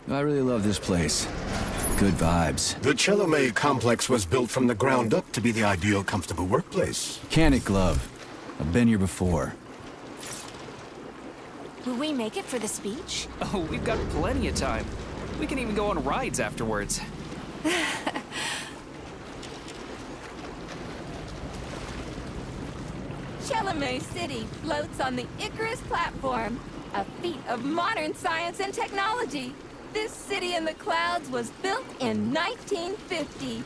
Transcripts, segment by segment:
I really love this place. Good vibes. The Chelomey complex was built from the ground up to be the ideal, comfortable workplace. Mechanic Glove. I've been here before. Will we make it for the speech? Oh, we've got plenty of time. We can even go on rides afterwards. Chelomey City floats on the Icarus platform, a feat of modern science and technology. This city in the clouds was built in 1950.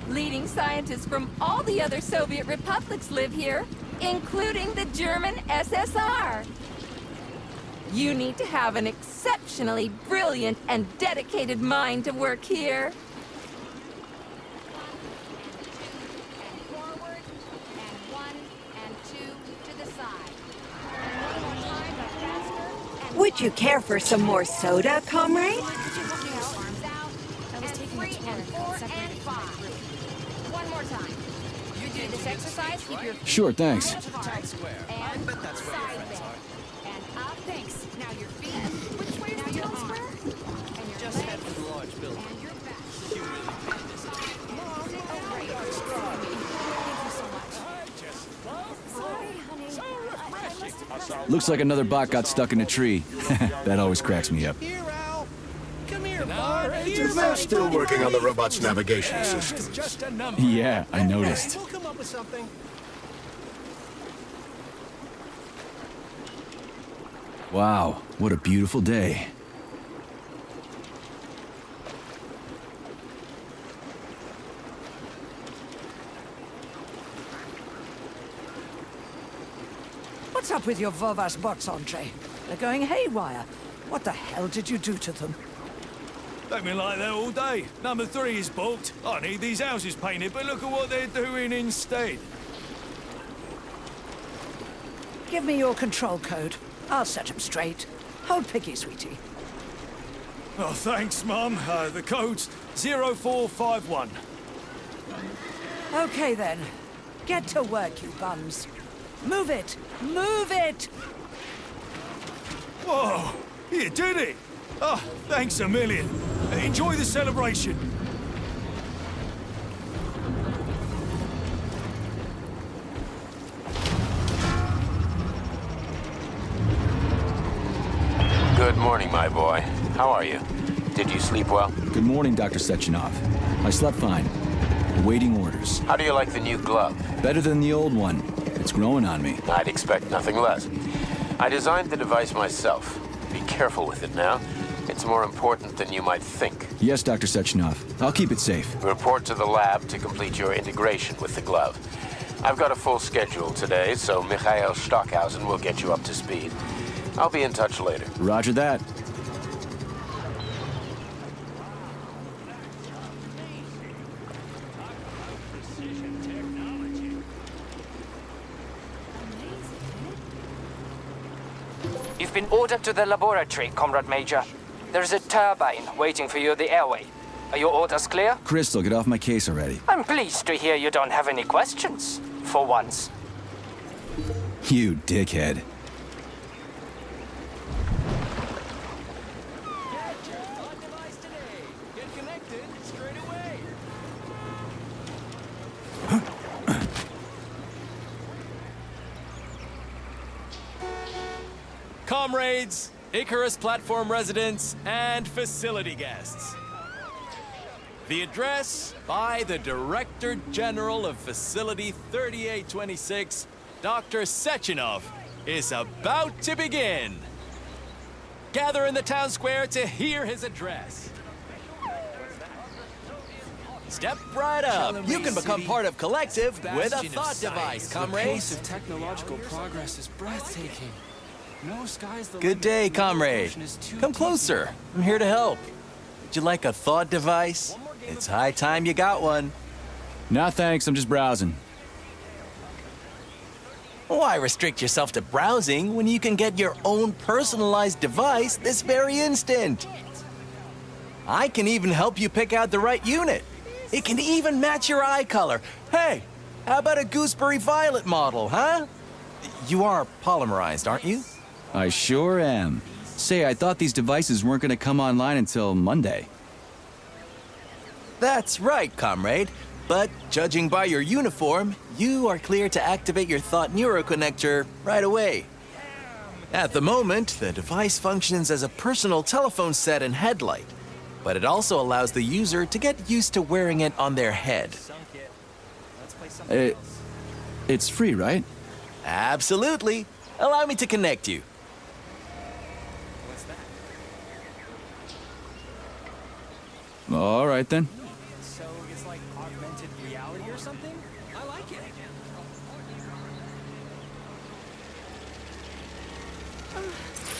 Leading scientists from all the other Soviet republics live here, including the German SSR. You need to have an exceptionally brilliant and dedicated mind to work here. Forward, and 1 and 2 to the side. And one more time, but faster. And Would you care for some more soda, comrade? arms out. I was taking 3 and 4 and 5. One more time. You do this exercise, keep your feet Sure, thanks. apart. And side bend. And up. Thanks. Now your feet. Which way is the town square? And your Just head for the large building. and your back. You really did this. Sorry, honey. Looks like another bot got stuck in a tree. That always cracks me up. Here, Al. Come here, bud. Here, They're still working on the robot's navigation system. just a number. Yeah, I noticed. We'll come up with something. Wow, what a beautiful day. What's up with your Vovas bots, Andre? They're going haywire. What the hell did you do to them? They've been like that all day. Number 3 is booked. I need these houses painted, but look at what they're doing instead. Give me your control code. I'll set them straight. Hold Piggy, sweetie. Oh, thanks, Mum. The code's 0451. Okay, then. Get to work, you bums. Move it! Move it! Whoa, you did it. Oh, thanks a million. Enjoy the celebration. Good morning, my boy. How are you? Did you sleep well? Good morning, Dr. Sechenov. I slept fine. Awaiting orders. How do you like the new glove? Better than the old one. It's growing on me. I'd expect nothing less. I designed the device myself. Be careful with it now. It's more important than you might think. Yes, Dr. Sechenov. I'll keep it safe. Report to the lab to complete your integration with the glove. I've got a full schedule today, so Mikhail Stockhausen will get you up to speed. I'll be in touch later. Roger that. You've been ordered to the laboratory, Comrade Major. There's a turbine waiting for you at the airway. Are your orders clear? Crystal, get off my case already. I'm pleased to hear you don't have any questions. For once. You dickhead. Comrades, Icarus platform residents, and facility guests. The address by the Director General of Facility 3826, Dr. Sechenov, is about to begin. Gather in the town square to hear his address. Step right up. You can become part of Collective with a thought device, comrades. The pace of technological progress is breathtaking. No sky's the Good limit. day, The comrade. ocean is too Come deep. closer. I'm here to help. Would you like a thought device? It's high time you got one. Nah, thanks. I'm just browsing. Why restrict yourself to browsing when you can get your own personalized device this very instant? I can even help you pick out the right unit. It can even match your eye color. Hey, how about a gooseberry violet model, huh? You are polymerized, aren't you? I sure am. Say, I thought these devices weren't going to come online until Monday. That's right, comrade. But judging by your uniform, you are clear to activate your Thought Neuroconnector right away. At the moment, the device functions as a personal telephone set and headlight, but it also allows the user to get used to wearing it on their head. It's free, right? Absolutely. Allow me to connect you. All right, then. So it's like augmented reality or something? I like it.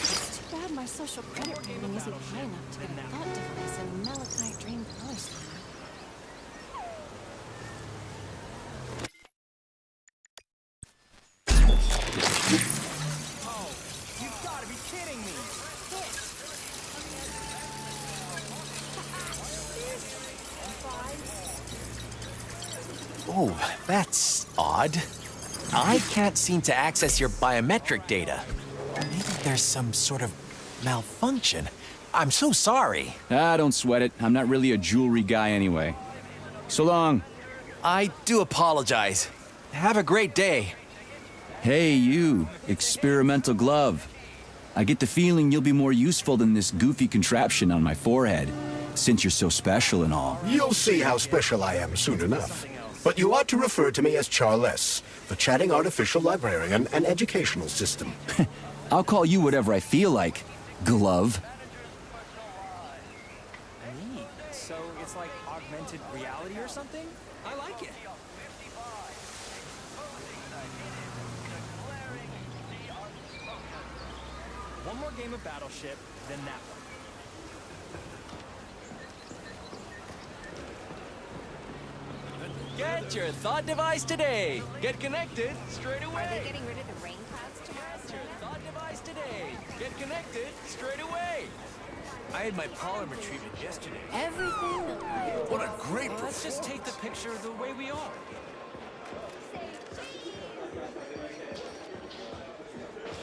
It's too bad my social credit rating isn't high enough to get a thought device in Malachite Dream color scheme. Oh, you've got to be kidding me. Oh, that's odd. I can't seem to access your biometric data. Maybe there's some sort of malfunction. I'm so sorry. Don't sweat it. I'm not really a jewelry guy anyway. So long. I do apologize. Have a great day. Hey, you, experimental glove. I get the feeling you'll be more useful than this goofy contraption on my forehead, since you're so special and all. You'll see how special I am soon enough. But you ought to refer to me as Charles, the chatting artificial librarian and educational system. I'll call you whatever I feel like, glove. Neat. So it's like augmented reality or something? I like it. One more game of Battleship, then that one. Get your Thought device today. Get connected straight away. Are they getting rid of the rain clouds tomorrow? Get your Thought device today. Get connected straight away. I had my polymer treatment yesterday. Everything that I What a great Let's just take the picture the way we are.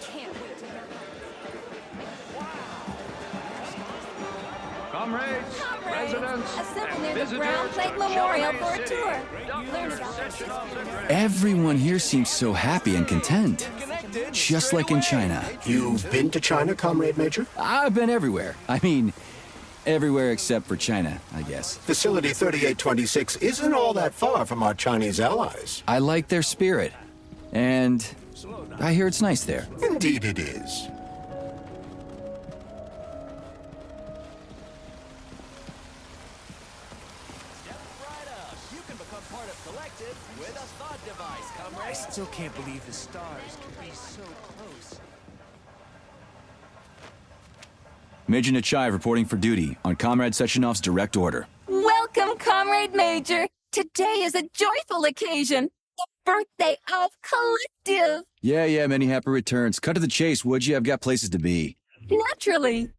can't wait to hear. Comrades, residents, Assemble near and the visitors Brown Plate of Memorial Charlotte for a City. tour. Learn about this. Everyone here seems so happy and content. Just like in China. You've been to China, Comrade Major? I've been everywhere. I mean, everywhere except for China, I guess. Facility 3826 isn't all that far from our Chinese allies. I like their spirit. And I hear it's nice there. Indeed it is. You can become part of Collective with a Thought device, I comrade. still can't believe the stars could be so close. Major Nechayev reporting for duty on Comrade Sechenov's direct order. Welcome, Comrade Major. Today is a joyful occasion. The birthday of Collective. Yeah, many happy returns. Cut to the chase, would you? I've got places to be. Naturally.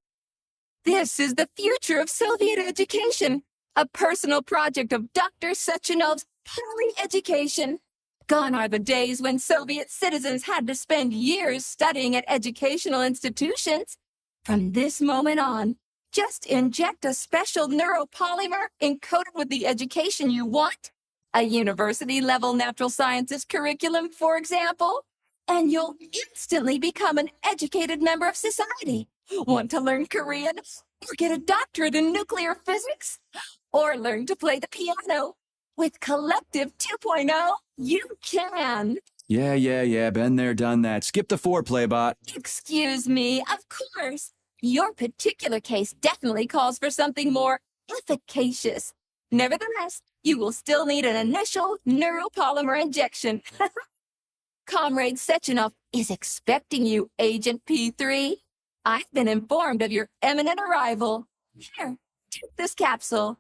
This is the future of Soviet education. A personal project of Dr. Sechenov's Poly Education. Gone are the days when Soviet citizens had to spend years studying at educational institutions. From this moment on, just inject a special neuropolymer encoded with the education you want. A university-level natural sciences curriculum, for example. And you'll instantly become an educated member of society. Want to learn Korean? Or get a doctorate in nuclear physics? Or learn to play the piano? With Collective 2.0, you can. Yeah, been there, done that. Skip the foreplay, bot. Excuse me, of course. Your particular case definitely calls for something more efficacious. Nevertheless, you will still need an initial neuropolymer injection. Comrade Sechenov is expecting you, Agent P3. I've been informed of your imminent arrival. Here, take this capsule.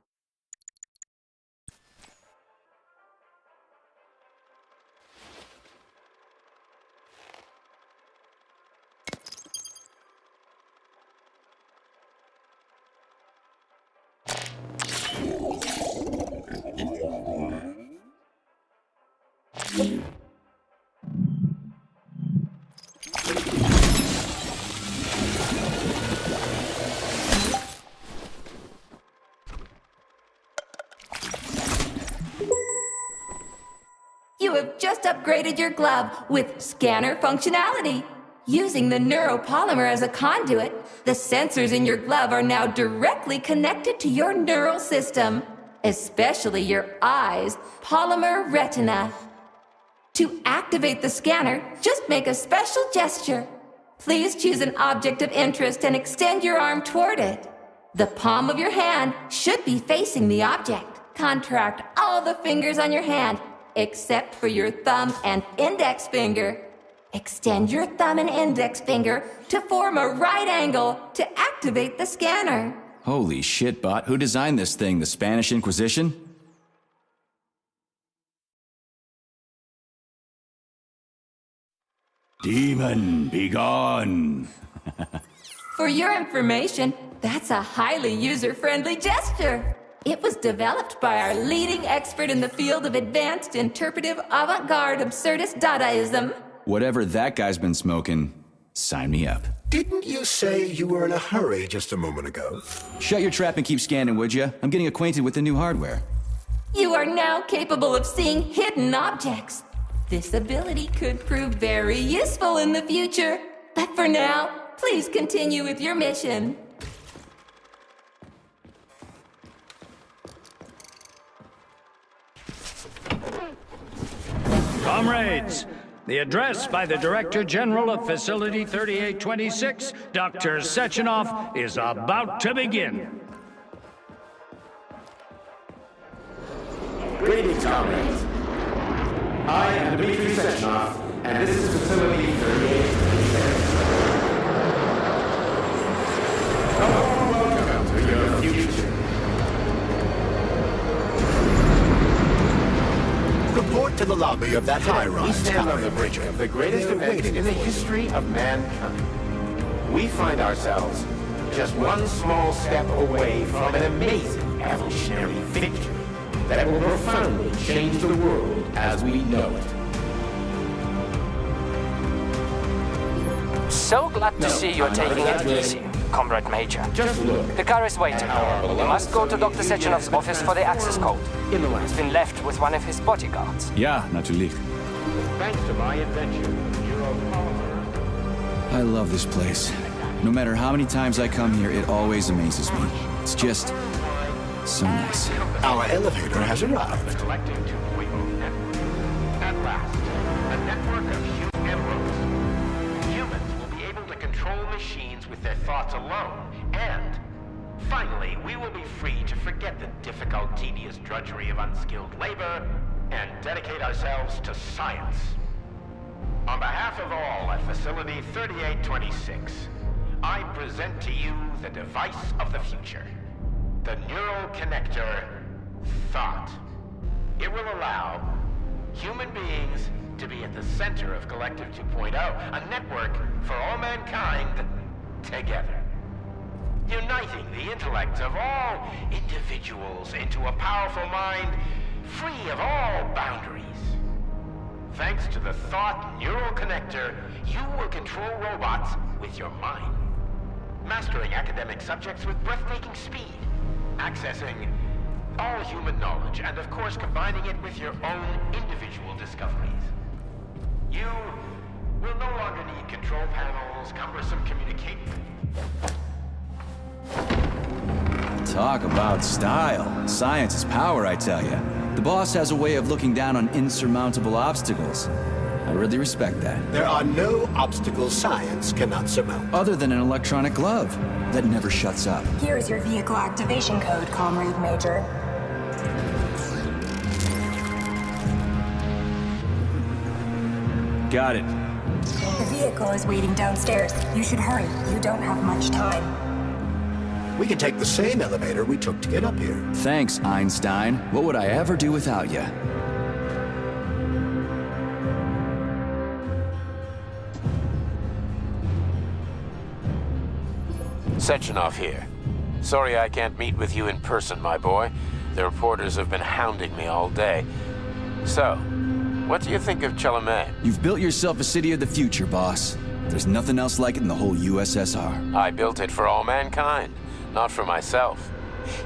upgraded your glove with scanner functionality. Using the neuropolymer as a conduit, the sensors in your glove are now directly connected to your neural system, especially your eye's polymer retina. To activate the scanner, just make a special gesture. Please choose an object of interest and extend your arm toward it. The palm of your hand should be facing the object. Contract all the fingers on your hand, except for your thumb and index finger. Extend your thumb and index finger to form a right angle to activate the scanner. Holy shit, bot. Who designed this thing? The Spanish Inquisition? Demon, be gone! For your information, that's a highly user-friendly gesture. It was developed by our leading expert in the field of advanced interpretive avant-garde absurdist Dadaism. Whatever that guy's been smoking, sign me up. Didn't you say you were in a hurry just a moment ago? Shut your trap and keep scanning, would you? I'm getting acquainted with the new hardware. You are now capable of seeing hidden objects. This ability could prove very useful in the future. But for now, please continue with your mission. Comrades, the address by the Director General of Facility 3826, Dr. Sechenov, is about to begin. Greetings, comrades. I am Dmitry Sechenov, and this is Facility 3826. Welcome to your future. Report to the lobby of that high-rise. We stand on the brink of the greatest event in the history of mankind. We find ourselves just one small step away from an amazing evolutionary victory that will profoundly change the world as we know it. So glad to see you're taking it easy, Comrade Major. Just look. The car is waiting. You must go to Dr. Sechenov's office for the access code. It's been left with one of his bodyguards. Yeah, natürlich. Thanks to my invention, neuropolymer. I love this place. No matter how many times I come here, it always amazes me. It's just so nice. Our elevator has arrived. Collecting 2.0 network. At last, a network of human emeralds. Humans will be able to control machines with their thoughts alone, and finally, we will be free to forget the difficult, tedious drudgery of unskilled labor and dedicate ourselves to science. On behalf of all at Facility 3826, I present to you the device of the future. The neural connector, Thought. It will allow human beings to be at the center of Collective 2.0, a network for all mankind together. Uniting the intellects of all individuals into a powerful mind free of all boundaries. Thanks to the Thought Neural Connector, you will control robots with your mind. Mastering academic subjects with breathtaking speed. Accessing all human knowledge, and of course combining it with your own individual discoveries. You will no longer need control panels, cumbersome communication. Talk about style. Science is power, I tell you. The boss has a way of looking down on insurmountable obstacles. I really respect that. There are no obstacles science cannot surmount. Other than an electronic glove that never shuts up. Here is your vehicle activation code, Comrade Major. Got it. The vehicle is waiting downstairs. You should hurry. You don't have much time. We can take the same elevator we took to get up here. Thanks, Einstein. What would I ever do without you? Sechenov here. Sorry I can't meet with you in person, my boy. The reporters have been hounding me all day. So, what do you think of Chalamet? You've built yourself a city of the future, boss. There's nothing else like it in the whole USSR. I built it for all mankind, not for myself.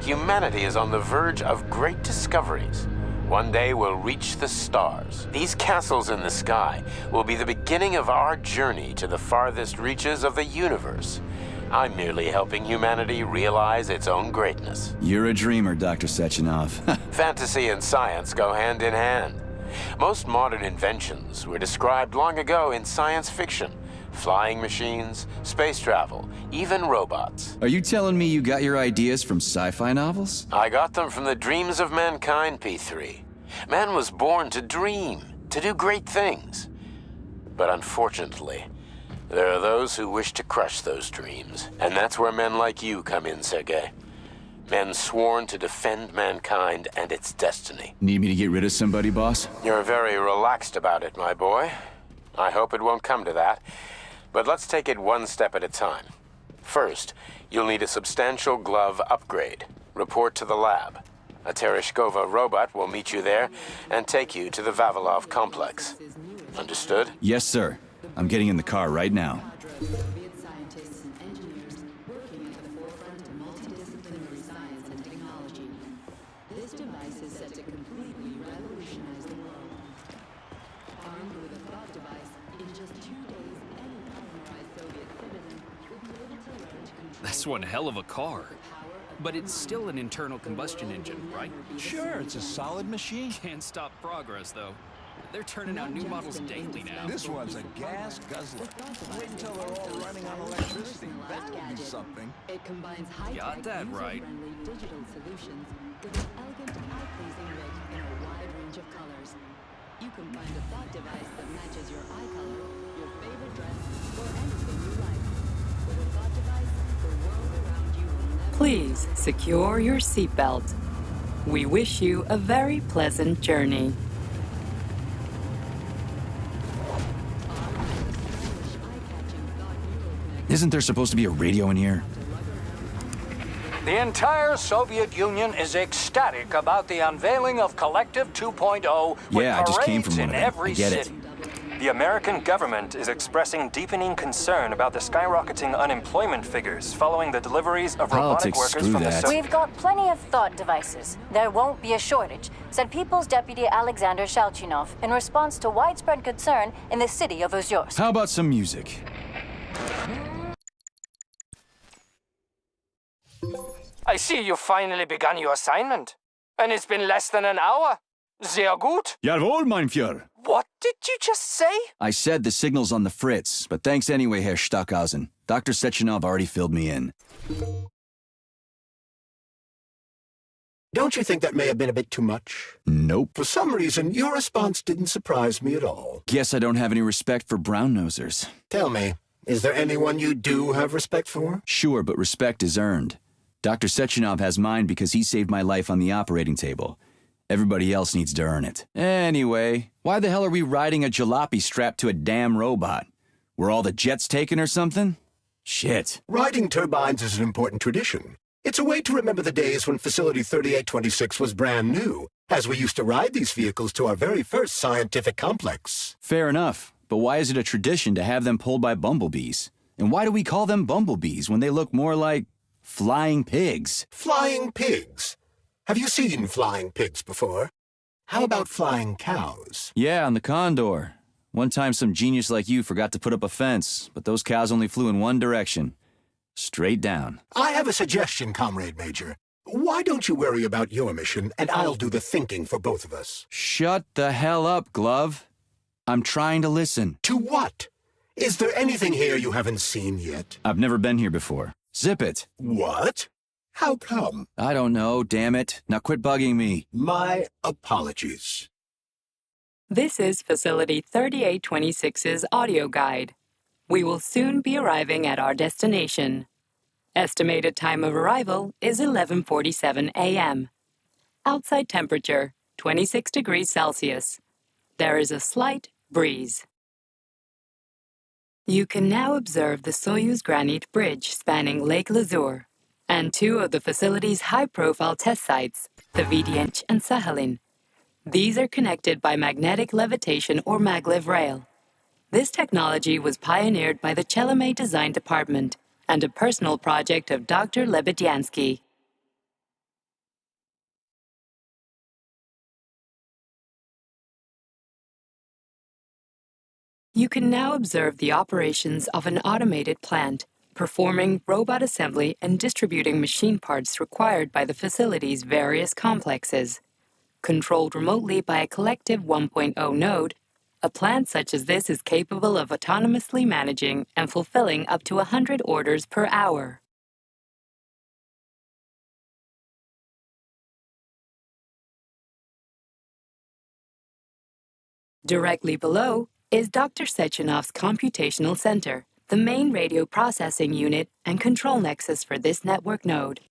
Humanity is on the verge of great discoveries. One day we'll reach the stars. These castles in the sky will be the beginning of our journey to the farthest reaches of the universe. I'm merely helping humanity realize its own greatness. You're a dreamer, Dr. Sechenov. Fantasy and science go hand in hand. Most modern inventions were described long ago in science fiction. Flying machines, space travel, even robots. Are you telling me you got your ideas from sci-fi novels? I got them from the dreams of mankind, P3. Man was born to dream, to do great things. But unfortunately, there are those who wish to crush those dreams. And that's where men like you come in, Sergei. Men sworn to defend mankind and its destiny. Need me to get rid of somebody, boss? You're very relaxed about it, my boy. I hope it won't come to that. But let's take it one step at a time. First, you'll need a substantial glove upgrade. Report to the lab. A Tereshkova robot will meet you there and take you to the Vavilov complex. Understood? Yes, sir. I'm getting in the car right now. That's one hell of a car. But it's still an internal combustion engine, right? Sure, it's a solid machine. Can't stop progress, though. They're turning out new models daily now. This one's a gas guzzler. Wait until they're all running on electricity. That would be something. It combines high-tech, Got that right. user-friendly digital solutions with an elegant, eye-pleasing look in a wide range of colors. You can find a thought device that matches your eye color, your favorite dress, or anything you like. With a thought device, the world around you will never... Please secure your seatbelt. We wish you a very pleasant journey. Isn't there supposed to be a radio in here? The entire Soviet Union is ecstatic about the unveiling of Collective 2.0 with Yeah, I just came from parades one in of them. every I get city. it. The American government is expressing deepening concern about the skyrocketing unemployment figures following the deliveries of robotic Politics, workers screw from that. the We've got plenty of thought devices. There won't be a shortage, said People's Deputy Alexander Shalchinov in response to widespread concern in the city of Ozyorsk. How about some music? I see you finally begun your assignment. And it's been less than an hour. Sehr gut. Jawohl, mein Führer. What did you just say? I said the signal's on the fritz, but thanks anyway, Herr Stockhausen. Dr. Sechenov already filled me in. Don't you think that may have been a bit too much? Nope. For some reason, your response didn't surprise me at all. Guess I don't have any respect for brown-nosers. Tell me, is there anyone you do have respect for? Sure, but respect is earned. Dr. Sechenov has mine because he saved my life on the operating table. Everybody else needs to earn it. Anyway, why the hell are we riding a jalopy strapped to a damn robot? Were all the jets taken or something? Shit. Riding turbines is an important tradition. It's a way to remember the days when Facility 3826 was brand new, as we used to ride these vehicles to our very first scientific complex. Fair enough, but why is it a tradition to have them pulled by bumblebees? And why do we call them bumblebees when they look more like flying pigs? Flying pigs? Have you seen flying pigs before? How about flying cows? Yeah, on the Condor. One time some genius like you forgot to put up a fence, but those cows only flew in one direction. Straight down. I have a suggestion, Comrade Major. Why don't you worry about your mission, and I'll do the thinking for both of us? Shut the hell up, Glove. I'm trying to listen. To what? Is there anything here you haven't seen yet? I've never been here before. Zip it. What? How come? I don't know, damn it. Now quit bugging me. My apologies. This is Facility 3826's audio guide. We will soon be arriving at our destination. Estimated time of arrival is 11:47 a.m. Outside temperature, 26 degrees Celsius. There is a slight breeze. You can now observe the Soyuz Granite Bridge spanning Lake Lazur and two of the facility's high-profile test sites, the Vidianch and Sakhalin. These are connected by magnetic levitation or maglev rail. This technology was pioneered by the Chelomey Design Department and a personal project of Dr. Lebedyansky. You can now observe the operations of an automated plant, performing robot assembly and distributing machine parts required by the facility's various complexes. Controlled remotely by a collective 1.0 node, a plant such as this is capable of autonomously managing and fulfilling up to 100 orders per hour. Directly below is Dr. Sechenov's computational center, the main radio processing unit and control nexus for this network node.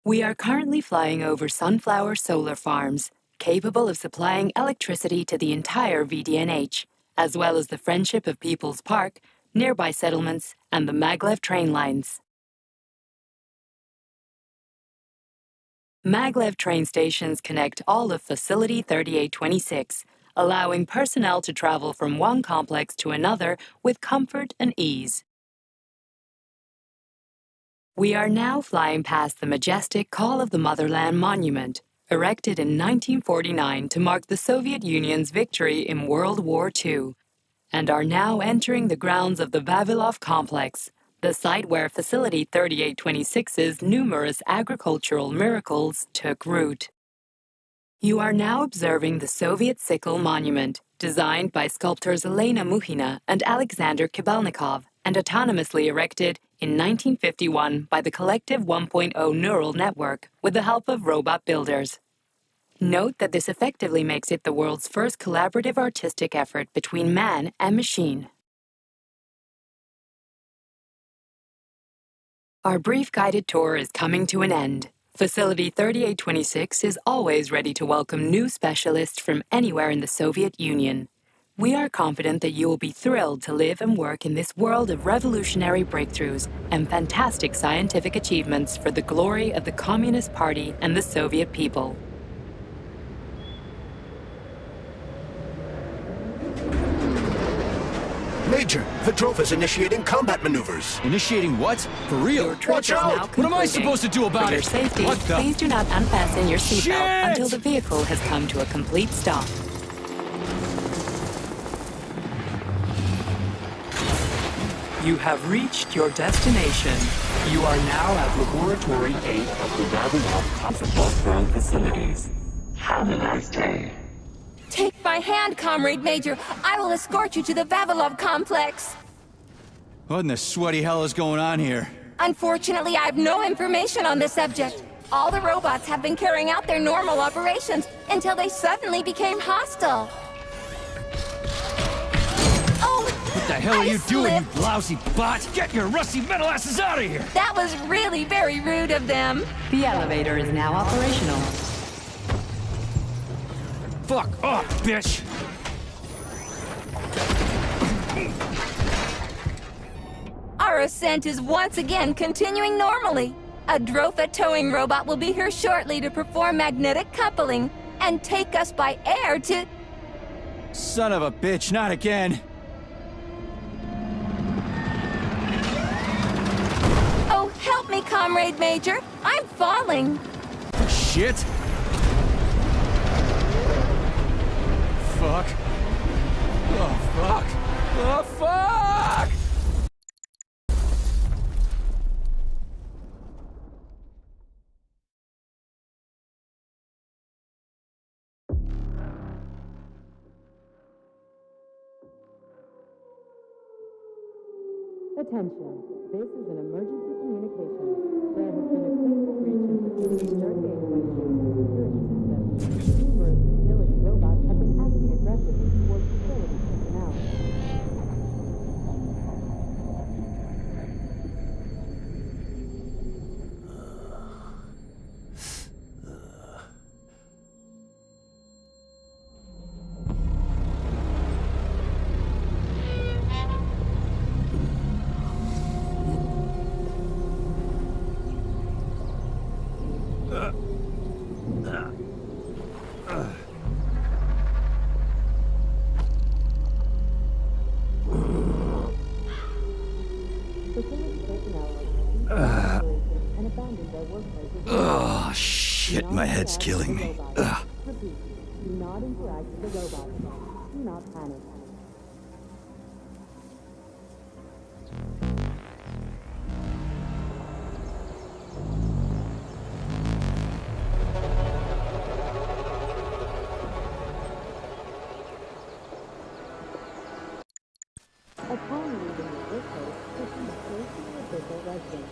We are currently flying over sunflower solar farms, capable of supplying electricity to the entire VDNH, as well as the Friendship of People's Park, nearby settlements, and the Maglev train lines. Maglev train stations connect all of Facility 3826, allowing personnel to travel from one complex to another with comfort and ease. We are now flying past the majestic Call of the Motherland monument, erected in 1949 to mark the Soviet Union's victory in World War II, and are now entering the grounds of the Vavilov complex, the site where Facility 3826's numerous agricultural miracles took root. You are now observing the Soviet Sickle Monument, designed by sculptors Elena Muhina and Alexander Kibalnikov, and autonomously erected in 1951 by the Collective 1.0 Neural Network with the help of robot builders. Note that this effectively makes it the world's first collaborative artistic effort between man and machine. Our brief guided tour is coming to an end. Facility 3826 is always ready to welcome new specialists from anywhere in the Soviet Union. We are confident that you will be thrilled to live and work in this world of revolutionary breakthroughs and fantastic scientific achievements for the glory of the Communist Party and the Soviet people. Major, Petrova's initiating combat maneuvers. Initiating what? For real? Watch out! What am I supposed to do about For your it? safety, What the? please do not unfasten your seatbelt Shit! until the vehicle has come to a complete stop. You have reached your destination. You are now at Laboratory 8 of the Vavilov Complex facilities. Have a nice day. Take my hand, Comrade Major. I will escort you to the Vavilov complex. What in the sweaty hell is going on here? Unfortunately, I have no information on the subject. All the robots have been carrying out their normal operations until they suddenly became hostile. Oh! What the hell are you doing, you lousy bot? Get your rusty metal asses out of here! That was really very rude of them. The elevator is now operational. Fuck off, bitch! Our ascent is once again continuing normally. A Drofa towing robot will be here shortly to perform magnetic coupling and take us by air to... Son of a bitch, not again. Oh, help me, Comrade Major. I'm falling. Shit. Fuck. Oh, fuck. Oh, fuck! Attention. This is an emergency communication. There has been a critical breach in Facility 3826 security system. Numerous utility robots have been acting aggressively towards facility personnel. Oh, shit, my head's killing me. Ugh. Do not interact with the robot. do not panic. Upon leaving the workplace, proceed straight to your official residence.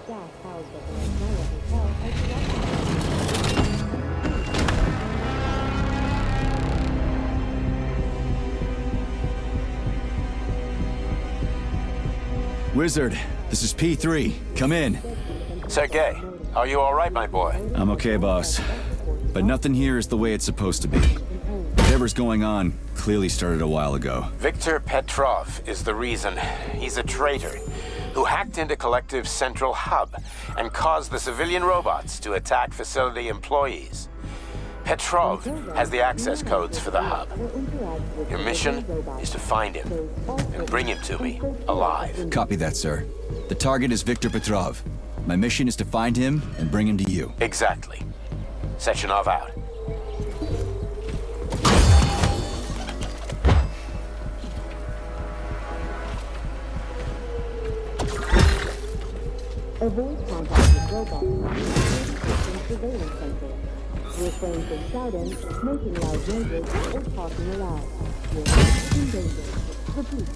Staff housed at the Magnolia Hotel are Wizard, this is P3. Come in. Sergei, are you all right, my boy? I'm okay, boss. But nothing here is the way it's supposed to be. Whatever's going on clearly started a while ago. Viktor Petrov is the reason. He's a traitor who hacked into Collective's central hub and caused the civilian robots to attack facility employees. Petrov has the access codes for the hub. Your mission is to find him and bring him to me, alive. Copy that, sir. The target is Viktor Petrov. My mission is to find him and bring him to you. Exactly. Sechenov out. avoid contact with robots in the system surveillance center. Refrain from shouting, making loud noises, or talking aloud. Your life is in danger. Repeat.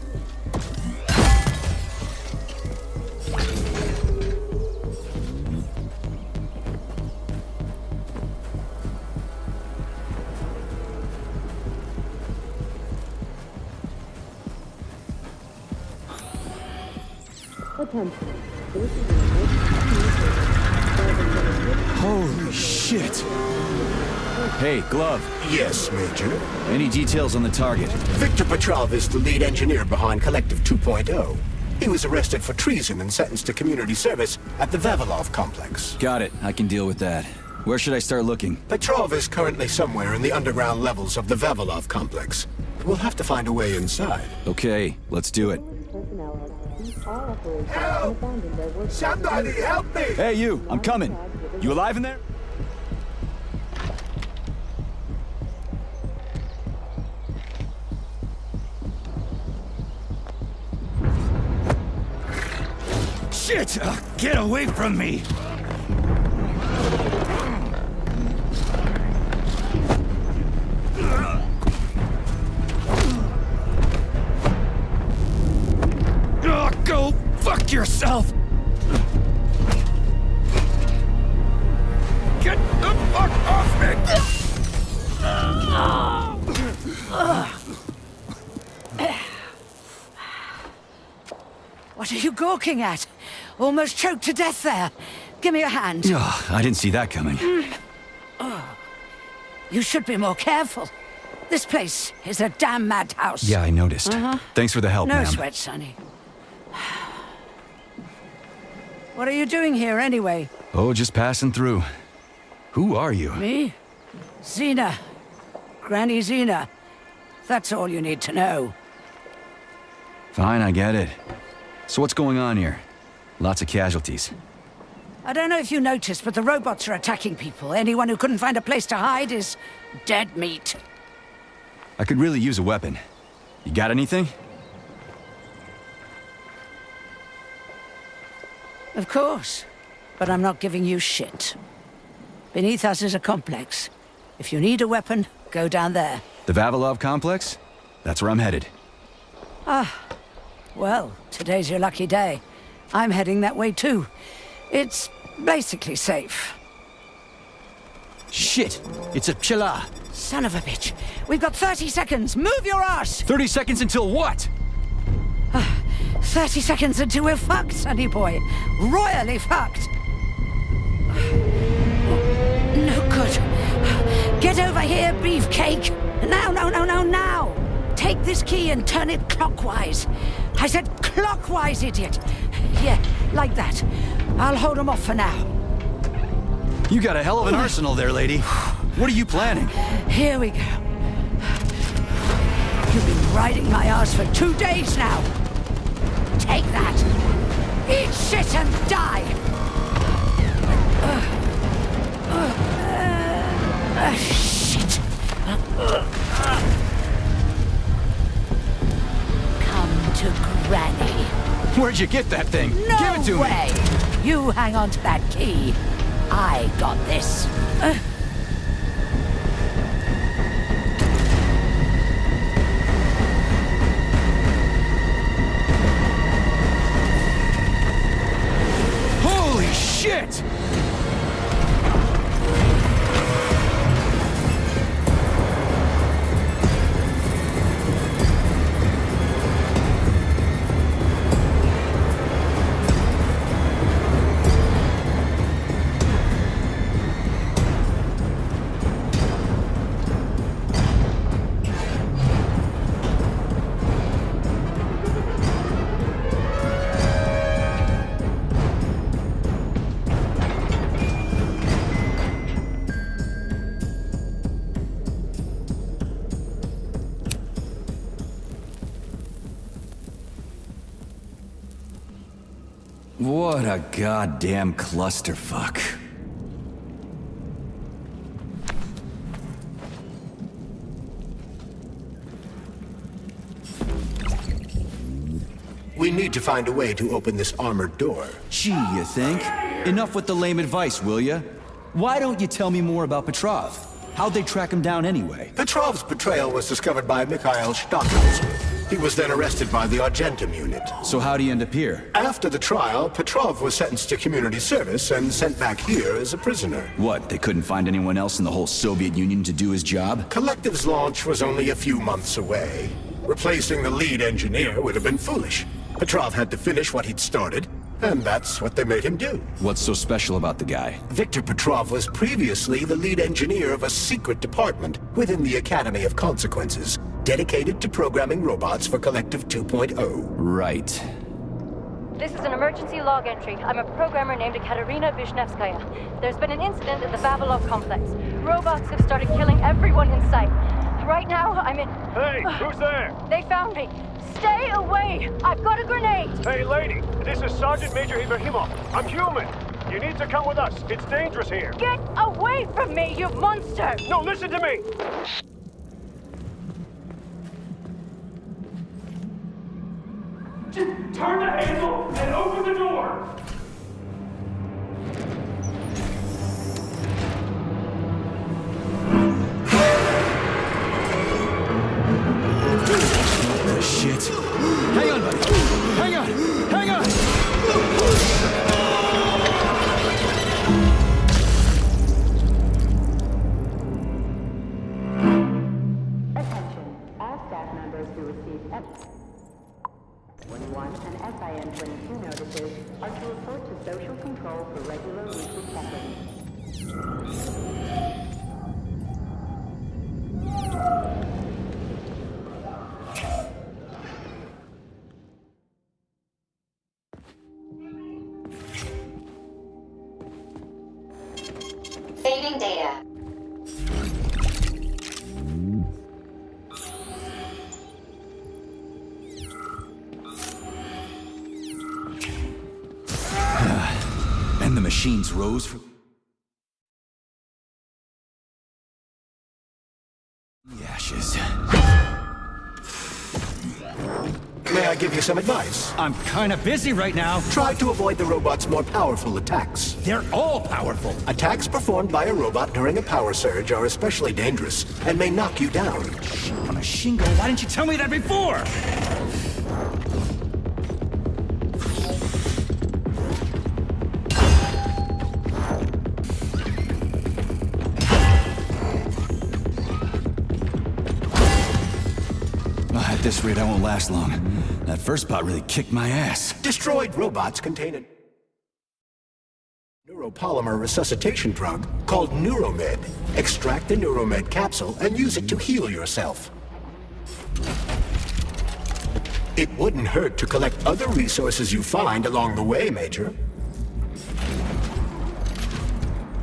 Attention. This is an Holy shit! Hey, Glove. Yes, Major? Any details on the target? Viktor Petrov is the lead engineer behind Collective 2.0. He was arrested for treason and sentenced to community service at the Vavilov complex. Got it. I can deal with that. Where should I start looking? Petrov is currently somewhere in the underground levels of the Vavilov complex. We'll have to find a way inside. Okay, let's do it. Help! Somebody help me! Hey, you! I'm coming. You alive in there? Shit! Get away from me! Go fuck yourself! Get the fuck off me! What are you gawking at? Almost choked to death there. Give me your hand. Oh, I didn't see that coming. You should be more careful. This place is a damn madhouse. Yeah, I noticed. Thanks for the help, No ma'am. sweat, Sonny. What are you doing here, anyway? Oh, just passing through. Who are you? Me? Xena. Granny Xena. That's all you need to know. Fine, I get it. So what's going on here? Lots of casualties. I don't know if you noticed, but the robots are attacking people. Anyone who couldn't find a place to hide is dead meat. I could really use a weapon. You got anything? Of course. But I'm not giving you shit. Beneath us is a complex. If you need a weapon, go down there. The Vavilov complex? That's where I'm headed. Ah. Well, today's your lucky day. I'm heading that way too. It's basically safe. Shit! It's a Chela! Son of a bitch. We've got 30 seconds. Move your ass! 30 seconds until what? 30 seconds until we're fucked, sonny boy. Royally fucked. No good. Get over here, beefcake. Now, now. Take this key and turn it clockwise. I said clockwise, idiot. Yeah, like that. I'll hold them off for now. You got a hell of an arsenal there, lady. What are you planning? Here we go. You've been riding my ass for 2 days now. Take that. Eat shit and die. Shit. Where'd you get that thing? No Give it to way! me! You hang on to that key. I got this. Holy shit! What a goddamn clusterfuck. We need to find a way to open this armored door. Gee, you think? Enough with the lame advice, will ya? Why don't you tell me more about Petrov? How'd they track him down anyway? Petrov's betrayal was discovered by Mikhail Stockhausen. He was then arrested by the Argentum unit. So how'd he end up here? After the trial, Petrov was sentenced to community service and sent back here as a prisoner. What, they couldn't find anyone else in the whole Soviet Union to do his job? Collective's launch was only a few months away. Replacing the lead engineer would have been foolish. Petrov had to finish what he'd started, and that's what they made him do. What's so special about the guy? Viktor Petrov was previously the lead engineer of a secret department within the Academy of Consequences, dedicated to programming robots for Collective 2.0. Right. This is an emergency log entry. I'm a programmer named Katerina Vishnevskaya. There's been an incident at the Vavilov complex. Robots have started killing everyone in sight. Right now, I'm in... Hey, who's there? They found me. Stay away! I've got a grenade! Hey, lady, this is Sergeant Major Ibrahimov. I'm human. You need to come with us. It's dangerous here. Get away from me, you monster! No, listen to me! Just turn the handle and open the door! Shit. Hang on, buddy. Hang on. Hang on. Attention, all staff members who received F-21 and SIN-22 notices are to report to social control for regular weekly check-ins. Saving data. And the machines rose from the ashes. May I give you some advice? I'm kinda busy right now. Try to avoid the robot's more powerful attacks. They're all powerful. Attacks performed by a robot during a power surge are especially dangerous and may knock you down. On a Shingo, why didn't you tell me that before? At this rate, I won't last long. That first bot really kicked my ass. Destroyed robots contain a neuropolymer resuscitation drug called Neuromed. Extract the Neuromed capsule and use it to heal yourself. It wouldn't hurt to collect other resources you find along the way, Major.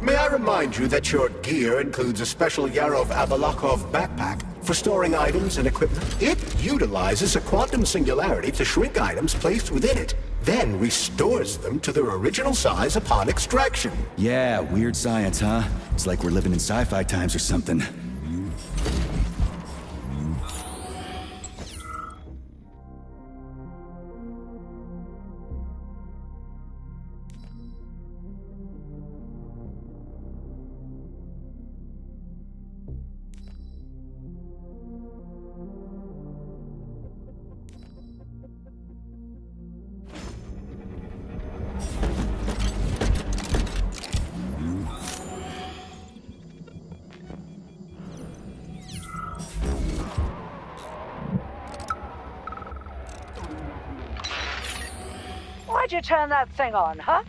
May I remind you that your gear includes a special Yarov Abalakov backpack for storing items and equipment? It utilizes a quantum singularity to shrink items placed within it, then restores them to their original size upon extraction. Yeah, weird science, huh? It's like we're living in sci-fi times or something. you turn that thing on, huh?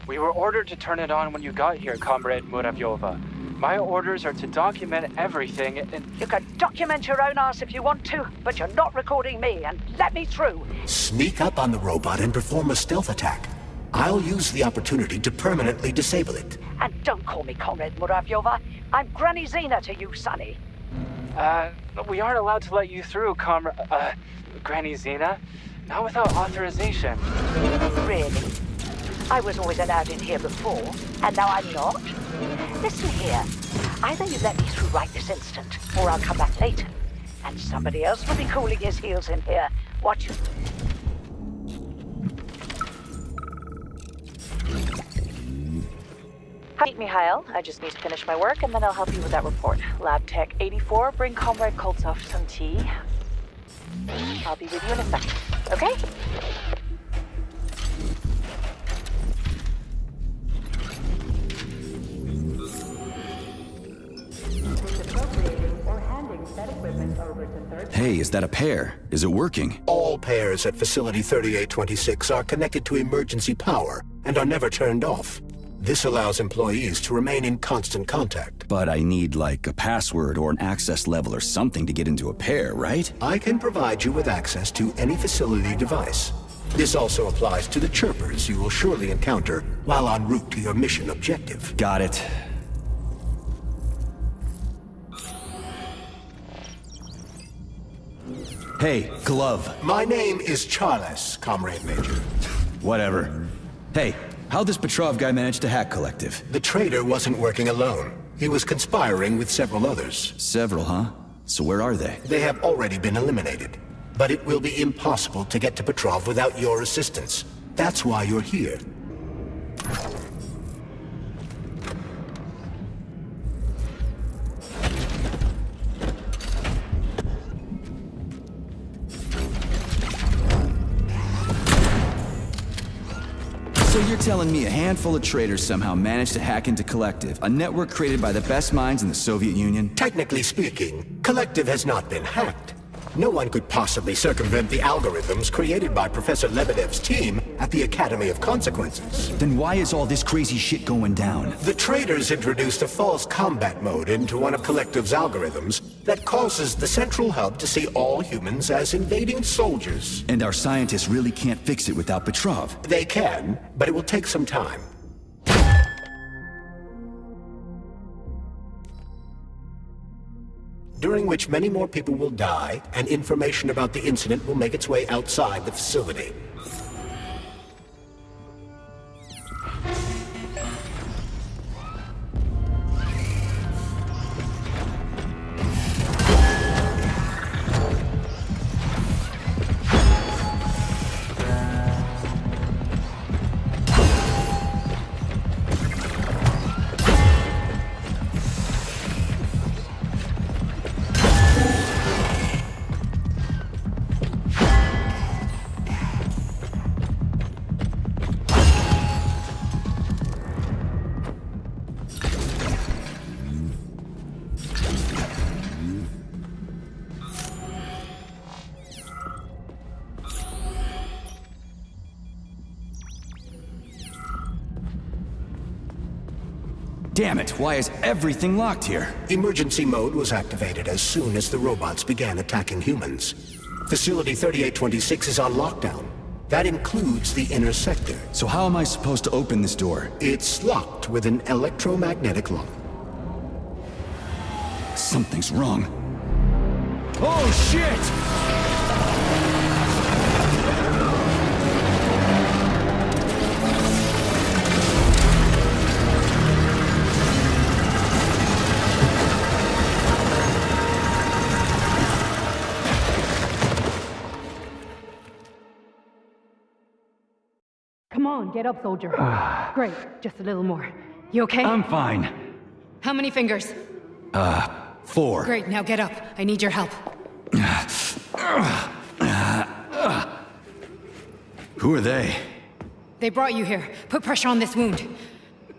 We were ordered to turn it on when you got here, Comrade Muravyova. My orders are to document everything and... You can document your own ass if you want to, but you're not recording me, and let me through. Sneak up on the robot and perform a stealth attack. I'll use the opportunity to permanently disable it. And don't call me Comrade Muravyova. I'm Granny Xena to you, Sonny. We aren't allowed to let you through, Granny Xena. Not without authorization. Really? I was always allowed in here before, and now I'm not? Listen here. Either you let me through right this instant, or I'll come back later. And somebody else will be cooling his heels in here. Watch it. Meet Mikhail. I just need to finish my work, and then I'll help you with that report. Lab Tech 84, bring Comrade Koltsov some tea. I'll be with you in a second, okay? Hey, is that a pair? Is it working? All pairs at Facility 3826 are connected to emergency power and are never turned off. This allows employees to remain in constant contact. But I need, like, a password or an access level or something to get into a pair, right? I can provide you with access to any facility device. This also applies to the chirpers you will surely encounter while en route to your mission objective. Got it. Hey, Glove. My name is Charles, Comrade Major. Whatever. Hey, how'd this Petrov guy manage to hack Collective? The traitor wasn't working alone. He was conspiring with several others. Several, huh? So where are they? They have already been eliminated. But it will be impossible to get to Petrov without your assistance. That's why you're here. So you're telling me a handful of traitors somehow managed to hack into Collective, a network created by the best minds in the Soviet Union? Technically speaking, Collective has not been hacked. No one could possibly circumvent the algorithms created by Professor Lebedev's team at the Academy of Consequences. Then why is all this crazy shit going down? The traitors introduced a false combat mode into one of Collective's algorithms that causes the central hub to see all humans as invading soldiers. And our scientists really can't fix it without Petrov. They can, but it will take some time. During which many more people will die, and information about the incident will make its way outside the facility. Damn it, why is everything locked here? Emergency mode was activated as soon as the robots began attacking humans. Facility 3826 is on lockdown. That includes the inner sector. So how am I supposed to open this door? It's locked with an electromagnetic lock. Something's wrong. Oh, shit! Come on, get up, soldier. Great, just a little more. You okay? I'm fine. How many fingers? 4. Great, now get up. I need your help. Who are they? They brought you here. Put pressure on this wound.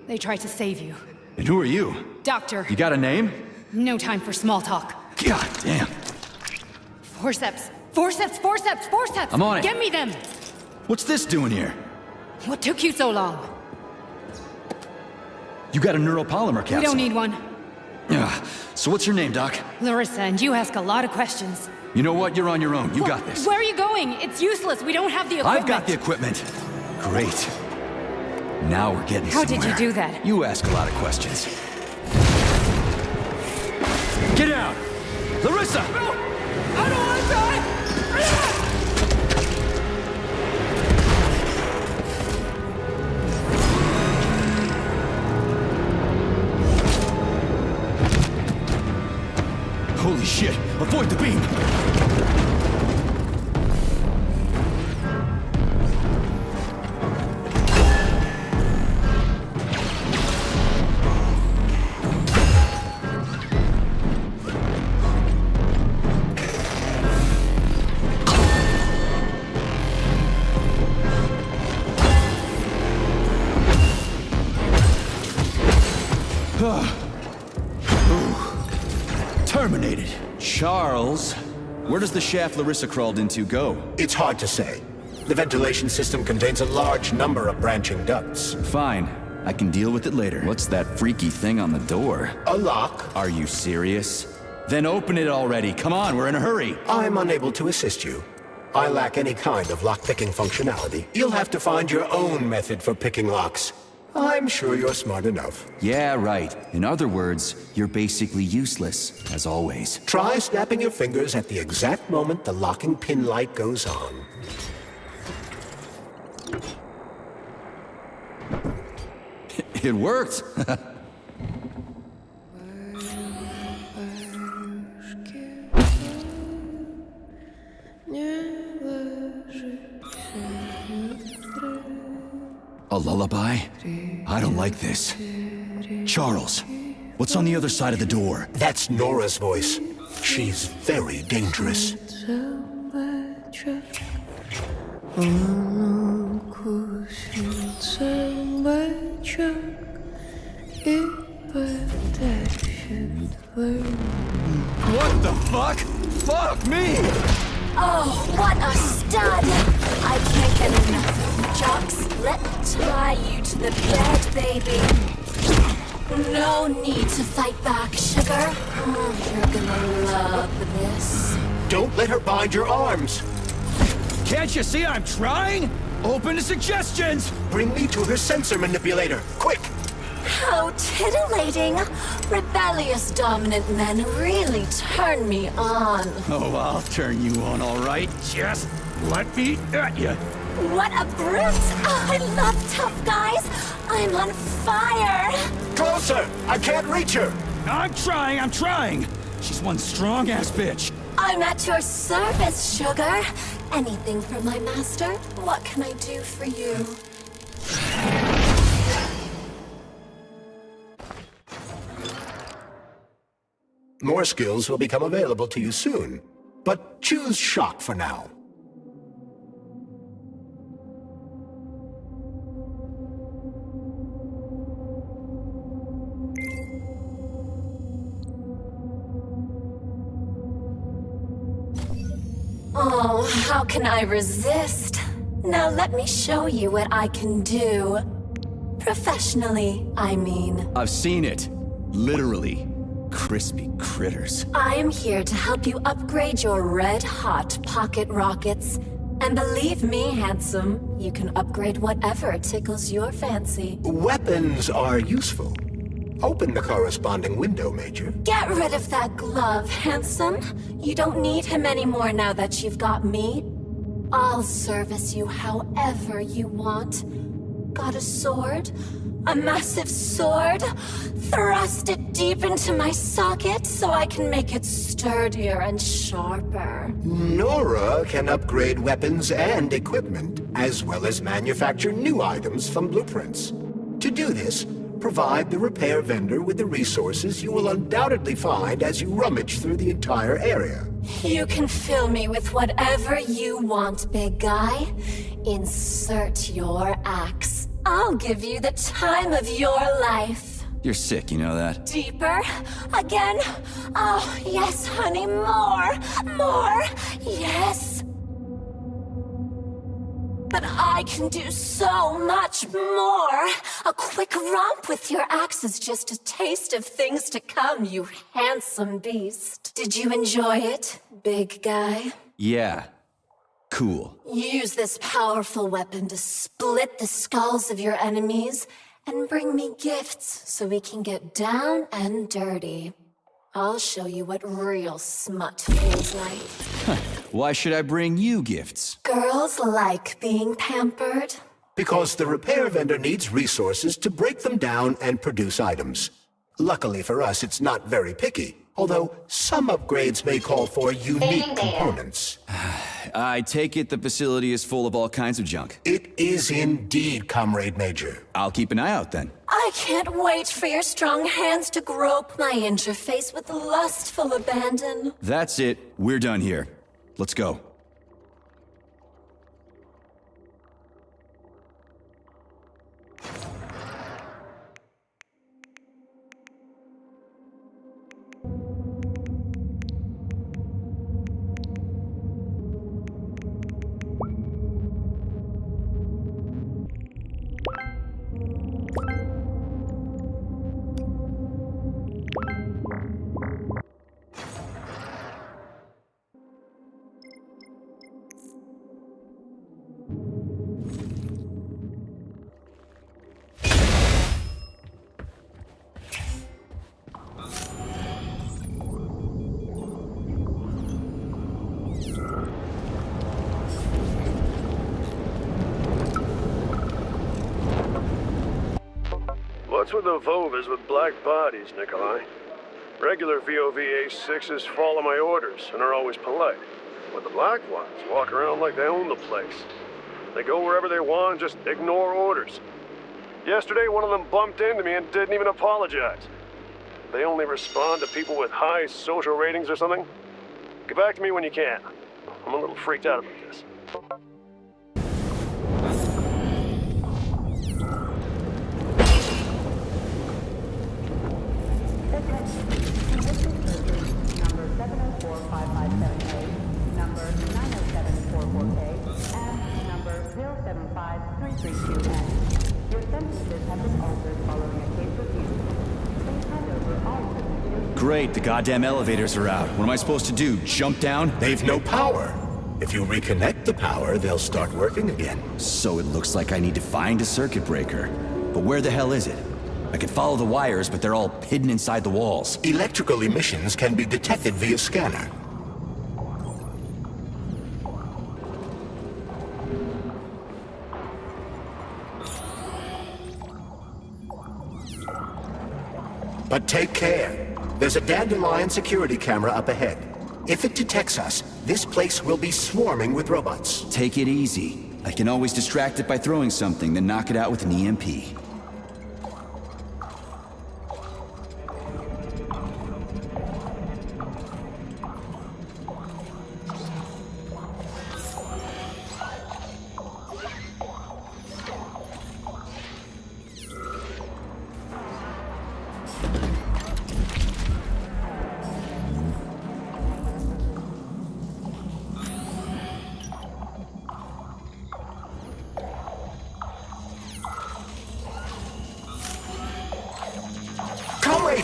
They tried to save you. And who are you? Doctor. You got a name? No time for small talk. God damn. Forceps. Forceps, forceps, forceps! I'm on it. Get me them! What's this doing here? What took you so long? You got a neuropolymer capsule. We don't need one. Ugh. So what's your name, Doc? Larissa, and you ask a lot of questions. You know what? You're on your own. You got this. Where are you going? It's useless. We don't have the equipment. I've got the equipment. Great. Now we're getting How somewhere. did you do that? You ask a lot of questions. Get out! Larissa! No! I don't want to die! Holy shit! Avoid the beam! Terminated. Charles, where does the shaft Larissa crawled into go? It's hard to say. The ventilation system contains a large number of branching ducts. Fine. I can deal with it later. What's that freaky thing on the door? A lock. Are you serious? Then open it already. Come on, we're in a hurry. I'm unable to assist you. I lack any kind of lock-picking functionality. You'll have to find your own method for picking locks. I'm sure you're smart enough. Yeah, right. In other words, you're basically useless, as always. Try snapping your fingers at the exact moment the locking pin light goes on. It worked! A lullaby? I don't like this. Charles, what's on the other side of the door? That's Nora's voice. She's very dangerous. What the fuck? Fuck me! Oh, what a stud! I can't get enough. Jocks, let me tie you to the bed, baby. No need to fight back, sugar. Oh, you're gonna love this. Don't let her bind your arms. Can't you see I'm trying? Open to suggestions! Bring me to her sensor manipulator, quick! How titillating! Rebellious dominant men really turn me on. Oh, I'll turn you on, all right. Just let me at you. What a brute! Oh, I love tough guys. I'm on fire. Closer! I can't reach her! I'm trying! She's one strong-ass bitch. I'm at your service, sugar. Anything for my master? What can I do for you? More skills will become available to you soon, but choose shock for now. Oh, how can I resist? Now let me show you what I can do. Professionally, I mean. I've seen it. Literally. Crispy critters. I am here to help you upgrade your red-hot pocket rockets. And believe me, handsome, you can upgrade whatever tickles your fancy. Weapons are useful. Open the corresponding window, Major. Get rid of that glove, handsome. You don't need him anymore now that you've got me. I'll service you however you want. Got a sword? A massive sword? Thrust it deep into my socket so I can make it sturdier and sharper. Nora can upgrade weapons and equipment, as well as manufacture new items from blueprints. To do this, provide the repair vendor with the resources you will undoubtedly find as you rummage through the entire area. You can fill me with whatever you want, big guy. Insert your axe. I'll give you the time of your life. You're sick, you know that? Deeper? Again? Oh, yes, honey, more! More! Yes! But I can do so much more. A quick romp with your axe is just a taste of things to come, you handsome beast. Did you enjoy it, big guy? Yeah. Cool. Use this powerful weapon to split the skulls of your enemies and bring me gifts so we can get down and dirty. I'll show you what real smut feels like. Why should I bring you gifts? Girls like being pampered. Because the repair vendor needs resources to break them down and produce items. Luckily for us, it's not very picky, although some upgrades may call for unique components. I take it the facility is full of all kinds of junk. It is indeed, Comrade Major. I'll keep an eye out then. I can't wait for your strong hands to grope my interface with lustful abandon. That's it. We're done here. Let's go. What's with the Vovas with black bodies, Nikolai? Regular VOV-A6s follow my orders and are always polite. But the black ones walk around like they own the place. They go wherever they want and just ignore orders. Yesterday, one of them bumped into me and didn't even apologize. They only respond to people with high social ratings or something? Get back to me when you can. I'm a little freaked out about this. Number 90744K, and number 075332N. Your sentences have been altered following a case review. Please hand over all sentences. Great, the goddamn elevators are out. What am I supposed to do? Jump down? They've no power. If you reconnect the power, they'll start working again. So it looks like I need to find a circuit breaker. But where the hell is it? I can follow the wires, but they're all hidden inside the walls. Electrical emissions can be detected via scanner. But take care. There's a Dandelion security camera up ahead. If it detects us, this place will be swarming with robots. Take it easy. I can always distract it by throwing something, then knock it out with an EMP.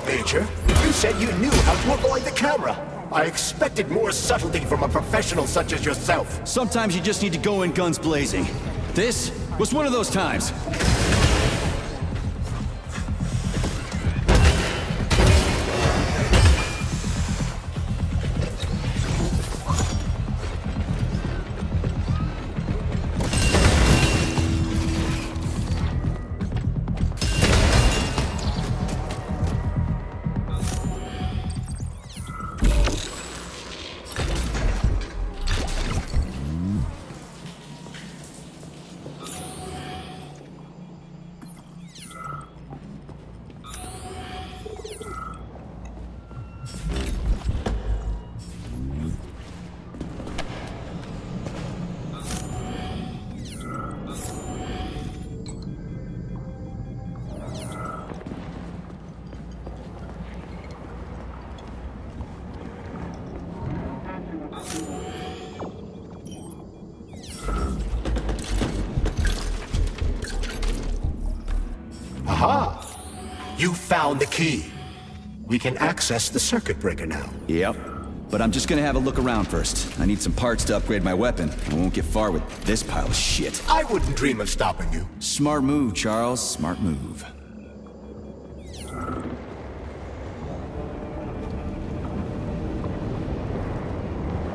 Major, you said you knew how to avoid the camera. I expected more subtlety from a professional such as yourself. Sometimes you just need to go in guns blazing. This was one of those times. Ah, you found the key. We can access the circuit breaker now. Yep. But I'm just gonna have a look around first. I need some parts to upgrade my weapon. I won't get far with this pile of shit. I wouldn't dream of stopping you. Smart move, Charles. Smart move.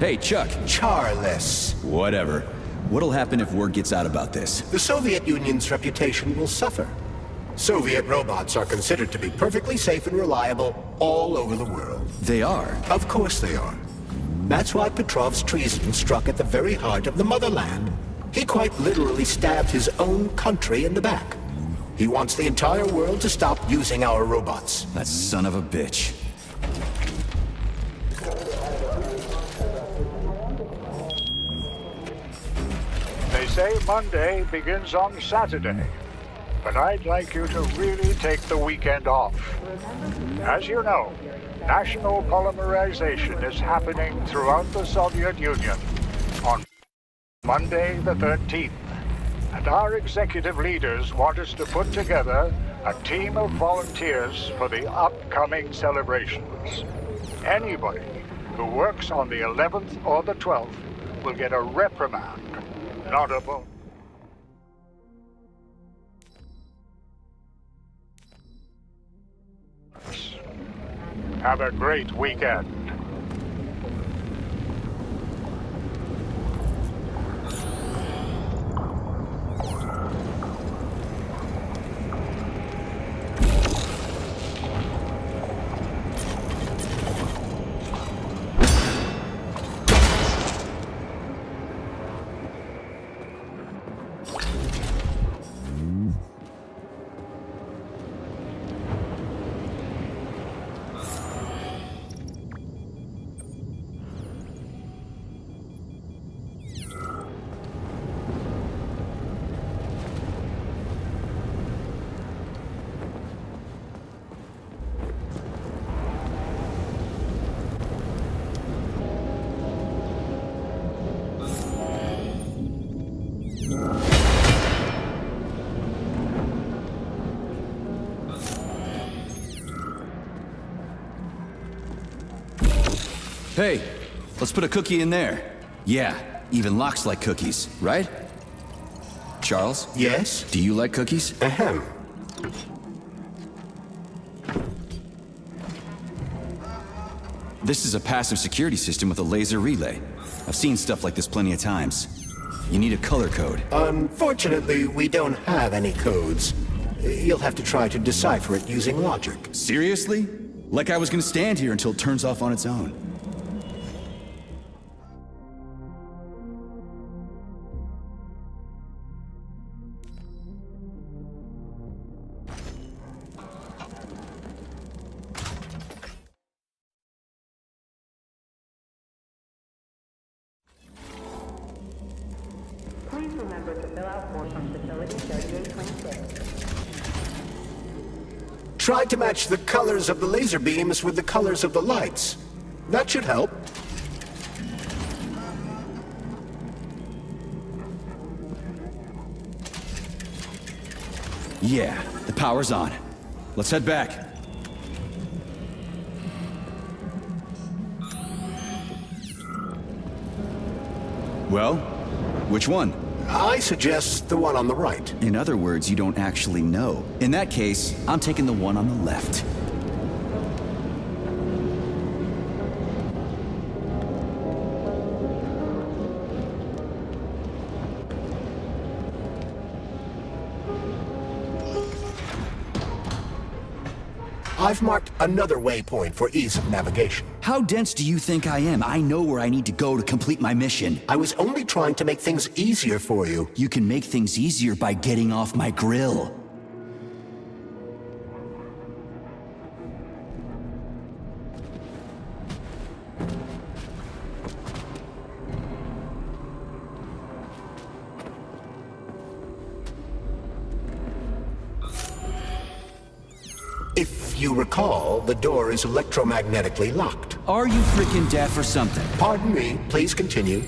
Hey, Chuck. Charles. Whatever. What'll happen if word gets out about this? The Soviet Union's reputation will suffer. Soviet robots are considered to be perfectly safe and reliable all over the world. They are? Of course they are. That's why Petrov's treason struck at the very heart of the motherland. He quite literally stabbed his own country in the back. He wants the entire world to stop using our robots. That son of a bitch. They say Monday begins on Saturday, but I'd like you to really take the weekend off. As you know, national polymerization is happening throughout the Soviet Union on Monday the 13th, and our executive leaders want us to put together a team of volunteers for the upcoming celebrations. Anybody who works on the 11th or the 12th will get a reprimand, not a bonus. Have a great weekend. Hey, let's put a cookie in there. Yeah, even locks like cookies, right? Charles? Yes? Do you like cookies? Ahem. This is a passive security system with a laser relay. I've seen stuff like this plenty of times. You need a color code. Unfortunately, we don't have any codes. You'll have to try to decipher it using logic. Seriously? Like I was gonna stand here until it turns off on its own. Please remember to fill out forms from Facility 3826. Try to match the colors of the laser beams with the colors of the lights. That should help. Yeah, the power's on. Let's head back. Well, which one? I suggest the one on the right. In other words, you don't actually know. In that case, I'm taking the one on the left. I've marked another waypoint for ease of navigation. How dense do you think I am? I know where I need to go to complete my mission. I was only trying to make things easier for you. You can make things easier by getting off my grill. If you recall, the door is electromagnetically locked. Are you freaking deaf or something? Pardon me, please continue.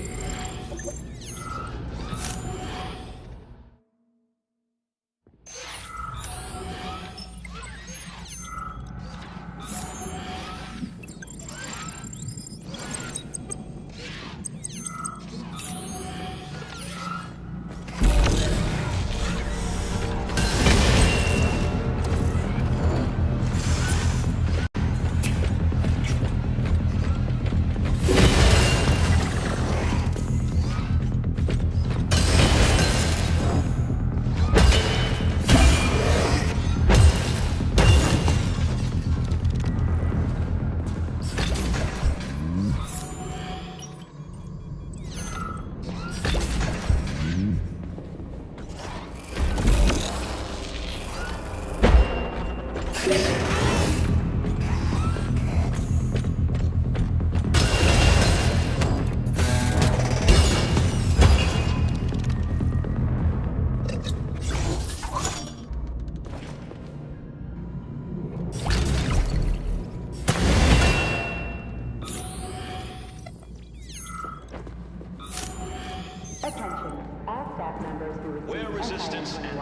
Where resistance and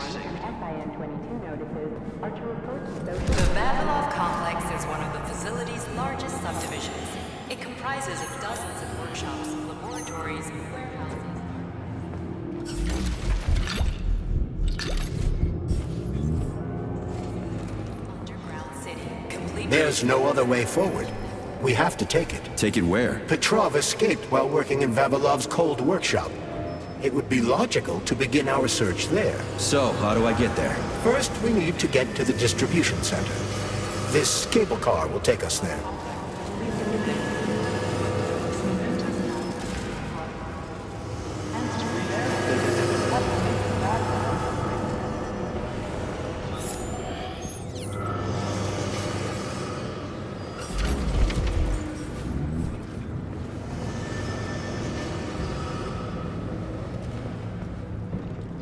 The Vavilov complex is one of the facility's largest subdivisions. It comprises of dozens of workshops, laboratories, warehouses. Underground city, complete. There's no other way forward. We have to take it. Take it where? Petrov escaped while working in Vavilov's cold workshop. It would be logical to begin our search there. So, how do I get there? First, we need to get to the distribution center. This cable car will take us there.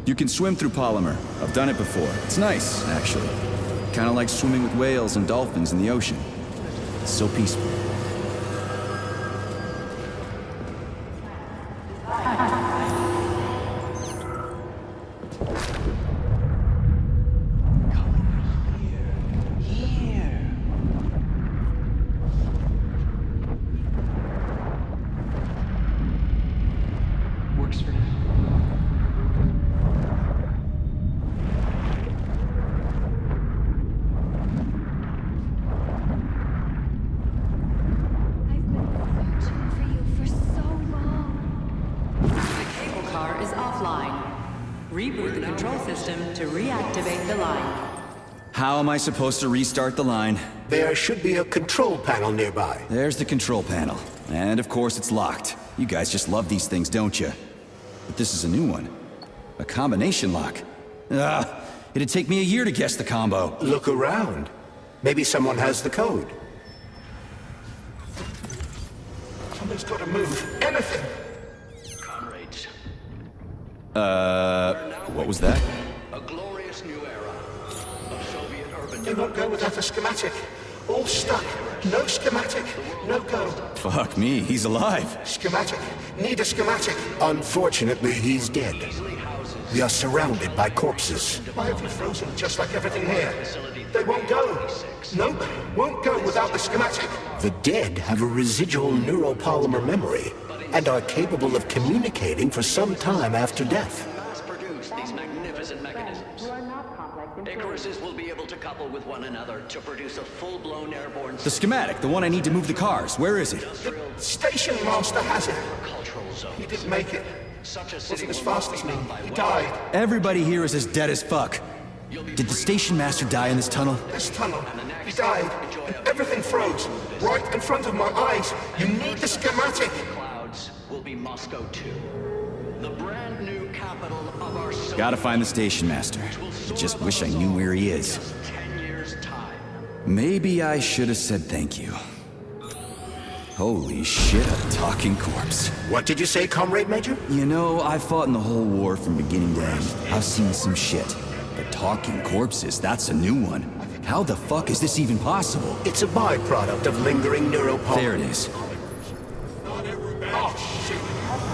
You can swim through polymer. I've done it before. It's nice, actually. Kind of like swimming with whales and dolphins in the ocean. It's so peaceful. works for now. Reboot the control system to reactivate the line. How am I supposed to restart the line? There should be a control panel nearby. There's the control panel. And of course it's locked. You guys just love these things, don't you? But this is a new one. A combination lock. It'd take me a year to guess the combo. Look around. Maybe someone has the code. Someone's got to move. Anything! Comrades. What was that? A glorious new era of Soviet urban. They won't go without a schematic. All stuck. No schematic. No go. Fuck me, he's alive. Schematic. Need a schematic. Unfortunately, he's dead. We are surrounded by corpses. Why have you frozen just like everything here? They won't go. Nope, won't go without the schematic. The dead have a residual neuropolymer memory and are capable of communicating for some time after death. Mass-produce these magnificent mechanisms. Icaruses will be able to couple with one another to produce a full-blown airborne... The schematic, the one I need to move the cars. Where is it? The station master has it. Cultural zone. He didn't make it. Such a Wasn't as fast as me. He died. Everybody here is as dead as fuck. Did the station master die in this tunnel? This tunnel. He died. And everything froze. Right in front of my eyes. You need the schematic. Clouds will be Moscow 2. The brand new capital of our... Gotta find the station master. I just wish I knew where he is. 10 years' time. Maybe I should have said thank you. Holy shit, a talking corpse. What did you say, Comrade Major? You know, I've fought in the whole war from beginning to end. I've seen some shit. But talking corpses, that's a new one. How the fuck is this even possible? It's a byproduct of lingering neuropolymer. There it is.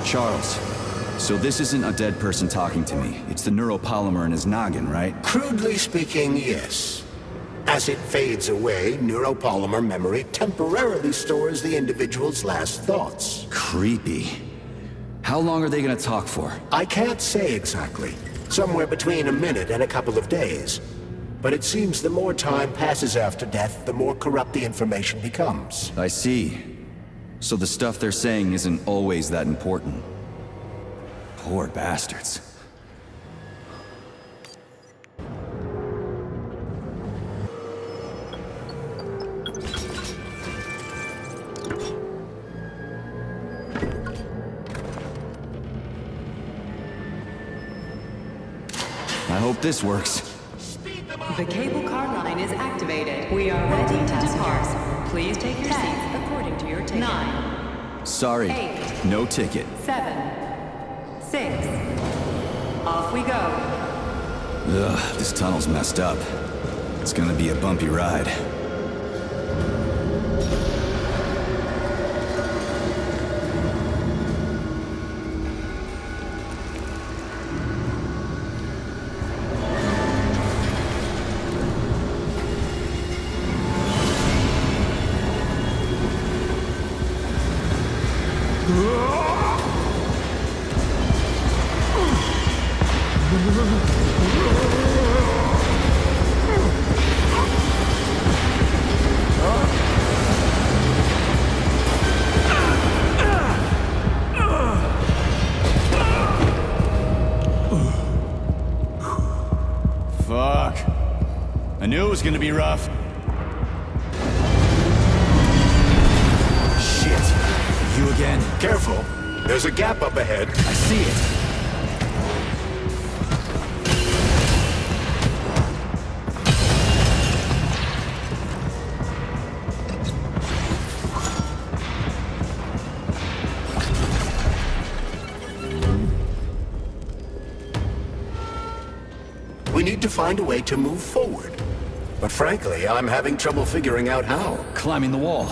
Charles, so this isn't a dead person talking to me. It's the neuropolymer in his noggin, right? Crudely speaking, yes. As it fades away, neuropolymer memory temporarily stores the individual's last thoughts. Creepy. How long are they gonna talk for? I can't say exactly. Somewhere between a minute and a couple of days. But it seems the more time passes after death, the more corrupt the information becomes. I see. So the stuff they're saying isn't always that important. Poor bastards. I hope this works. Speed them up! The cable car line is activated. We are ready to depart. Please take your seats according to your ticket. 9. Sorry, 8. no ticket. 7. 6. Off we go. Ugh, this tunnel's messed up. It's gonna be a bumpy ride. Fuck. I knew it was gonna be rough. Shit. You again? Careful. There's a gap up ahead. I see it. We need to find a way to move forward. But frankly, I'm having trouble figuring out how. Climbing the wall.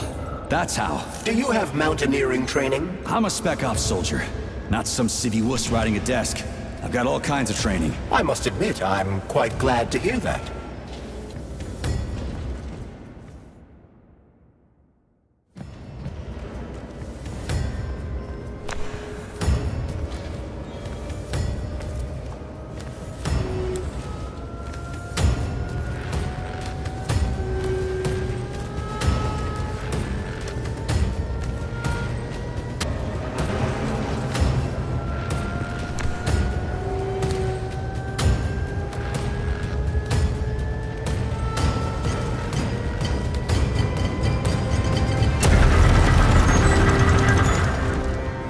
That's how. Do you have mountaineering training? I'm a spec ops soldier, not some civvy wuss riding a desk. I've got all kinds of training. I must admit, I'm quite glad to hear that.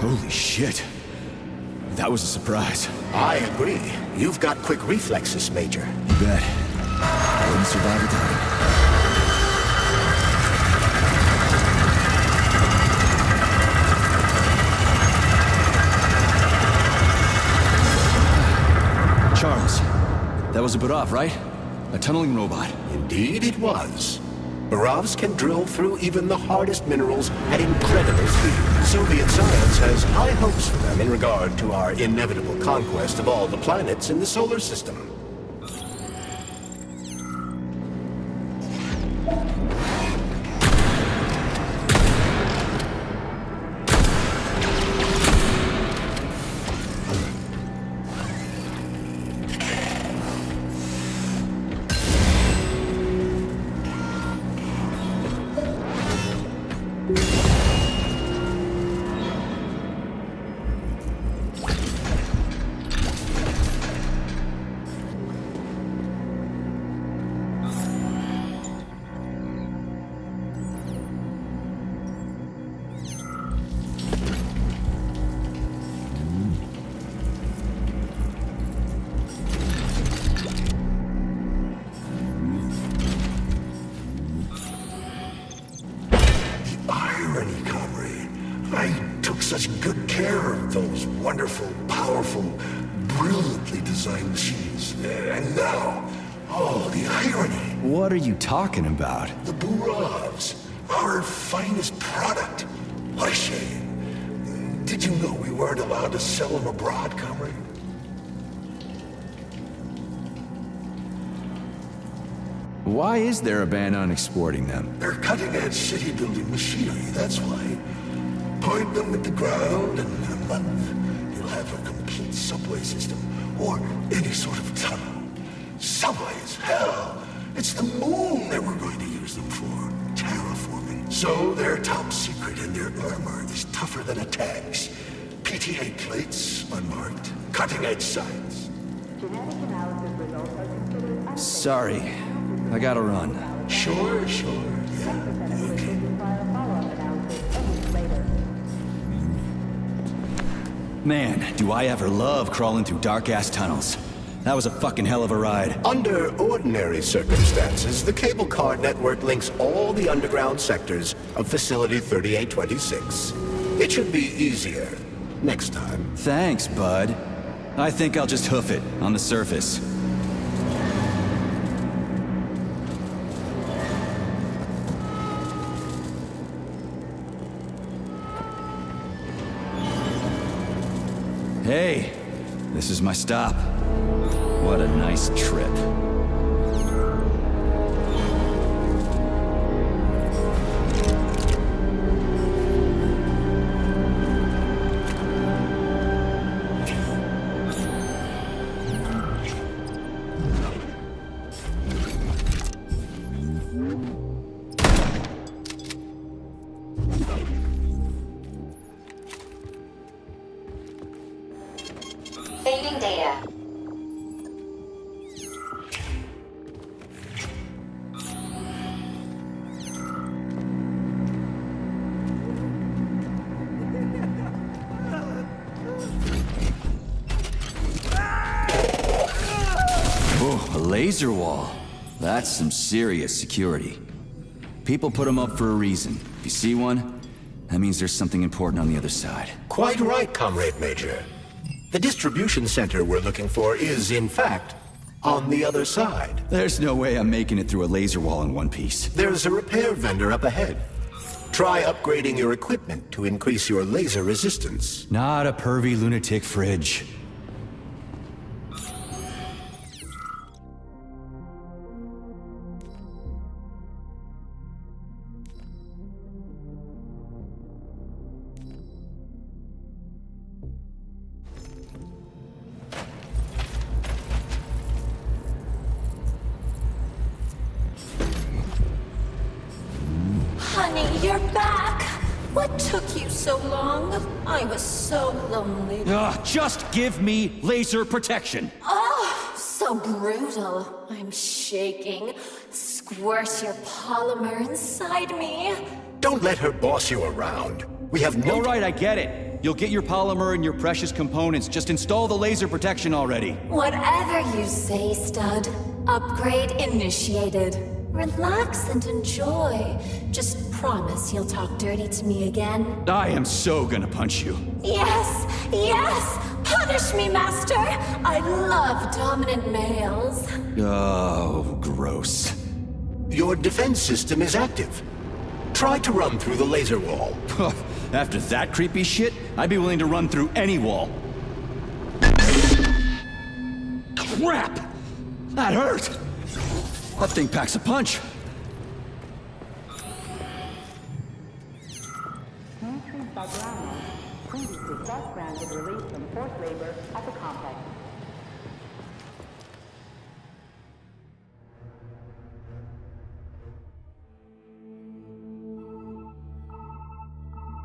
Holy shit. That was a surprise. I agree. You've got quick reflexes, Major. You bet. I wouldn't survive without it. Charles, that was a Barov, right? A tunneling robot. Indeed it was. Barovs can drill through even the hardest minerals at incredible speed. Soviet science has high hopes for them in regard to our inevitable conquest of all the planets in the solar system. Irony, comrade. I took such good care of those wonderful, powerful, brilliantly designed machines. And now, oh, the irony. What are you talking about? The Barovs, our finest product. What a shame. Did you know we weren't allowed to sell them abroad, comrade? Why is there a ban on exporting them? They're cutting-edge city-building machinery, that's why. Point them at the ground, and in a month, you'll have a complete subway system, or any sort of tunnel. Subways, hell! It's the moon that we're going to use them for. Terraforming. So they're top secret, and their armor is tougher than a tank's. PTA plates, unmarked. Cutting-edge science. Sorry, I gotta run. Sure, yeah. Okay. Man, do I ever love crawling through dark-ass tunnels. That was a fucking hell of a ride. Under ordinary circumstances, the cable car network links all the underground sectors of Facility 3826. It should be easier next time. Thanks, bud. I think I'll just hoof it on the surface. Hey, this is my stop. What a nice trip. Saving data. Oh, a laser wall. That's some serious security. People put them up for a reason. If you see one, that means there's something important on the other side. Quite right, Comrade Major. The distribution center we're looking for is, in fact, on the other side. There's no way I'm making it through a laser wall in one piece. There's a repair vendor up ahead. Try upgrading your equipment to increase your laser resistance. Not a pervy lunatic fridge. Honey, you're back! What took you so long? I was so lonely. Ugh, just give me laser protection! Oh, so brutal. I'm shaking. Squirt your polymer inside me. Don't let her boss you around. We have no... All right, I get it. You'll get your polymer and your precious components. Just install the laser protection already. Whatever you say, stud. Upgrade initiated. Relax and enjoy. Just promise you'll talk dirty to me again. I am so gonna punch you. Yes! Yes! Punish me, Master! I love dominant males. Oh, gross. Your defense system is active. Try to run through the laser wall. After that creepy shit, I'd be willing to run through any wall. Crap! That hurt! That thing packs a punch. Previously self-granted release from forced labor at the complex.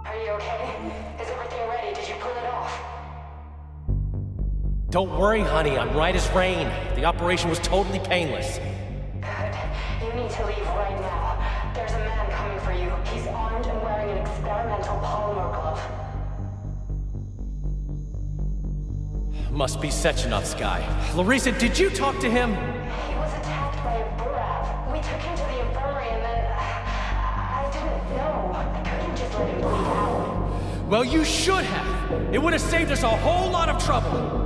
Are you okay? Is everything ready? Did you pull it off? Don't worry, honey. I'm right as rain. The operation was totally painless. Good. You need to leave right now. There's a man coming for you. He's armed and wearing an experimental polymer glove. Must be Sechenov's guy. Larissa, did you talk to him? He was attacked by a Burav. We took him to the infirmary and then... I didn't know. I couldn't just let him bleed out. Well, you should have. It would have saved us a whole lot of trouble.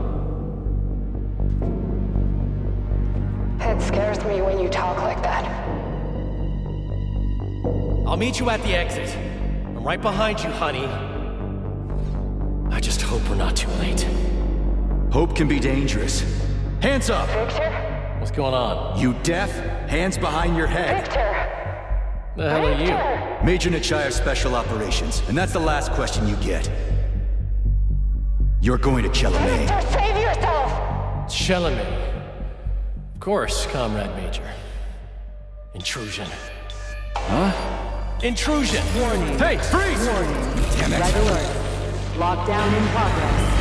It scares me when you talk like that. I'll meet you at the exit. I'm right behind you, honey. I just hope we're not too late. Hope can be dangerous. Hands up! Victor? What's going on? You deaf? Hands behind your head. Victor! The hell are you? Major Nechayev Special Operations, and that's the last question you get. You're going to Chalamet. Victor, save yourself! Chalamet. Of course, Comrade Major. Intrusion. Huh? Intrusion! Warning. Hey, freeze! Warning. Damn it. Red alert. Lockdown in progress.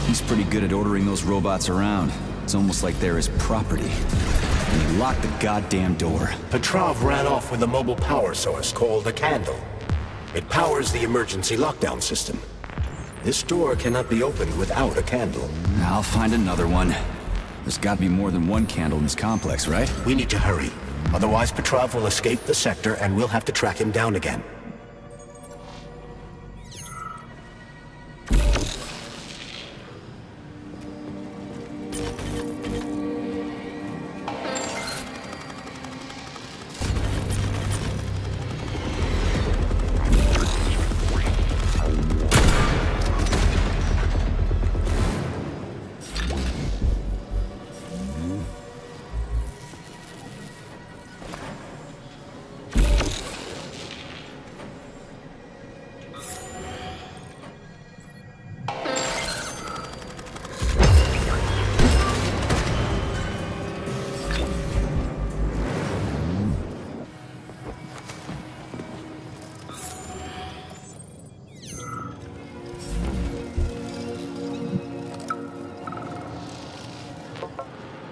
He's pretty good at ordering those robots around. It's almost like they're his property. And he locked the goddamn door. Petrov ran off with a mobile power source called a candle. It powers the emergency lockdown system. This door cannot be opened without a candle. I'll find another one. There's gotta be more than one candle in this complex, right? We need to hurry. Otherwise, Petrov will escape the sector and we'll have to track him down again.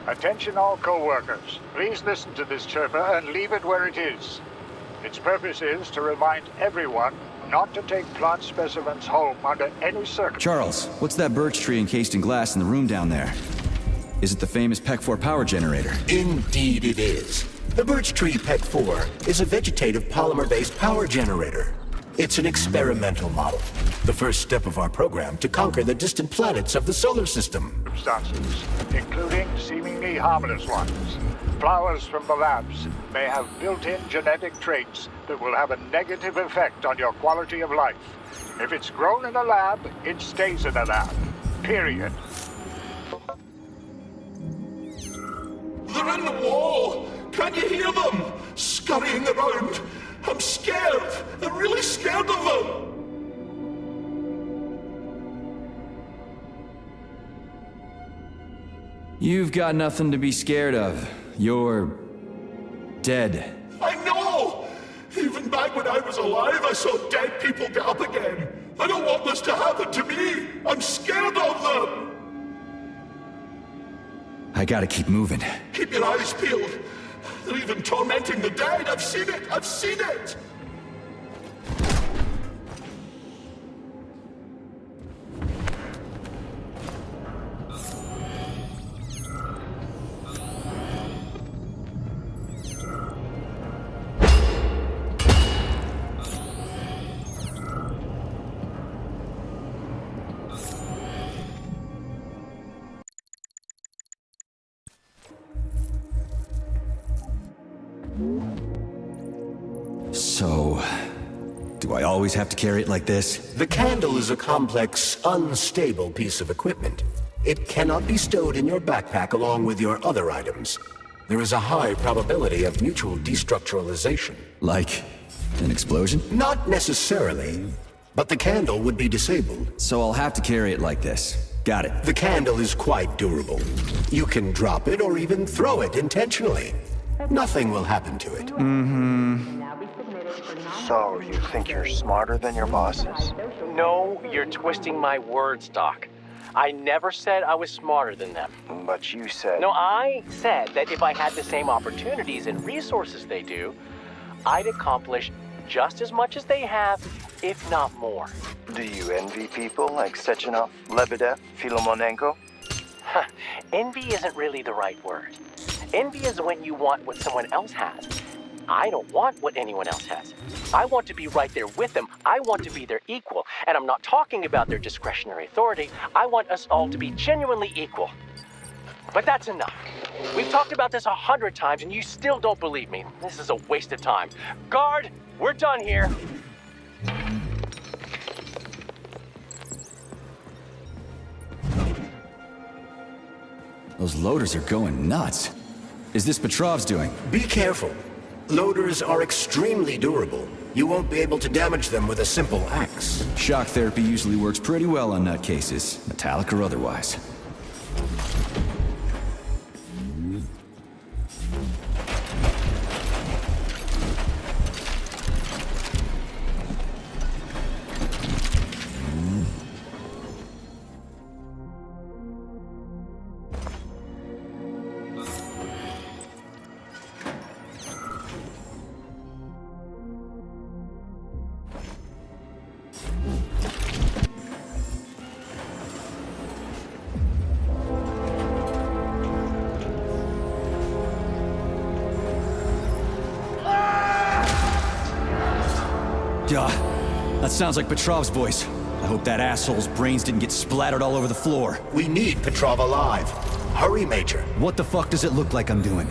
Attention all co-workers. Please listen to this chirper and leave it where it is. Its purpose is to remind everyone not to take plant specimens home under any circumstances. Charles, what's that birch tree encased in glass in the room down there? Is it the famous PEC-4 power generator? Indeed it is. The birch tree PEC-4 is a vegetative polymer-based power generator. It's an experimental model, the first step of our program to conquer the distant planets of the solar system. Circumstances, including seemingly harmless ones. Flowers from the labs may have built-in genetic traits that will have a negative effect on your quality of life. If it's grown in a lab, it stays in a lab. Period. They're in the wall! Can you hear them? Scurrying around. I'm scared. I'm really scared of them. You've got nothing to be scared of. You're dead. I know! Even back when I was alive, I saw dead people get up again. I don't want this to happen to me. I'm scared of them. I gotta keep moving. Keep your eyes peeled. They're even tormenting the dead. I've seen it. I've seen it. So, do I always have to carry it like this? The candle is a complex, unstable piece of equipment. It cannot be stowed in your backpack along with your other items. There is a high probability of mutual destructuralization. Like an explosion? Not necessarily, but the candle would be disabled. So I'll have to carry it like this. Got it. The candle is quite durable. You can drop it or even throw it intentionally. Nothing will happen to it. So, you think you're smarter than your bosses? No, you're twisting my words, Doc. I never said I was smarter than them. But you said... No, I said that if I had the same opportunities and resources they do, I'd accomplish just as much as they have, if not more. Do you envy people like Sechenov, Lebedev, Filomonenko? Envy isn't really the right word. Envy is when you want what someone else has. I don't want what anyone else has. I want to be right there with them. I want to be their equal. And I'm not talking about their discretionary authority. I want us all to be genuinely equal. But that's enough. We've talked about this 100 times and you still don't believe me. This is a waste of time. Guard, we're done here. Those loaders are going nuts. Is this Petrov's doing? Be careful. Loaders are extremely durable. You won't be able to damage them with a simple axe. Shock therapy usually works pretty well on nutcases, metallic or otherwise. God. That sounds like Petrov's voice. I hope that asshole's brains didn't get splattered all over the floor. We need Petrov alive. Hurry, Major. What the fuck does it look like I'm doing?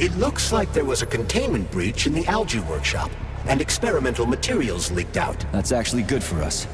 It looks like there was a containment breach in the algae workshop, and experimental materials leaked out. That's actually good for us.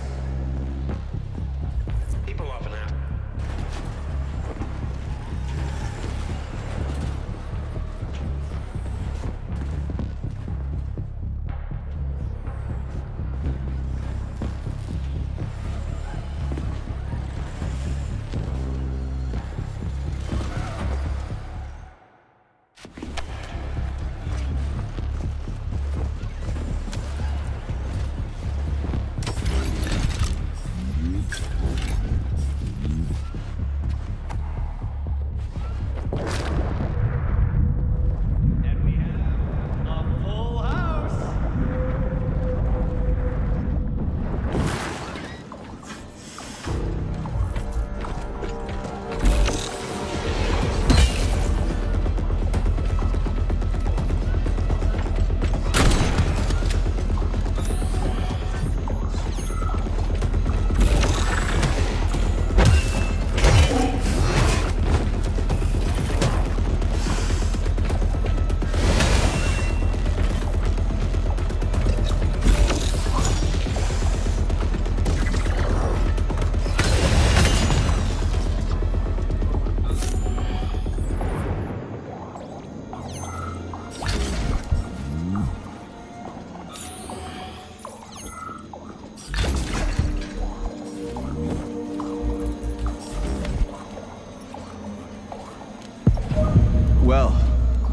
Well,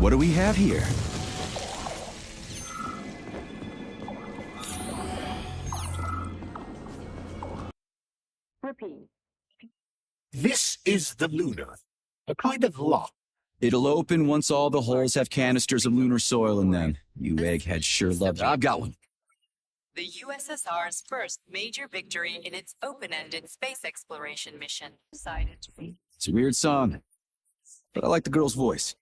what do we have here? Repeat. This is the Lunar, a kind of lock. It'll open once all the holes have canisters of lunar soil in them. You eggheads sure love it. I've got one. The USSR's first major victory in its open-ended space exploration mission. Decided to be. It's a weird song, but I like the girl's voice.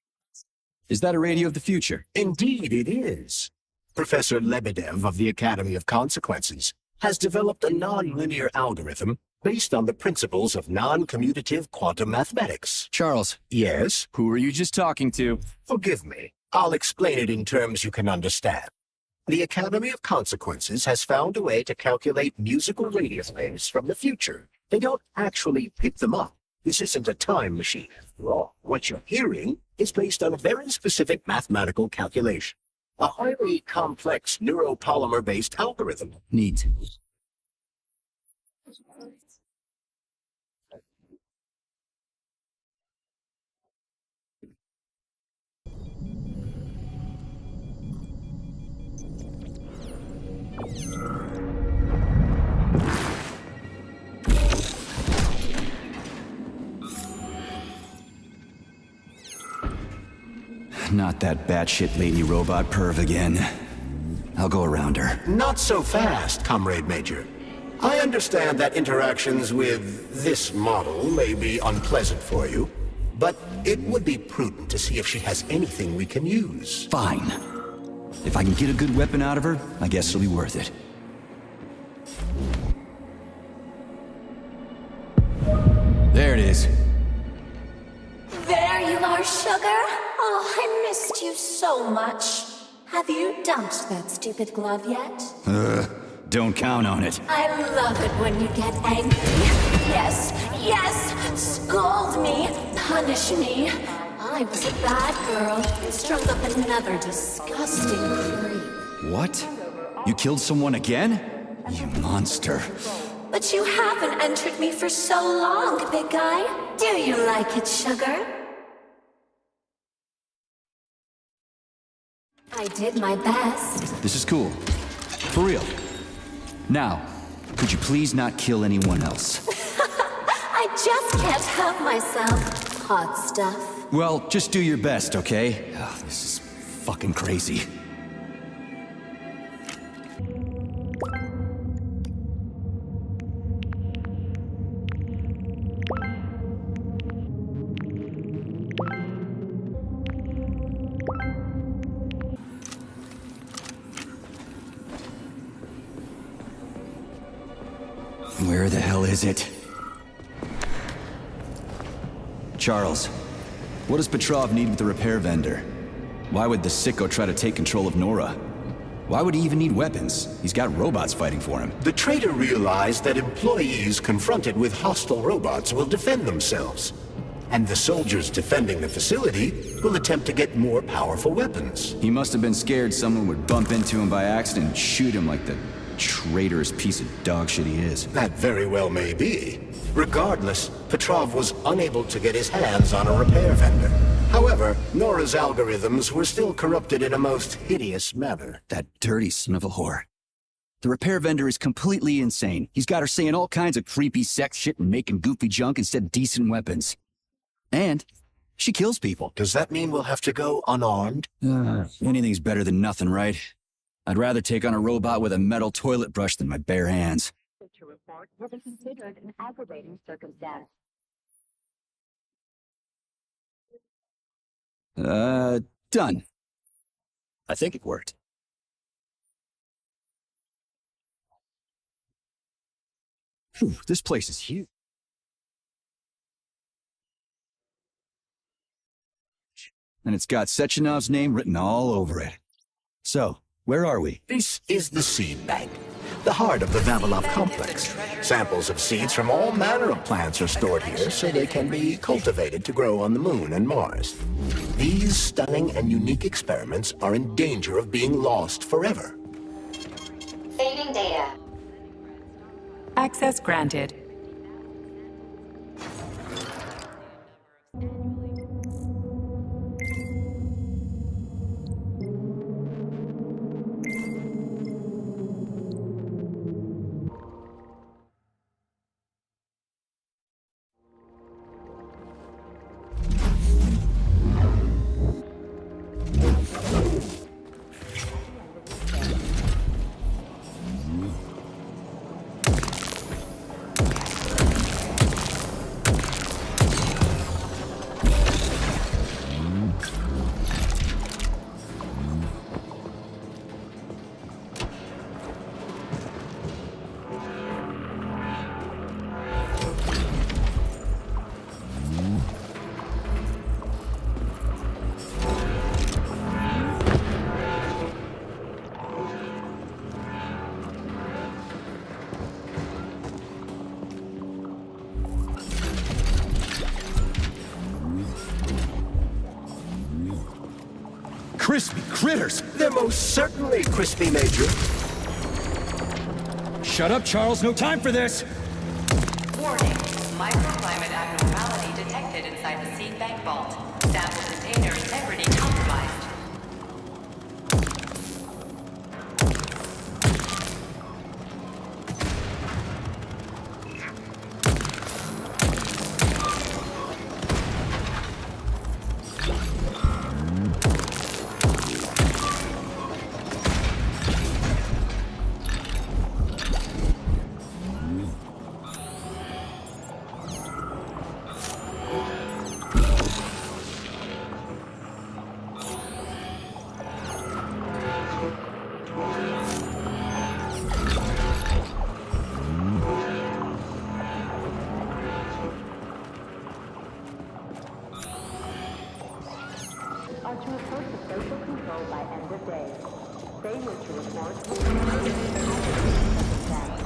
Is that a radio of the future? Indeed it is. Professor Lebedev of the Academy of Consequences has developed a non-linear algorithm based on the principles of non-commutative quantum mathematics. Charles. Yes? Who are you just talking to? Forgive me. I'll explain it in terms you can understand. The Academy of Consequences has found a way to calculate musical radio waves from the future. They don't actually pick them up. This isn't a time machine, after all. What you're hearing is based on a very specific mathematical calculation. A highly complex neuropolymer-based algorithm. Neat. Not that batshit lady robot perv again. I'll go around her. Not so fast, Comrade Major. I understand that interactions with this model may be unpleasant for you, but it would be prudent to see if she has anything we can use. Fine. If I can get a good weapon out of her, I guess it'll be worth it. There it is. There you are, sugar. Oh, I missed you so much. Have you dumped that stupid glove yet? Don't count on it. I love it when you get angry. Yes, yes! Scold me, punish me. I was a bad girl and strung up another disgusting creep. What? You killed someone again? You monster. But you haven't entered me for so long, big guy. Do you like it, sugar? I did my best. This is cool. For real. Now, could you please not kill anyone else? I just can't help myself. Hot stuff. Well, just do your best, okay? Oh, this is fucking crazy. is it? Charles, what does Petrov need with the repair vendor? Why would the sicko try to take control of Nora? Why would he even need weapons? He's got robots fighting for him. The traitor realized that employees confronted with hostile robots will defend themselves. And the soldiers defending the facility will attempt to get more powerful weapons. He must have been scared someone would bump into him by accident and shoot him like the traitorous piece of dog shit he is. That very well may be. Regardless, Petrov was unable to get his hands on a repair vendor. However, Nora's algorithms were still corrupted in a most hideous manner. That dirty son of a whore. The repair vendor is completely insane. He's got her saying all kinds of creepy sex shit and making goofy junk instead of decent weapons. And she kills people. Does that mean we'll have to go unarmed? Anything's better than nothing, right? I'd rather take on a robot with a metal toilet brush than my bare hands. To report will be considered an aggravating circumstance. Done. I think it worked. Phew, this place is huge. And it's got Sechenov's name written all over it. So, where are we? This is the seed bank, the heart of the Vavilov complex. Samples of seeds from all manner of plants are stored here so they can be cultivated to grow on the Moon and Mars. These stunning and unique experiments are in danger of being lost forever. Saving data. Access granted. Crispy critters! They're most certainly crispy, Major. Shut up, Charles. No time for this! Warning. Microclimate abnormality detected inside the seed bank vault. Sample container integrity compromised. Are to report to social control by end of day. Failure to report will be considered an aggravating circumstance.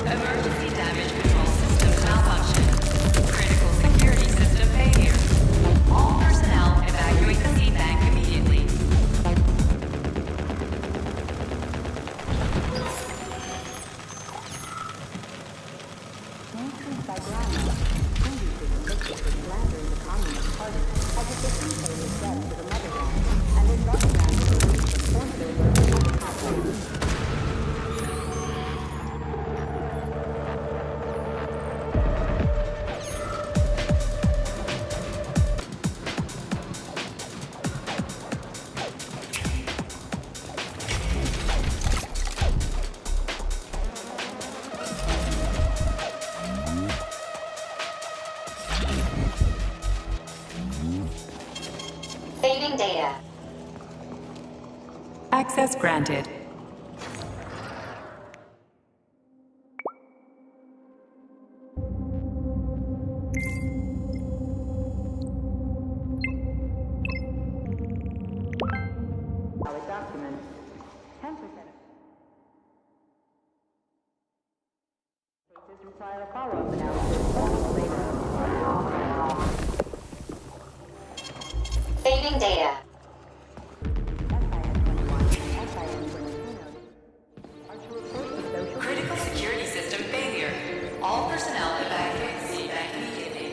Emergency damage control system malfunction. Critical security system failure. All personnel evacuate the seed bank immediately. Saving data. Access granted. Valid document. 10%. Cases require a follow-up analysis later. Saving data. Critical security system failure. All personnel evacuate the seed bank immediately.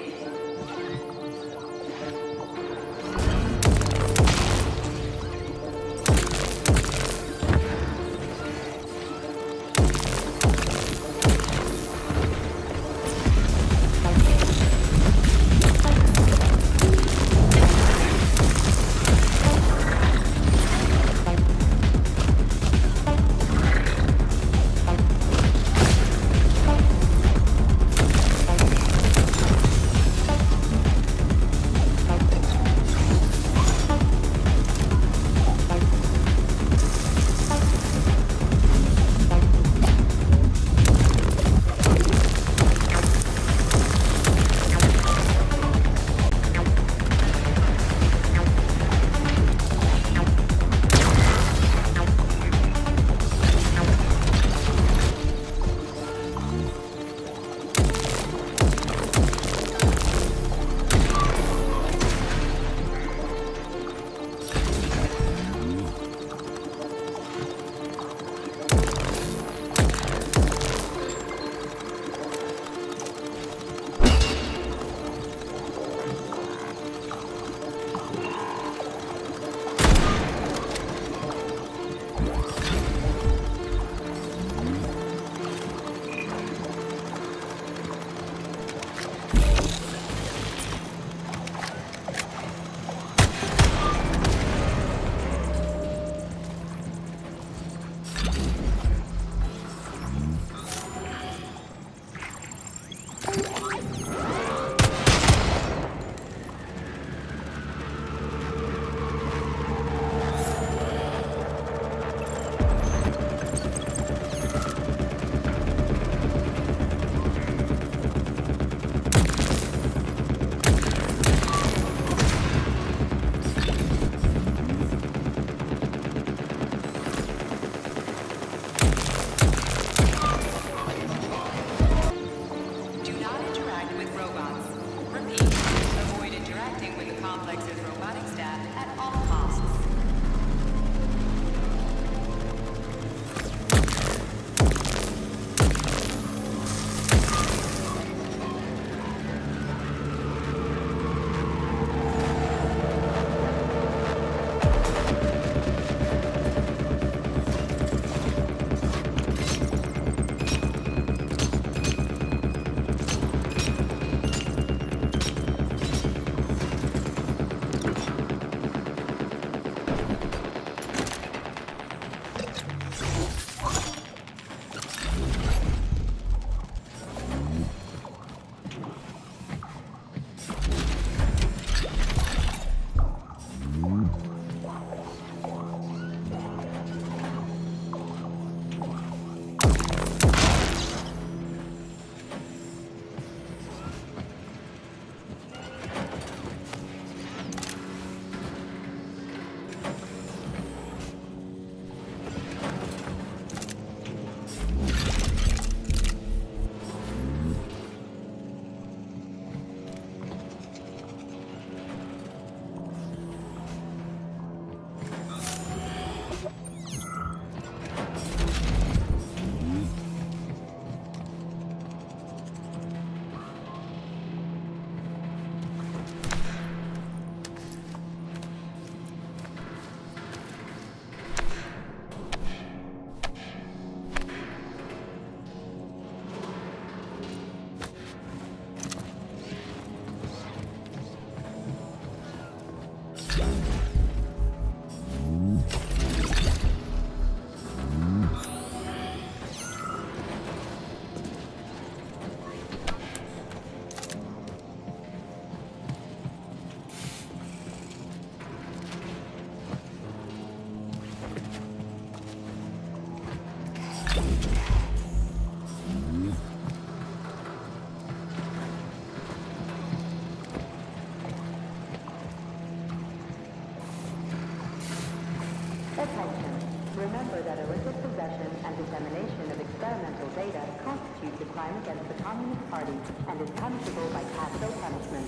is a crime against the Communist Party and is punishable by capital punishment.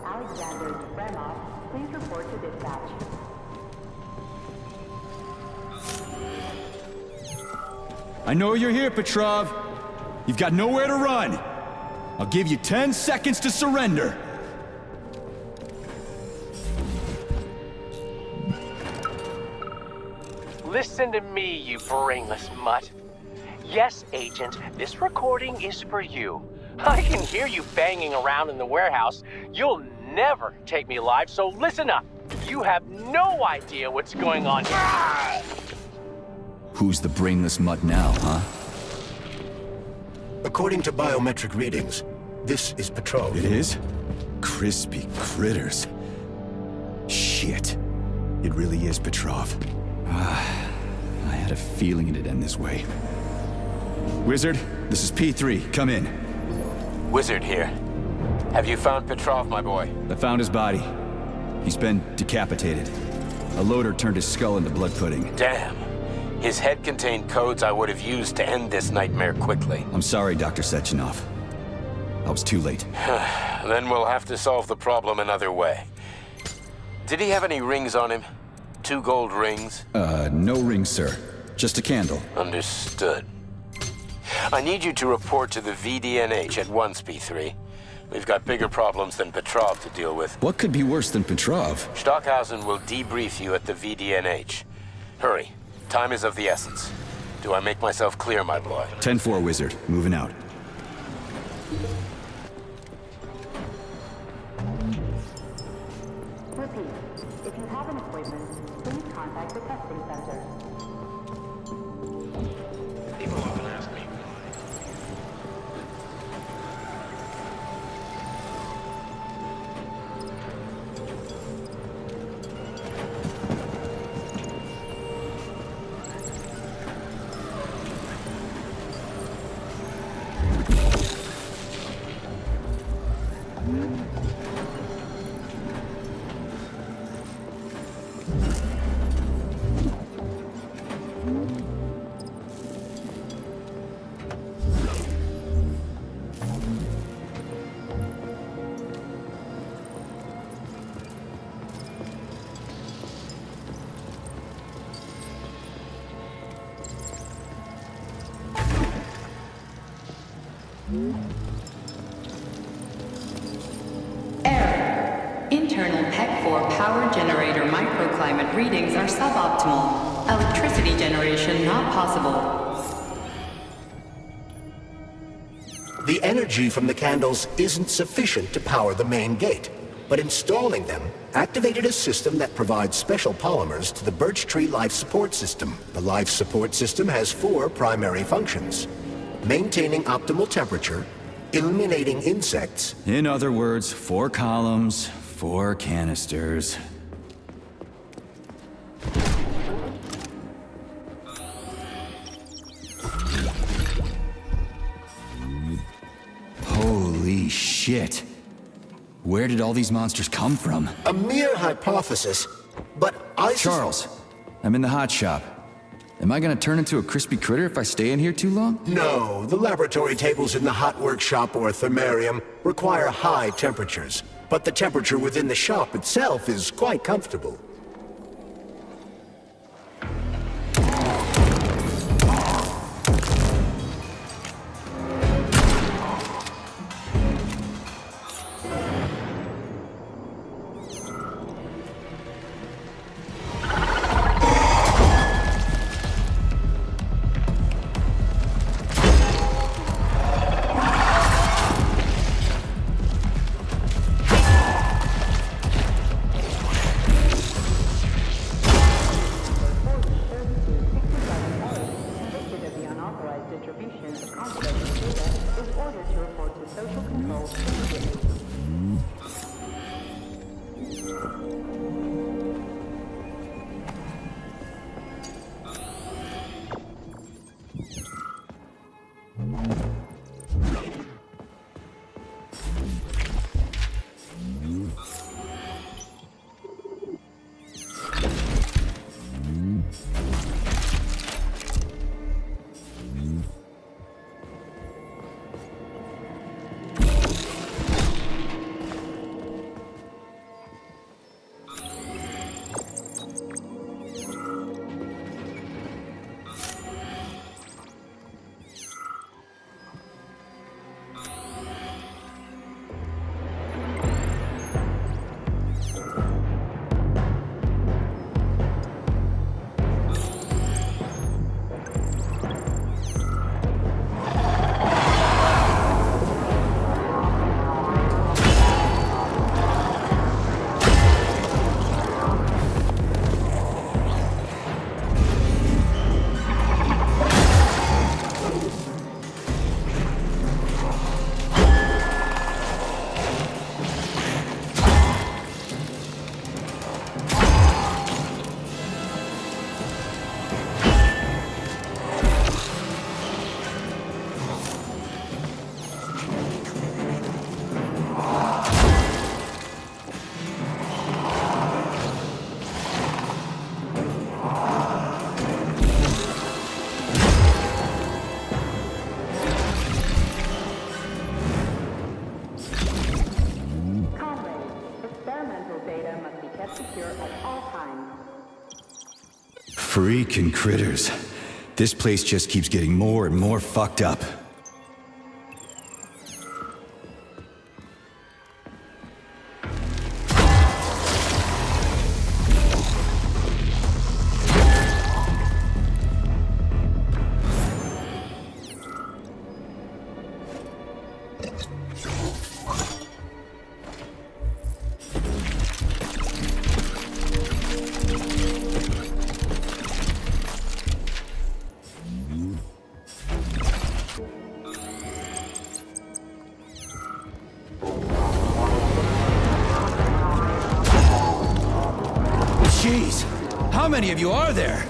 Alexander Fremov, please report to dispatch. I know you're here, Petrov. You've got nowhere to run. I'll give you 10 seconds to surrender. Listen to me, you brainless mutt. Yes, Agent, this recording is for you. I can hear you banging around in the warehouse. You'll never take me alive, so listen up. You have no idea what's going on here. Who's the brainless mutt now, huh? According to biometric readings, this is Petrov. It is? Crispy critters. Shit. It really is Petrov. I had a feeling it'd end this way. Wizard, this is P3. Come in. Wizard here. Have you found Petrov, my boy? I found his body. He's been decapitated. A loader turned his skull into blood pudding. Damn. His head contained codes I would have used to end this nightmare quickly. I'm sorry, Dr. Sechenov. I was too late. Then we'll have to solve the problem another way. Did he have any rings on him? 2 gold rings? No rings, sir. Just a candle. Understood. I need you to report to the VDNH at once, P3. We've got bigger problems than Petrov to deal with. What could be worse than Petrov? Stockhausen will debrief you at the VDNH. Hurry. Time is of the essence. Do I make myself clear, my boy? 10-4, Wizard. Moving out. Repeat. If you have an appointment, please contact the testing center. People often ask me. Error. Internal PEC-4 power generator microclimate readings are suboptimal. Electricity generation not possible. The energy from the candles isn't sufficient to power the main gate, but installing them activated a system that provides special polymers to the Birch Tree Life Support System. The Life Support System has 4 primary functions: maintaining optimal temperature, eliminating insects. In other words, 4 columns, 4 canisters. Holy shit. Where did all these monsters come from? A mere hypothesis, but I... Charles, I'm in the hot shop. Am I gonna turn into a crispy critter if I stay in here too long? No, the laboratory tables in the hot workshop or thermarium require high temperatures. but the temperature within the shop itself is quite comfortable. Freaking critters. This place just keeps getting more and more fucked up. Jeez, how many of you are there?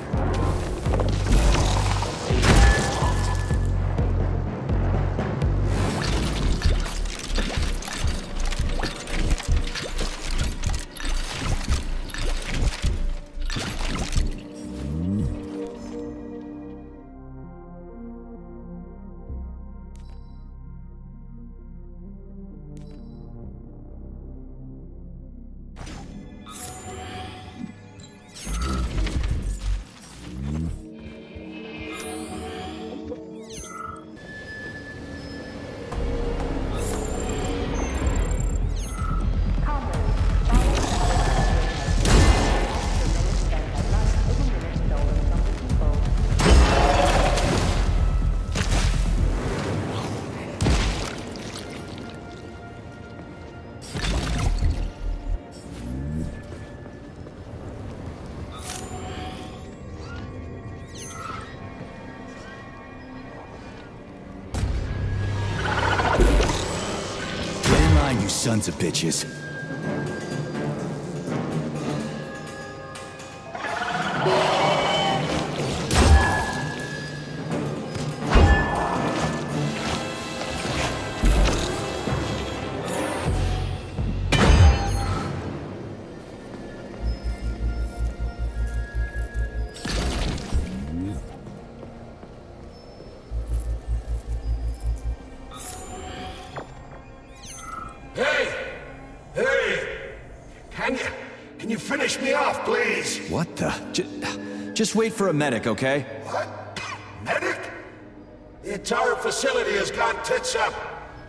You sons of bitches. Hey! Can you finish me off, please? What the? Just wait for a medic, okay? What? Medic? The entire facility has gone tits up.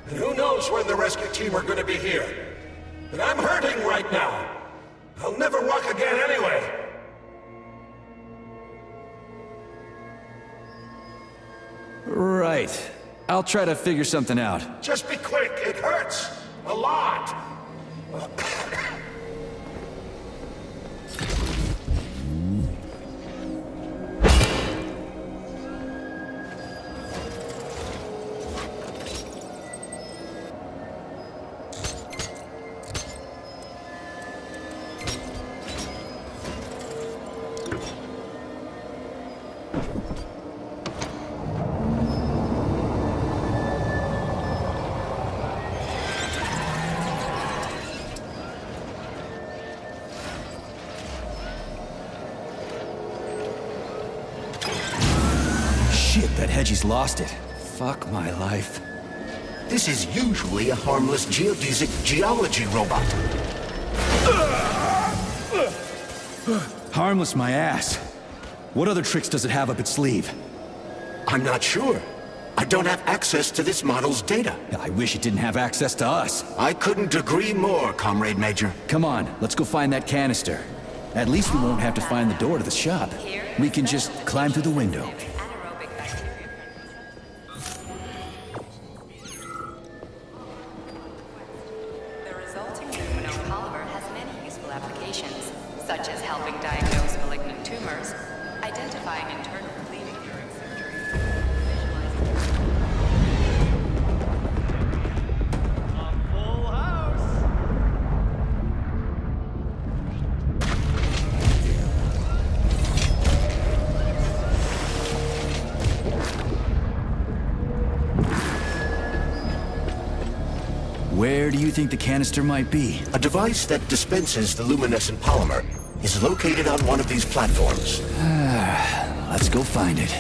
And who knows when the rescue team are gonna be here. But I'm hurting right now. I'll never walk again anyway. Right. I'll try to figure something out. Just be quick, it hurts. A lot. Shit, that Hedgie's lost it. Fuck my life. This is usually a harmless geodesic geology robot. Harmless my ass. What other tricks does it have up its sleeve? I'm not sure. I don't have access to this model's data. I wish it didn't have access to us. I couldn't agree more, Comrade Major. Come on, let's go find that canister. At least we won't have to find the door to the shop. We can just climb through the window. The resulting luminopolymer has many useful applications, such as helping diagnose malignant tumors, identifying internal bleeding during surgery. Where do you think the canister might be? A device that dispenses the luminescent polymer is located on one of these platforms. Let's go find it.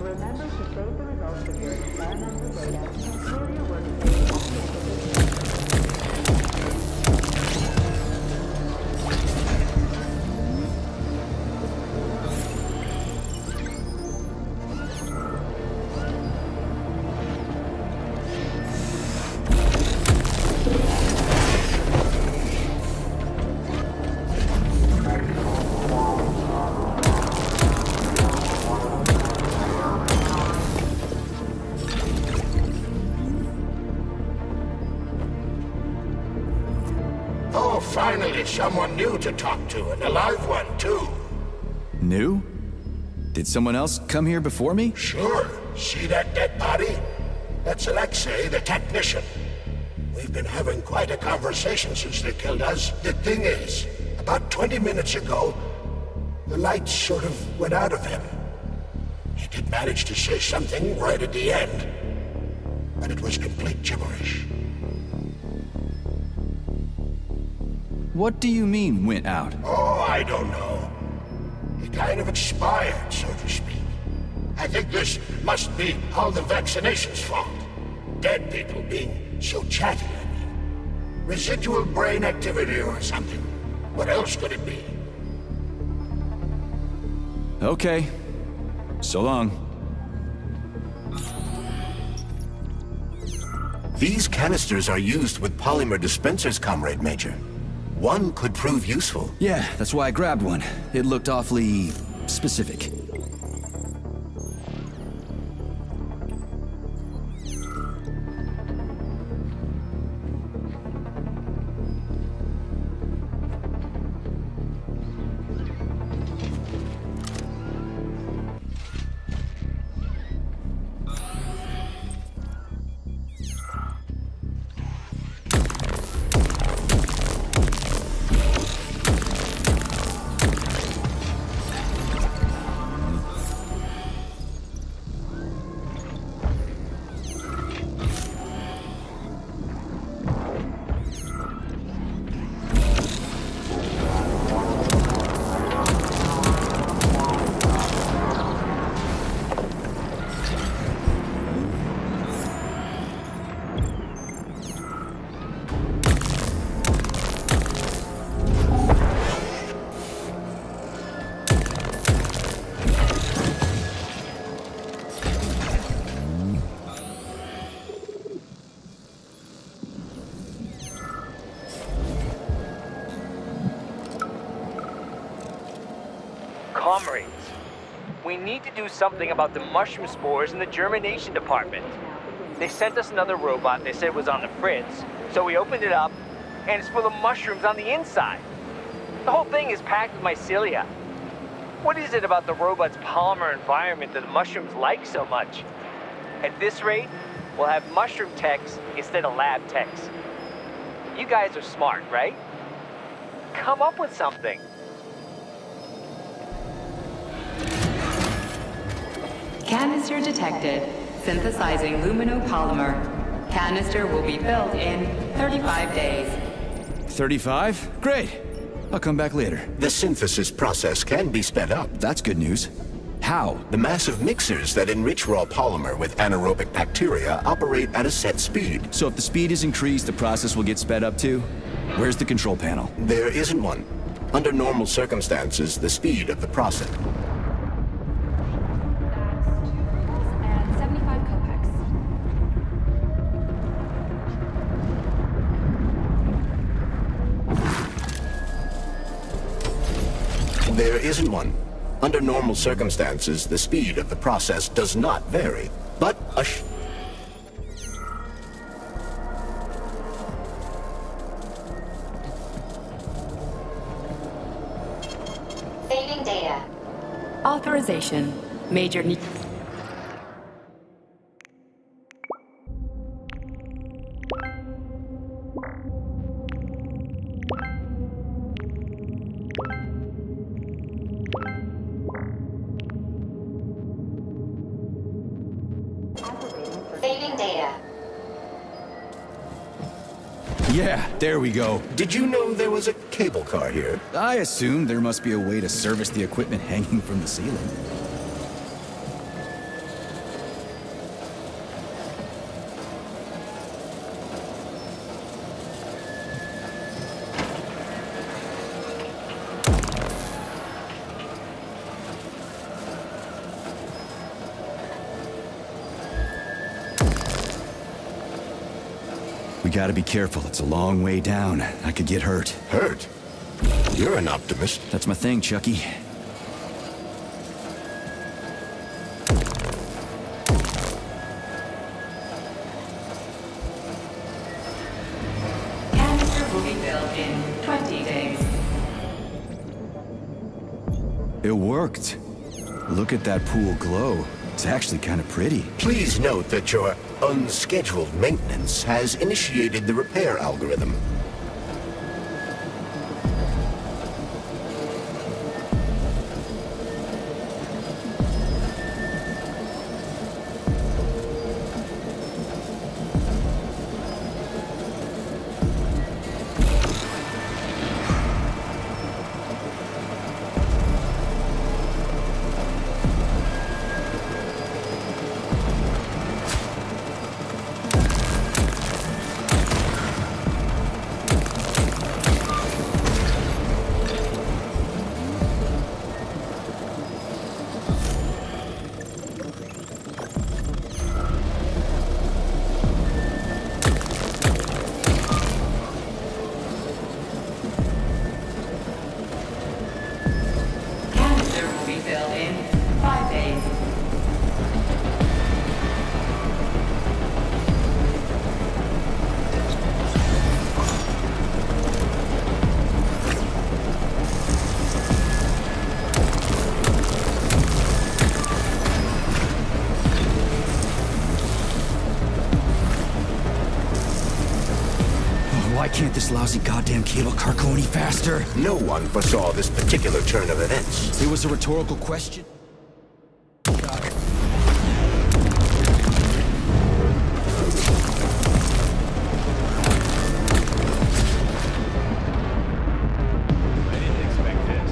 Remember to save the results of your experimental data and clear your workspace. Oh, finally, someone new to talk to, and a live one, too. New? Did someone else come here before me? Sure. See that dead body? That's Alexei, the technician. We've been having quite a conversation since they killed us. The thing is, about 20 minutes ago, the lights sort of went out of him. He did manage to say something right at the end, but it was complete gibberish. What do you mean, went out? Oh, I don't know. He kind of expired, so to speak. I think this must be all the vaccination's fault. Dead people being so chatty, I mean. Residual brain activity or something. What else could it be? Okay. So long. These canisters are used with polymer dispensers, Comrade Major. One could prove useful. Yeah, that's why I grabbed one. It looked awfully specific. comrades. We need to do something about the mushroom spores in the germination department. They sent us another robot they said was on the fritz, so we opened it up, and it's full of mushrooms on the inside. The whole thing is packed with mycelia. What is it about the robot's polymer environment that the mushrooms like so much? At this rate, we'll have mushroom techs instead of lab techs. You guys are smart, right? Come up with something. Canister detected. Synthesizing luminopolymer. Canister will be built in 35 days. 35? Great. I'll come back later. The synthesis process can be sped up. That's good news. How? The massive mixers that enrich raw polymer with anaerobic bacteria operate at a set speed. So if the speed is increased, the process will get sped up too? Where's the control panel? There isn't one. Under normal circumstances, the speed of the process. There isn't one. Under normal circumstances, the speed of the process does not vary. But Saving data. Authorization. Major need. Saving data. Yeah, there we go. Did you know there was a cable car here? I assumed there must be a way to service the equipment hanging from the ceiling. We gotta be careful. It's a long way down. I could get hurt. Hurt? You're an optimist. That's my thing, Chucky. Canister will be built in 20 days. It worked. Look at that pool glow. It's actually kind of pretty. Please note that your unscheduled maintenance has initiated the repair algorithm. Canister will be built in 5 days. Why can't this lousy goddamn cable car go any faster? No one foresaw this particular turn of events. It was a rhetorical question. I didn't expect this.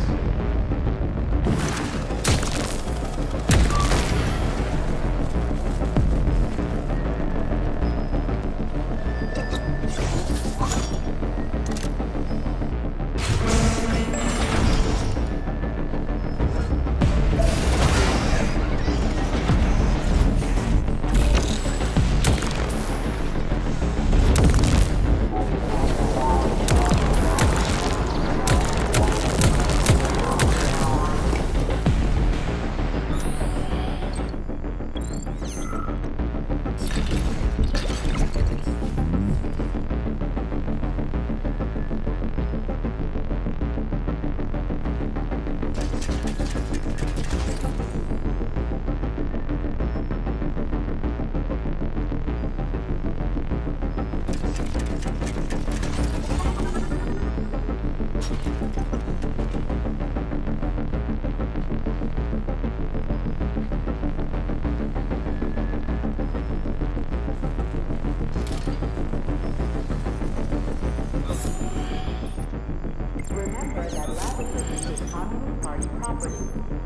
that lab equipment is Communist Party property.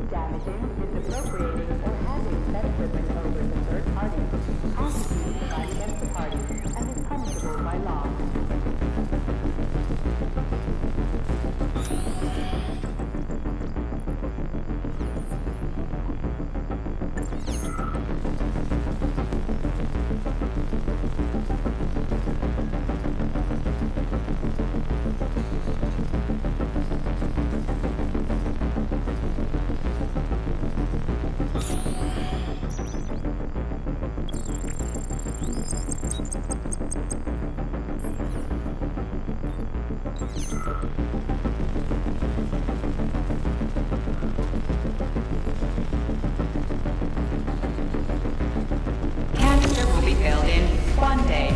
Damaging, misappropriating, or handing said equipment over to third parties constitutes a crime against the party and is punishable by law. Canister will be filled in 1 day.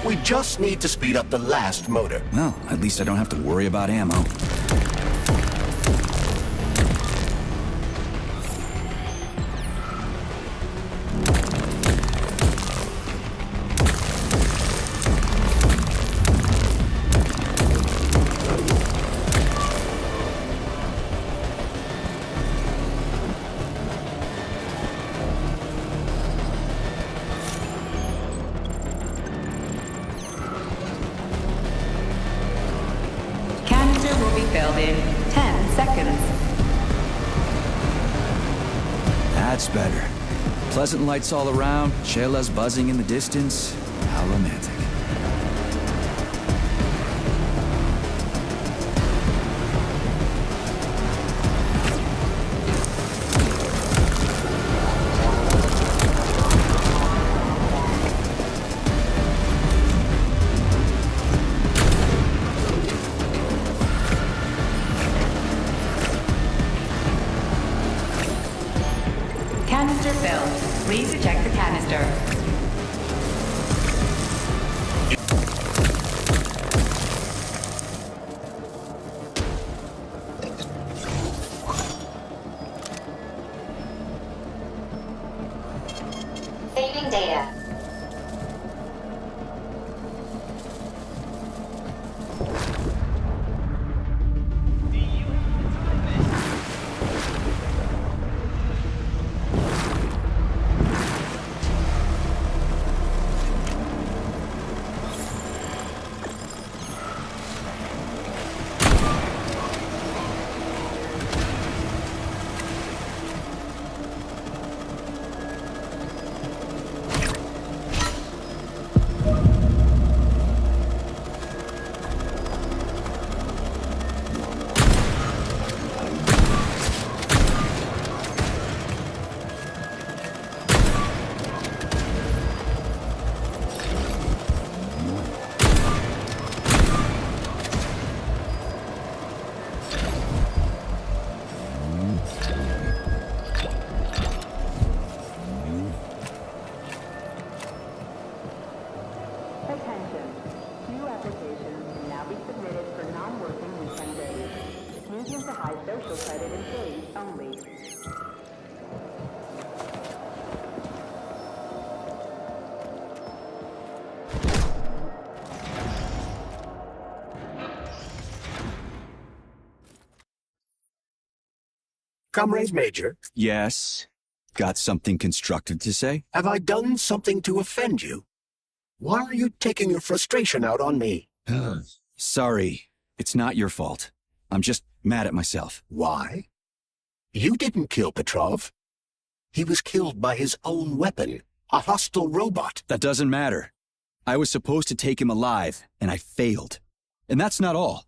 We just need to speed up the last motor. Well, at least I don't have to worry about ammo. Canister will be filled in 10 seconds. That's better. Pleasant lights all around, Shayla's buzzing in the distance. How romantic. Canister filled. Please eject the canister. Saving data. Attention. 2 applications can now be submitted for non-working weekend days. Medium to high social credit employees only. Comrade Major, Yes? Got something constructive to say? have I done something to offend you? Why are you taking your frustration out on me? Sorry, it's not your fault. I'm just mad at myself. Why? You didn't kill Petrov. He was killed by his own weapon, a hostile robot. That doesn't matter. I was supposed to take him alive, and I failed. And that's not all.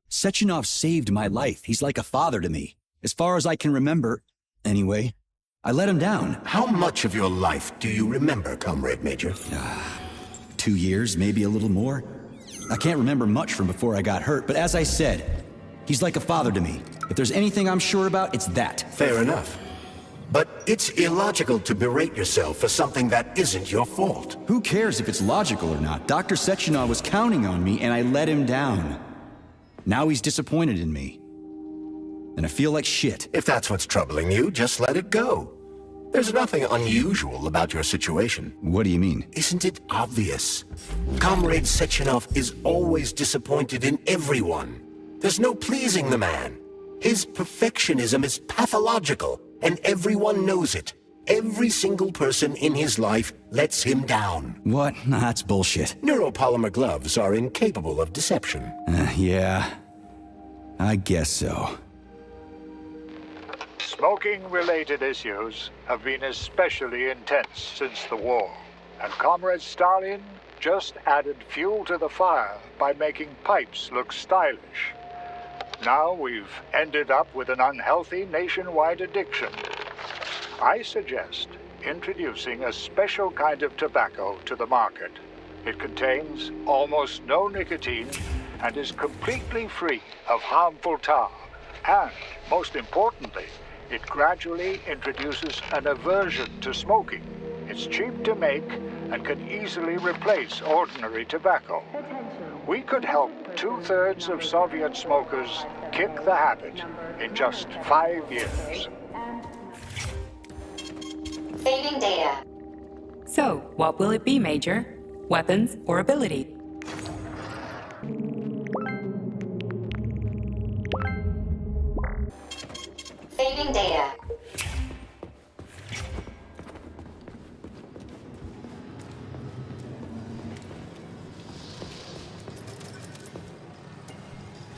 Sechenov saved my life. He's like a father to me. As far as I can remember, anyway, I let him down. How much of your life do you remember, Comrade Major? 2 years, maybe a little more. I can't remember much from before I got hurt, but as I said, he's like a father to me. If there's anything I'm sure about, it's that. Fair enough. But it's illogical to berate yourself for something that isn't your fault. Who cares if it's logical or not? Dr. Sechenov was counting on me, and I let him down. Now he's disappointed in me. And I feel like shit. If that's what's troubling you, just let it go. There's nothing unusual about your situation. What do you mean? Isn't it obvious? Comrade Sechenov is always disappointed in everyone. There's no pleasing the man. His perfectionism is pathological, and everyone knows it. Every single person in his life lets him down. What? That's bullshit. Neuropolymer gloves are incapable of deception. Yeah. I guess so. Smoking-related issues have been especially intense since the war, and Comrade Stalin just added fuel to the fire by making pipes look stylish. Now we've ended up with an unhealthy nationwide addiction. I suggest introducing a special kind of tobacco to the market. It contains almost no nicotine and is completely free of harmful tar. And, most importantly, it gradually introduces an aversion to smoking. It's cheap to make and can easily replace ordinary tobacco. We could help 2/3 of Soviet smokers kick the habit in just 5 years. Saving data. So, what will it be, Major? Weapons or ability? Saving data.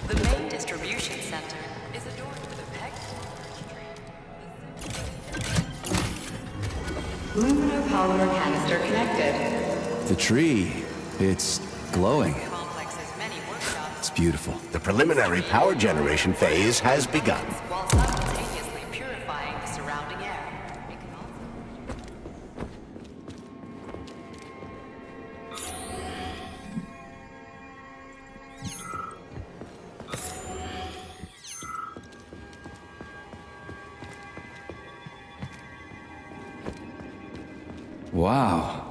The main distribution center is adorned with a peg. Aluminum polymer canister connected. The tree. It's glowing. It's beautiful. The preliminary power generation phase has begun. While simultaneously purifying the surrounding air. Wow.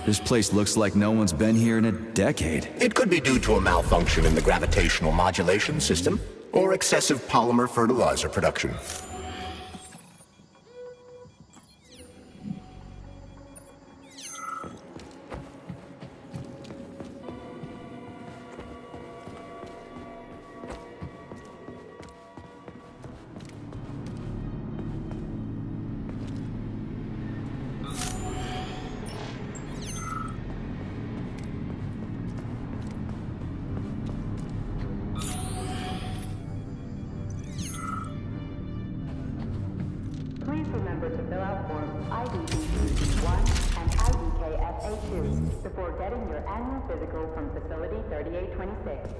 This place looks like no one's been here in a decade. It could be due to a malfunction in the gravitational modulation system, or excessive polymer fertilizer production. Please remember to fill out forms IDBC1 and IDKFA2 before getting your annual physical from Facility 3826.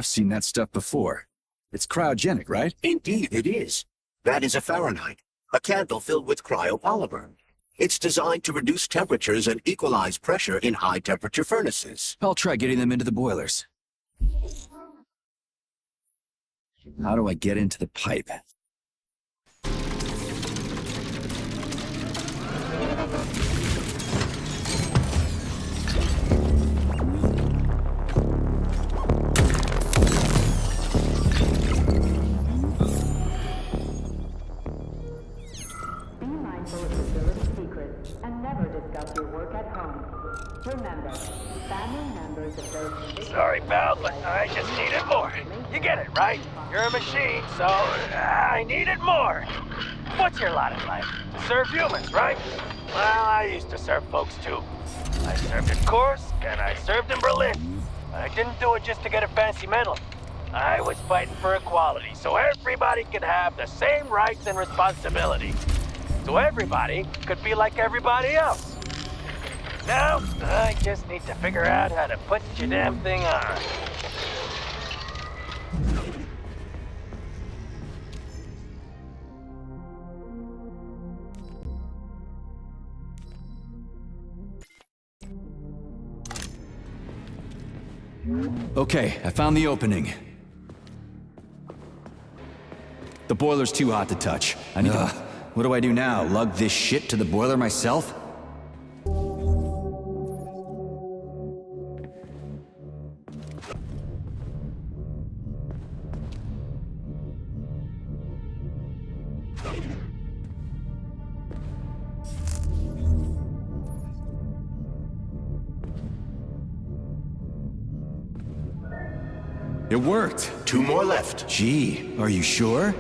I've seen that stuff before. It's cryogenic, right? Indeed, it is. That is a Fahrenheit, a candle filled with cryopolymer. It's designed to reduce temperatures and equalize pressure in high-temperature furnaces. I'll try getting them into the boilers. How do I get into the pipe? Be mindful of facility secrets and never discuss your work at home. Remember, family members of those... Sorry, pal, but I just needed more. You get it, right? You're a machine, so I needed more. What's your lot in life? To serve humans, right? Well, I used to serve folks too. I served in Kursk, and I served in Berlin. I didn't do it just to get a fancy medal. I was fighting for equality, so everybody could have the same rights and responsibilities. So everybody could be like everybody else. Now, I just need to figure out how to put your damn thing on. Okay, I found the opening. The boiler's too hot to touch. I need to... What do I do now? Lug this shit to the boiler myself? It worked. 2 more left. Gee, are you sure?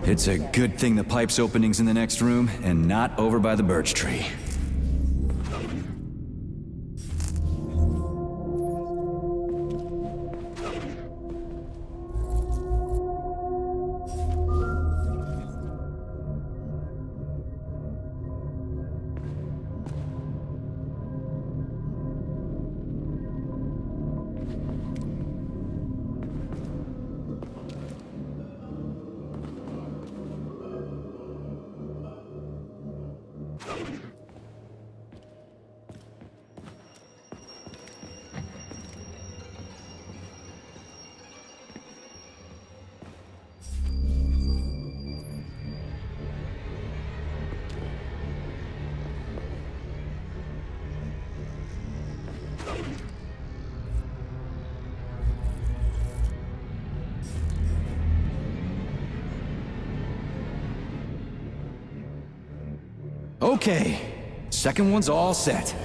It's a good thing the pipe's opening's in the next room and not over by the birch tree. Okay, second one's all set.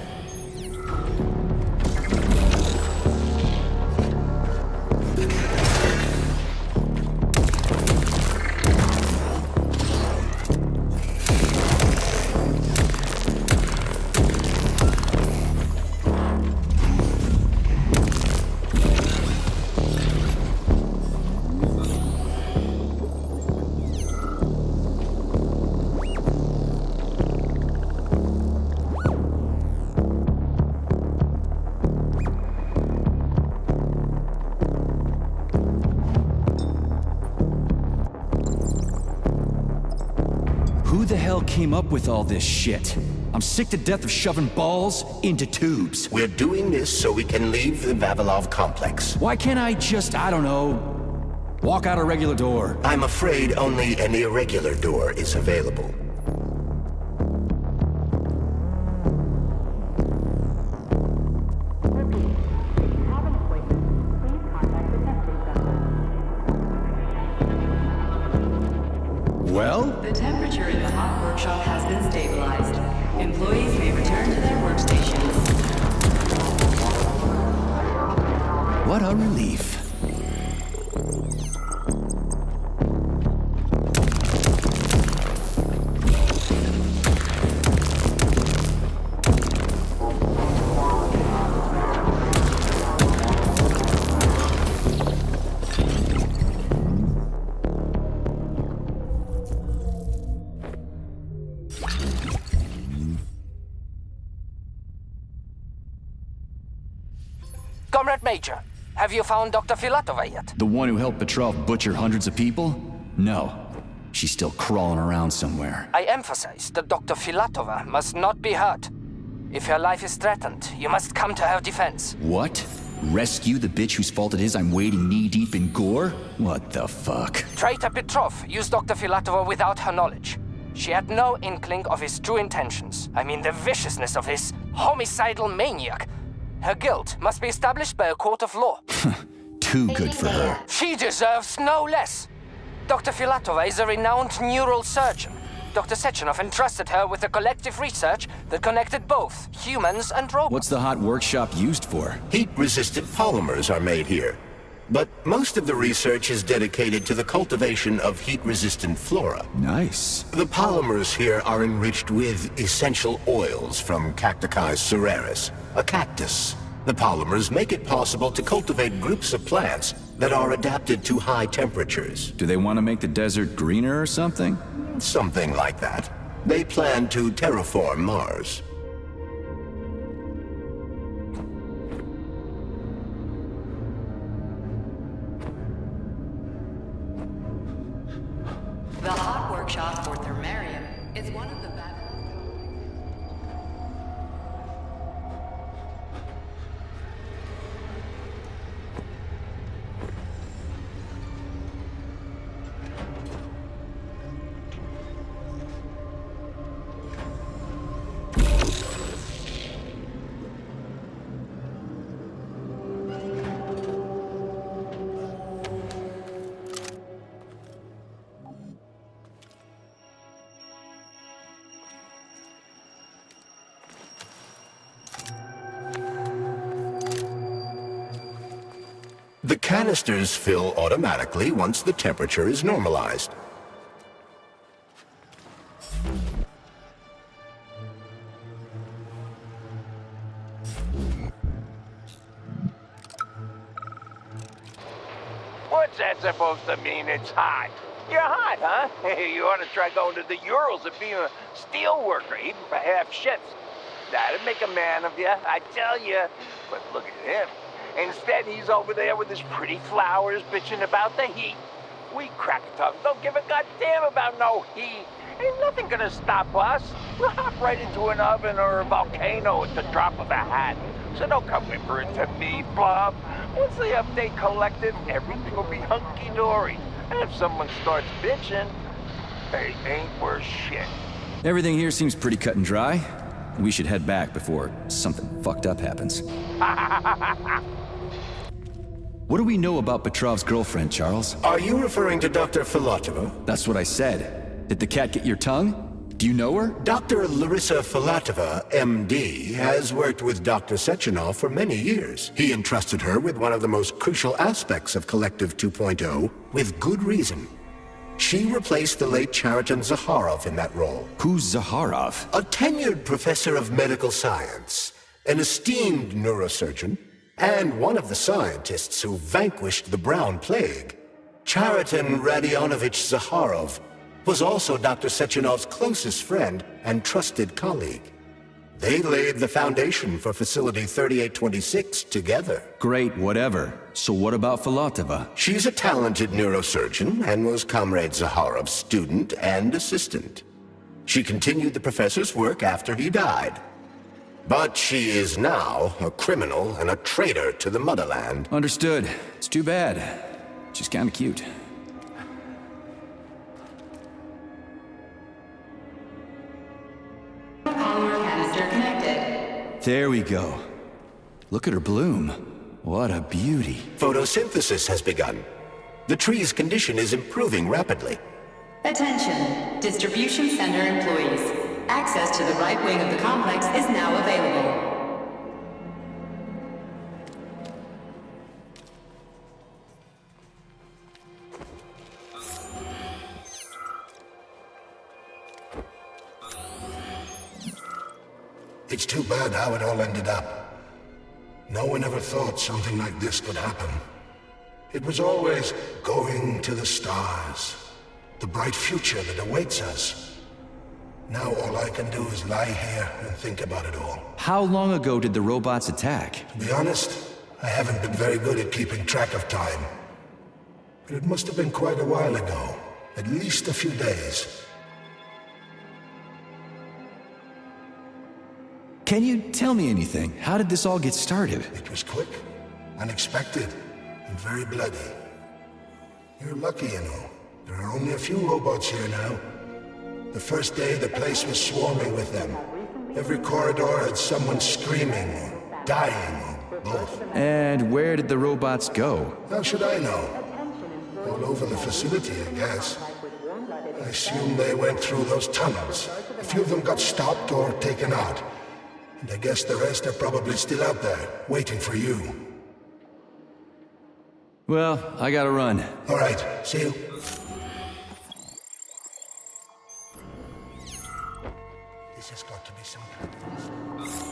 Who the hell came up with all this shit? I'm sick to death of shoving balls into tubes. We're doing this so we can leave the Vavilov complex. Why can't I just, I don't know, walk out a regular door? I'm afraid only an irregular door is available. Well? The temperature in the hot workshop has been stabilized. Employees may return to their workstations. What a relief. Comrade Major, have you found Dr. Filatova yet? The one who helped Petrov butcher hundreds of people? No. She's still crawling around somewhere. I emphasize that Dr. Filatova must not be hurt. If her life is threatened, you must come to her defense. What? Rescue the bitch whose fault it is I'm wading knee-deep in gore? What the fuck? Traitor Petrov used Dr. Filatova without her knowledge. She had no inkling of his true intentions. I mean, the viciousness of his homicidal maniac. Her guilt must be established by a court of law. Too good for her. She deserves no less. Dr. Filatova is a renowned neural surgeon. Dr. Sechenov entrusted her with a collective research that connected both humans and robots. What's the hot workshop used for? Heat-resistant polymers are made here. But most of the research is dedicated to the cultivation of heat-resistant flora. Nice. The polymers here are enriched with essential oils from Cacticus cereris, a cactus. The polymers make it possible to cultivate groups of plants that are adapted to high temperatures. Do they want to make the desert greener or something? Something like that. They plan to terraform Mars. The hot workshop for Thermarium is one of the The canisters fill automatically once the temperature is normalized. What's that supposed to mean, it's hot? You're hot, huh? You ought to try going to the Urals and being a steel worker, even for half shifts. That'd make a man of you, I tell you. But look at him. Instead, he's over there with his pretty flowers bitching about the heat. We crack-a-tongues don't give a goddamn about no heat. Ain't nothing gonna stop us. We'll hop right into an oven or a volcano at the drop of a hat. So don't come whimpering to me, Bob. Once they update Collective, everything will be hunky-dory. And if someone starts bitching, they ain't worth shit. Everything here seems pretty cut and dry. We should head back before something fucked up happens. What do we know about Petrov's girlfriend, Charles? Are you referring to Dr. Filatova? That's what I said. Did the cat get your tongue? Do you know her? Dr. Larissa Filatova, MD, has worked with Dr. Sechenov for many years. He entrusted her with one of the most crucial aspects of Collective 2.0, with good reason. She replaced the late Chariton Zakharov in that role. Who's Zakharov? A tenured professor of medical science, an esteemed neurosurgeon, and one of the scientists who vanquished the Brown Plague. Chariton Radionovich Zakharov was also Dr. Sechenov's closest friend and trusted colleague. They laid the foundation for Facility 3826 together. Great, whatever. So what about Filatova? She's a talented neurosurgeon and was Comrade Zakharov's student and assistant. She continued the professor's work after he died. But she is now a criminal and a traitor to the motherland. Understood. It's too bad. She's kinda cute. polymer canister connected. There we go. Look at her bloom. What a beauty. Photosynthesis has begun. The tree's condition is improving rapidly. Attention, distribution center employees. Access to the right wing of the complex is now available. It's too bad how it all ended up. No one ever thought something like this could happen. It was always going to the stars, the bright future that awaits us. Now all I can do is lie here and think about it all. How long ago did the robots attack? To be honest, I haven't been very good at keeping track of time. But it must have been quite a while ago. At least a few days. Can you tell me anything? How did this all get started? It was quick, unexpected, and very bloody. You're lucky, you know. There are only a few robots here now. The first day, the place was swarming with them. Every corridor had someone screaming, or dying, or both. And where did the robots go? How should I know? All over the facility, I guess. I assume they went through those tunnels. A few of them got stopped or taken out. And I guess the rest are probably still out there, waiting for you. Well, I gotta run. All right, see you. This has got to be some kind of...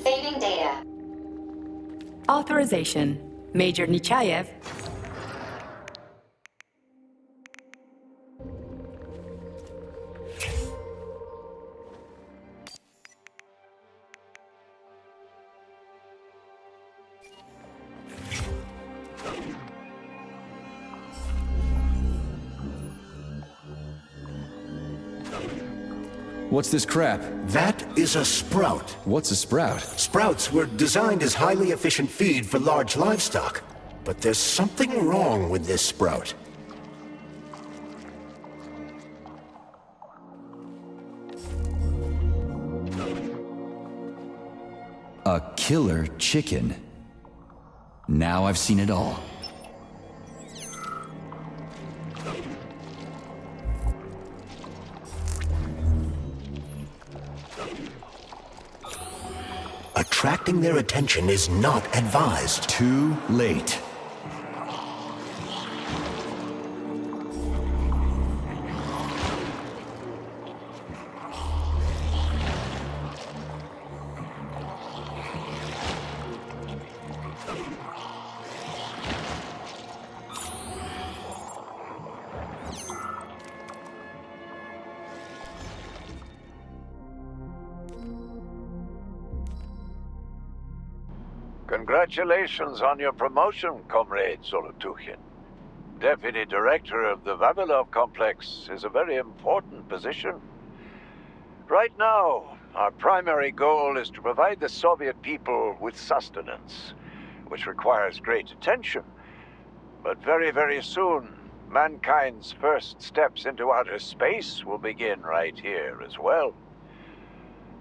Saving data. Authorization. Major Nechayev. What's this crap? That is a sprout. What's a sprout? Sprouts were designed as highly efficient feed for large livestock. But there's something wrong with this sprout. A killer chicken. Now I've seen it all. Attracting their attention is not advised. Too late. Congratulations on your promotion, Comrade Zolotukhin. Deputy Director of the Vavilov Complex is a very important position. Right now, our primary goal is to provide the Soviet people with sustenance, which requires great attention. But very, very soon, mankind's first steps into outer space will begin right here as well.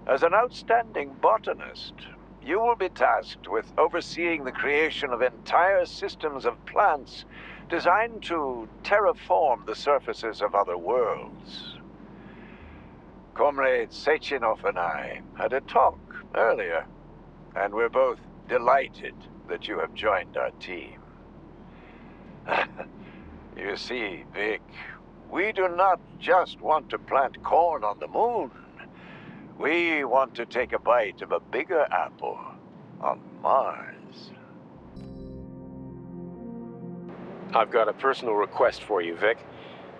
As an outstanding botanist, you will be tasked with overseeing the creation of entire systems of plants designed to terraform the surfaces of other worlds. Comrade Sechenov and I had a talk earlier, and we're both delighted that you have joined our team. You see, Vic, we do not just want to plant corn on the moon. We want to take a bite of a bigger apple on Mars. I've got a personal request for you, Vic.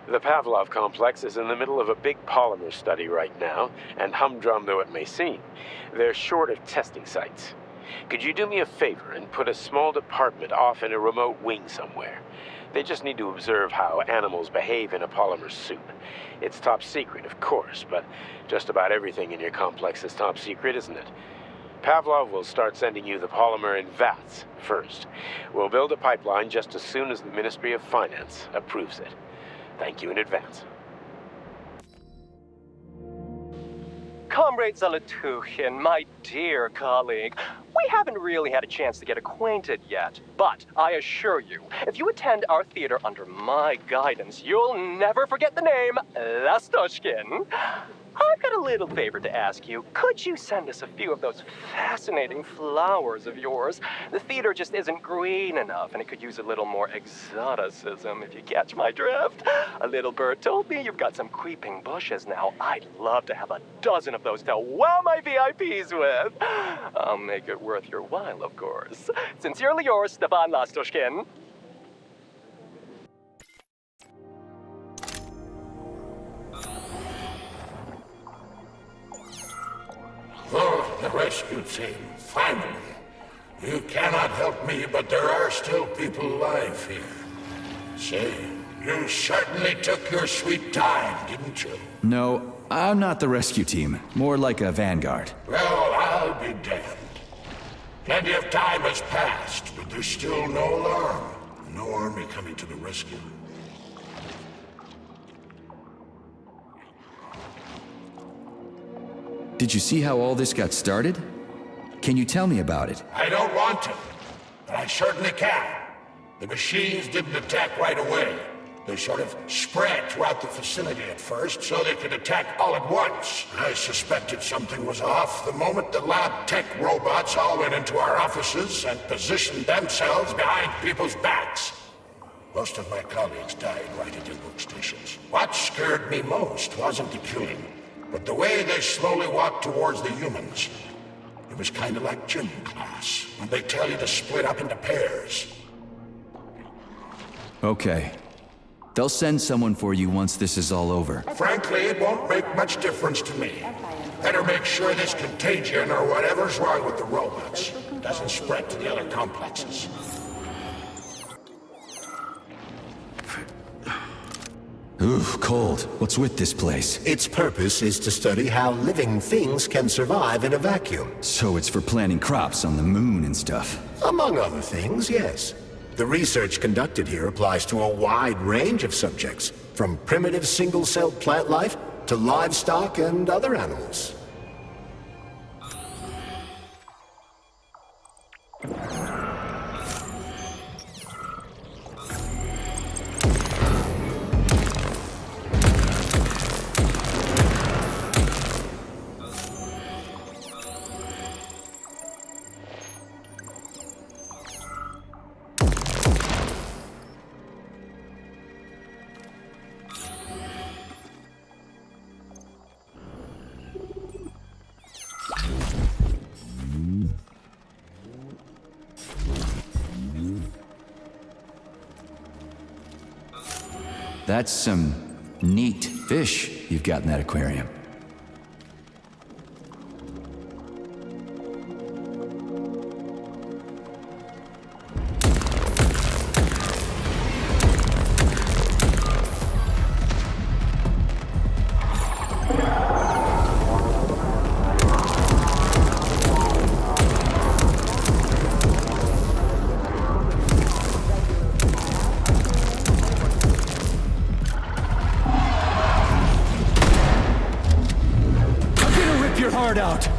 The Pavlov complex is in the middle of a big polymer study right now, and humdrum though it may seem, they're short of testing sites. Could you do me a favor and put a small department off in a remote wing somewhere? They just need to observe how animals behave in a polymer suit. It's top secret, of course, but just about everything in your complex is top secret, isn't it? Pavlov will start sending you the polymer in vats first. We'll build a pipeline just as soon as the Ministry of Finance approves it. Thank you in advance. Comrade Zolotukhin, my dear colleague, we haven't really had a chance to get acquainted yet, but I assure you, if you attend our theater under my guidance, you'll never forget the name Lastoshkin. I've got a little favor to ask you. Could you send us a few of those fascinating flowers of yours? The theater just isn't green enough, and it could use a little more exoticism, if you catch my drift. A little bird told me you've got some creeping bushes now. I'd love to have a dozen of those to wow my VIPs with. I'll make it worth your while, of course. Sincerely yours, Stefan Lastoshkin. Oh, the rescue team, finally. You cannot help me, but there are still people alive here. Say, you certainly took your sweet time, didn't you? No, I'm not the rescue team. More like a vanguard. Well, I'll be damned. Plenty of time has passed, but there's still no alarm. No army coming to the rescue. Did you see how all this got started? Can you tell me about it? I don't want to, but I certainly can. The machines didn't attack right away. They sort of spread throughout the facility at first, so they could attack all at once. I suspected something was off the moment the lab tech robots all went into our offices and positioned themselves behind people's backs. Most of my colleagues died right at their workstations. What scared me most wasn't the killing, but the way they slowly walked towards the humans. It was kind of like gym class, when they tell you to split up into pairs. Okay. They'll send someone for you once this is all over. Frankly, it won't make much difference to me. Better make sure this contagion or whatever's wrong with the robots doesn't spread to the other complexes. Ooh, cold. What's with this place? Its purpose is to study how living things can survive in a vacuum. So it's for planting crops on the moon and stuff. Among other things, yes. The research conducted here applies to a wide range of subjects, from primitive single-celled plant life to livestock and other animals. That's some neat fish you've got in that aquarium. Out.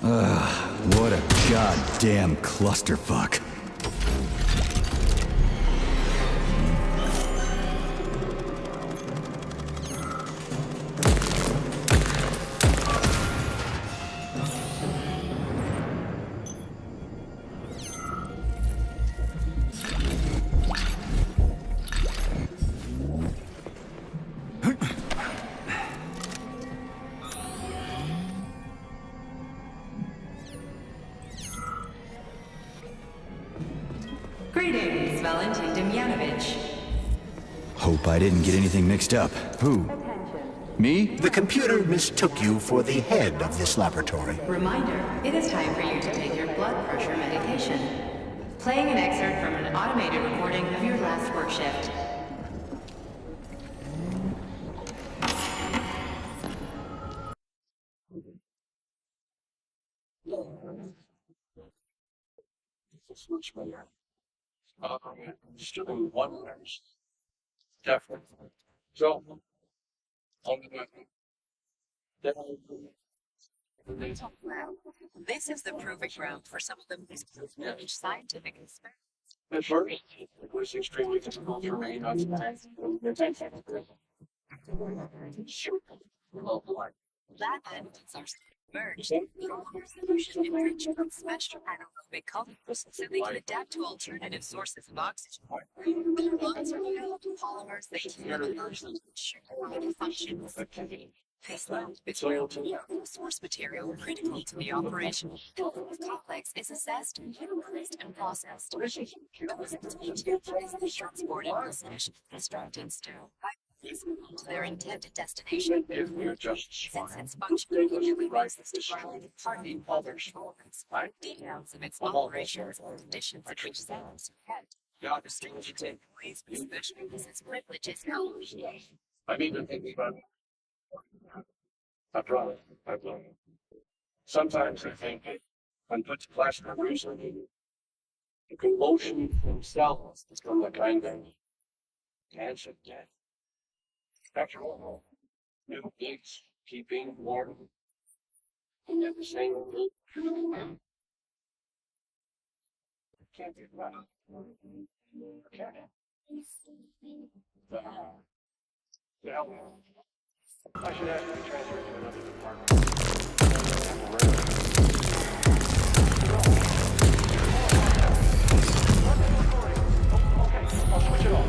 What a goddamn clusterfuck. Greetings, Valentin Demyanovich. Hope I didn't get anything mixed up. Who? Me? The computer mistook you for the head of this laboratory. Reminder, it is time for you to take your blood pressure medication. Playing an excerpt from an automated recording of your last work shift. It's much better. Still one nurse. Definitely. So, on the This is the proving ground for some of the most cutting-edge scientific experiments. At first, it was extremely difficult for me not to Lab evidence are emerged. The solution enriched with special anaerobic colors so they can adapt to alternative sources of oxygen. The lungs are developed polymers that can largely ensure vital functions. This lab is the source material critical to the operation. The complex is assessed, analyzed, and processed. The result is the transported message constructed still to their intended destination. Since its function immediately raises the related party of other performance, details of its operations and conditions at which cells are kept. Restricted to employees with special business privileges only. I'm even thinking about it. I've done. Sometimes I think when put to plastic recently, the convulsion themselves is from the kind of cancer death. After all, new gigs, keeping warm, and at the same time, can't be right. Okay. Well, I should ask to be transferred to another department. Okay, I'll switch it off.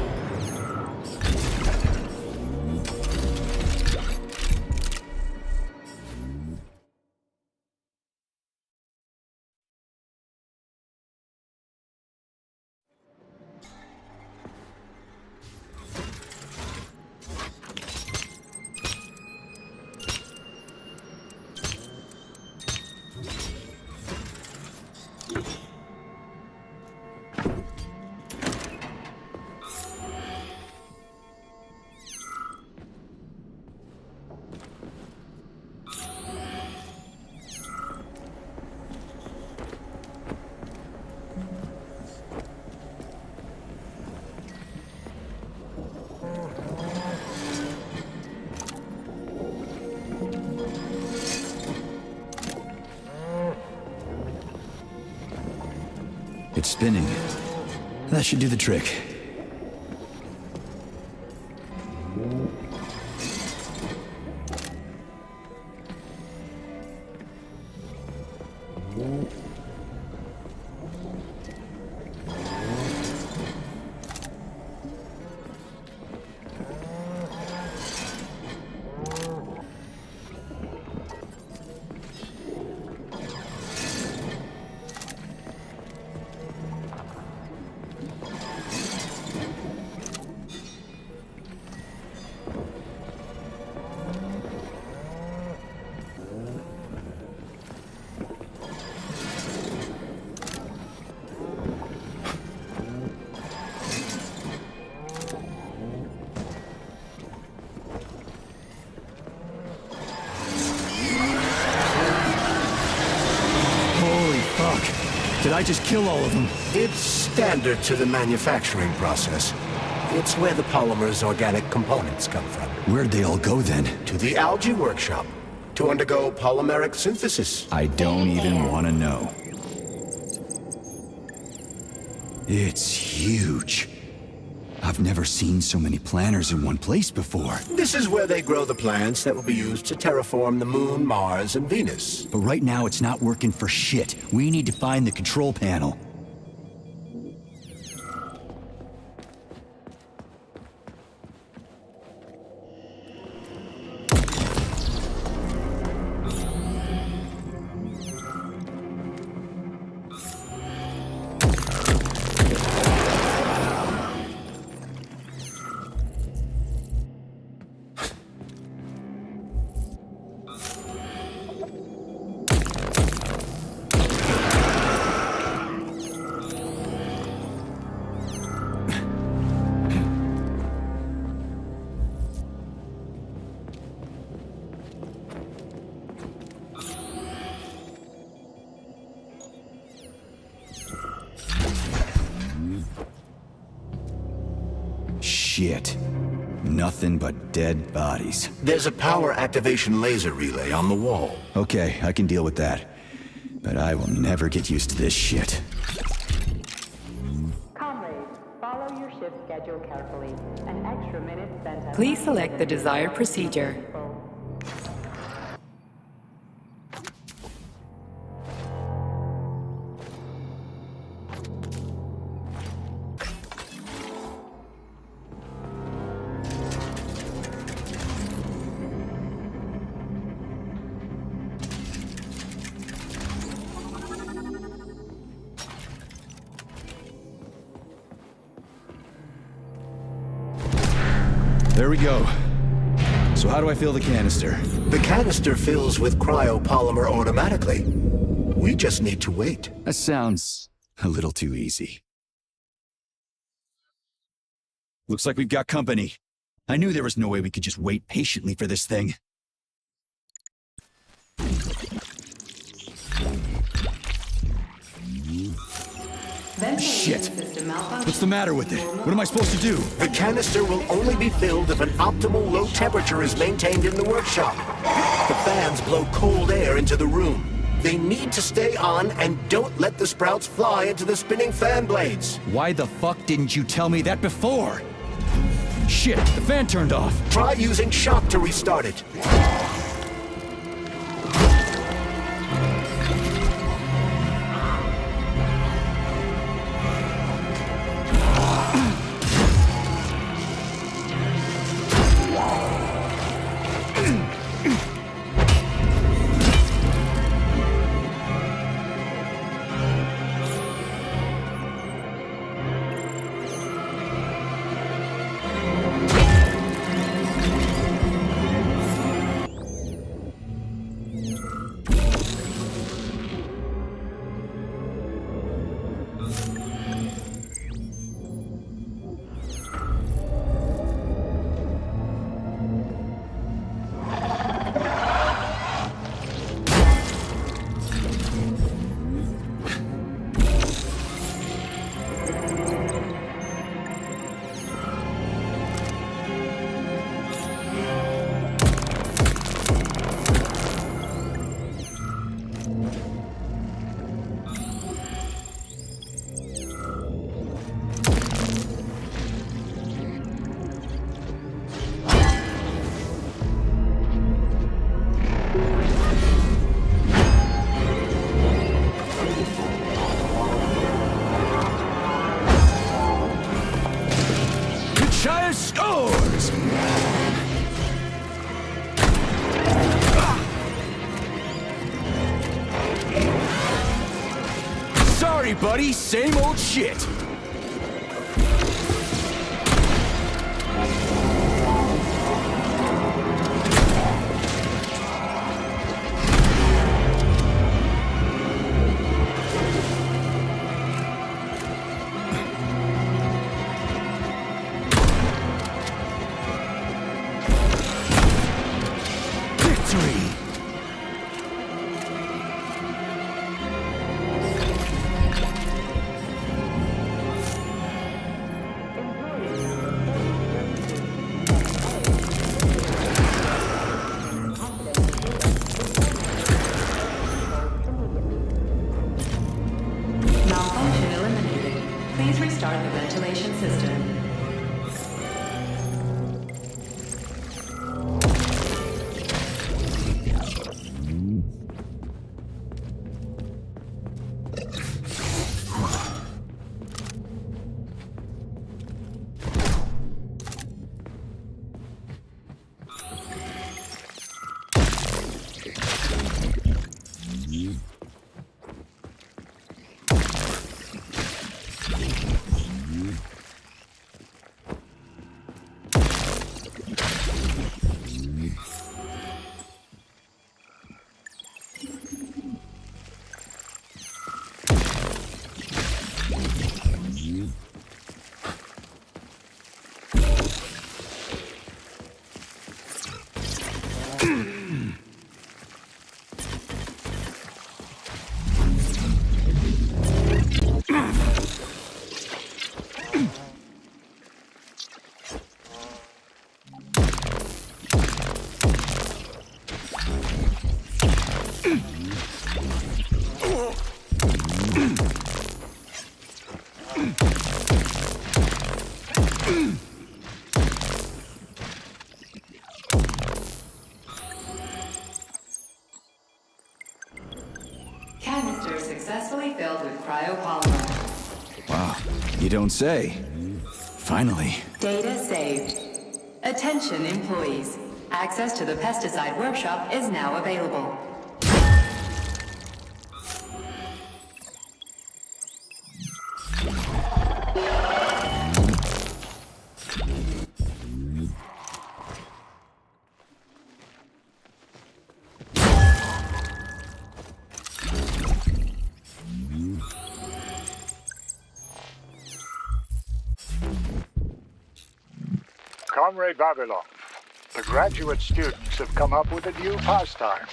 It's spinning. That should do the trick. Did I just kill all of them? It's standard to the manufacturing process. It's where the polymer's organic components come from. Where'd they all go then? To the algae workshop. to undergo polymeric synthesis. I don't even want to know. It's huge. I've never seen so many planters in one place before. This is where they grow the plants that will be used to terraform the Moon, Mars, and Venus. But right now it's not working for shit. We need to find the control panel. Shit. Nothing but dead bodies. There's a power activation laser relay on the wall. Okay, I can deal with that. But I will never get used to this shit. Comrades, follow your shift schedule carefully. An extra minute spent at... Please select the desired procedure. There we go. So how do I fill the canister? The canister fills with cryopolymer automatically. We just need to wait. That sounds a little too easy. Looks like we've got company. I knew there was no way we could just wait patiently for this thing. Shit! What's the matter with it? What am I supposed to do? The canister will only be filled if an optimal low temperature is maintained in the workshop. The fans blow cold air into the room. They need to stay on and don't let the sprouts fly into the spinning fan blades. Why the fuck didn't you tell me that before? Shit, the fan turned off. Try using shock to restart it. Shire scores! Sorry, buddy. Same old shit. start the ventilation system. Canister successfully filled with cryopolymer. Wow, you don't say. Finally. Data saved. Attention employees. Access to the pesticide workshop is now available. Comrade Vavilov, the graduate students have come up with a new pastime.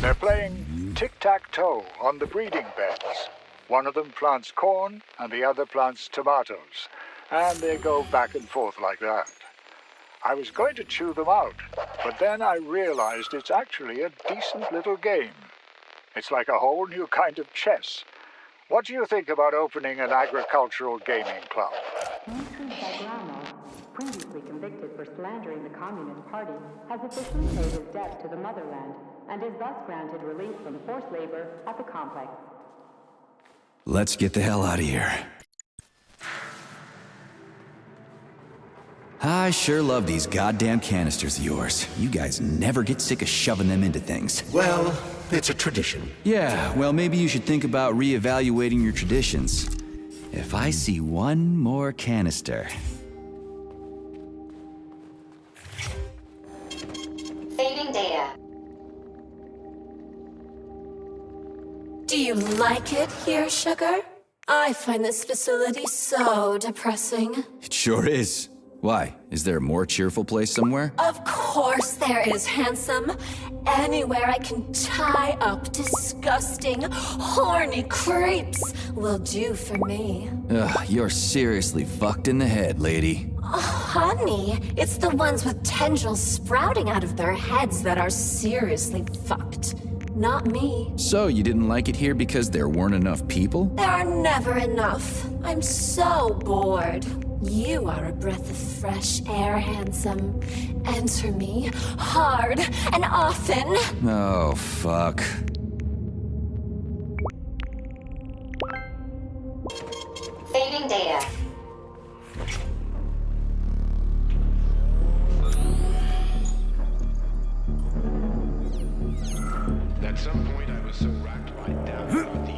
They're playing tic-tac-toe on the breeding beds. One of them plants corn and the other plants tomatoes, and they go back and forth like that. I was going to chew them out, but then I realized it's actually a decent little game. It's like a whole new kind of chess. What do you think about opening an agricultural gaming club? Previously convicted for slandering the Communist Party, has officially paid his debt to the motherland and is thus granted release from forced labor at the complex. Let's get the hell out of here. I sure love these goddamn canisters of yours. You guys never get sick of shoving them into things. Well, it's a tradition. Yeah, well, maybe you should think about reevaluating your traditions. If I see one more canister... Saving data. Do you like it here, Sugar? I find this facility so depressing. It sure is. Why? Is there a more cheerful place somewhere? Of course there is, Handsome. Anywhere I can tie up disgusting, horny creeps will do for me. Ugh, you're seriously fucked in the head, lady. Oh, honey, it's the ones with tendrils sprouting out of their heads that are seriously fucked. Not me. So, you didn't like it here because there weren't enough people? There are never enough. I'm so bored. You are a breath of fresh air, Handsome. Enter me hard and often. Oh, fuck. Saving data. At some point, I was so racked by doubt about the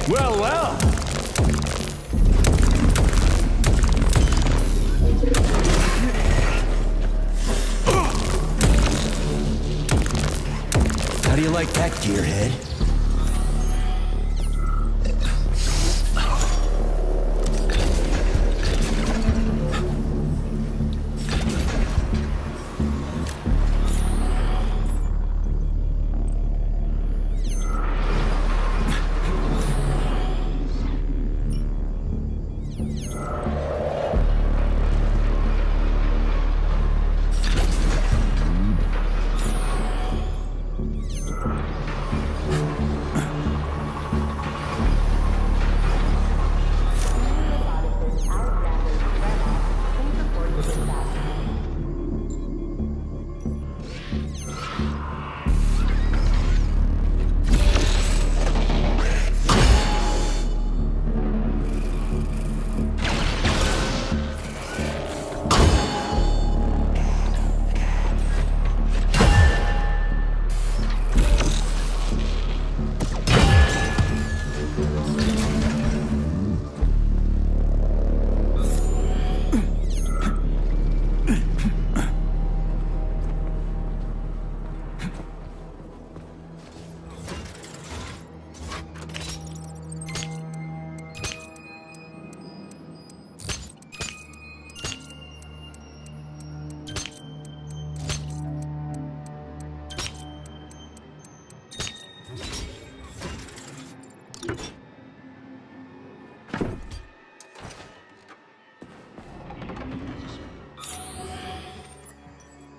Well, well. How do you like that, gearhead?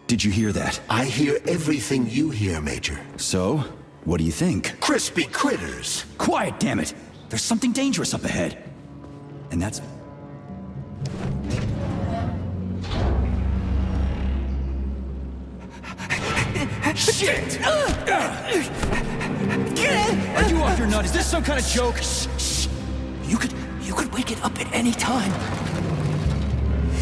Did you hear that? I hear everything you hear, Major. So, what do you think? Crispy critters! Quiet, damn it! There's something dangerous up ahead. And that's... Shit! Are you off your nut? Is this some kind of joke? Shh. You could wake it up at any time.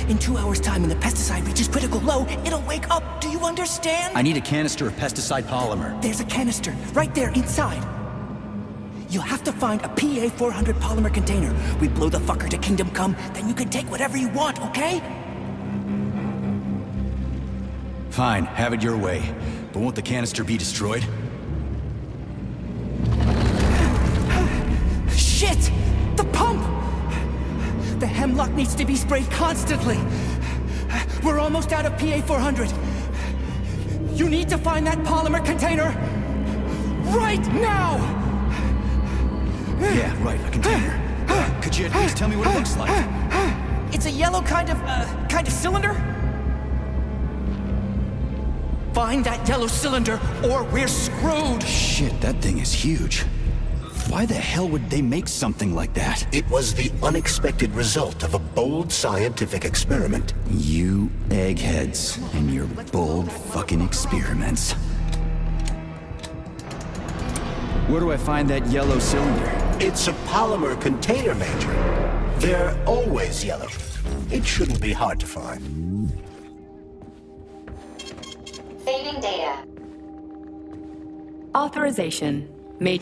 In 2 hours' time, when the pesticide reaches critical low, it'll wake up. Do you understand? I need a canister of pesticide polymer. There's a canister right there inside. You'll have to find a PA-400 polymer container. We blow the fucker to Kingdom Come, then you can take whatever you want, okay? Fine, have it your way. But won't the canister be destroyed? Shit! The pump! The hemlock needs to be sprayed constantly. We're almost out of PA-400. You need to find that polymer container right now! Yeah, right, a container. Could you at least tell me what it looks like? It's a yellow kind of cylinder? Find that yellow cylinder or we're screwed! Shit, that thing is huge. Why the hell would they make something like that? It was the unexpected result of a bold scientific experiment. You eggheads and your bold fucking experiments. Where do I find that yellow cylinder? It's a polymer container, Major. They're always yellow. It shouldn't be hard to find. Saving data. Authorization. Made.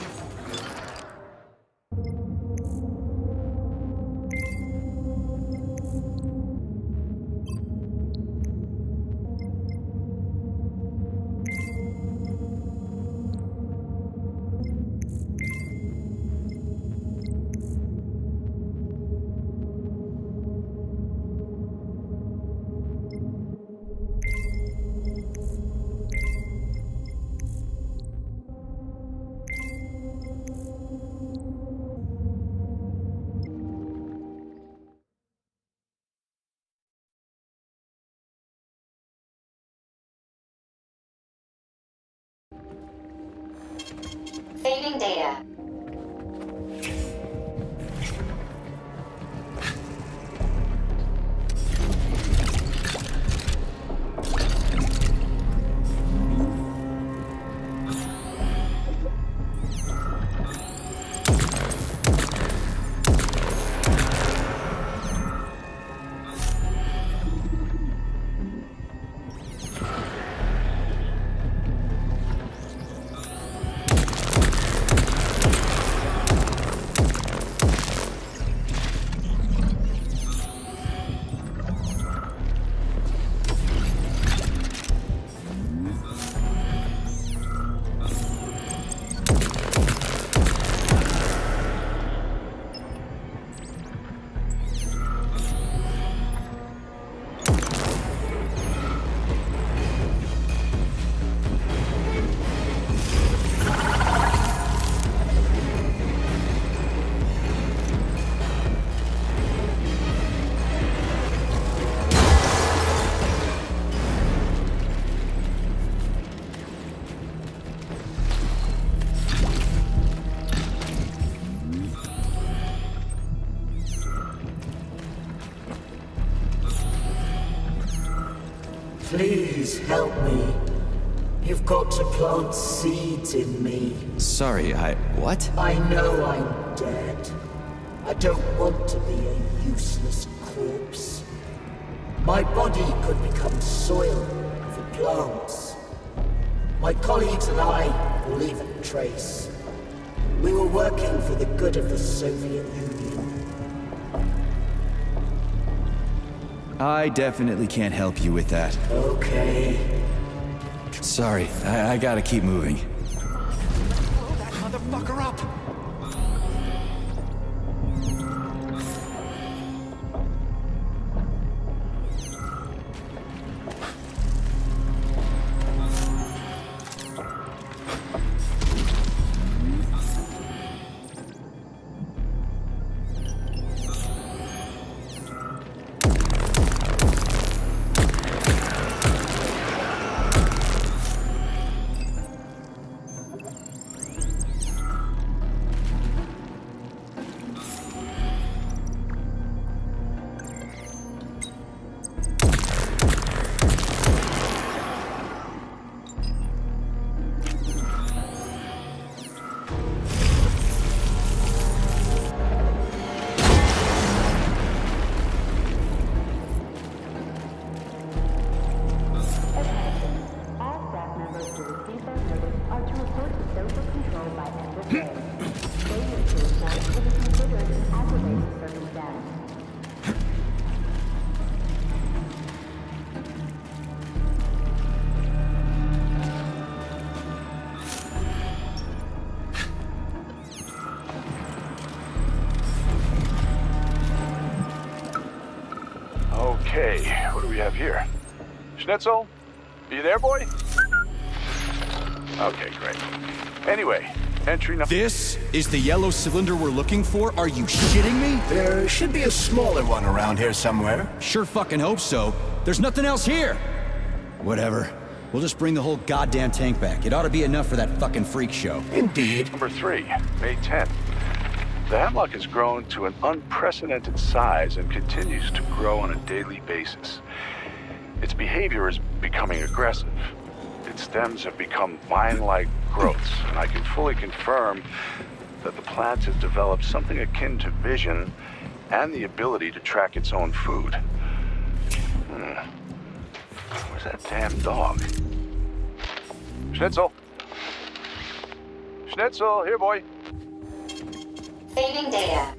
Saving data. Please help me. You've got to plant seeds in me. Sorry, what? I know I'm dead. I don't want to be a useless corpse. My body could become soil for plants. My colleagues and I will leave a trace. We were working for the good of the Soviet Union. I definitely can't help you with that. Okay. Sorry, I gotta keep moving. Blow that motherfucker up! Okay, what do we have here? Schnitzel? Are you there, boy? Okay, great. Anyway, entry number... This is the yellow cylinder we're looking for? Are you shitting me? There should be a smaller one around here somewhere. Sure fucking hope so. There's nothing else here. Whatever. We'll just bring the whole goddamn tank back. It ought to be enough for that fucking freak show. Indeed. Number 3, May 10th. The hemlock has grown to an unprecedented size and continues to grow on a daily basis. Its behavior is becoming aggressive. Its stems have become vine-like growths, and I can fully confirm that the plant has developed something akin to vision and the ability to track its own food. Where's that damn dog? Schnitzel? Schnitzel, here, boy. Saving data.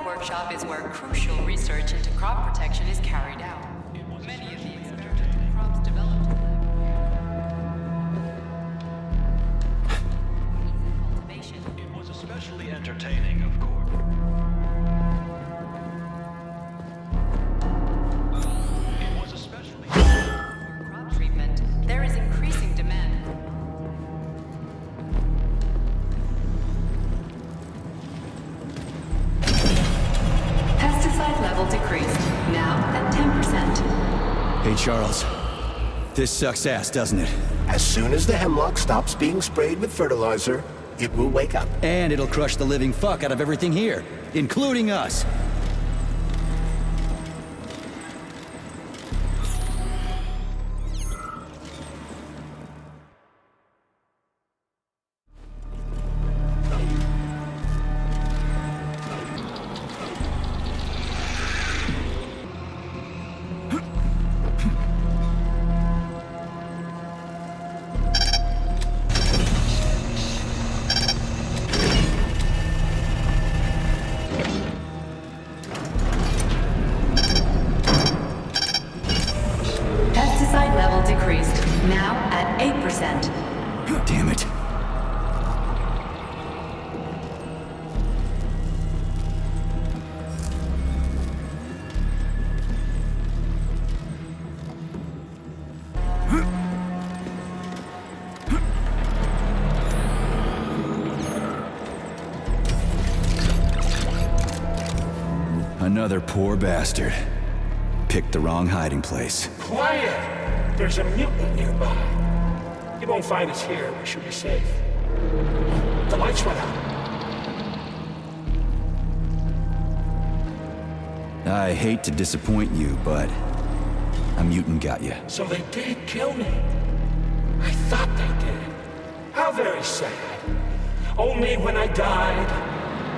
Workshop is where crucial research into crop protection is carried out. Many of the experimental crops developed cultivation. It was especially entertaining, of course. It was especially for crop treatment. There is increasing demand. Level decreased, now at 10%. Hey, Charles. This sucks ass, doesn't it? As soon as the hemlock stops being sprayed with fertilizer, it will wake up. And it'll crush the living fuck out of everything here, including us. Pesticide level decreased, now at 8%. Another poor bastard. Picked the wrong hiding place. Quiet! There's a mutant nearby. He won't find us here. We should be safe. The lights went out. I hate to disappoint you, but a mutant got you. So they did kill me. I thought they did. How very sad. Only when I died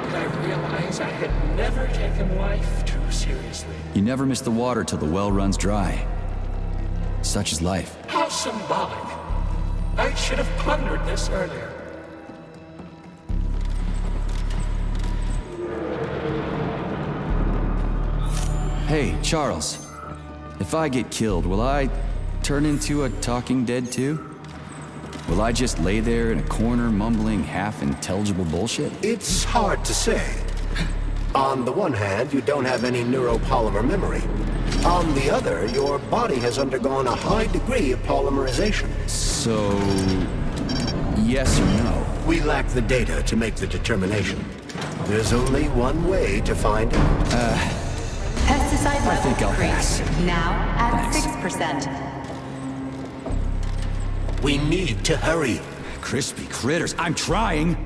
did I realize I had never taken life too seriously. You never miss the water till the well runs dry. Such is life. How symbolic. I should have pondered this earlier. Hey, Charles. If I get killed, will I turn into a talking dead too? Will I just lay there in a corner mumbling half-intelligible bullshit? It's hard to say. On the one hand, you don't have any neuropolymer memory. On the other, your body has undergone a high degree of polymerization. So, yes or no? We lack the data to make the determination. There's only one way to find out. Pesticide level think I'll decreased. pass. Now at Thanks. 6%. We need to hurry. Crispy critters, I'm trying!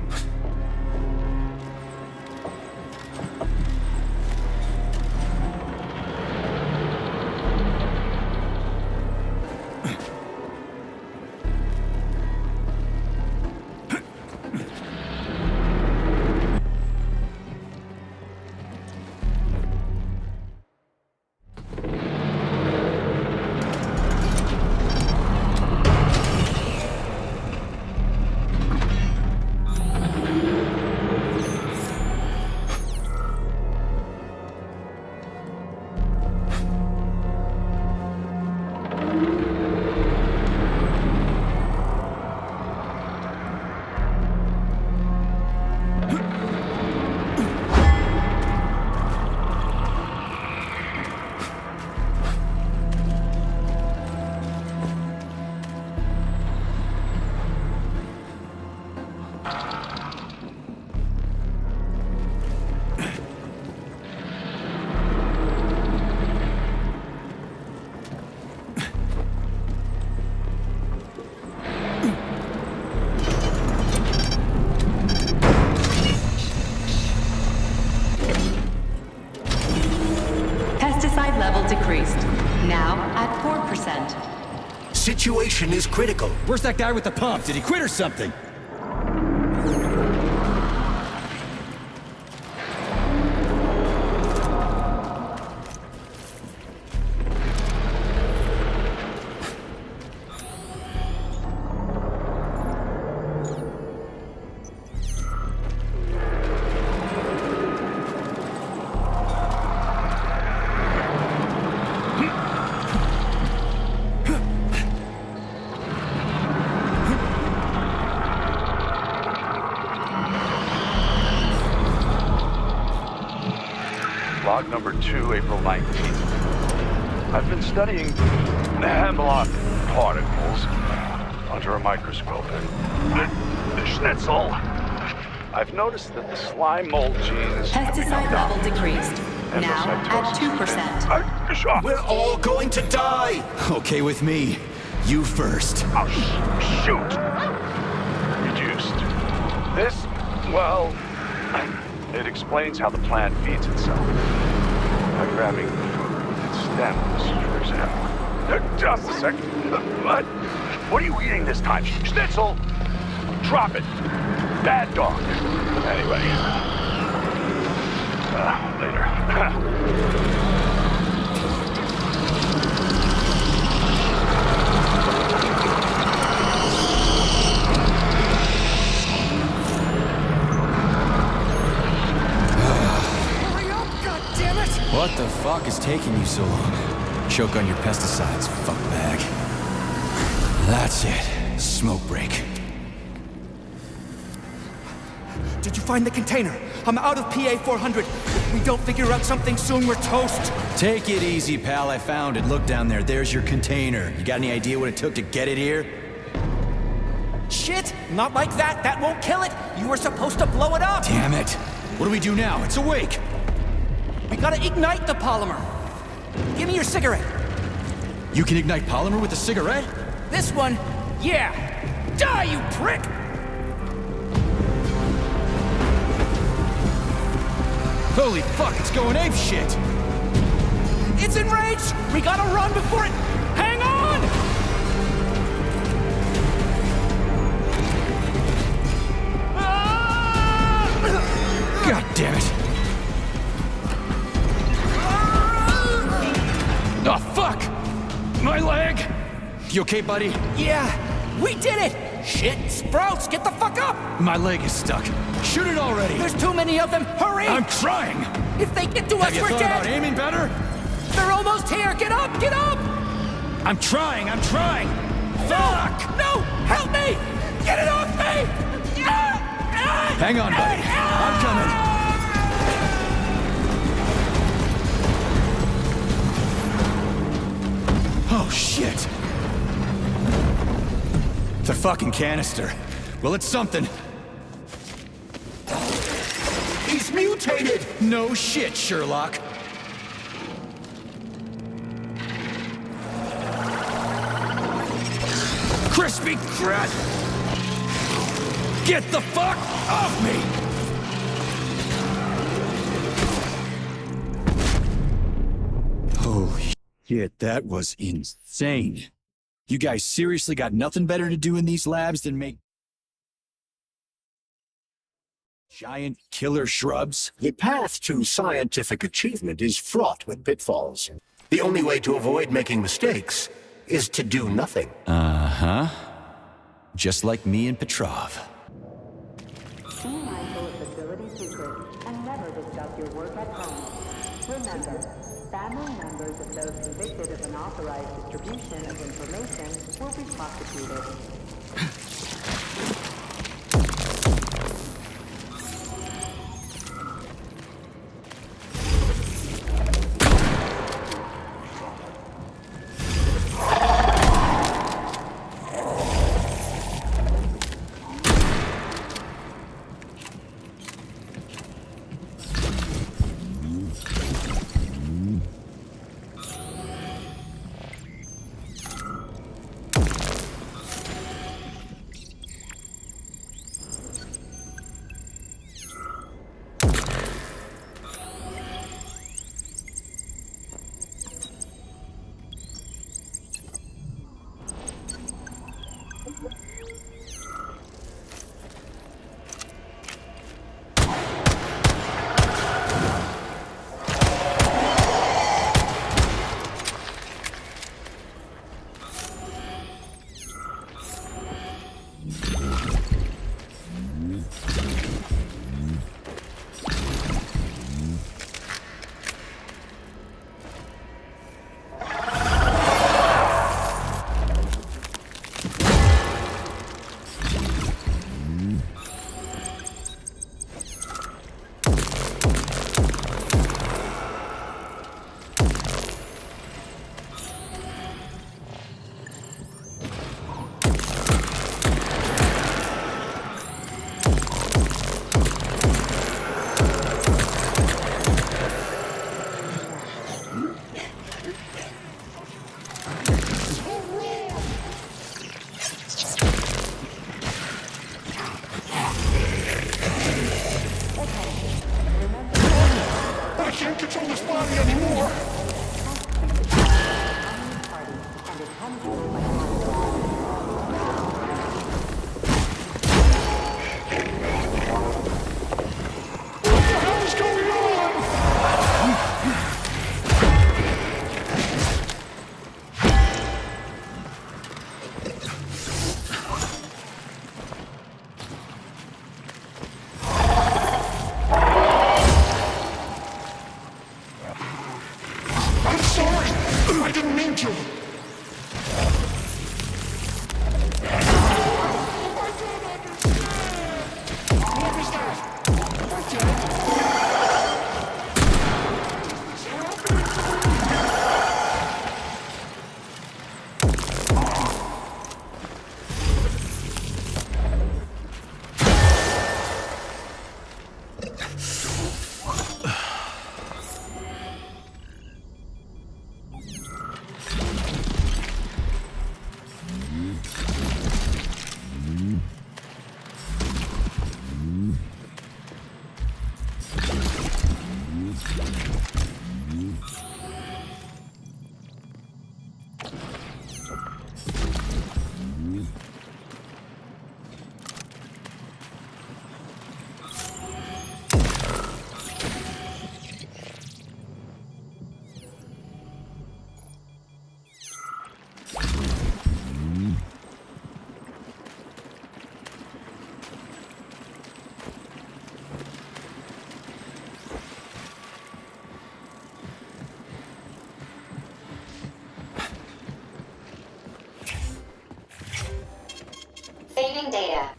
Pesticide level decreased. Now at 4%. Situation is critical. Where's that guy with the pump? Did he quit or something? Log number 2, April 19th. I've been studying the hemlock particles under a microscope. Schnitzel! I've noticed that the slime mold genes... Pesticide level decreased. Now at 2%. We're all going to die! Okay with me. You first. Oh, shoot! Reduced. This, well... It explains how the plant feeds itself. By grabbing food with its stems, for example. Just a second. What are you eating this time? Schnitzel! Drop it! Bad dog. Anyway. Later. What the fuck is taking you so long? Choke on your pesticides, fuckbag. That's it. Smoke break. Did you find the container? I'm out of PA-400. If we don't figure out something soon, we're toast. Take it easy, pal. I found it. Look down there. There's your container. You got any idea what it took to get it here? Shit! Not like that. That won't kill it. You were supposed to blow it up. Damn it. What do we do now? It's awake. We gotta ignite the polymer. Give me your cigarette. You can ignite polymer with a cigarette? This one, yeah. Die, you prick! Holy fuck, it's going ape shit! It's enraged! We gotta run before it... Hang on! God damn it! Oh, fuck! My leg! You okay, buddy? Yeah, we did it! Shit, Sprouts, get the fuck up! My leg is stuck. Shoot it already! There's too many of them, hurry! I'm trying! If they get to us, Have you we're thought dead! about aiming better? They're almost here, get up, get up! I'm trying! Fuck! No, help me! Get it off me! Hang on, buddy. I'm coming. Oh, shit. It's a fucking canister. Well, it's something. He's mutated! No shit, Sherlock. Crispy crud! Get the fuck off me! Holy shit, that was insane. You guys seriously got nothing better to do in these labs than make giant killer shrubs? The path to scientific achievement is fraught with pitfalls. The only way to avoid making mistakes is to do nothing. Uh-huh. Just like me and Petrov. Be mindful of facility secrets and never discuss your work at home. Remember, family members of those convicted of unauthorized distribution of information will be prosecuted. Saving data.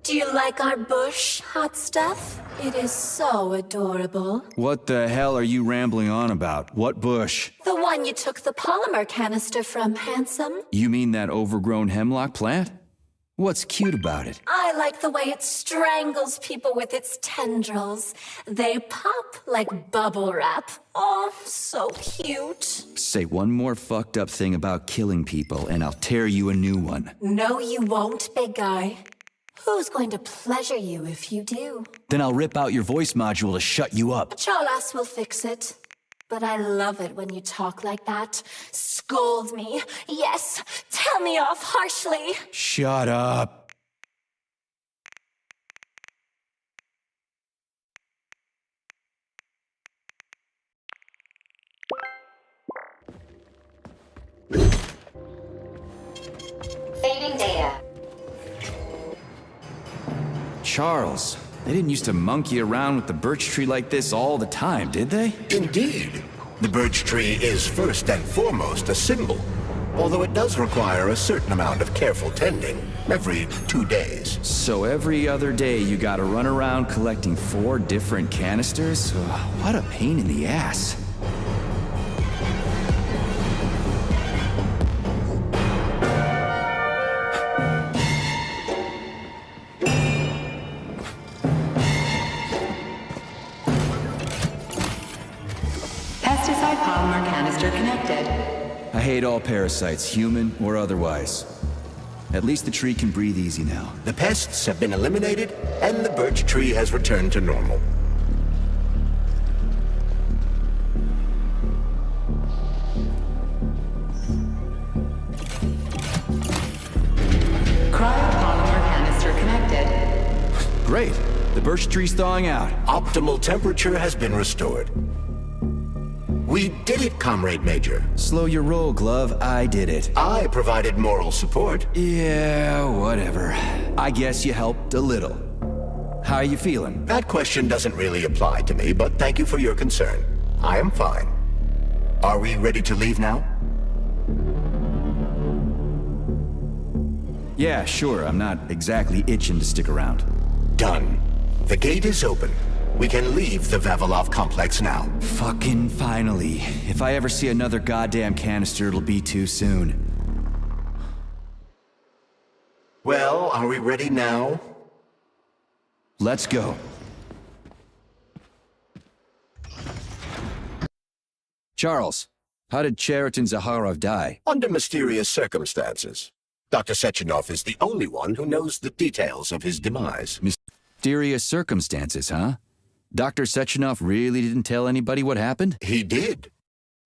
Do you like our bush, hot stuff? It is so adorable. What the hell are you rambling on about? What bush? The one you took the polymer canister from, handsome. You mean that overgrown hemlock plant? What's cute about it? I like the way it strangles people with its tendrils. They pop like bubble wrap. Oh, so cute. Say one more fucked up thing about killing people and I'll tear you a new one. No, you won't, big guy. Who's going to pleasure you if you do? Then I'll rip out your voice module to shut you up. Cholas will fix it. But I love it when you talk like that. Scold me. Yes, tell me off harshly. Shut up. Saving data. Charles, they didn't used to monkey around with the birch tree like this all the time, did they? Indeed. The birch tree is first and foremost a symbol, although it does require a certain amount of careful tending every 2 days. So every other day you gotta run around collecting 4 different canisters? Ugh, what a pain in the ass. Pesticide polymer canister connected. I hate all parasites, human or otherwise. At least the tree can breathe easy now. The pests have been eliminated, and the birch tree has returned to normal. Cryopolymer canister connected. Great. The birch tree's thawing out. Optimal temperature has been restored. We did it, Comrade Major. Slow your roll, Glove. I did it. I provided moral support. Yeah, whatever. I guess you helped a little. How are you feeling? That question doesn't really apply to me, but thank you for your concern. I am fine. Are we ready to leave now? Yeah, sure. I'm not exactly itching to stick around. Done. The gate is open. We can leave the Vavilov complex now. Fucking finally. If I ever see another goddamn canister, it'll be too soon. Well, are we ready now? Let's go. Charles, how did Cheriton Zaharov die? Under mysterious circumstances. Dr. Sechenov is the only one who knows the details of his demise. Mysterious circumstances, huh? Dr. Sechenov really didn't tell anybody what happened? He did.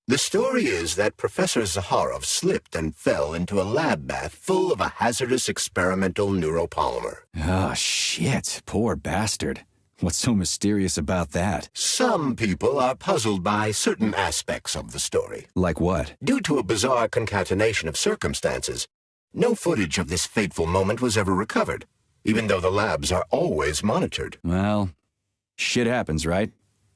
The story is that Professor Zaharov slipped and fell into a lab bath full of a hazardous experimental neuropolymer. Oh, shit. Poor bastard. What's so mysterious about that? Some people are puzzled by certain aspects of the story. Like what? Due to a bizarre concatenation of circumstances, no footage of this fateful moment was ever recovered, even though the labs are always monitored. Well, shit happens, right?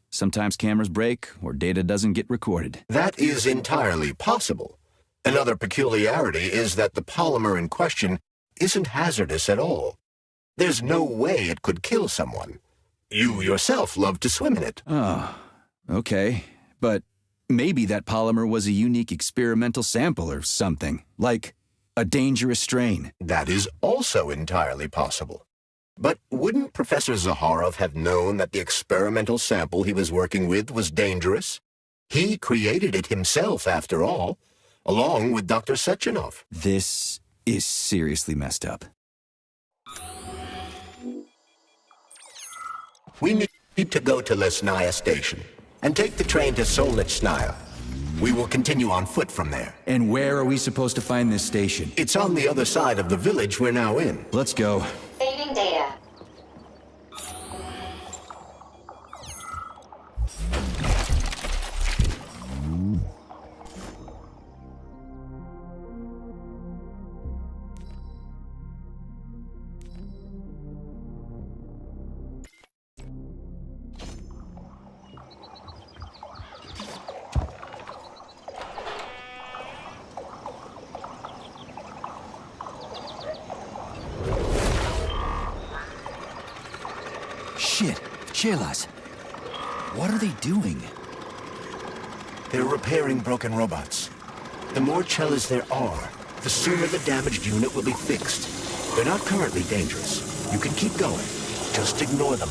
Sometimes cameras break or data doesn't get recorded. That is entirely possible. Another peculiarity is that the polymer in question isn't hazardous at all. There's no way it could kill someone. You yourself love to swim in it. Oh, okay. But maybe that polymer was a unique experimental sample or something, like a dangerous strain. That is also entirely possible. But wouldn't Professor Zaharov have known that the experimental sample he was working with was dangerous? He created it himself, after all, along with Dr. Sechenov. This is seriously messed up. We need to go to Lesnaya Station and take the train to Solnichnaya. We will continue on foot from there. And where are we supposed to find this station? It's on the other side of the village we're now in. Let's go. Saving data. Chelas, what are they doing? They're repairing broken robots. The more Chelas there are, the sooner the damaged unit will be fixed. They're not currently dangerous. You can keep going. Just ignore them.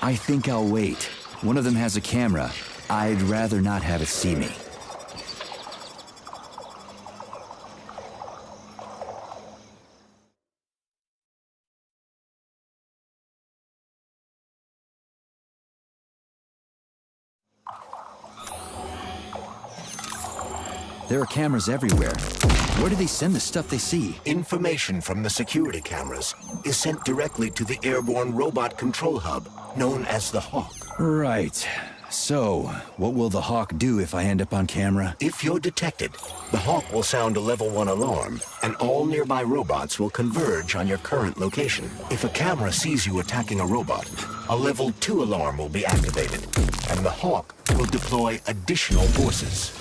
I think I'll wait. One of them has a camera. I'd rather not have it see me. There are cameras everywhere. Where do they send the stuff they see? Information from the security cameras is sent directly to the airborne robot control hub, known as the Hawk. Right. So, what will the Hawk do if I end up on camera? If you're detected, the Hawk will sound a level 1 alarm, and all nearby robots will converge on your current location. If a camera sees you attacking a robot, a level 2 alarm will be activated, and the Hawk will deploy additional forces.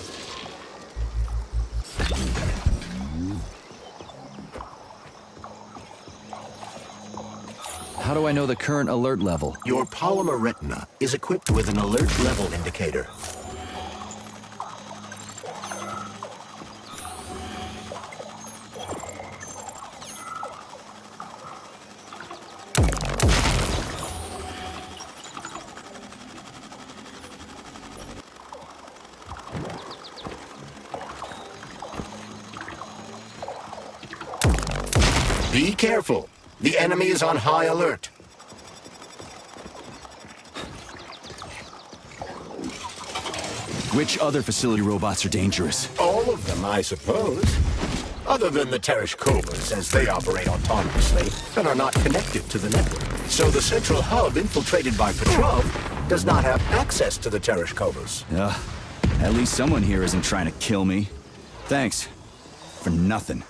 How do I know the current alert level? Your polymer retina is equipped with an alert level indicator. Be careful. The enemy is on high alert. Which other facility robots are dangerous? All of them, I suppose. Other than the Tereshkovas, as they operate autonomously and are not connected to the network. So the central hub infiltrated by Petrov does not have access to the Tereshkovas. At least someone here isn't trying to kill me. Thanks. For nothing.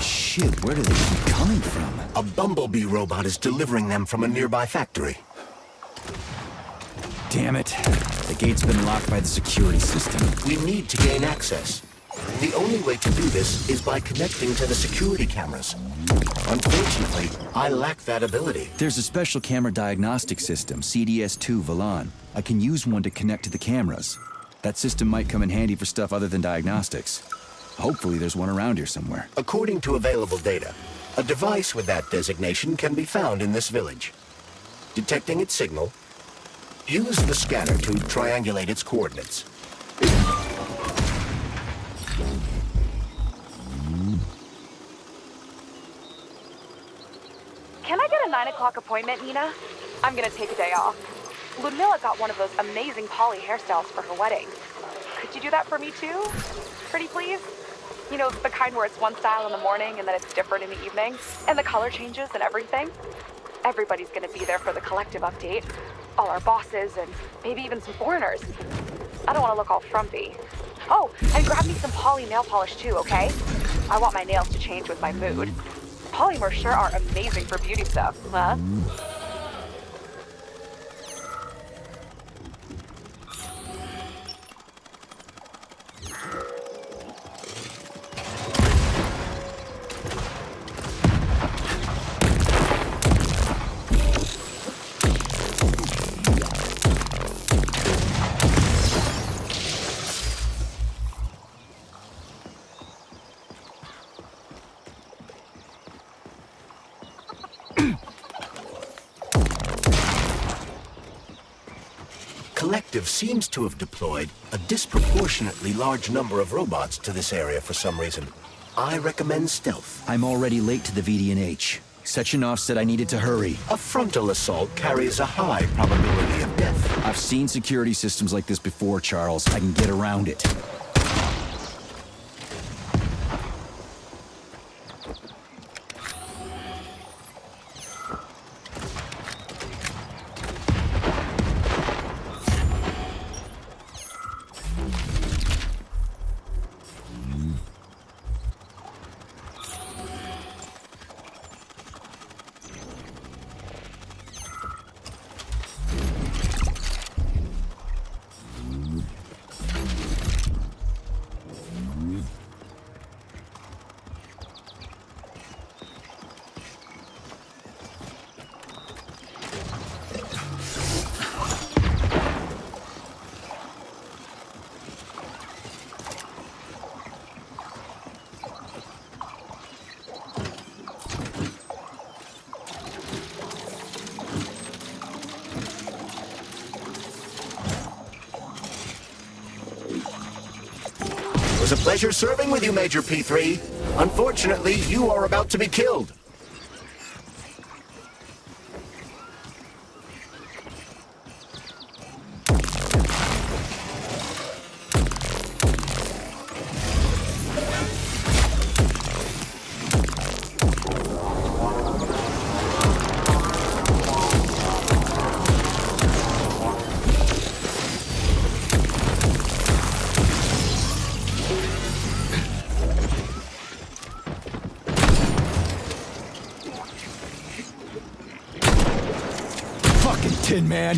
Shit, where do they keep coming from? A Bumblebee robot is delivering them from a nearby factory. Damn it. The gate's been locked by the security system. We need to gain access. The only way to do this is by connecting to the security cameras. Unfortunately, I lack that ability. There's a special camera diagnostic system, CDS-2 Valan. I can use one to connect to the cameras. That system might come in handy for stuff other than diagnostics. Hopefully there's one around here somewhere. According to available data, a device with that designation can be found in this village. Detecting its signal, use the scanner to triangulate its coordinates. Can I get a 9 o'clock appointment, Nina? I'm gonna take a day off. Ludmilla got one of those amazing poly hairstyles for her wedding. Could you do that for me too? Pretty please? You know, the kind where it's one style in the morning and then it's different in the evening, and the color changes and everything. Everybody's gonna be there for the collective update. All our bosses and maybe even some foreigners. I don't want to look all frumpy. Oh, and grab me some poly nail polish too, okay? I want my nails to change with my mood. Polymers sure are amazing for beauty stuff, huh? Collective seems to have deployed a disproportionately large number of robots to this area for some reason. I recommend stealth. I'm already late to the VD&H. Sechenov said I needed to hurry. A frontal assault carries a high probability of death. I've seen security systems like this before, Charles. I can get around it. was a pleasure serving with you, Major P3. Unfortunately, you are about to be killed. Tin Man.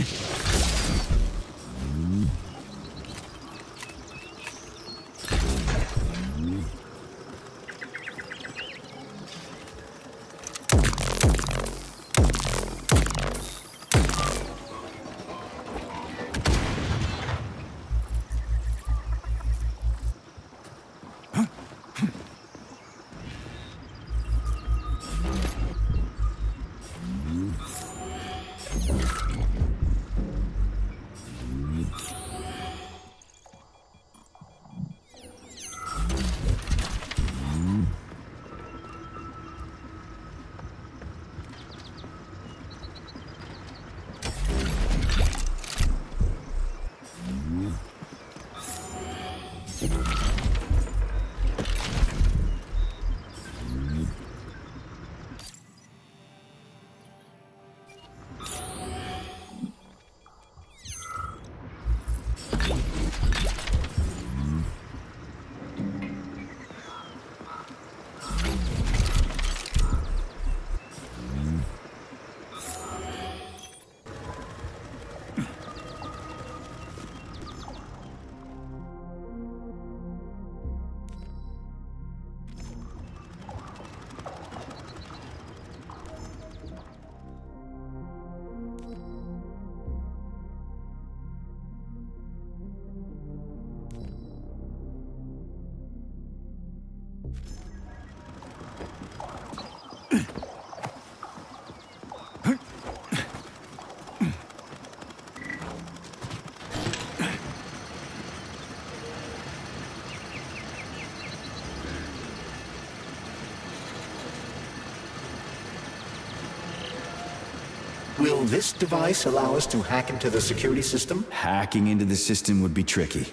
Will this device allow us to hack into the security system? Hacking into the system would be tricky.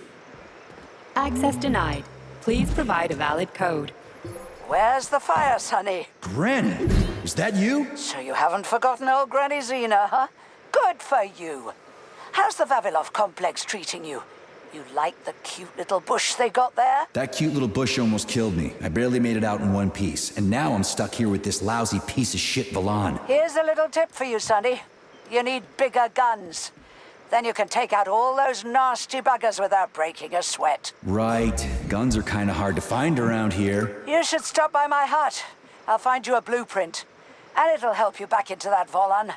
Access denied. Please provide a valid code. Where's the fire, Sonny? Granny, is that you? So you haven't forgotten old Granny Xena, huh? Good for you. How's the Vavilov complex treating you? You like the cute little bush they got there? That cute little bush almost killed me. I barely made it out in one piece. And now I'm stuck here with this lousy piece of shit Valan. Here's a little tip for you, Sonny. You need bigger guns. Then you can take out all those nasty buggers without breaking a sweat. Right. Guns are kind of hard to find around here. You should stop by my hut. I'll find you a blueprint. And it'll help you back into that Volan.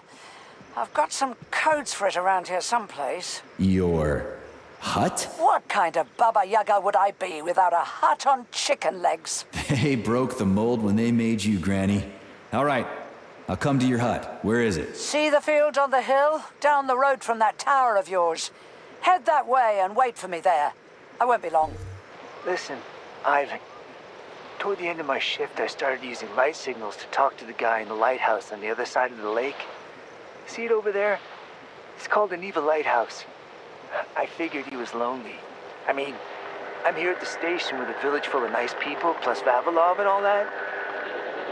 I've got some codes for it around here someplace. Your hut? What kind of Baba Yaga would I be without a hut on chicken legs? They broke the mold when they made you, Granny. All right. I'll come to your hut. Where is it? See the field on the hill? Down the road from that tower of yours. Head that way and wait for me there. I won't be long. Listen, Ivan. Toward the end of my shift, I started using light signals to talk to the guy in the lighthouse on the other side of the lake. See it over there? It's called the Neva Lighthouse. I figured he was lonely. I mean, I'm here at the station with a village full of nice people, plus Vavilov and all that.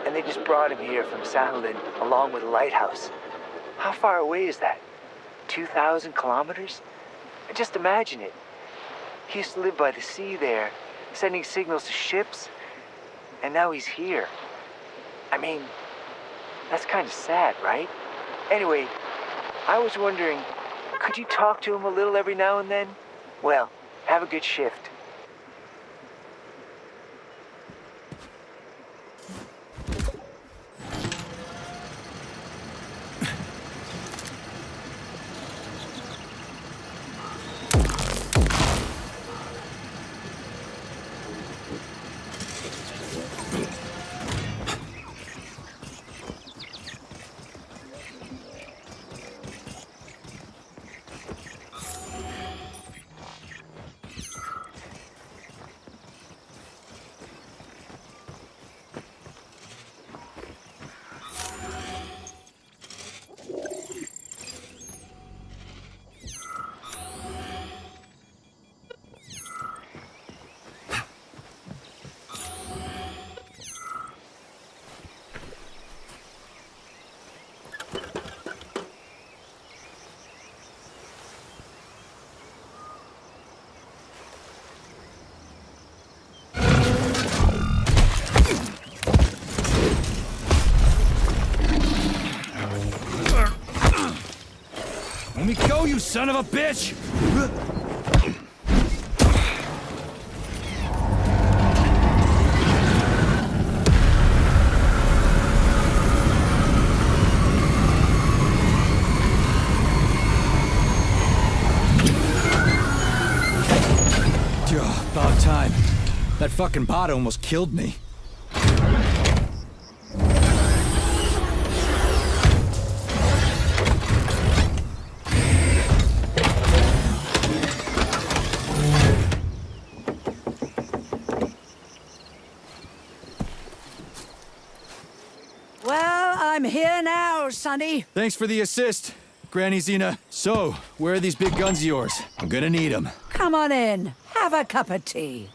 And they just brought him here from Sahalin, along with a lighthouse. How far away is that? 2,000 kilometers? Just imagine it. He used to live by the sea there, sending signals to ships, and now he's here. I mean, that's kind of sad, right? Anyway, I was wondering, could you talk to him a little every now and then? Well, have a good shift. you son of a bitch! About time. That fucking bot almost killed me. Well, I'm here now, Sonny. Thanks for the assist, Granny Xena. So, where are these big guns of yours? I'm gonna need them. Come on in. Have a cup of tea.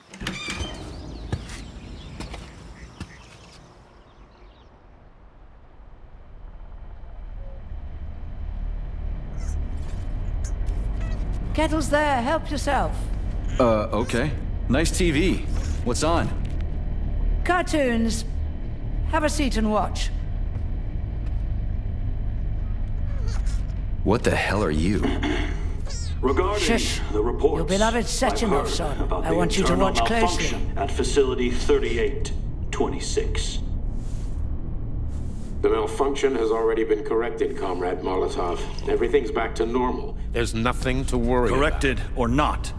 Kettle's there. Help yourself. Okay. Nice TV. What's on? Cartoons. Have a seat and watch. What the hell are you? Regarding Shush. the report, Your beloved Sechenov, son. I want you to watch closely. At Facility 3826. The malfunction has already been corrected, Comrade Molotov. Everything's back to normal. There's nothing to worry about. Corrected or not,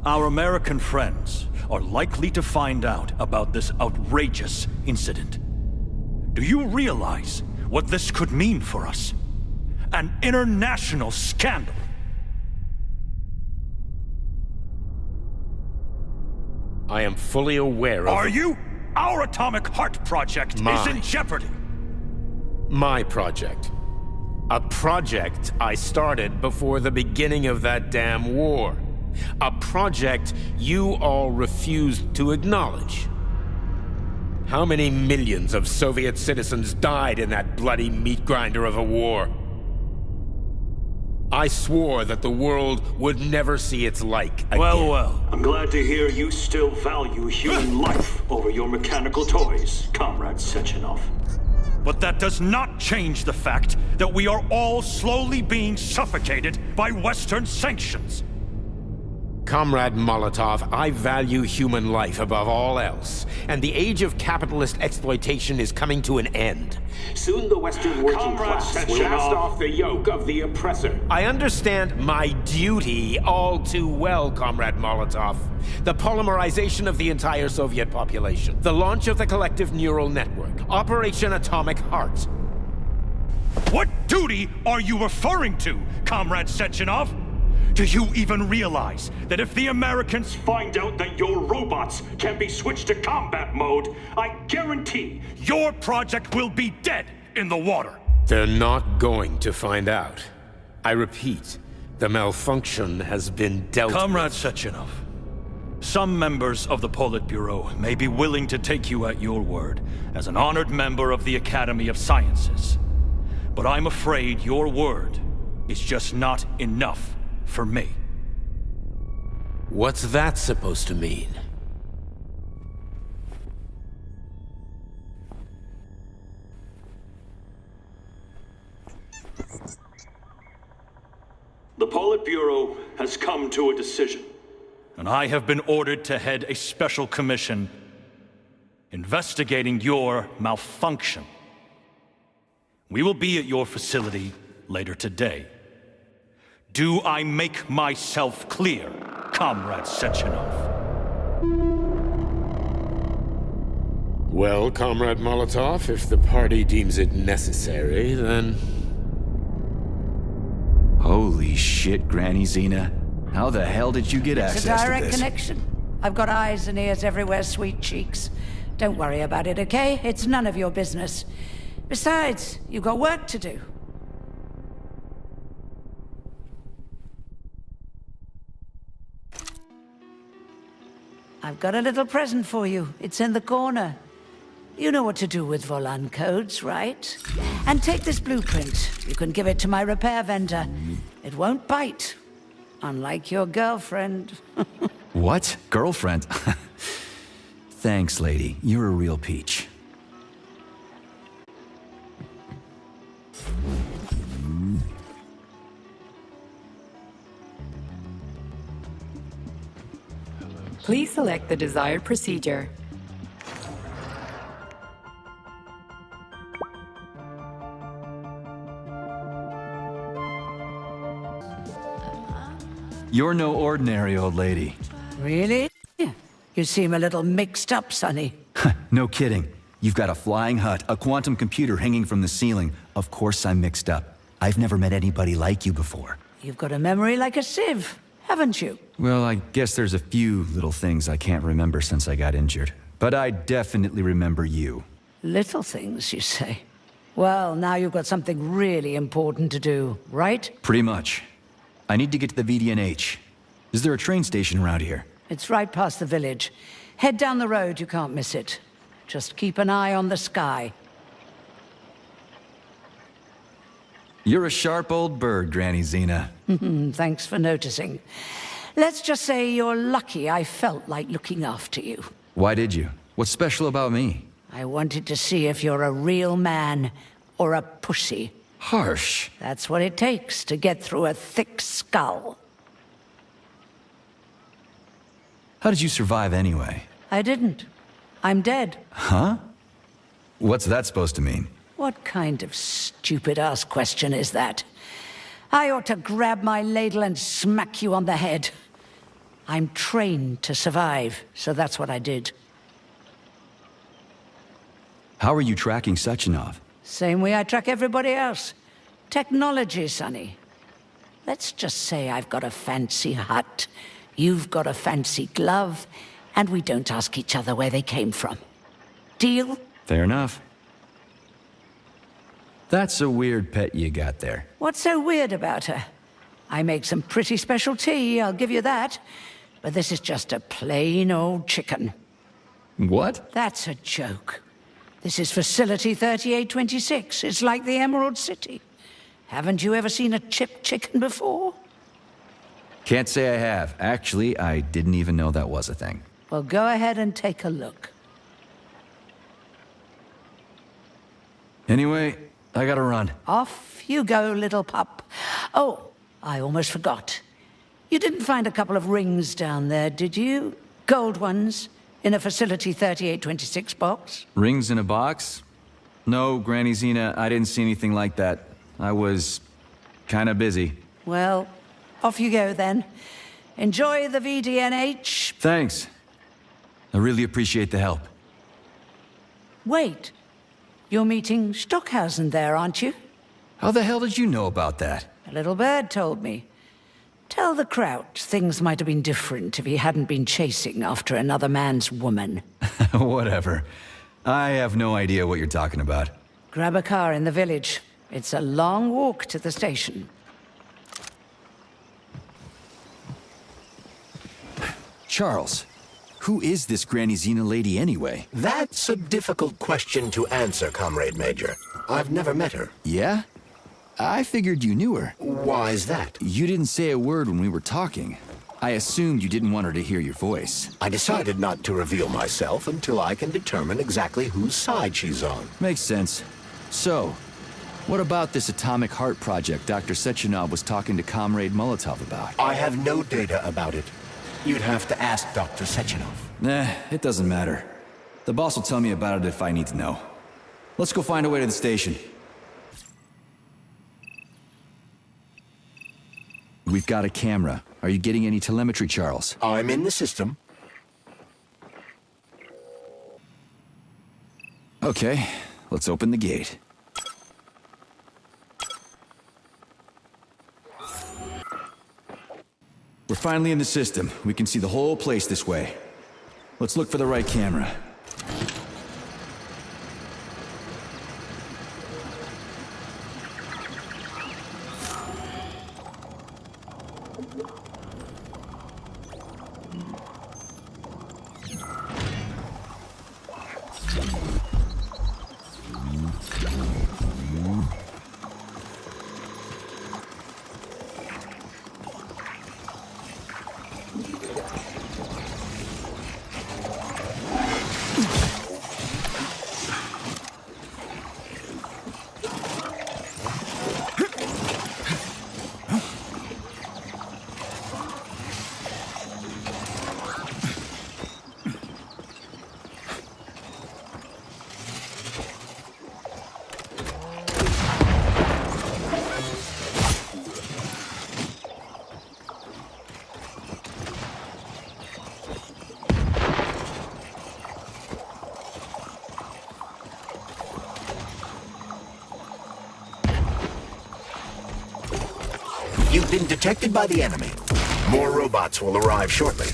our American friends are likely to find out about this outrageous incident. Do you realize what this could mean for us? An international scandal. I am fully aware of... Are you? Our Atomic Heart Project is in jeopardy. My project. A project I started before the beginning of that damn war. A project you all refused to acknowledge. How many millions of Soviet citizens died in that bloody meat grinder of a war? I swore that the world would never see its like again. Well. I'm glad to hear you still value human life over your mechanical toys, Comrade Sechenov. But that does not change the fact that we are all slowly being suffocated by Western sanctions. Comrade Molotov, I value human life above all else, and the age of capitalist exploitation is coming to an end. Soon the Western working class will cast off the yoke of the oppressor. I understand my duty all too well, Comrade Molotov. The polymerization of the entire Soviet population, the launch of the collective neural network, Operation Atomic Heart. What duty are you referring to, Comrade Sechenov? Do you even realize that if the Americans find out that your robots can be switched to combat mode, I guarantee your project will be dead in the water? They're not going to find out. I repeat, the malfunction has been dealt with. Comrade Sechenov, some members of the Politburo may be willing to take you at your word as an honored member of the Academy of Sciences. But I'm afraid your word is just not enough for me. What's that supposed to mean? the Politburo has come to a decision. And I have been ordered to head a special commission investigating your malfunction. We will be at your facility later today. Do I make myself clear, Comrade Sechenov? Well, Comrade Molotov, if the party deems it necessary, then... Holy shit, Granny Xena. How the hell did you get access to this? It's a direct connection. I've got eyes and ears everywhere, sweet cheeks. Don't worry about it, okay? It's none of your business. Besides, you've got work to do. I've got a little present for you. It's in the corner. You know what to do with Volan codes, right? And take this blueprint. You can give it to my repair vendor. It won't bite. Unlike your girlfriend. What? Girlfriend? Thanks, lady. You're a real peach. Please select the desired procedure. You're no ordinary old lady. Really? You seem a little mixed up, Sonny. No kidding. You've got a flying hut, a quantum computer hanging from the ceiling. Of course I'm mixed up. I've never met anybody like you before. You've got a memory like a sieve, haven't you? Well, I guess there's a few little things I can't remember since I got injured. But I definitely remember you. Little things, you say? Well, now you've got something really important to do, right? Pretty much. I need to get to the VDNH. Is there a train station around here? It's right past the village. Head down the road, you can't miss it. Just keep an eye on the sky. You're a sharp old bird, Granny Xena. Thanks for noticing. Let's just say you're lucky I felt like looking after you. Why did you? What's special about me? I wanted to see if you're a real man or a pussy. Harsh. That's what it takes to get through a thick skull. How did you survive anyway? I didn't. I'm dead. Huh? What's that supposed to mean? What kind of stupid-ass question is that? I ought to grab my ladle and smack you on the head. I'm trained to survive, so that's what I did. How are you tracking Sechenov? Same way I track everybody else. Technology, Sonny. Let's just say I've got a fancy hut, you've got a fancy glove, and we don't ask each other where they came from. Deal? Fair enough. That's a weird pet you got there. What's so weird about her? I make some pretty special tea, I'll give you that. But this is just a plain old chicken. What? That's a joke. This is Facility 3826. It's like the Emerald City. Haven't you ever seen a chipped chicken before? Can't say I have. Actually, I didn't even know that was a thing. Well, go ahead and take a look. Anyway, I gotta run. Off you go, little pup. Oh, I almost forgot. You didn't find a couple of rings down there, did you? Gold ones, in a Facility 3826 box? Rings in a box? No, Granny Xena, I didn't see anything like that. I was kinda busy. Well, off you go then. Enjoy the VDNH. Thanks. I really appreciate the help. Wait. You're meeting Stockhausen there, aren't you? How the hell did you know about that? A little bird told me. Tell the Kraut things might have been different if he hadn't been chasing after another man's woman. Whatever. I have no idea what you're talking about. Grab a car in the village. It's a long walk to the station. Charles, who is this Granny Xena lady anyway? That's a difficult question to answer, Comrade Major. I've never met her. Yeah? I figured you knew her. Why is that? You didn't say a word when we were talking. I assumed you didn't want her to hear your voice. I decided not to reveal myself until I can determine exactly whose side she's on. Makes sense. So, what about this atomic heart project Dr. Sechenov was talking to Comrade Molotov about? I have no data about it. You'd have to ask Dr. Sechenov. Nah, it doesn't matter. The boss will tell me about it if I need to know. Let's go find a way to the station. We've got a camera. Are you getting any telemetry, Charles? I'm in the system. Okay, let's open the gate. We're finally in the system. We can see the whole place this way. Let's look for the right camera. been detected by the enemy. More robots will arrive shortly.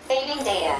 Saving data.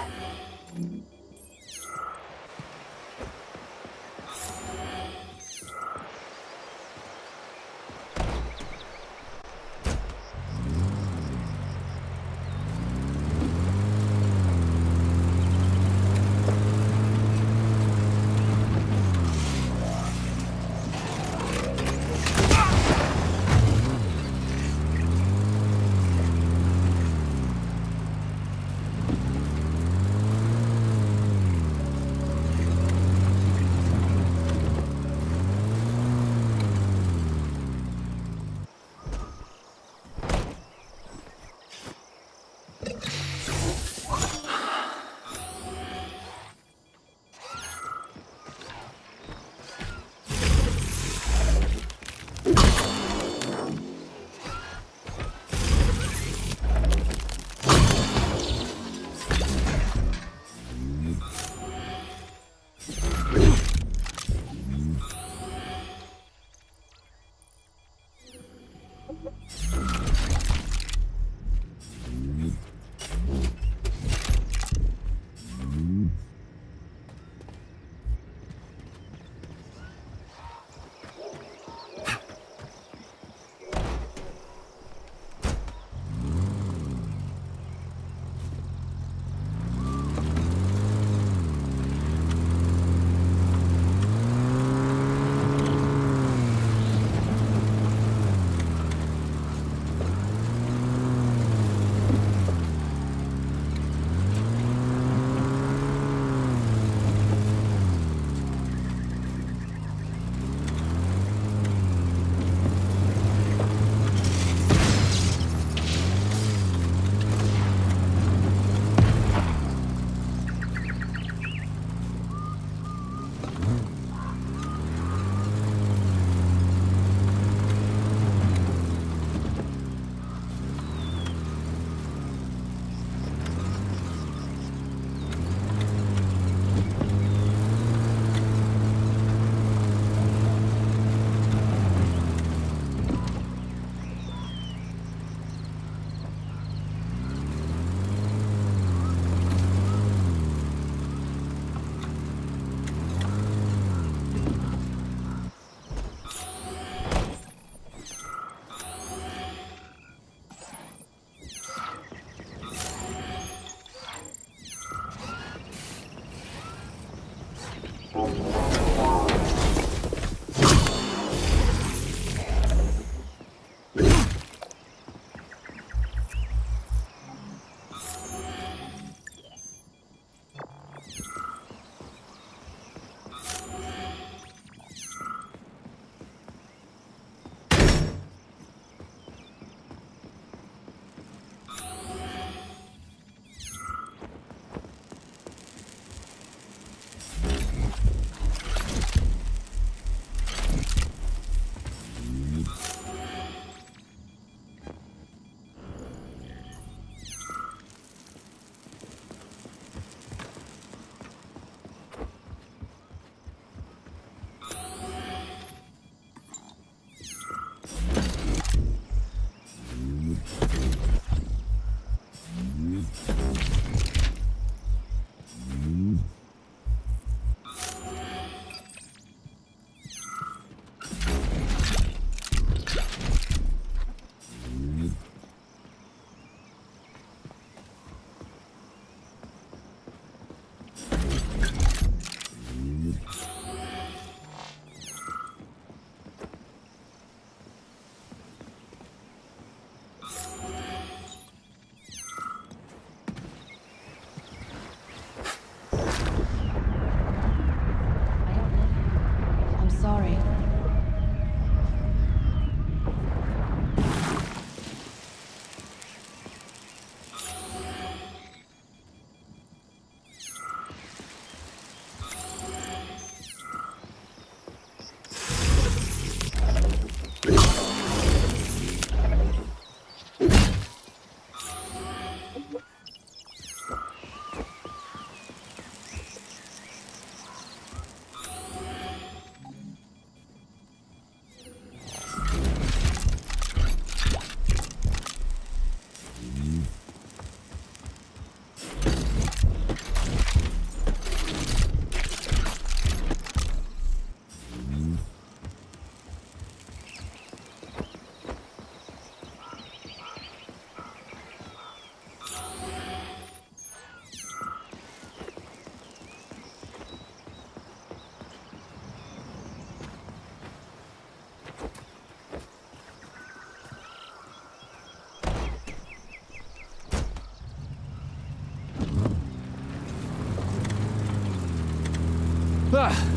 sorry.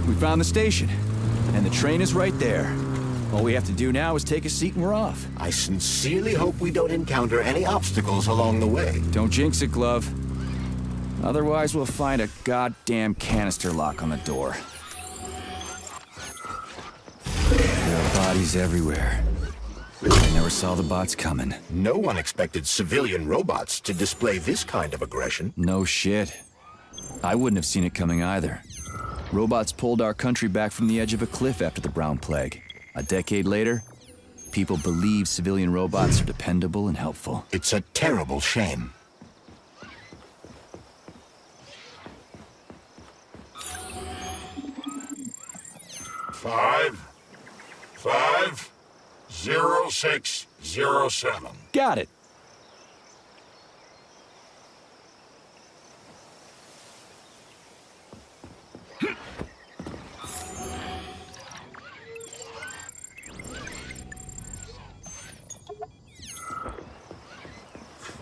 We found the station, and the train is right there. All we have to do now is take a seat and we're off. I sincerely hope we don't encounter any obstacles along the way. Don't jinx it, Glove. Otherwise, we'll find a goddamn canister lock on the door. There are bodies everywhere. I never saw the bots coming. No one expected civilian robots to display this kind of aggression. No shit. I wouldn't have seen it coming either. Robots pulled our country back from the edge of a cliff after the Brown Plague. A decade later, people believe civilian robots are dependable and helpful. It's a terrible shame. Five, 0607. Got it.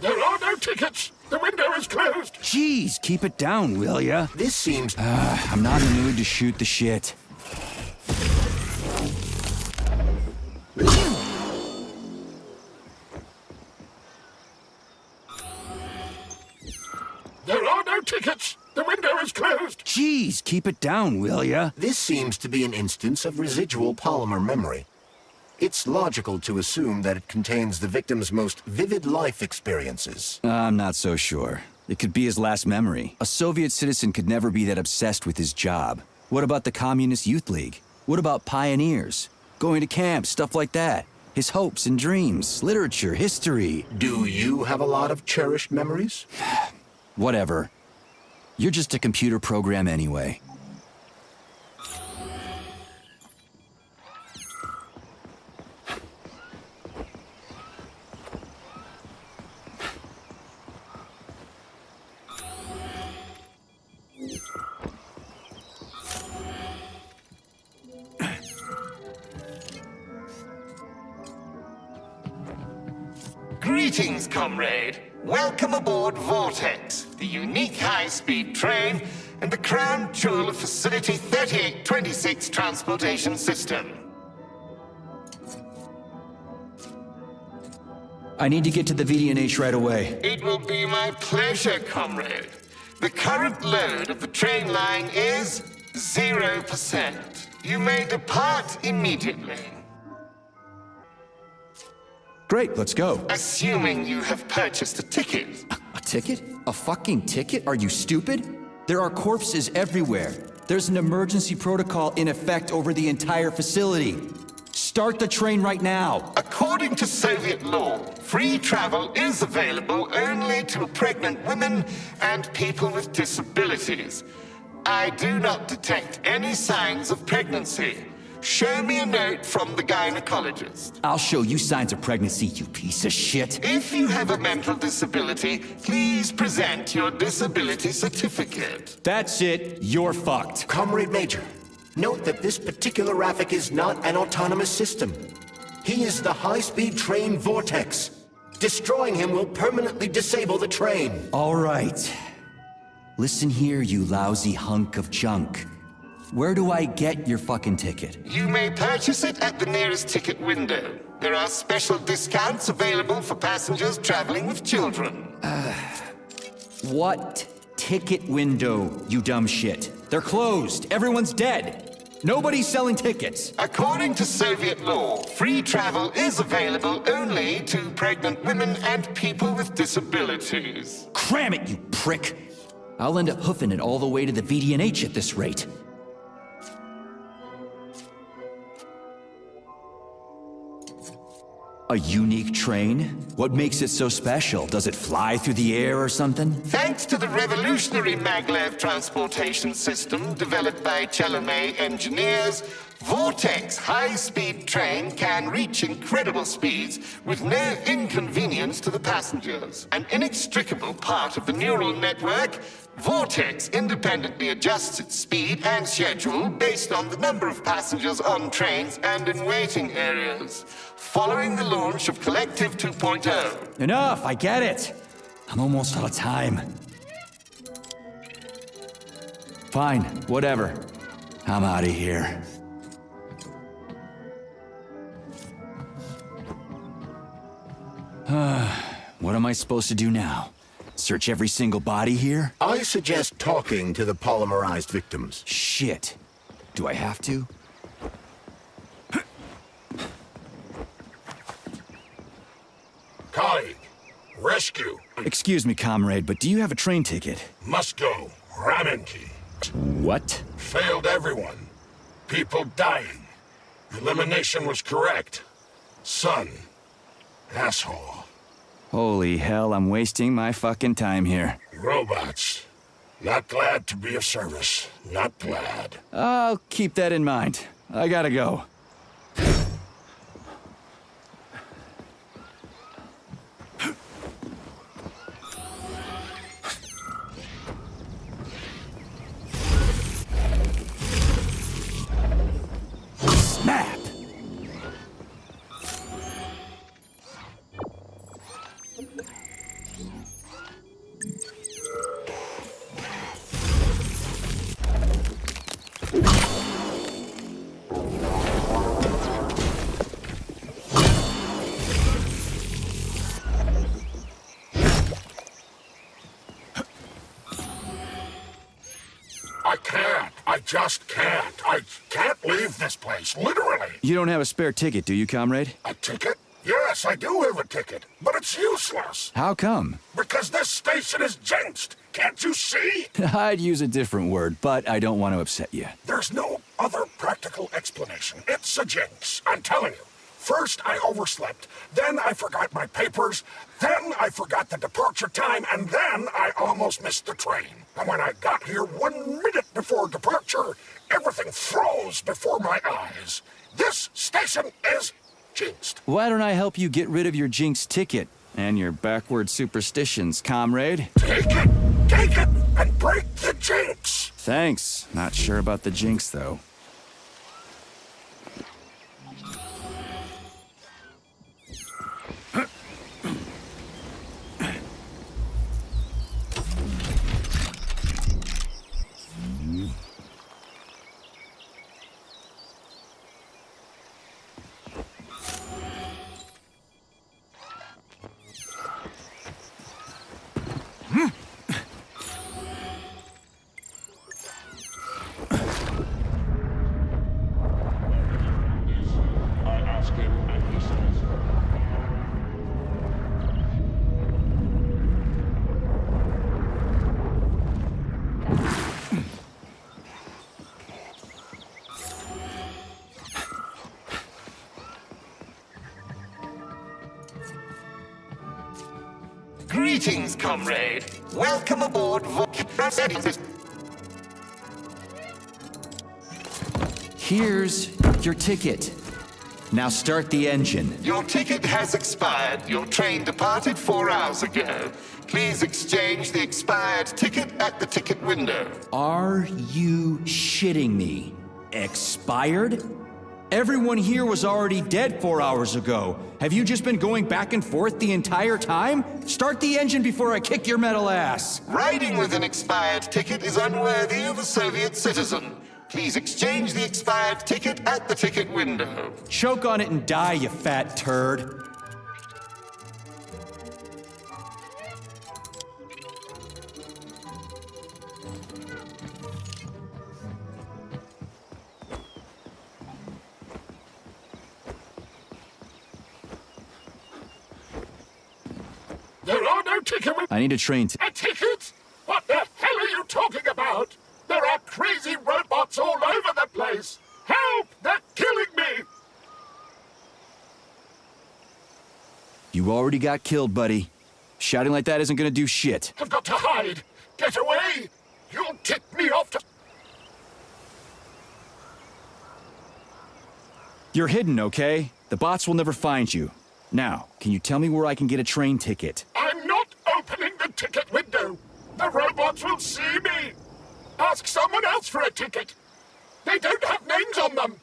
There are no tickets. The window is closed. Jeez, keep it down, will ya? This seems... I'm not in the mood to shoot the shit. There are no tickets. The window is closed. Jeez, keep it down, will ya? This seems to be an instance of residual polymer memory. It's logical to assume that it contains the victim's most vivid life experiences. I'm not so sure. It could be his last memory. A Soviet citizen could never be that obsessed with his job. What about the Communist Youth League? What about pioneers? Going to camp, stuff like that. His hopes and dreams, literature, history. Do you have a lot of cherished memories? Whatever. You're just a computer program anyway. Greetings, comrade. Welcome aboard Vortex, the unique high-speed train and the crown jewel of Facility 3826 Transportation System. I need to get to the VDNH right away. It will be my pleasure, comrade. The current load of the train line is 0%. You may depart immediately. Great, let's go. Assuming you have purchased a ticket. A ticket? A fucking ticket? Are you stupid? There are corpses everywhere. There's an emergency protocol in effect over the entire facility. Start the train right now. According to Soviet law, free travel is available only to pregnant women and people with disabilities. I do not detect any signs of pregnancy. Show me a note from the gynecologist. I'll show you signs of pregnancy, you piece of shit. If you have a mental disability, please present your disability certificate. That's it. You're fucked. Comrade Major, note that this particular Raffic is not an autonomous system. He is the high-speed train Vortex. Destroying him will permanently disable the train. All right. Listen here, you lousy hunk of junk. Where do I get your fucking ticket? You may purchase it at the nearest ticket window. There are special discounts available for passengers traveling with children. What ticket window, you dumb shit? They're closed. Everyone's dead. Nobody's selling tickets. According to Soviet law, free travel is available only to pregnant women and people with disabilities. Cram it, you prick! I'll end up hoofing it all the way to the VDNH at this rate. A unique train? What makes it so special? Does it fly through the air or something? Thanks to the revolutionary maglev transportation system developed by Chelomey engineers, Vortex high-speed train can reach incredible speeds with no inconvenience to the passengers. An inextricable part of the neural network, Vortex independently adjusts its speed and schedule based on the number of passengers on trains and in waiting areas. Following the launch of Collective 2.0. Enough, I get it. I'm almost out of time. Fine, whatever. I'm out of here. What am I supposed to do now? Search every single body here? I suggest talking to the polymerized victims. Shit. Do I have to? Colleague, rescue. Excuse me, comrade, but do you have a train ticket? Must go. Ramenki. What? Failed everyone. People dying. Elimination was correct. Son. Asshole. Holy hell, I'm wasting my fucking time here. Robots. Not glad to be of service. Not glad. I'll keep that in mind. I gotta go. Snap! I can't. I just can't. I can't leave this place, literally. You don't have a spare ticket, do you, comrade? A ticket? Yes, I do have a ticket, but it's useless. How come? Because this station is jinxed. Can't you see? I'd use a different word, but I don't want to upset you. There's no other practical explanation. It's a jinx, I'm telling you. First, I overslept. Then I forgot my papers. Then I forgot the departure time. And then I almost missed the train. And when I got here 1 minute before departure, everything froze before my eyes. This station is jinxed. Why don't I help you get rid of your jinx ticket and your backward superstitions, comrade? Take it, and break the jinx. Thanks. Not sure about the jinx, though. Greetings, comrade. Welcome aboard Vortex. Here's your ticket. Now start the engine. Your ticket has expired. Your train departed 4 hours ago. Please exchange the expired ticket at the ticket window. Are you shitting me? Expired? Everyone here was already dead 4 hours ago. Have you just been going back and forth the entire time? Start the engine before I kick your metal ass. Riding with an expired ticket is unworthy of a Soviet citizen. please exchange the expired ticket at the ticket window. Choke on it and die, you fat turd. There are no ticket. I need a train A ticket? What the hell are you talking about? There are crazy robots all over the place. Help! They're killing me! You already got killed, buddy. Shouting like that isn't gonna do shit. I've got to hide. Get away! You'll tip me off to... You're hidden, okay? The bots will never find you. Now, can you tell me where I can get a train ticket? I'm not opening the ticket window. The robots will see me. Ask someone else for a ticket. They don't have names on them.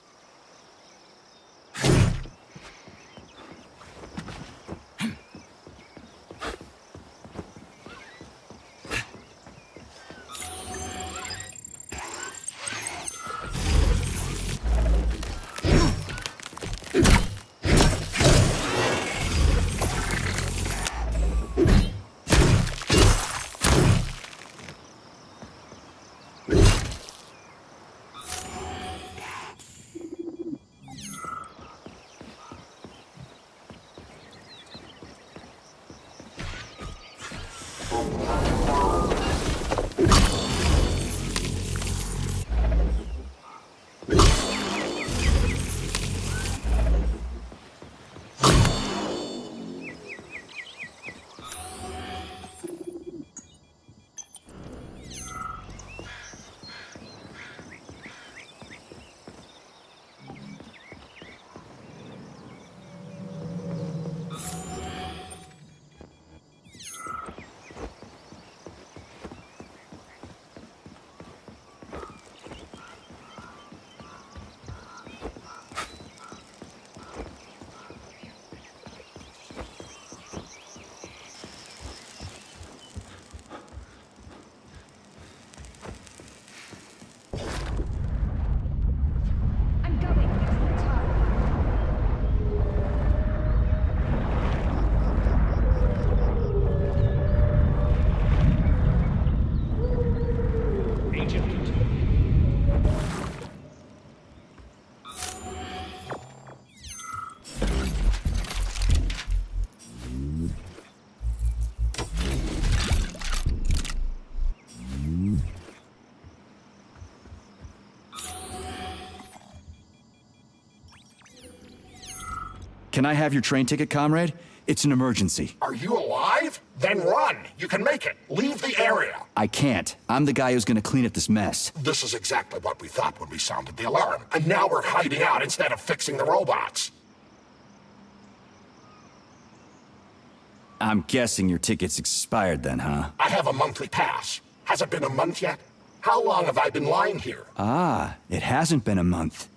Can I have your train ticket, comrade? It's an emergency. Are you alive? Then run. You can make it. Leave the area. I can't. I'm the guy who's gonna clean up this mess. This is exactly what we thought when we sounded the alarm. And now we're hiding out instead of fixing the robots. I'm guessing your ticket's expired then, huh? I have a monthly pass. Has it been a month yet? How long have I been lying here? Ah, it hasn't been a month.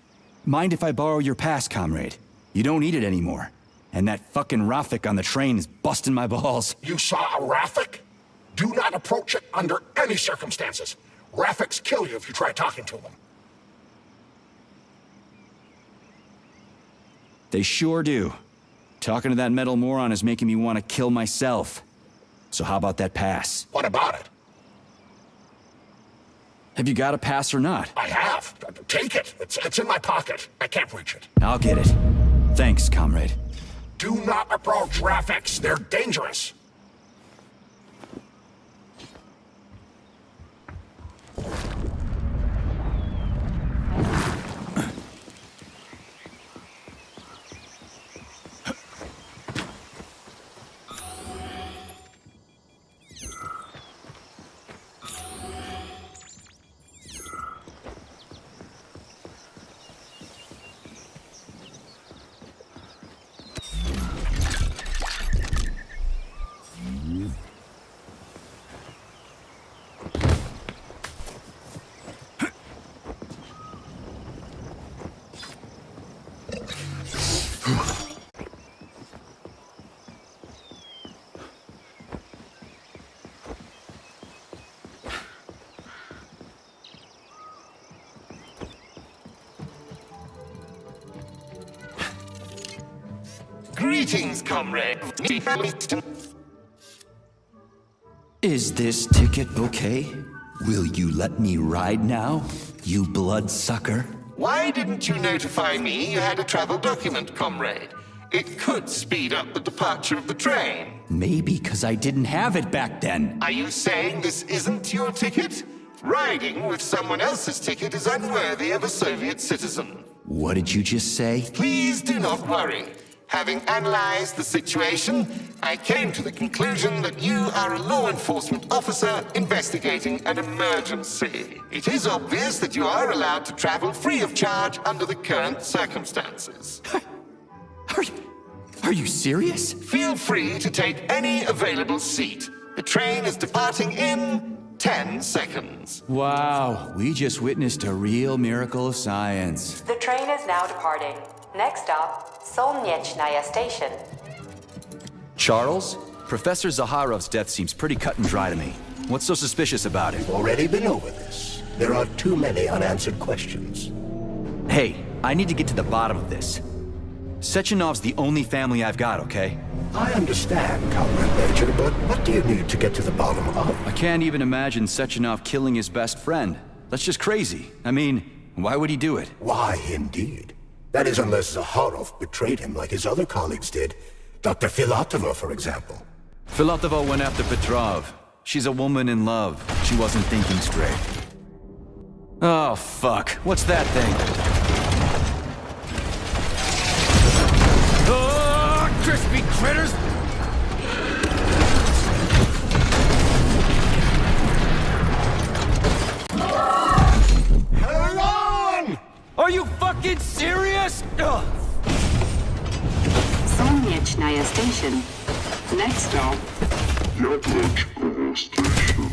Mind if I borrow your pass, comrade? You don't need it anymore. And that fucking Rafik on the train is busting my balls. You saw a Rafik? Do not approach it under any circumstances. Rafiks kill you if you try talking to them. They sure do. Talking to that metal moron is making me want to kill myself. So how about that pass? What about it? Have you got a pass or not? I have. Take it. It's in my pocket. I can't reach it. I'll get it. Thanks, comrade. Do not approach Rafiks. They're dangerous. Greetings, comrade. Is this ticket okay? Will you let me ride now, you bloodsucker? Why didn't you notify me you had a travel document, comrade? It could speed up the departure of the train. Maybe because I didn't have it back then. Are you saying this isn't your ticket? Riding with someone else's ticket is unworthy of a Soviet citizen. What did you just say? Please do not worry. Having analyzed the situation, I came to the conclusion that you are a law enforcement officer investigating an emergency. It is obvious that you are allowed to travel free of charge under the current circumstances. Are you serious? Feel free to take any available seat. The train is departing in 10 seconds. Wow, we just witnessed a real miracle of science. The train is now departing. Next stop, Solnechnaya Station. Charles? Professor Zaharov's death seems pretty cut and dry to me. What's so suspicious about it? Already been over this. There are too many unanswered questions. Hey, I need to get to the bottom of this. Sechenov's the only family I've got, okay? I understand, Comrade Major, but what do you need to get to the bottom of? I can't even imagine Sechenov killing his best friend. That's just crazy. I mean, why would he do it? Why, indeed. That is unless Zaharov betrayed him like his other colleagues did. Dr. Filatova, for example. Filatova went after Petrov. She's a woman in love. She wasn't thinking straight. Oh, fuck. What's that thing? Oh, crispy critters! Hang on! Are you fucking serious? Solnechnaya Station. Next stop, Yablonskaya Station.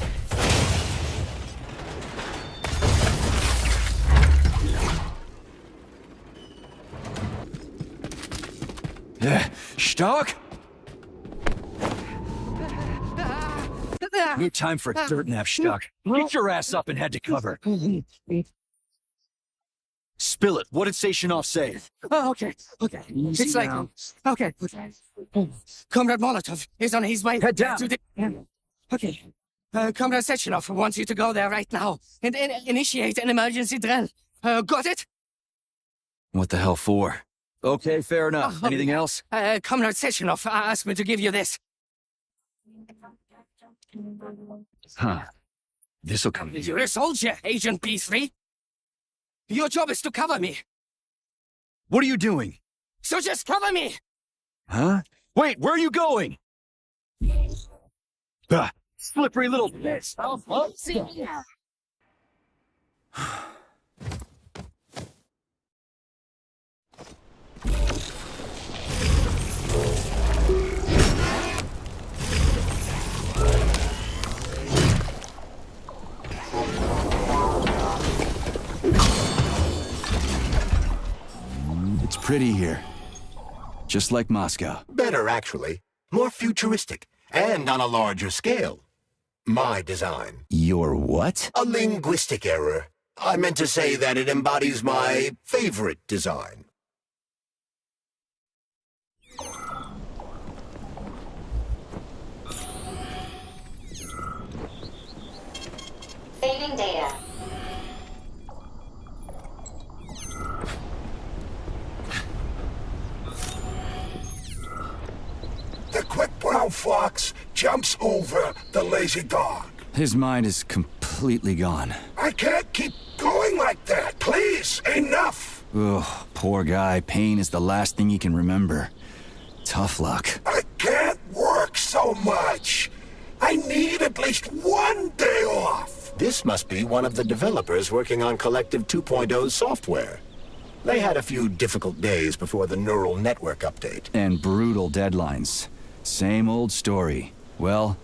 Stark? No time for a dirt nap, Stark. Get your ass up and head to cover. Spill it. What did Sechenov say? Oh, okay. It's like... Okay. Comrade Molotov is on his way Head down. to the... Okay. Comrade Sechenov wants you to go there right now and initiate an emergency drill. Got it? What the hell for? Okay, fair enough. Anything else? Comrade Sechenov asked me to give you this. Huh. This'll come. You're a soldier, Agent B3. Your job is to cover me. What are you doing? So just cover me! Huh? Wait, where are you going? Slippery little bitch. It's pretty here. Just like Moscow. Better, actually. More futuristic, and on a larger scale. My design. Your what? A linguistic error. I meant to say that it embodies my favorite design. Saving data. The quick brown fox jumps over the lazy dog. His mind is completely gone. I can't keep going like that. Please, enough. Ugh, poor guy. Pain is the last thing he can remember. Tough luck. I can't work so much. I need at least one day off. This must be one of the developers working on Collective 2.0's software. They had a few difficult days before the neural network update. And brutal deadlines. Same old story. Well,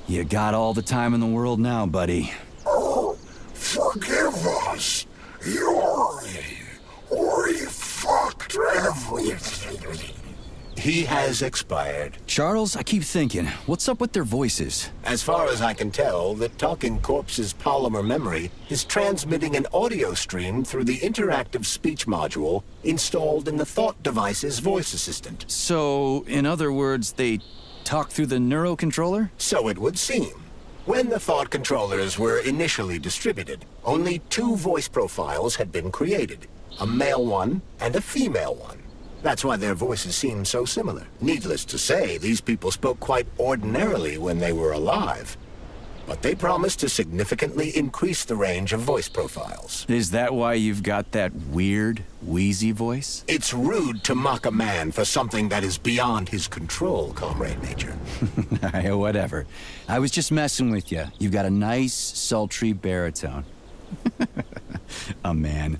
you got all the time in the world now, buddy. Oh, forgive us. We fucked everything. He has expired. Charles, I keep thinking, what's up with their voices? As far as I can tell, the talking corpse's polymer memory is transmitting an audio stream through the interactive speech module installed in the Thought device's voice assistant. So, in other words, they talk through the neurocontroller? So it would seem. When the Thought controllers were initially distributed, only 2 voice profiles had been created, a male one and a female one. That's why their voices seem so similar. Needless to say, these people spoke quite ordinarily when they were alive. But they promised to significantly increase the range of voice profiles. Is that why you've got that weird, wheezy voice? It's rude to mock a man for something that is beyond his control, Comrade Major. Whatever. I was just messing with you. You've got a nice, sultry baritone. A man.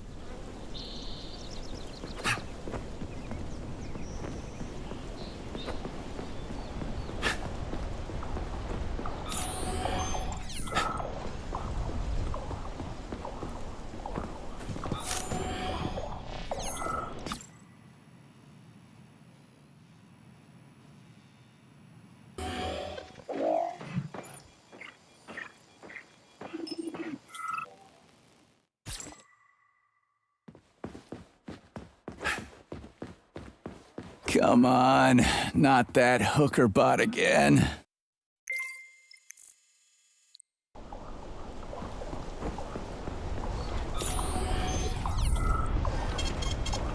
Come on, not that hooker bot again.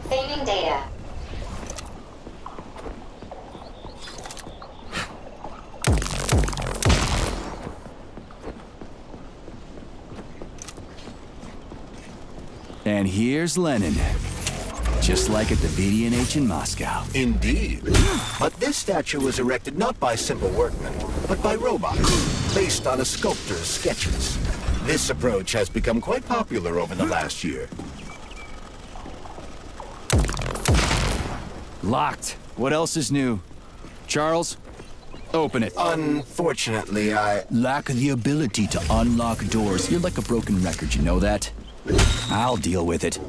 Saving data. And here's Lenin. Just like at the VDNH in Moscow. Indeed. But this statue was erected not by simple workmen, but by robots, based on a sculptor's sketches. This approach has become quite popular over the last year. Locked. What else is new? Charles, open it. Unfortunately, I lack the ability to unlock doors. You're like a broken record, you know that? I'll deal with it.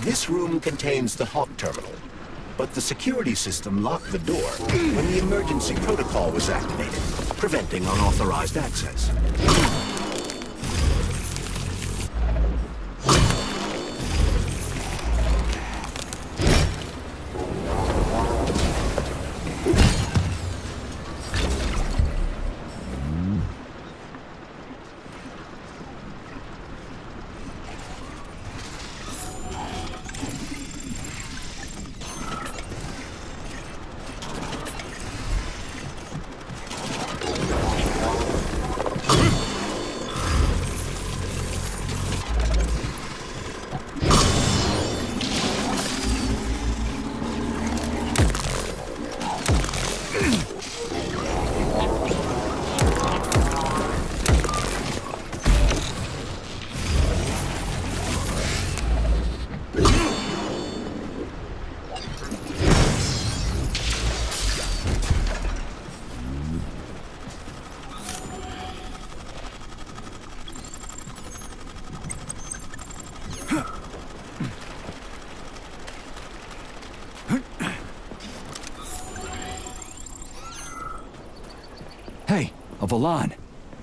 This room contains the Hawk terminal, but the security system locked the door when the emergency protocol was activated, preventing unauthorized access. Hey, a Volan.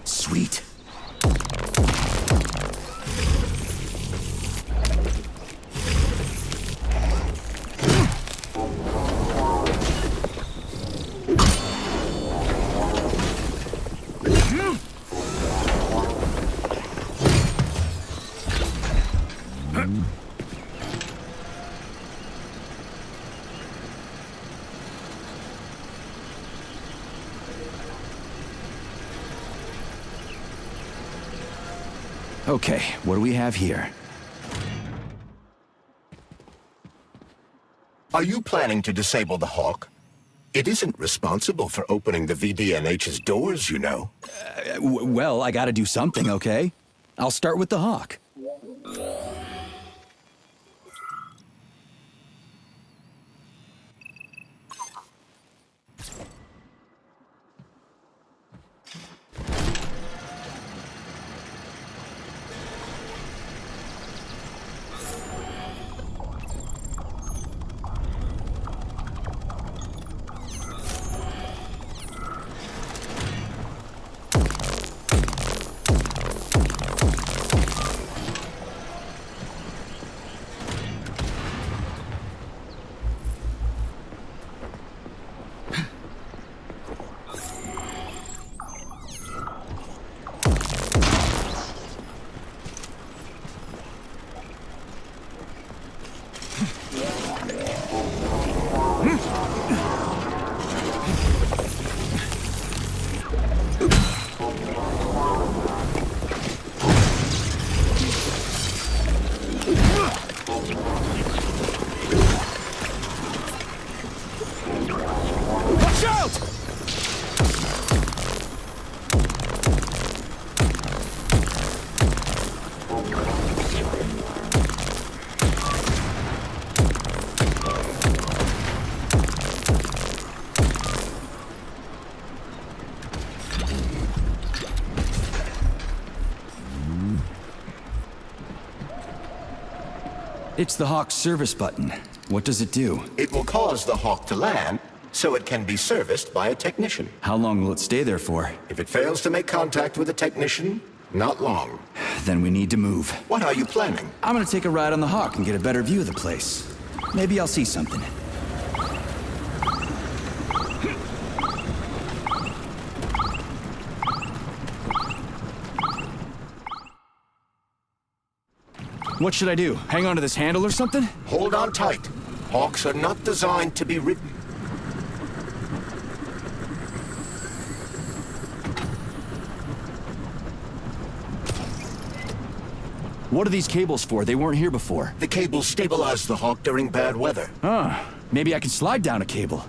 Sweet. Okay, what do we have here? Are you planning to disable the Hawk? It isn't responsible for opening the VDNH's doors, you know. Well, I gotta do something, okay? I'll start with the Hawk. It's the Hawk's service button. What does it do? It will cause the Hawk to land, so it can be serviced by a technician. How long will it stay there for? If it fails to make contact with a technician, not long. Then we need to move. What are you planning? I'm gonna take a ride on the Hawk and get a better view of the place. Maybe I'll see something. What should I do? Hang on to this handle or something? Hold on tight. Hawks are not designed to be ridden. What are these cables for? They weren't here before. The cables stabilize the Hawk during bad weather. Huh. Maybe I can slide down a cable.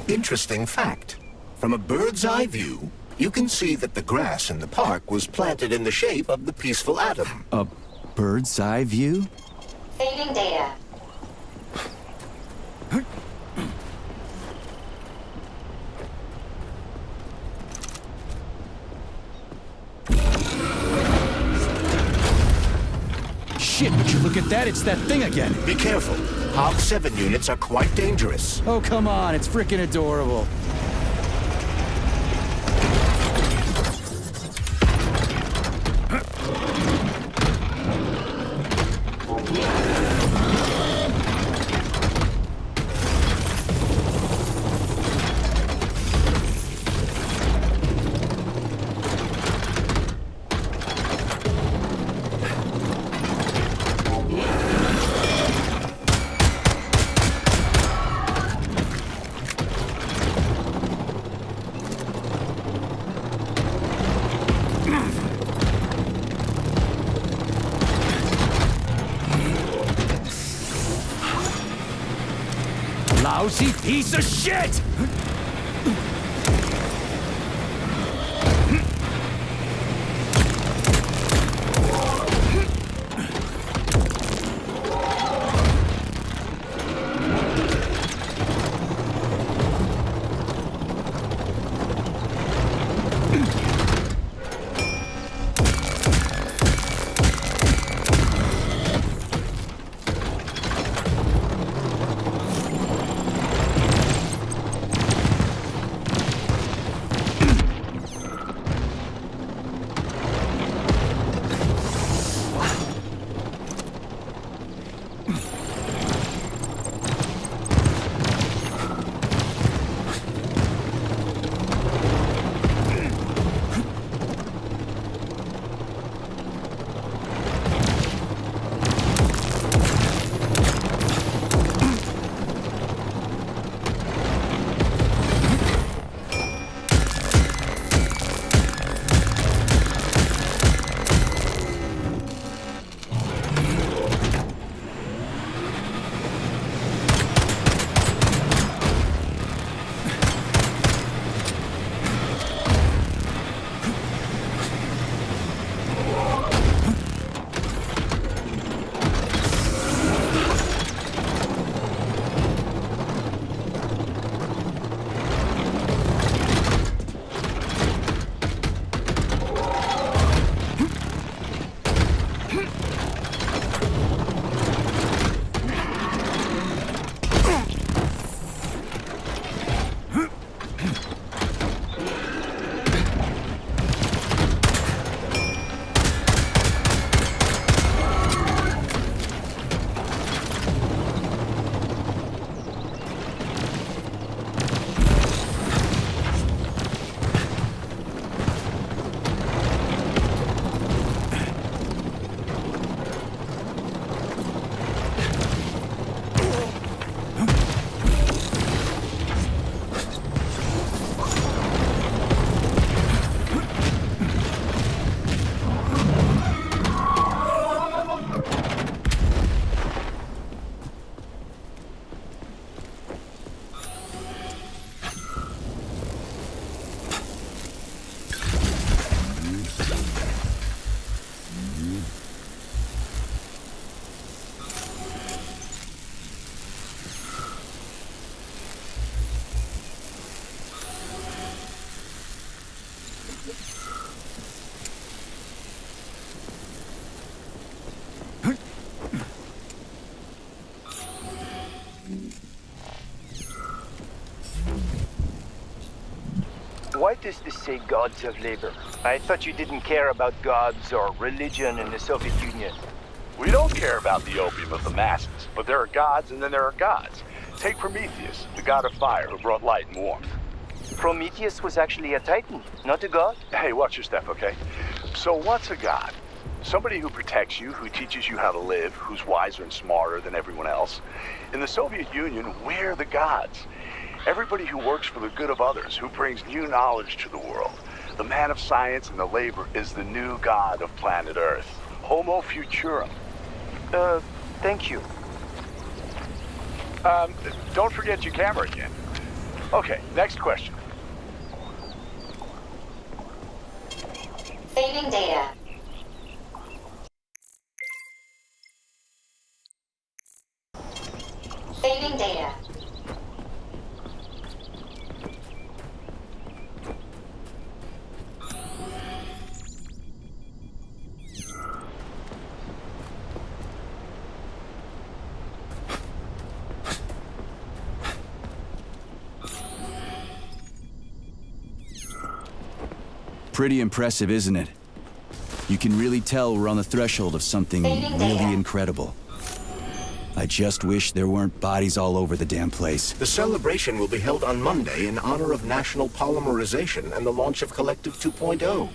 Interesting fact. From a bird's eye view, you can see that the grass in the park was planted in the shape of the peaceful atom. A bird's eye view? Saving data. Shit, would you look at that? It's that thing again. Be careful. Hawk 7 units are quite dangerous. Oh, come on. It's freaking adorable. Lousy piece of shit! Why does this say gods of labor? I thought you didn't care about gods or religion in the Soviet Union. We don't care about the opium of the masses, but there are gods and then there are gods. Take Prometheus, the god of fire who brought light and warmth. Prometheus was actually a titan, not a god? Hey, watch your step, okay? So what's a god? Somebody who protects you, who teaches you how to live, who's wiser and smarter than everyone else. In the Soviet Union, we're the gods. Everybody who works for the good of others, who brings new knowledge to the world. The man of science and the labor is the new god of planet Earth. Homo Futurum. Thank you. Don't forget your camera again. Okay, next question. Saving data. Saving data. Pretty impressive, isn't it? You can really tell we're on the threshold of something really incredible. I just wish there weren't bodies all over the damn place. The celebration will be held on Monday in honor of National Polymerization and the launch of Collective 2.0.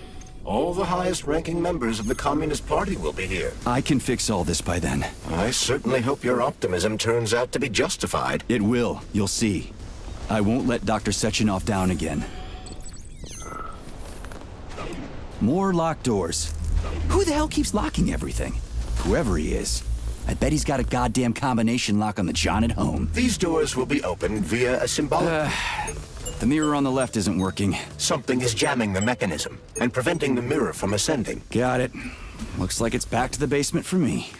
All the highest-ranking members of the Communist Party will be here. I can fix all this by then. I certainly hope your optimism turns out to be justified. It will, you'll see. I won't let Dr. Sechenov down again. More locked doors. Who the hell keeps locking everything? Whoever he is. I bet he's got a goddamn combination lock on the John at home. These doors will be opened via a symbolic... The mirror on the left isn't working. Something is jamming the mechanism and preventing the mirror from ascending. Got it. Looks like it's back to the basement for me.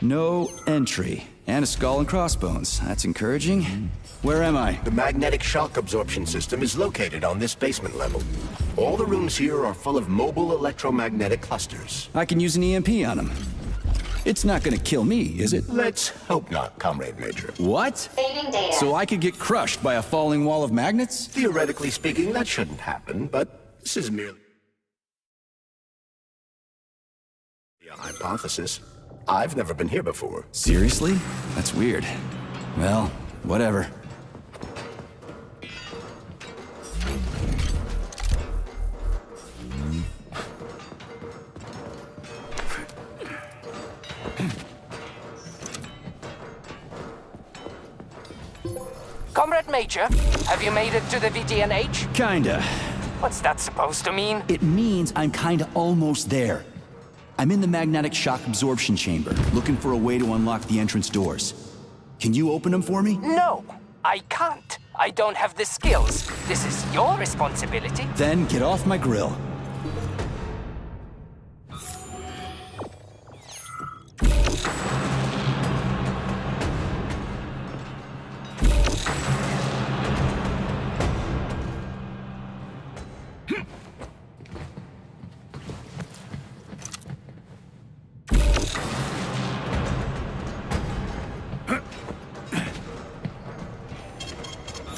No entry. And a skull and crossbones. That's encouraging. Where am I? The magnetic shock absorption system is located on this basement level. All the rooms here are full of mobile electromagnetic clusters. I can use an EMP on them. It's not gonna kill me, is it? Let's hope not, Comrade Major. What? Saving data. So I could get crushed by a falling wall of magnets? Theoretically speaking, that shouldn't happen, but this is merely a hypothesis. I've never been here before. Seriously? That's weird. Well, whatever. Comrade Major, have you made it to the VDNH? Kinda. What's that supposed to mean? It means I'm kinda almost there. I'm in the magnetic shock absorption chamber, looking for a way to unlock the entrance doors. Can you open them for me? No, I can't. I don't have the skills. This is your responsibility. Then get off my grill.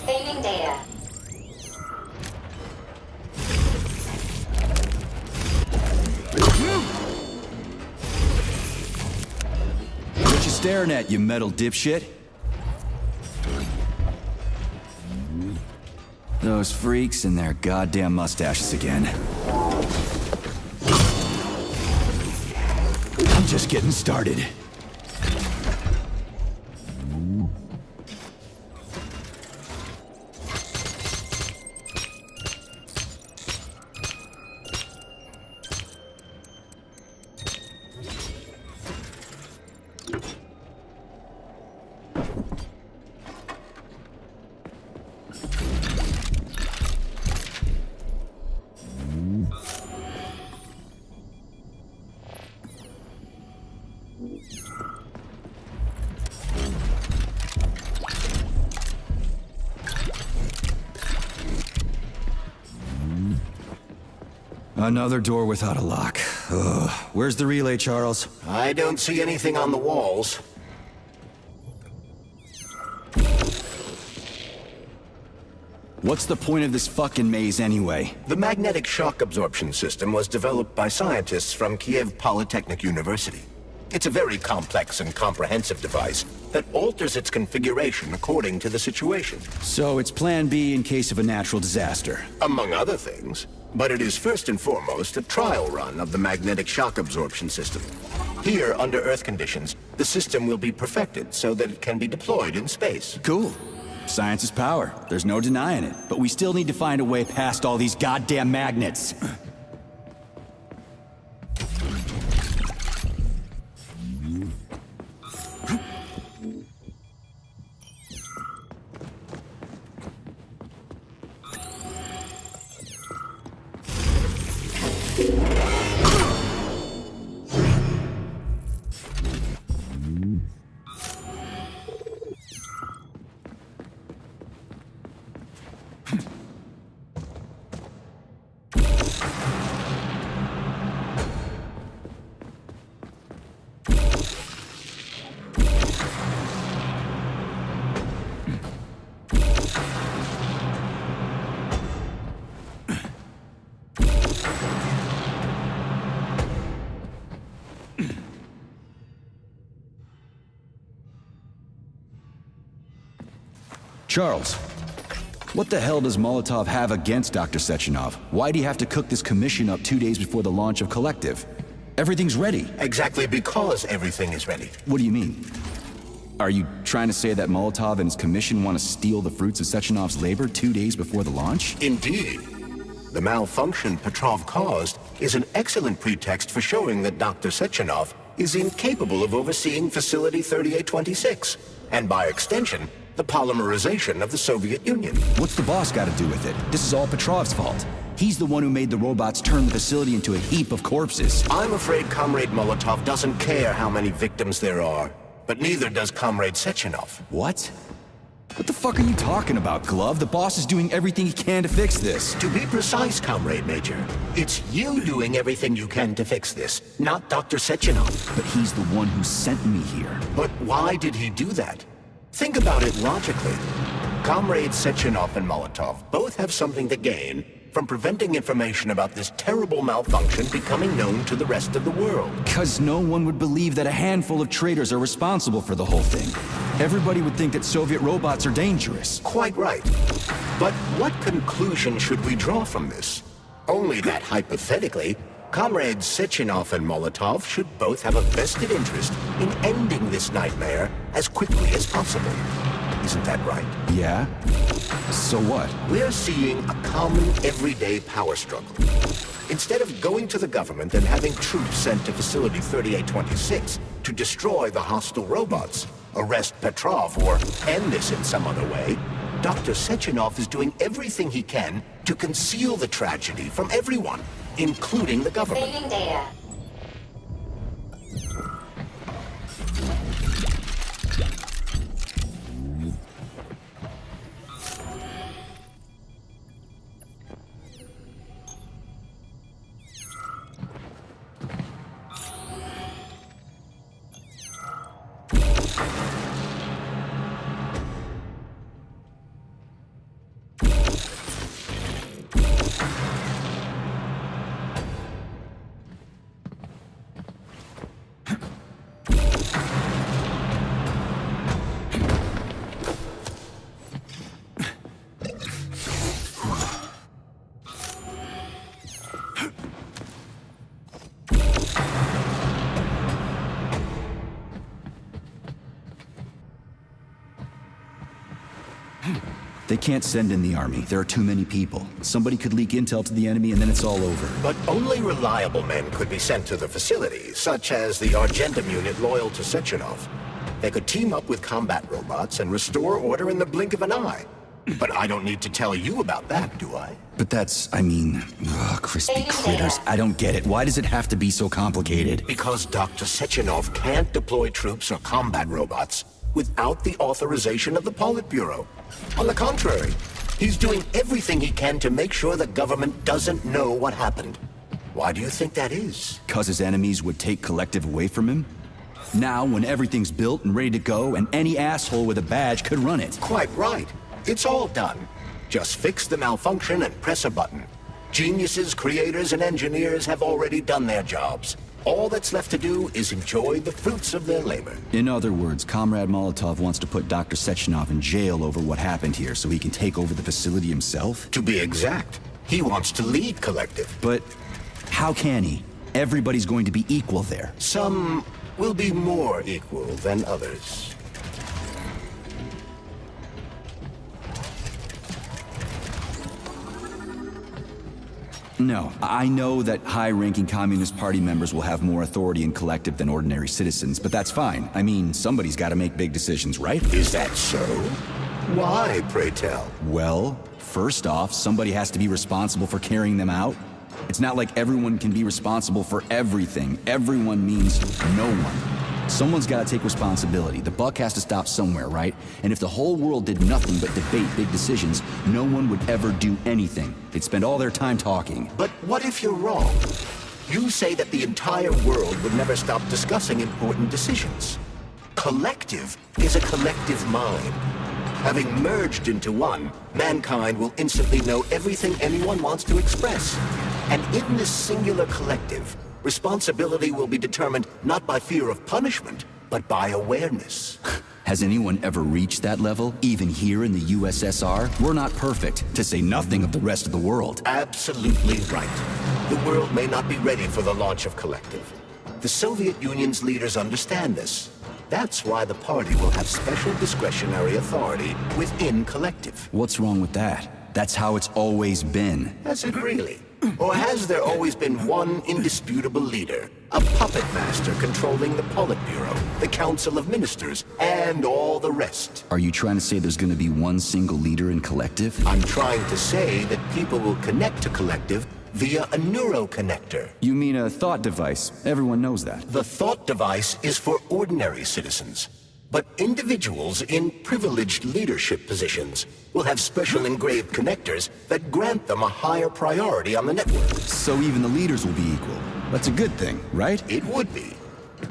Saving data. What you staring at, you metal dipshit? Those freaks and their goddamn mustaches again. I'm just getting started. Another door without a lock. Ugh. Where's the relay, Charles? I don't see anything on the walls. What's the point of this fucking maze anyway? The magnetic shock absorption system was developed by scientists from Kiev Polytechnic University. It's a very complex and comprehensive device that alters its configuration according to the situation. So it's plan B in case of a natural disaster. Among other things. But it is first and foremost a trial run of the magnetic shock absorption system. Here, under Earth conditions, the system will be perfected so that it can be deployed in space. Cool. Science is power. There's no denying it. But we still need to find a way past all these goddamn magnets. Charles, what the hell does Molotov have against Dr. Sechenov? Why'd he have to cook this commission up 2 days before the launch of Collective? Everything's ready. Exactly because everything is ready. What do you mean? Are you trying to say that Molotov and his commission want to steal the fruits of Sechenov's labor 2 days before the launch? Indeed. The malfunction Petrov caused is an excellent pretext for showing that Dr. Sechenov is incapable of overseeing Facility 3826, and by extension, the polymerization of the Soviet Union. What's the boss got to do with it? This is all Petrov's fault. He's the one who made the robots turn the facility into a heap of corpses. I'm afraid Comrade Molotov doesn't care how many victims there are, but neither does Comrade Sechenov. What? What the fuck are you talking about, Glove? The boss is doing everything he can to fix this. To be precise, Comrade Major, it's you doing everything you can to fix this, not Dr. Sechenov. But he's the one who sent me here. But why did he do that? Think about it logically. Comrades Sechenov and Molotov both have something to gain from preventing information about this terrible malfunction becoming known to the rest of the world. Because no one would believe that a handful of traitors are responsible for the whole thing. Everybody would think that Soviet robots are dangerous. Quite right. But what conclusion should we draw from this? Only that hypothetically, Comrades Sechenov and Molotov should both have a vested interest in ending this nightmare as quickly as possible. Isn't that right? Yeah? So what? We're seeing a common, everyday power struggle. Instead of going to the government and having troops sent to Facility 3826 to destroy the hostile robots, arrest Petrov, or end this in some other way, Dr. Sechenov is doing everything he can to conceal the tragedy from everyone, including the government. Saving data. They can't send in the army. There are too many people. Somebody could leak intel to the enemy and then it's all over. But only reliable men could be sent to the facility, such as the Argentum unit loyal to Sechenov. They could team up with combat robots and restore order in the blink of an eye. But I don't need to tell you about that, do I? But that's, crispy critters. I don't get it. Why does it have to be so complicated? Because Dr. Sechenov can't deploy troops or combat robots without the authorization of the Politburo. On the contrary, he's doing everything he can to make sure the government doesn't know what happened. Why do you think that is? Because his enemies would take Collective away from him? Now, when everything's built and ready to go, and any asshole with a badge could run it. Quite right. It's all done. Just fix the malfunction and press a button. Geniuses, creators, and engineers have already done their jobs. All that's left to do is enjoy the fruits of their labor. In other words, Comrade Molotov wants to put Dr. Sechenov in jail over what happened here so he can take over the facility himself? To be exact, he wants to lead Collective. But how can he? Everybody's going to be equal there. Some will be more equal than others. No, I know that high-ranking Communist Party members will have more authority in Collective than ordinary citizens, but that's fine. I mean, somebody's got to make big decisions, right? Is that so? Why, pray tell? Well, first off, somebody has to be responsible for carrying them out. It's not like everyone can be responsible for everything. Everyone means no one. Someone's got to take responsibility. The buck has to stop somewhere, right? And if the whole world did nothing but debate big decisions, no one would ever do anything. They'd spend all their time talking. But what if you're wrong? You say that the entire world would never stop discussing important decisions. Collective is a collective mind. Having merged into one, mankind will instantly know everything anyone wants to express. And in this singular collective, responsibility will be determined not by fear of punishment, but by awareness. Has anyone ever reached that level, even here in the USSR? We're not perfect, to say nothing of the rest of the world. Absolutely right. The world may not be ready for the launch of Collective. The Soviet Union's leaders understand this. That's why the party will have special discretionary authority within Collective. What's wrong with that? That's how it's always been. Has it really? Or has there always been one indisputable leader? A puppet master controlling the Politburo, the Council of Ministers, and all the rest? Are you trying to say there's gonna be one single leader in Collective? I'm trying to say that people will connect to Collective via a neuroconnector. You mean a thought device. Everyone knows that. The thought device is for ordinary citizens. But individuals in privileged leadership positions will have special engraved connectors that grant them a higher priority on the network. So even the leaders will be equal. That's a good thing, right? It would be.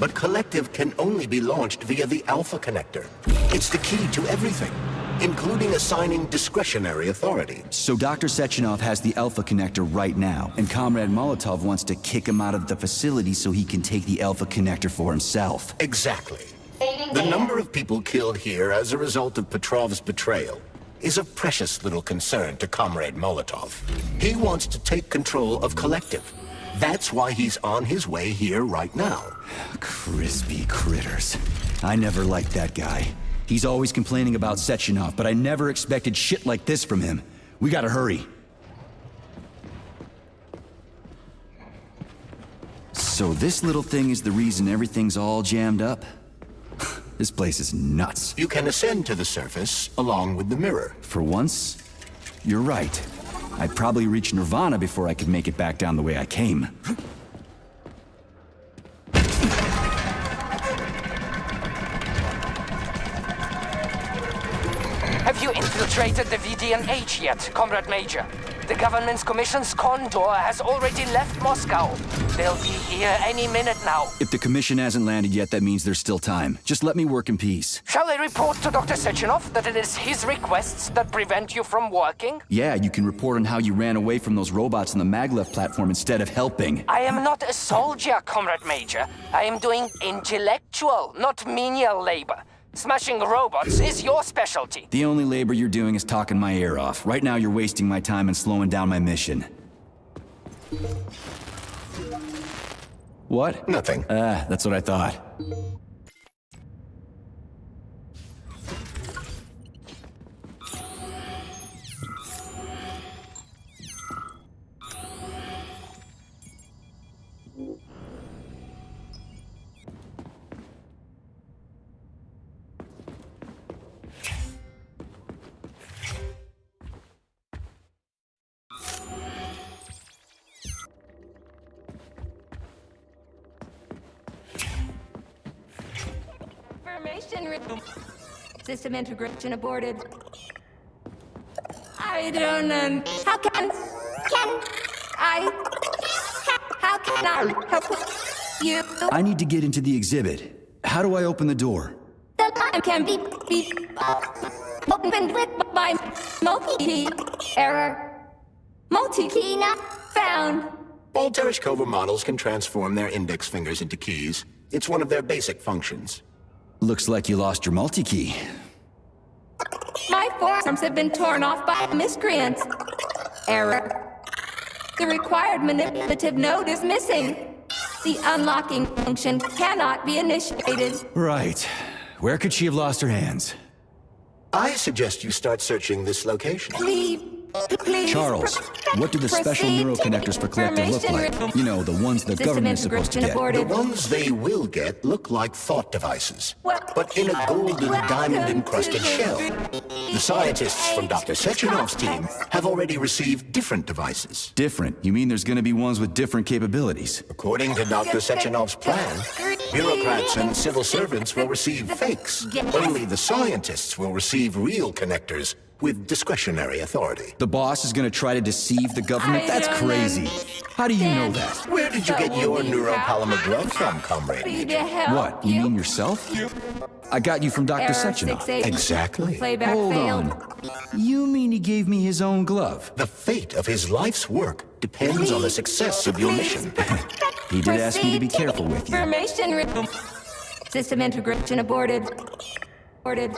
But Collective can only be launched via the Alpha Connector. It's the key to everything, including assigning discretionary authority. So Dr. Sechenov has the Alpha Connector right now, and Comrade Molotov wants to kick him out of the facility so he can take the Alpha Connector for himself. Exactly. The number of people killed here as a result of Petrov's betrayal is a precious little concern to Comrade Molotov. He wants to take control of Collective. That's why he's on his way here right now. Crispy critters. I never liked that guy. He's always complaining about Sechenov, but I never expected shit like this from him. We gotta hurry. So this little thing is the reason everything's all jammed up? This place is nuts. You can ascend to the surface along with the mirror. For once, you're right. I'd probably reach Nirvana before I could make it back down the way I came. Have you infiltrated the VDNH yet, Comrade Major? The government's commission's Condor has already left Moscow. They'll be here any minute now. If the commission hasn't landed yet, that means there's still time. Just let me work in peace. Shall I report to Dr. Sechenov that it is his requests that prevent you from working? Yeah, you can report on how you ran away from those robots on the Maglev platform instead of helping. I am not a soldier, Comrade Major. I am doing intellectual, not menial labor. Smashing robots is your specialty. The only labor you're doing is talking my ear off. Right now you're wasting my time and slowing down my mission. What? Nothing. That's what I thought. System integration aborted. I don't know. How can I help you? I need to get into the exhibit. How do I open the door? The line can be opened with my multi-key error. Multi-key not found. All Tereshkova models can transform their index fingers into keys. It's one of their basic functions. Looks like you lost your multi-key. My forearms have been torn off by miscreants. Error. The required manipulative node is missing. The unlocking function cannot be initiated. Right. Where could she have lost her hands? I suggest you start searching this location. Please. Charles, what do the special neuroconnectors for Collective look like? You know, the ones the government is supposed to get. The ones they will get look like thought devices, but in a golden diamond-encrusted shell. The scientists from Dr. Sechenov's team have already received different devices. Different? You mean there's gonna be ones with different capabilities? According to Dr. Sechenov's plan, bureaucrats and civil servants will receive fakes. Only the scientists will receive real connectors with discretionary authority. The boss is gonna try to deceive the government? That's crazy. How do you know that? Where did you get your neuropolymer glove from, comrade? What, you mean yourself? I got you from Dr. Sechenov. Exactly. Hold on. You mean he gave me his own glove? The fate of his life's work depends on the success of your mission. He did ask me to be careful with you. System integration aborted. Ordered.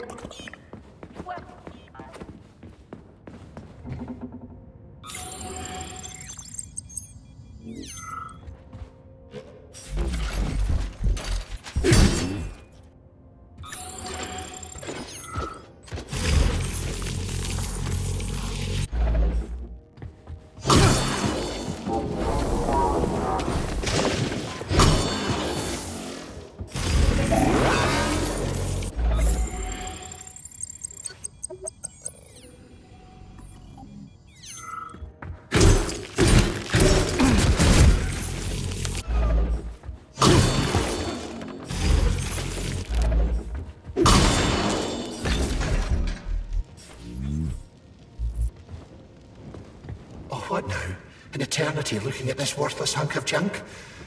What now? An eternity looking at this worthless hunk of junk?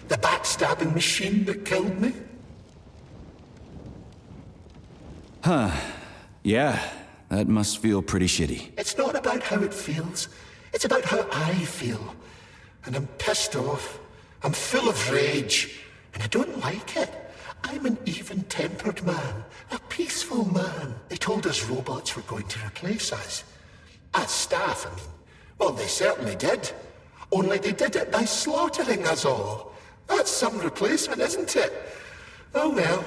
The backstabbing machine that killed me? Huh. Yeah, that must feel pretty shitty. It's not about how it feels. It's about how I feel. And I'm pissed off. I'm full of rage. And I don't like it. I'm an even-tempered man. A peaceful man. They told us robots were going to replace us. As staff, I mean. Well, they certainly did. Only they did it by slaughtering us all. That's some replacement, isn't it? Oh well.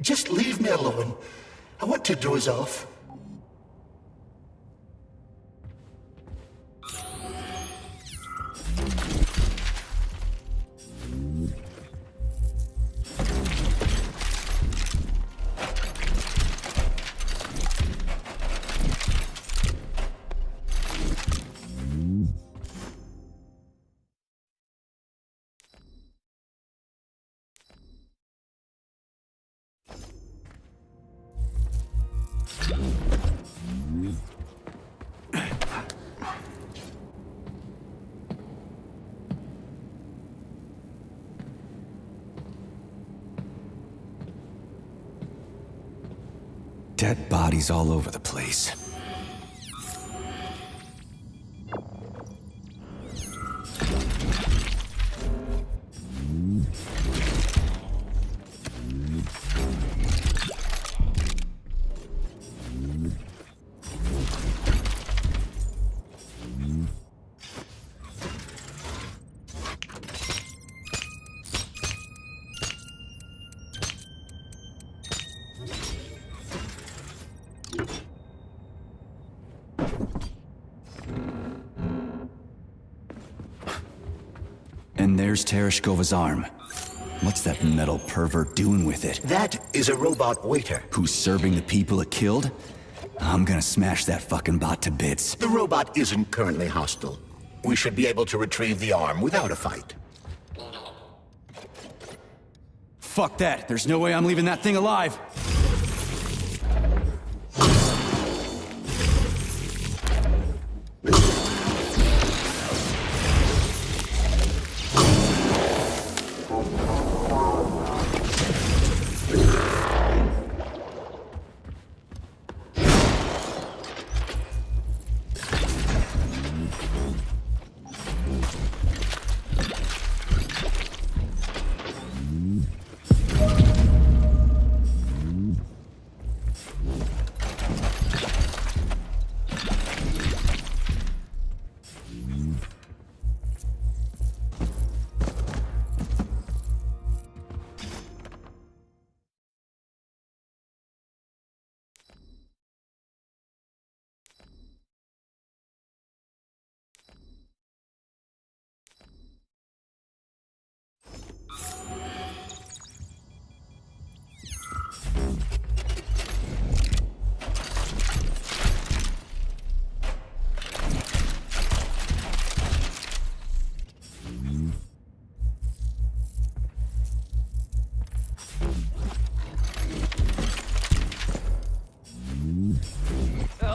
Just leave me alone. I want to doze off. Dead bodies all over the place. And there's Tereshkova's arm. What's that metal pervert doing with it? That is a robot waiter. Who's serving the people it killed? I'm gonna smash that fucking bot to bits. The robot isn't currently hostile. We should be able to retrieve the arm without a fight. Fuck that. There's no way I'm leaving that thing alive.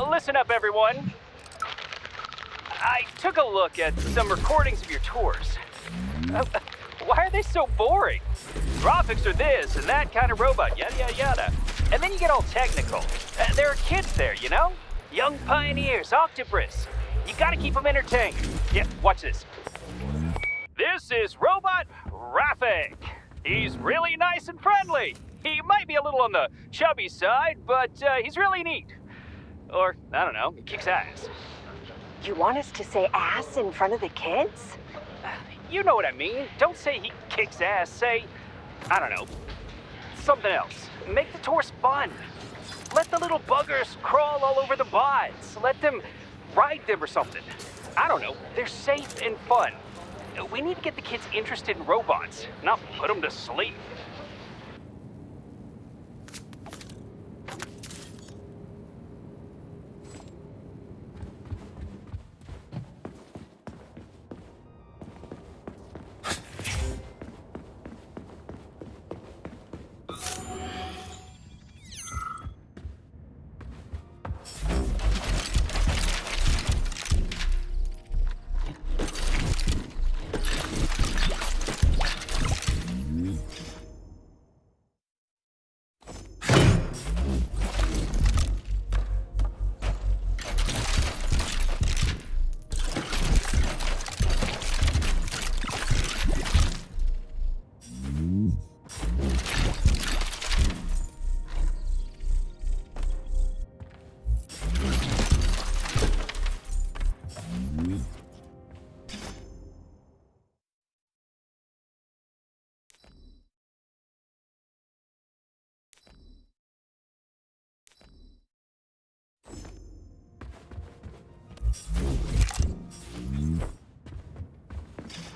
Listen up, everyone. I took a look at some recordings of your tours. Why are they so boring? Graphics are this and that kind of robot, yada, yada, yada. And then you get all technical. There are kids there, you know? Young pioneers, Octobrus. You gotta keep them entertained. Yeah, watch this. This is Robot Rafik. He's really nice and friendly. He might be a little on the chubby side, but he's really neat. Or, I don't know, he kicks ass. You want us to say ass in front of the kids? You know what I mean. Don't say he kicks ass. Say, I don't know, something else. Make the tours fun. Let the little buggers crawl all over the bods. Let them ride them or something. I don't know. They're safe and fun. We need to get the kids interested in robots, not put them to sleep.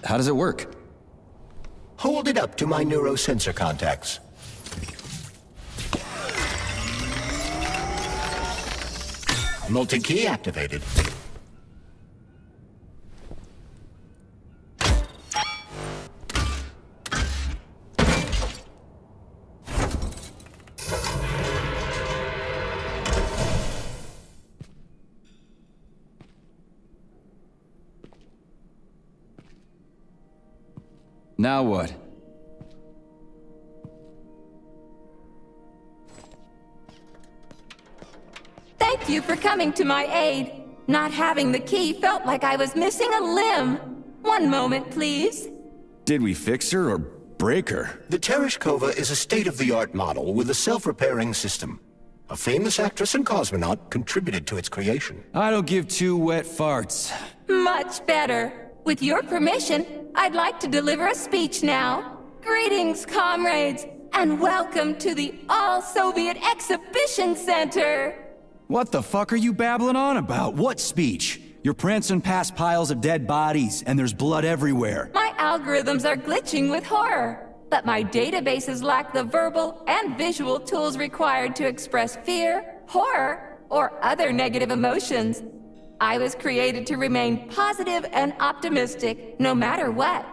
How does it work? Hold it up to my neurosensor contacts. Multi-key activated. Now what? Thank you for coming to my aid. Not having the key felt like I was missing a limb. One moment, please. Did we fix her or break her? The Tereshkova is a state-of-the-art model with a self-repairing system. A famous actress and cosmonaut contributed to its creation. I don't give two wet farts. Much better. With your permission, I'd like to deliver a speech now. Greetings, comrades, and welcome to the All-Soviet Exhibition Center. What the fuck are you babbling on about? What speech? You're prancing past piles of dead bodies, and there's blood everywhere. My algorithms are glitching with horror, but my databases lack the verbal and visual tools required to express fear, horror, or other negative emotions. I was created to remain positive and optimistic, no matter what.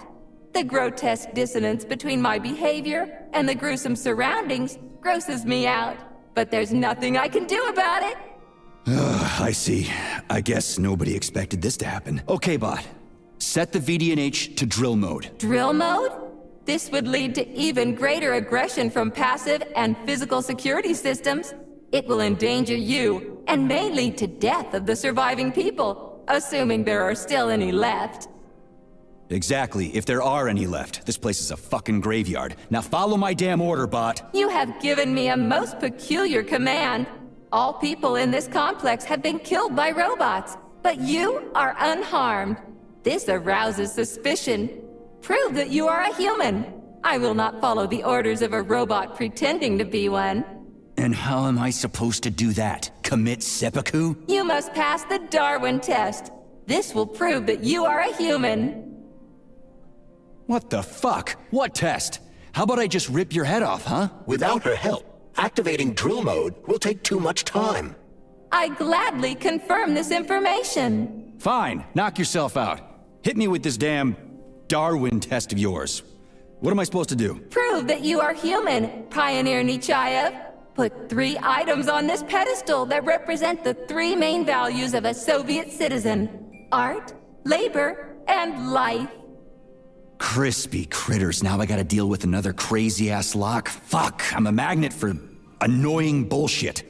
The grotesque dissonance between my behavior and the gruesome surroundings grosses me out, but there's nothing I can do about it. I see. I guess nobody expected this to happen. Okay, bot. Set the VDNH to drill mode. Drill mode? This would lead to even greater aggression from passive and physical security systems. It will endanger you, and may lead to death of the surviving people, assuming there are still any left. Exactly, if there are any left. This place is a fucking graveyard. Now follow my damn order, bot. You have given me a most peculiar command. All people in this complex have been killed by robots, but you are unharmed. This arouses suspicion. Prove that you are a human. I will not follow the orders of a robot pretending to be one. And how am I supposed to do that? Commit seppuku? You must pass the Darwin test. This will prove that you are a human. What the fuck? What test? How about I just rip your head off, huh? Without her help, activating drill mode will take too much time. I gladly confirm this information. Fine, knock yourself out. Hit me with this damn Darwin test of yours. What am I supposed to do? Prove that you are human, Pioneer Nechayev. Put 3 items on this pedestal that represent the 3 main values of a Soviet citizen: art, labor, and life. Crispy critters, now I gotta deal with another crazy-ass lock? Fuck, I'm a magnet for annoying bullshit.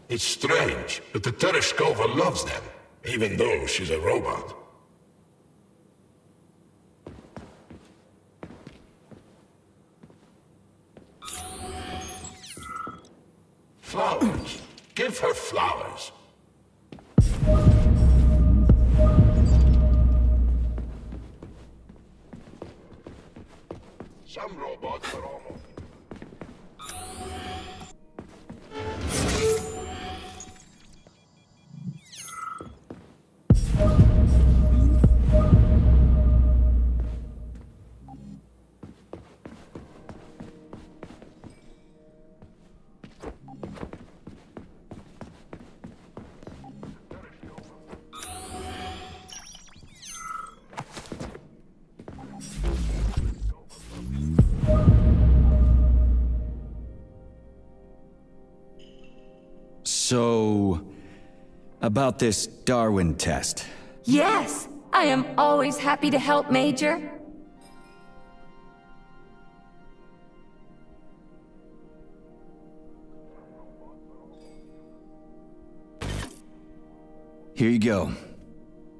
It's strange, but the Tereshkova loves them, even though she's a robot. Flowers. Give her flowers. Some robots are almost... So, about this Darwin test. Yes, I am always happy to help, Major. Here you go.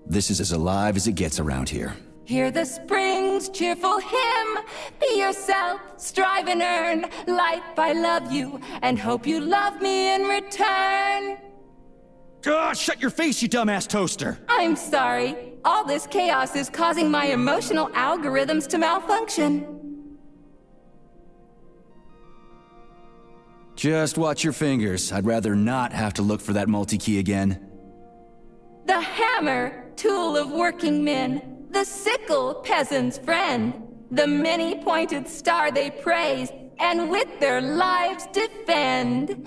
This is as alive as it gets around here. Hear the spring's cheerful hymn. Be yourself, strive and earn. Life, I love you, and hope you love me in return. Shut your face, you dumbass toaster! I'm sorry. All this chaos is causing my emotional algorithms to malfunction. Just watch your fingers. I'd rather not have to look for that multi-key again. The hammer, tool of working men. The sickle, peasant's friend. The many-pointed star they praise, and with their lives defend.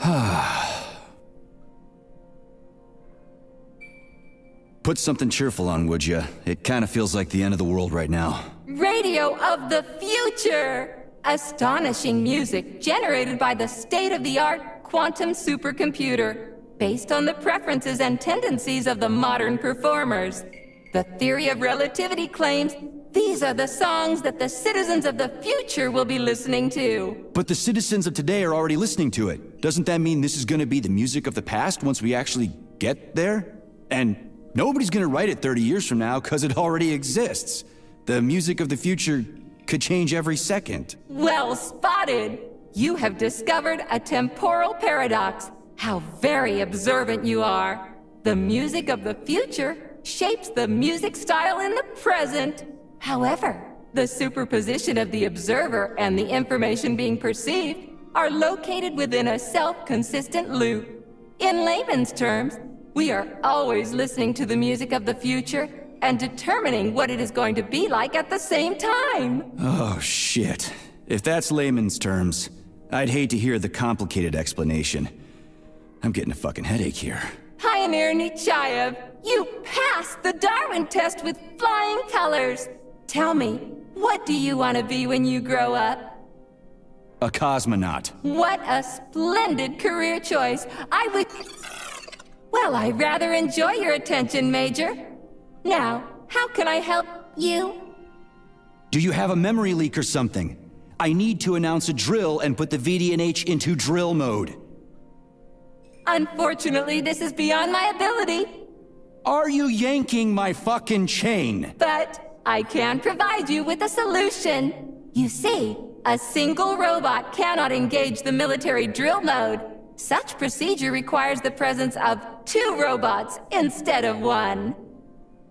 Put something cheerful on, would ya? It kinda feels like the end of the world right now. Radio of the future! Astonishing music generated by the state-of-the-art quantum supercomputer, based on the preferences and tendencies of the modern performers. The theory of relativity claims these are the songs that the citizens of the future will be listening to. But the citizens of today are already listening to it. Doesn't that mean this is gonna be the music of the past once we actually get there? And nobody's gonna write it 30 years from now, 'cause it already exists. The music of the future could change every second. Well spotted! You have discovered a temporal paradox. How very observant you are. The music of the future shapes the music style in the present. However, the superposition of the observer and the information being perceived are located within a self-consistent loop. In layman's terms, we are always listening to the music of the future and determining what it is going to be like at the same time. Oh, shit. If that's layman's terms, I'd hate to hear the complicated explanation. I'm getting a fucking headache here. Pioneer Nechayev, you passed the Darwin test with flying colors. Tell me, what do you want to be when you grow up? A cosmonaut. What a splendid career choice. Well, I rather enjoy your attention, Major. Now, how can I help you? Do you have a memory leak or something? I need to announce a drill and put the VDNH into drill mode. Unfortunately, this is beyond my ability. Are you yanking my fucking chain? But I can provide you with a solution. You see, a single robot cannot engage the military drill mode. Such procedure requires the presence of 2 robots instead of 1.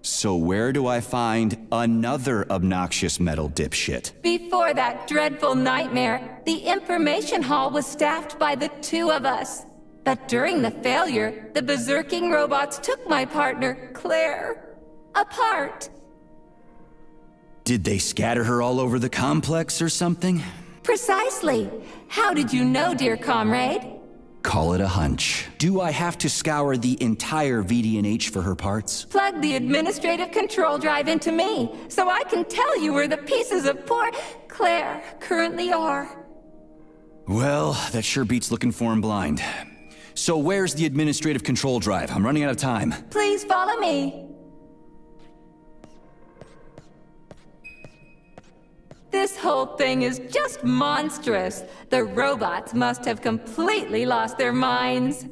So where do I find another obnoxious metal dipshit? Before that dreadful nightmare, the information hall was staffed by the 2 of us. But during the failure, the berserking robots took my partner, Claire, apart. Did they scatter her all over the complex or something? Precisely. How did you know, dear comrade? Call it a hunch. Do I have to scour the entire VDNH for her parts? Plug the administrative control drive into me, so I can tell you where the pieces of poor Claire currently are. Well, that sure beats looking for him blind. So where's the administrative control drive? I'm running out of time. Please follow me. This whole thing is just monstrous. The robots must have completely lost their minds.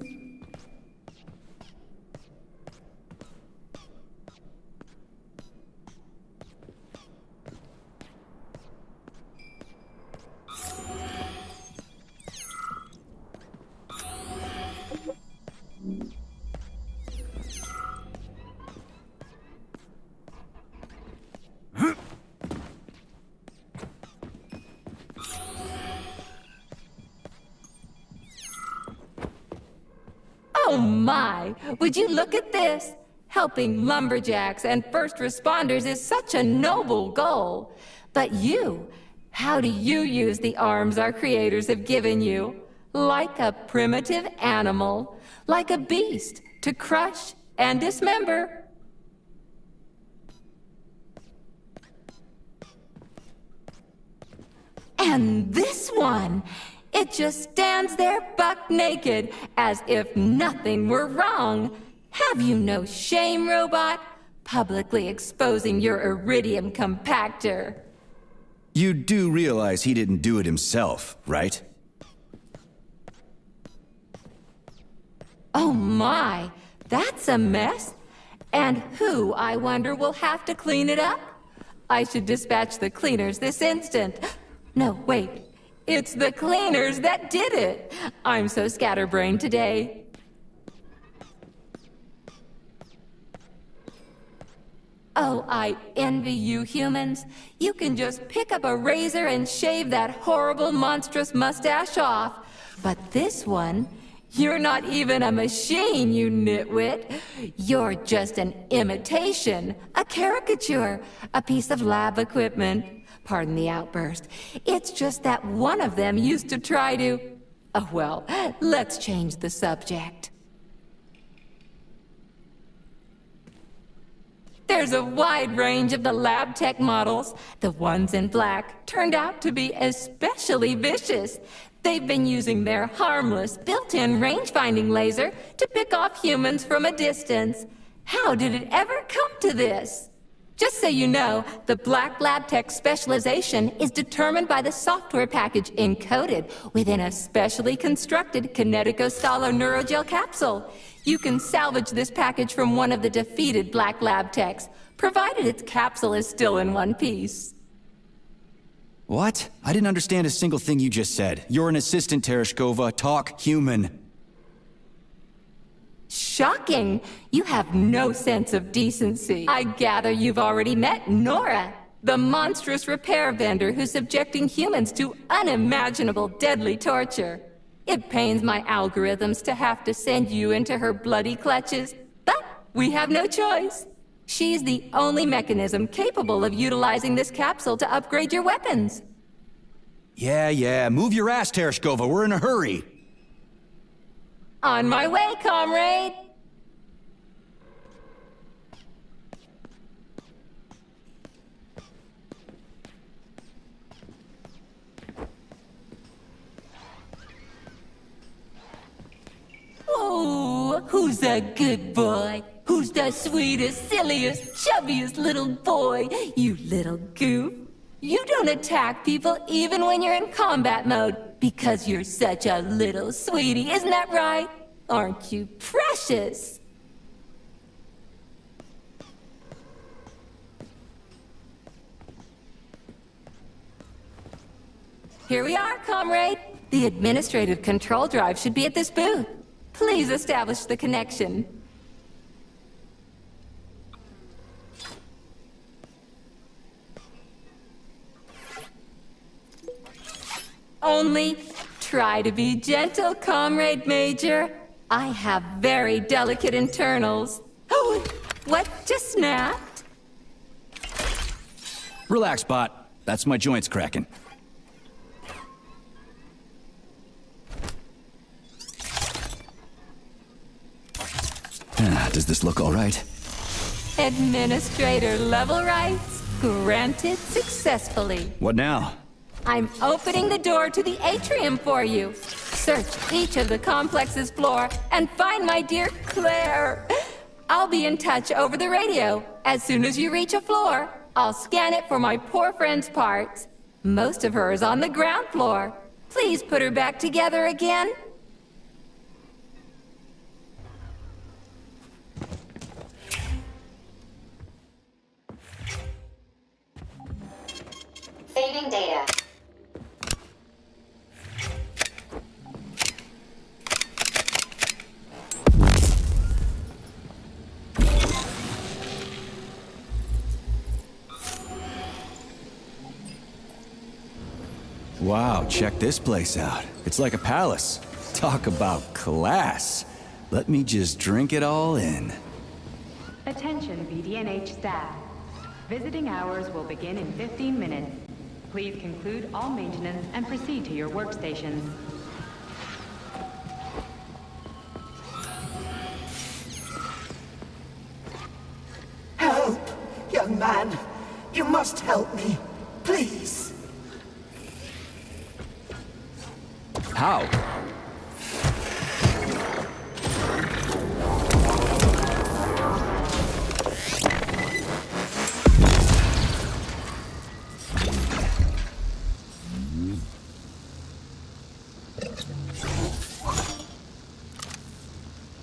Oh my! Would you look at this? Helping lumberjacks and first responders is such a noble goal. But you, how do you use the arms our creators have given you? Like a primitive animal, like a beast, to crush and dismember. And this one, it just stands there buck naked, as if nothing were wrong. Have you no shame, robot? Publicly exposing your iridium compactor. You do realize he didn't do it himself, right? Oh my, that's a mess. And who, I wonder, will have to clean it up? I should dispatch the cleaners this instant. No, wait. It's the cleaners that did it. I'm so scatterbrained today. Oh, I envy you humans. You can just pick up a razor and shave that horrible, monstrous mustache off. But this one, you're not even a machine, you nitwit. You're just an imitation, a caricature, a piece of lab equipment. Pardon the outburst. It's just that one of them used to try to... Oh, well, let's change the subject. There's a wide range of the lab tech models. The ones in black turned out to be especially vicious. They've been using their harmless, built-in range-finding laser to pick off humans from a distance. How did it ever come to this? Just so you know, the Black Lab Tech specialization is determined by the software package encoded within a specially constructed Kinetico-Stalo Neurogel capsule. You can salvage this package from one of the defeated Black Lab Techs, provided its capsule is still in one piece. What? I didn't understand a single thing you just said. You're an assistant, Tereshkova. Talk human. Shocking! You have no sense of decency. I gather you've already met Nora, the monstrous repair vendor who's subjecting humans to unimaginable deadly torture. It pains my algorithms to have to send you into her bloody clutches, but we have no choice. She's the only mechanism capable of utilizing this capsule to upgrade your weapons. Yeah, move your ass, Tereshkova. We're in a hurry. On my way, comrade! Oh, who's a good boy? Who's the sweetest, silliest, chubbiest little boy? You little goof. You don't attack people even when you're in combat mode because you're such a little sweetie, isn't that right? Aren't you precious? Here we are, comrade. The administrative control drive should be at this booth. Please establish the connection. Only try to be gentle, Comrade Major. I have very delicate internals. Oh, what just snapped? Relax, bot. That's my joints cracking. Does this look all right? Administrator level rights granted successfully. What now? I'm opening the door to the atrium for you. Search each of the complex's floor and find my dear Claire. I'll be in touch over the radio. As soon as you reach a floor, I'll scan it for my poor friend's parts. Most of her is on the ground floor. Please put her back together again. Saving data. Wow, check this place out. It's like a palace. Talk about class. Let me just drink it all in. Attention BDNH staff. Visiting hours will begin in 15 minutes. Please conclude all maintenance and proceed to your workstations. Help, young man. You must help me. Please. How?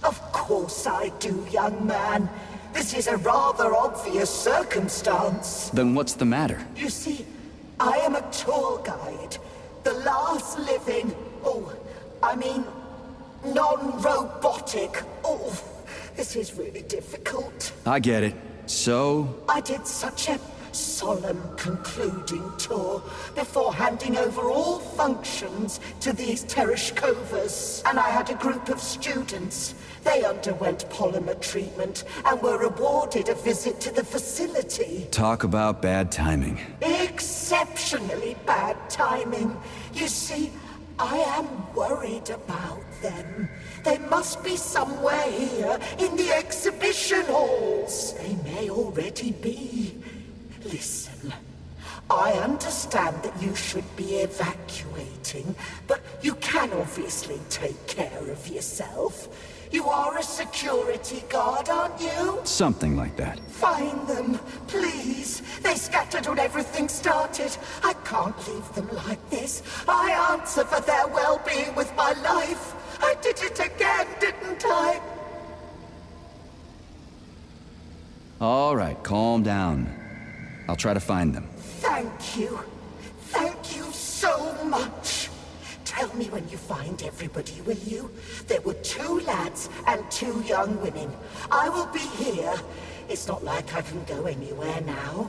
Of course I do, young man. This is a rather obvious circumstance. Then what's the matter? You see, I am a tour guide. The last living... non-robotic. Oh, this is really difficult. I get it. So? I did such a solemn concluding tour before handing over all functions to these Tereshkovas. And I had a group of students. They underwent polymer treatment and were awarded a visit to the facility. Talk about bad timing. Exceptionally bad timing. You see, I am worried about them. They must be somewhere here in the exhibition halls. They may already be. Listen, I understand that you should be evacuating, but you can obviously take care of yourself. You are a security guard, aren't you? Something like that. Find them, please. They scattered when everything started. I can't leave them like this. I answer for their well-being with my life. I did it again, didn't I? All right, calm down. I'll try to find them. Thank you. Thank you so much. Tell me when you find everybody, will you? There were 2 lads and 2 young women. I will be here. It's not like I can go anywhere now.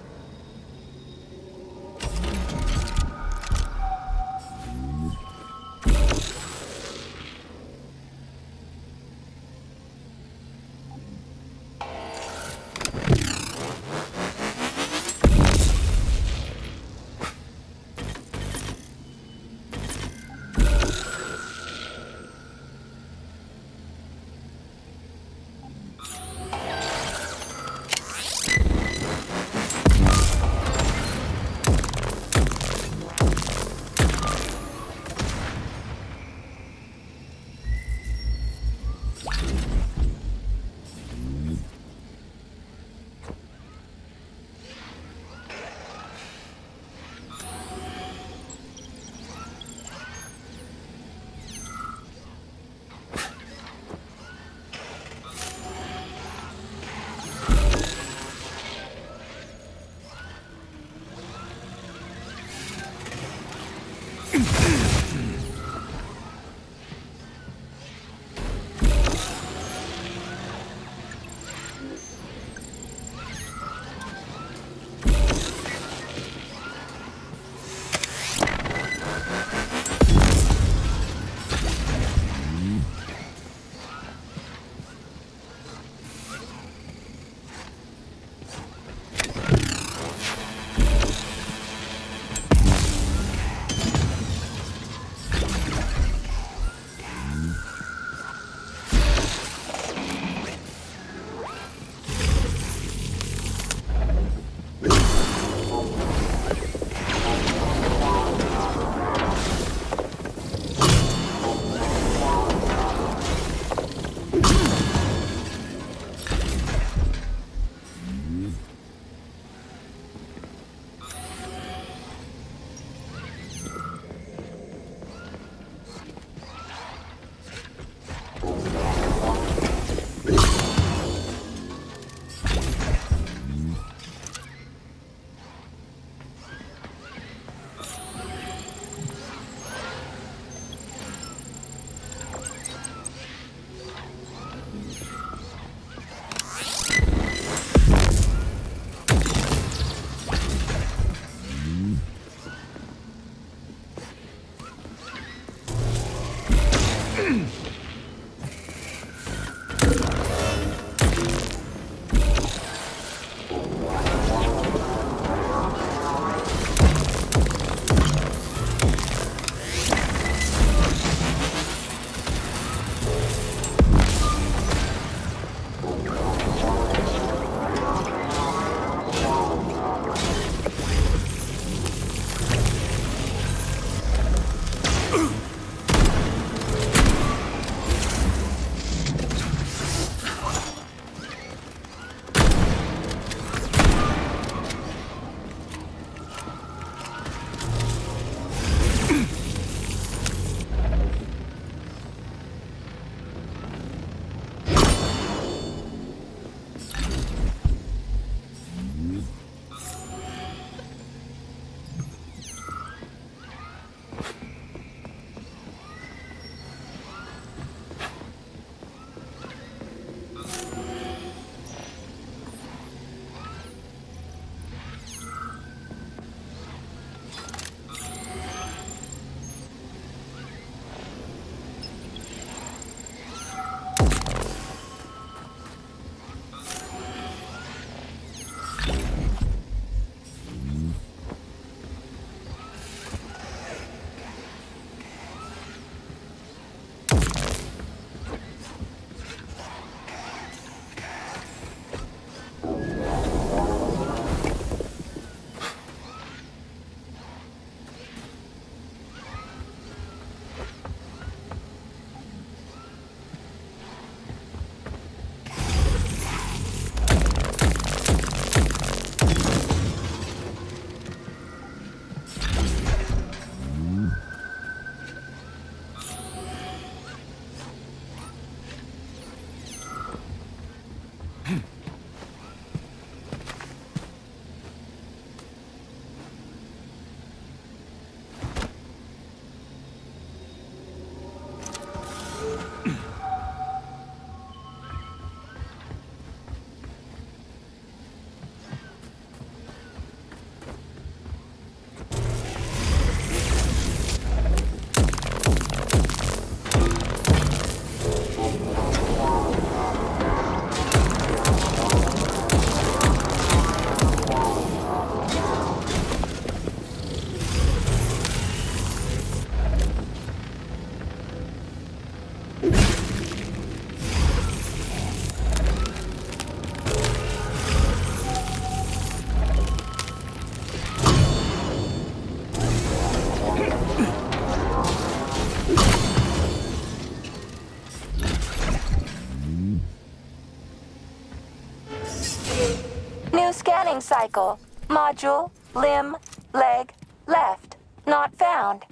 New scanning cycle. Module, limb, leg, left. Not found.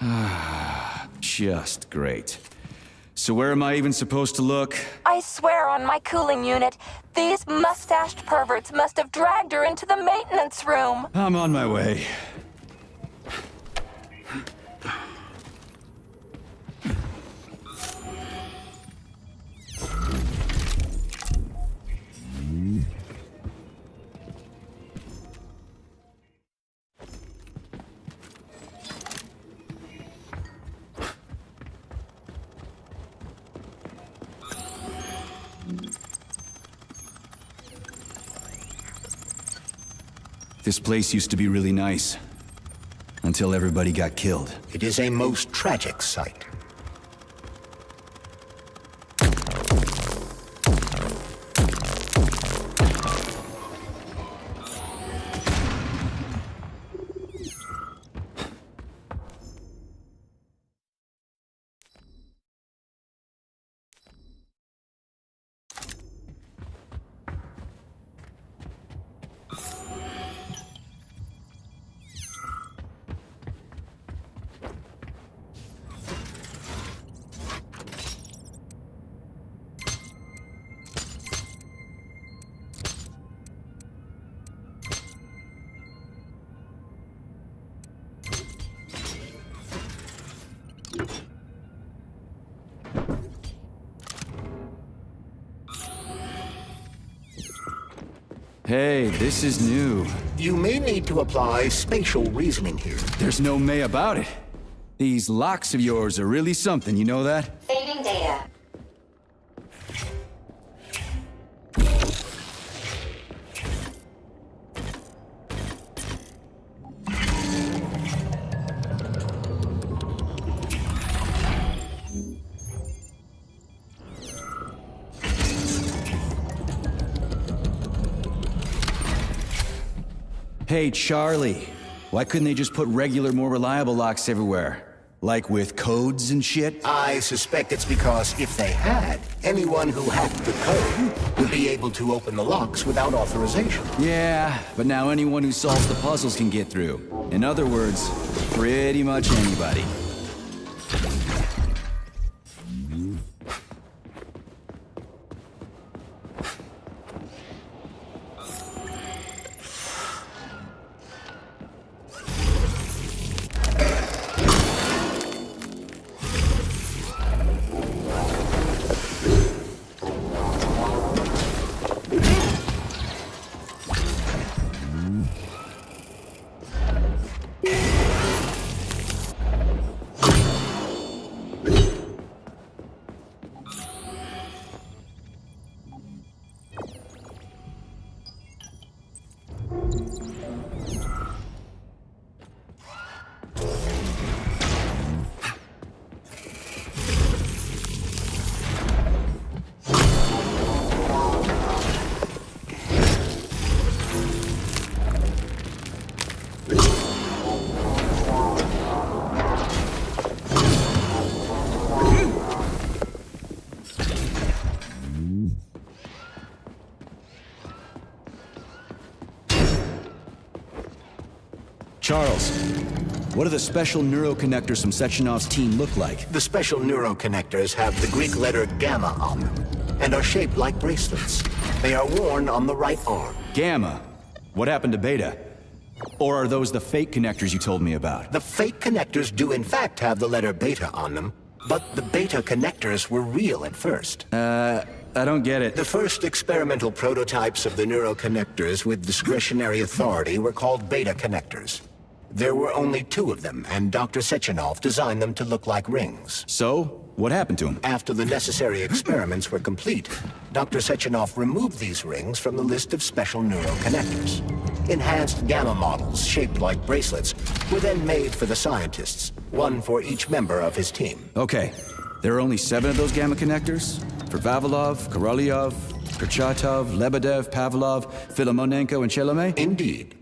Just great. So where am I even supposed to look? I swear on my cooling unit, these mustached perverts must have dragged her into the maintenance room. I'm on my way. This place used to be really nice. Until everybody got killed. It is a most tragic sight. Hey, this is new. You may need to apply spatial reasoning here. There's no may about it. These locks of yours are really something, you know that? Saving data. Hey, Charlie. Why couldn't they just put regular, more reliable locks everywhere? Like with codes and shit? I suspect it's because if they had, anyone who hacked the code would be able to open the locks without authorization. Yeah, but now anyone who solves the puzzles can get through. In other words, pretty much anybody. Charles, what do the special neuroconnectors from Sechenov's team look like? The special neuroconnectors have the Greek letter gamma on them. and are shaped like bracelets. They are worn on the right arm. Gamma. What happened to Beta? Or are those the fake connectors you told me about? The fake connectors do in fact have the letter Beta on them, but the Beta connectors were real at first. I don't get it. The first experimental prototypes of the neuroconnectors with discretionary authority were called Beta connectors. There were only 2 of them, and Dr. Sechenov designed them to look like rings. So, what happened to him? After the necessary experiments were complete, Dr. Sechenov removed these rings from the list of special neuroconnectors. Enhanced gamma models, shaped like bracelets, were then made for the scientists, one for each member of his team. Okay, there are only 7 of those gamma connectors? For Vavilov, Korolyov, Kurchatov, Lebedev, Pavlov, Filomonenko, and Chelomey? Indeed.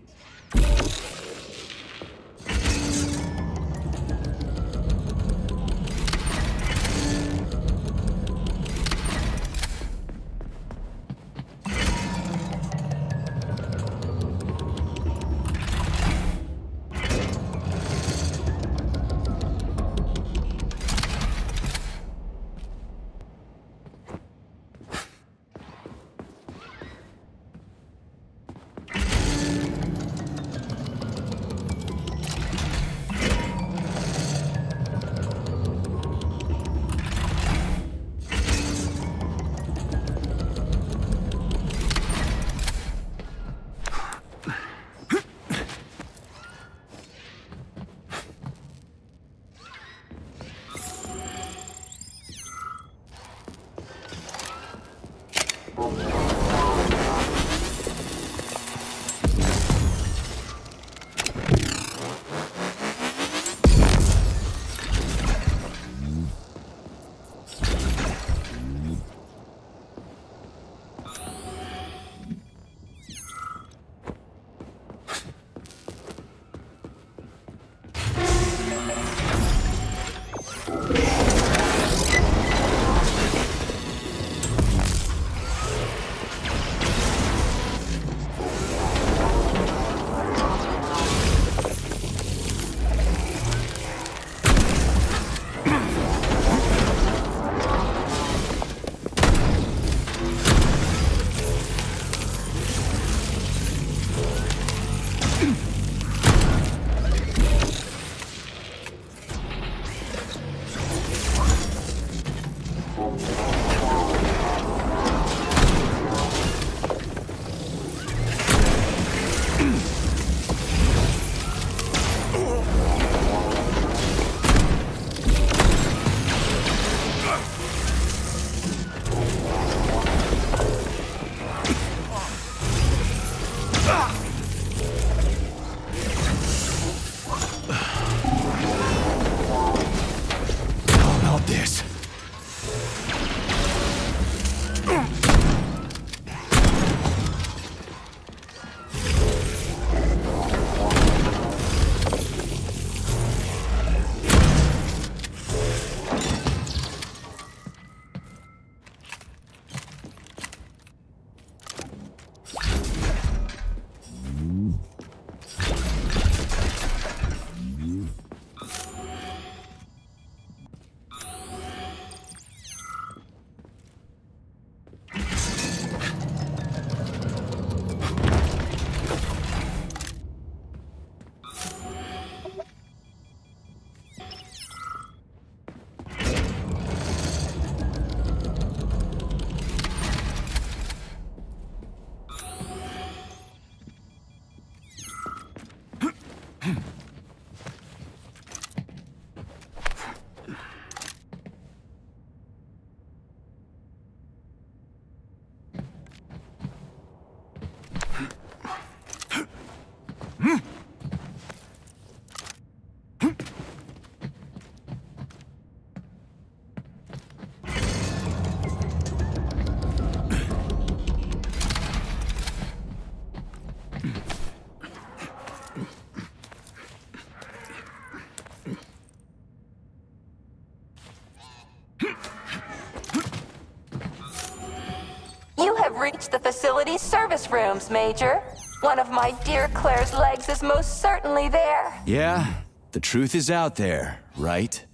Reach the facility's service rooms, Major. One of my dear Claire's legs is most certainly there. Yeah, the truth is out there, right?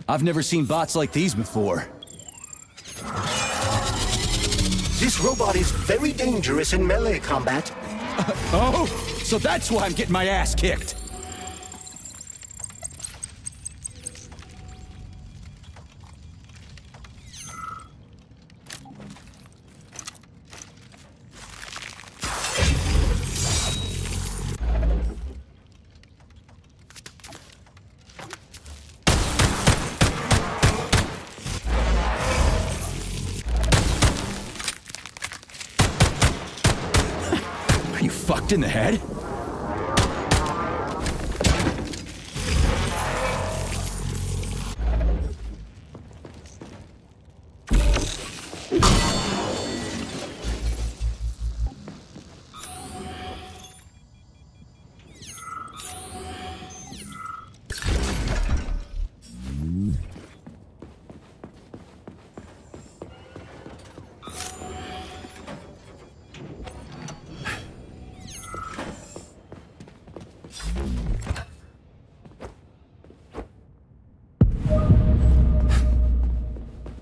I've never seen bots like these before. This robot is very dangerous in melee combat. Oh, so that's why I'm getting my ass kicked. Are you fucked in the head?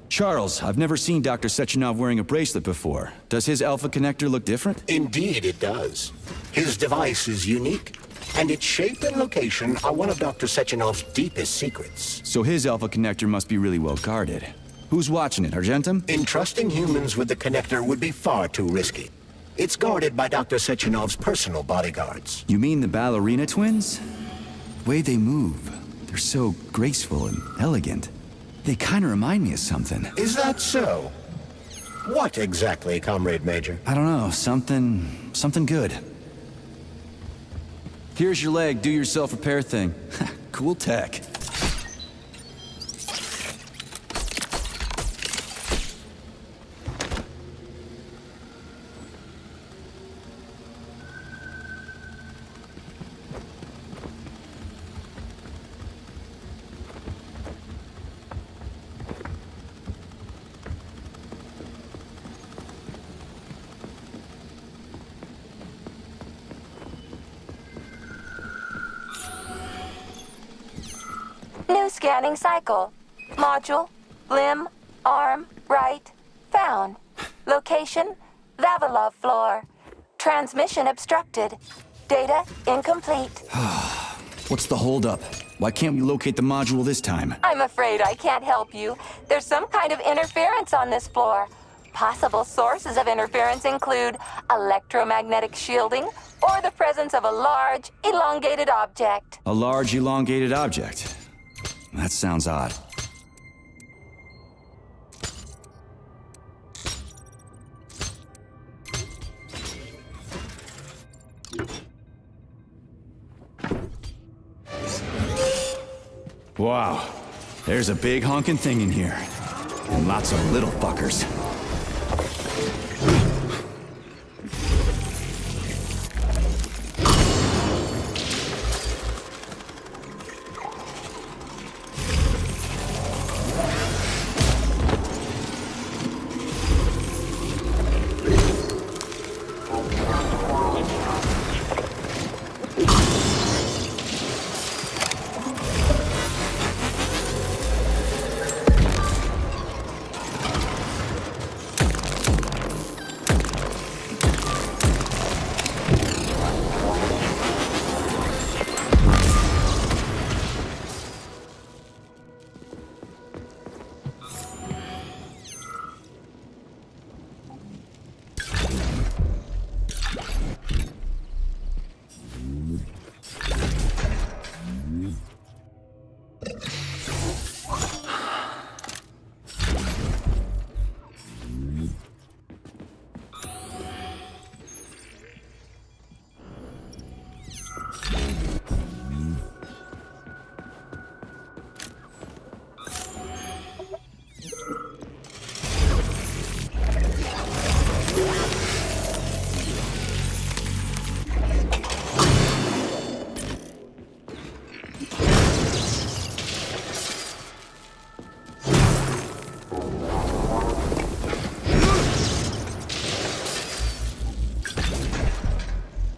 Charles, I've never seen Dr. Sechenov wearing a bracelet before. Does his Alpha connector look different? Indeed it does. His device is unique, and its shape and location are one of Dr. Sechenov's deepest secrets. So his Alpha connector must be really well guarded. Who's watching it, Argentum? Entrusting humans with the connector would be far too risky. It's guarded by Dr. Sechenov's personal bodyguards. You mean the ballerina twins? The way they move, they're so graceful and elegant. They kind of remind me of something. Is that so? What exactly, Comrade Major? I don't know, something good. Here's your leg, do yourself repair thing. Cool tech. New scanning cycle. Module, limb, arm, right, found. Location, Vavilov floor. Transmission obstructed. Data incomplete. What's the holdup? Why can't we locate the module this time? I'm afraid I can't help you. There's some kind of interference on this floor. Possible sources of interference include electromagnetic shielding or the presence of a large, elongated object. A large, elongated object. That sounds odd. Wow. There's a big honking thing in here. And lots of little fuckers.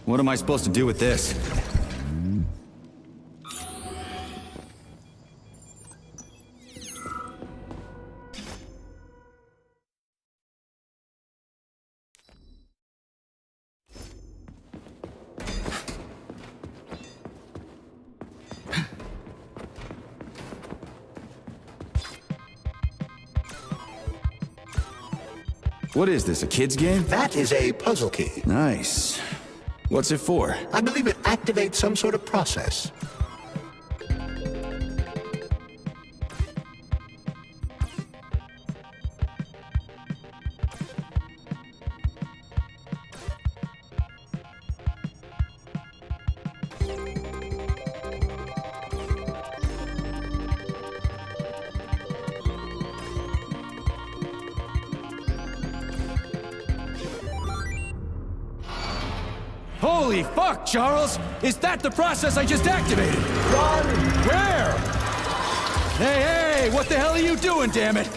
What am I supposed to do with this? What is this, a kid's game? That is a puzzle key. Nice. What's it for? I believe it activates some sort of process. Holy fuck, Charles! Is that the process I just activated? Run! Where? Hey, hey! What the hell are you doing, damn it?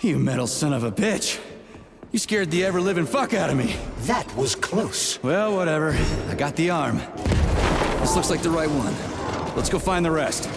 You metal son of a bitch. You scared the ever-living fuck out of me. That was close. Well, whatever. I got the arm. This looks like the right one. Let's go find the rest.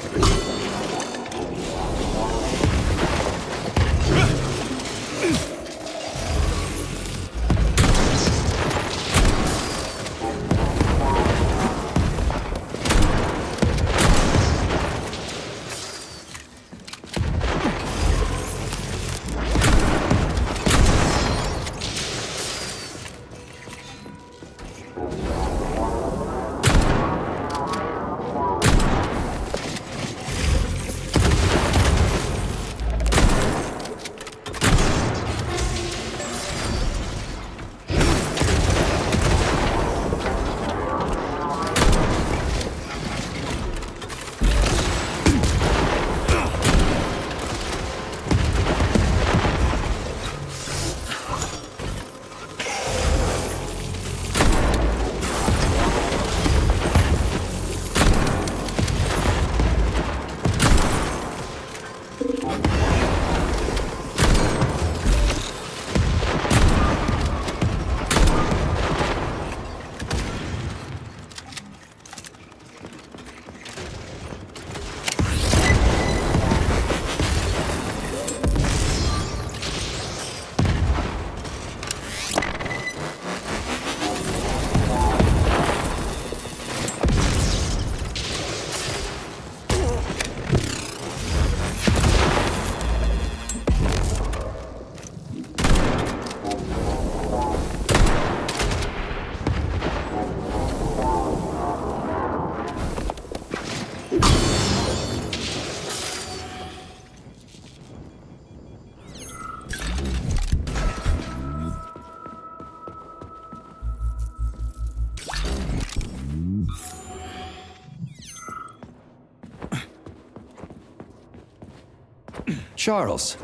Charles,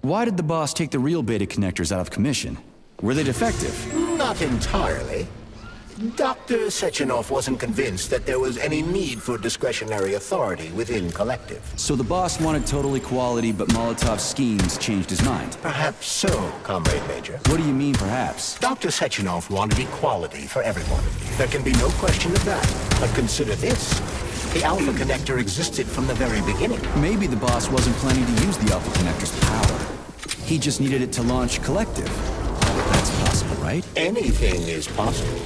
why did the boss take the real beta connectors out of commission? Were they defective? Not entirely. Dr. Sechenov wasn't convinced that there was any need for discretionary authority within Collective. So the boss wanted total equality, but Molotov's schemes changed his mind. Perhaps so, Comrade Major. What do you mean, perhaps? Dr. Sechenov wanted equality for everyone. There can be no question of that. But consider this. The Alpha Connector existed from the very beginning. Maybe the boss wasn't planning to use the Alpha Connector's power. He just needed it to launch Collective. That's possible, right? Anything is possible.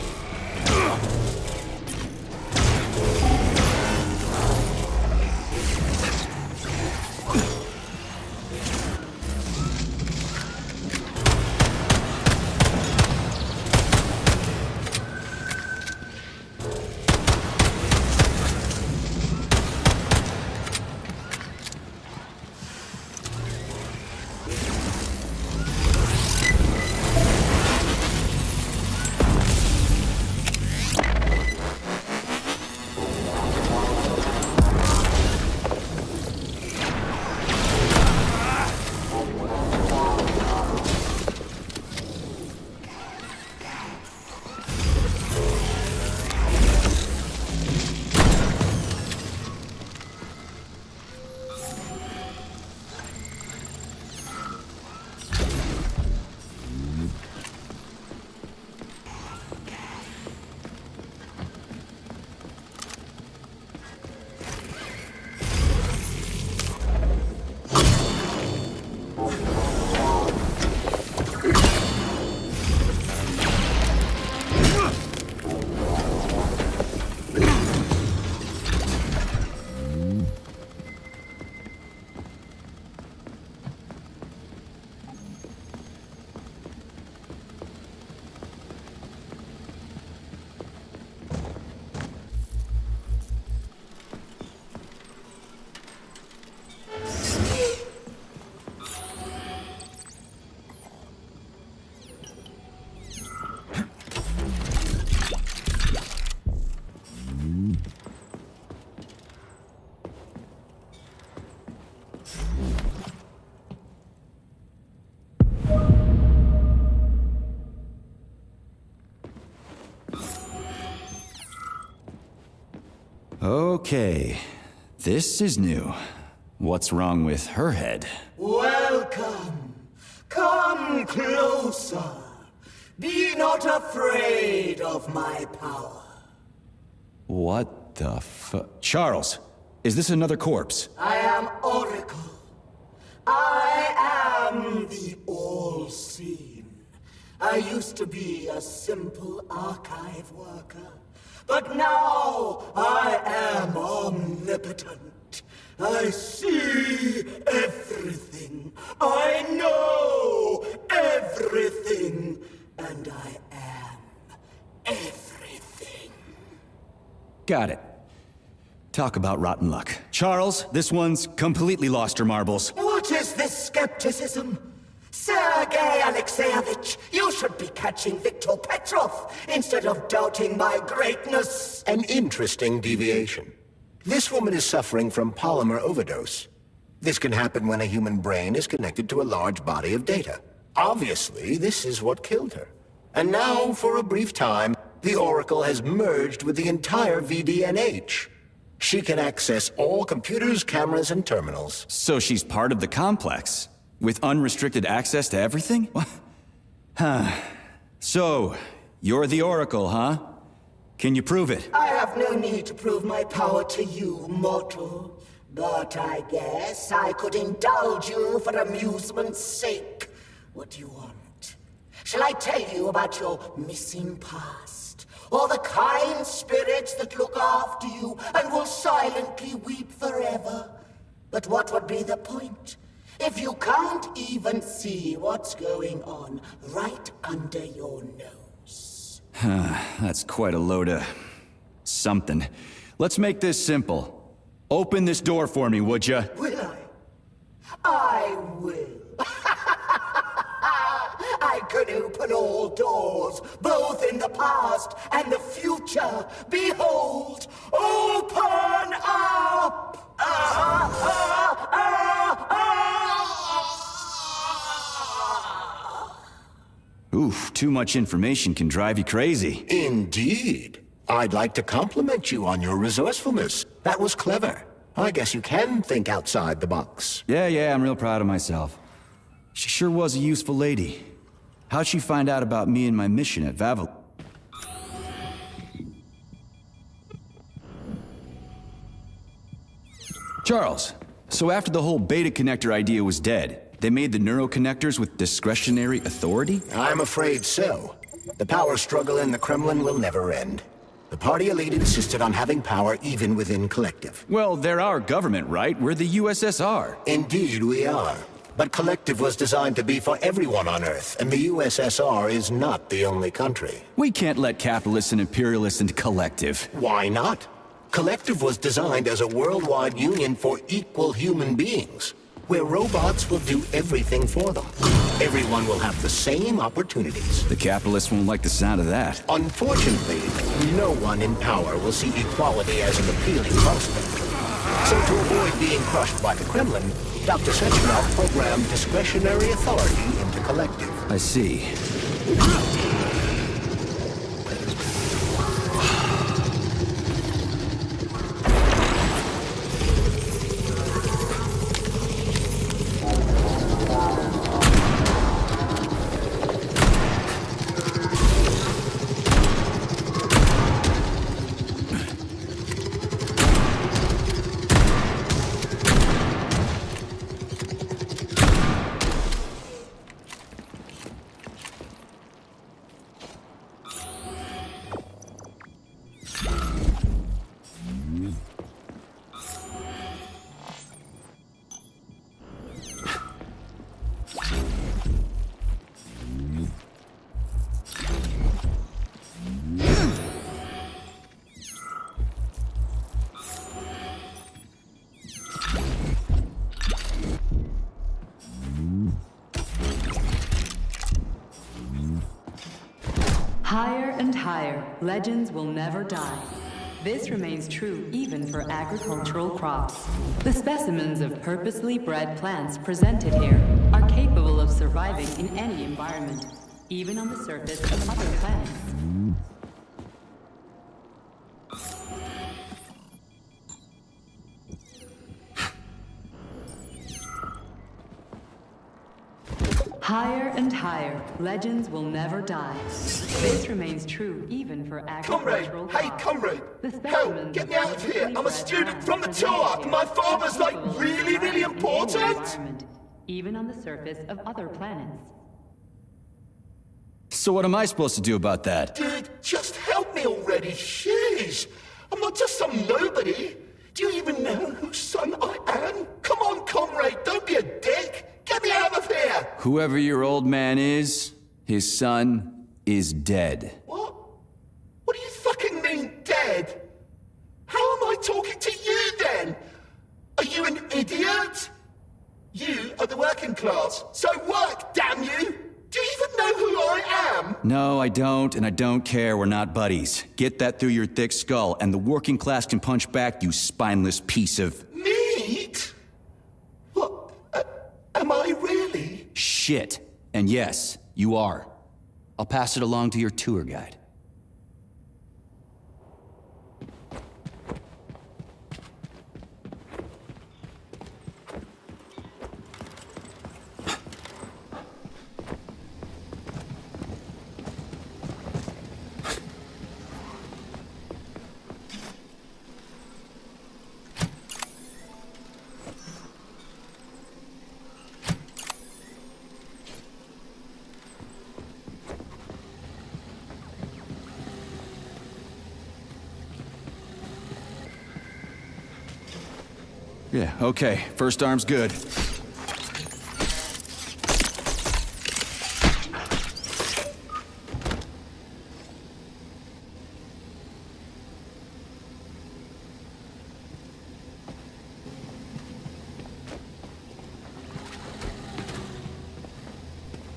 Okay, this is new. What's wrong with her head? Welcome. Come closer. Be not afraid of my power. What the Charles, is this another corpse? I am Oracle. I am the All-Seen. I used to be a simple archive worker, but now I am omnipotent. I see everything. I know everything. And I am everything. Got it. Talk about rotten luck. Charles, this one's completely lost her marbles. What is this skepticism? Sergei Alexeyevich, you should be catching Viktor Petrov instead of doubting my greatness. An interesting deviation. This woman is suffering from polymer overdose. This can happen when a human brain is connected to a large body of data. Obviously, this is what killed her. And now, for a brief time, the Oracle has merged with the entire VDNH. She can access all computers, cameras, and terminals. So she's part of the complex, with unrestricted access to everything? Huh. So, you're the Oracle, huh? Can you prove it? I have no need to prove my power to you, mortal. But I guess I could indulge you for amusement's sake. What do you want? Shall I tell you about your missing past? Or the kind spirits that look after you and will silently weep forever? But what would be the point if you can't even see what's going on right under your nose? That's quite a load of something. Let's make this simple. Open this door for me, would ya? Will I? I will. I can open all doors, both in the past and the future. Behold, open up! Oof, too much information can drive you crazy. Indeed. I'd like to compliment you on your resourcefulness. That was clever. I guess you can think outside the box. Yeah, I'm real proud of myself. She sure was a useful lady. How'd she find out about me and my mission at Vavel? Charles, so after the whole beta connector idea was dead, they made the neuroconnectors with discretionary authority? I'm afraid so. The power struggle in the Kremlin will never end. The party elite insisted on having power even within Collective. Well, they're our government, right? We're the USSR. Indeed we are. But Collective was designed to be for everyone on Earth, and the USSR is not the only country. We can't let capitalists and imperialists into Collective. Why not? Collective was designed as a worldwide union for equal human beings, where robots will do everything for them. Everyone will have the same opportunities. The capitalists won't like the sound of that. Unfortunately, no one in power will see equality as an appealing prospect. So to avoid being crushed by the Kremlin, Dr. Sechenov programmed discretionary authority into Collective. I see. Higher and higher, legends will never die. This remains true even for agricultural crops. The specimens of purposely bred plants presented here are capable of surviving in any environment, even on the surface of other planets. Sire, legends will never die. This remains true even for agricultural Comrade! Hey, crops. comrade! The Help! specimens Get me out of here! I'm a bred student plants from the presented tour! here My father's are like capable of really, really surviving in any important! environment, even on the surface of other planets. So what am I supposed to do about that? Dude, just help me already, jeez! I'm not just some nobody! Do you even know whose son I am? Come on, comrade, don't be a dick! Get me out of here! Whoever your old man is, his son is dead. What? What do you fucking mean, dead? How am I talking to you, then? Are you an idiot? You are the working class, so work, damn you! Do you even know who I am? No, I don't, and I don't care. We're not buddies. Get that through your thick skull, and the working class can punch back, you spineless piece of... Meat? What? Am I really? shit. And yes, you are. I'll pass it along to your tour guide. Yeah, okay. First arm's good.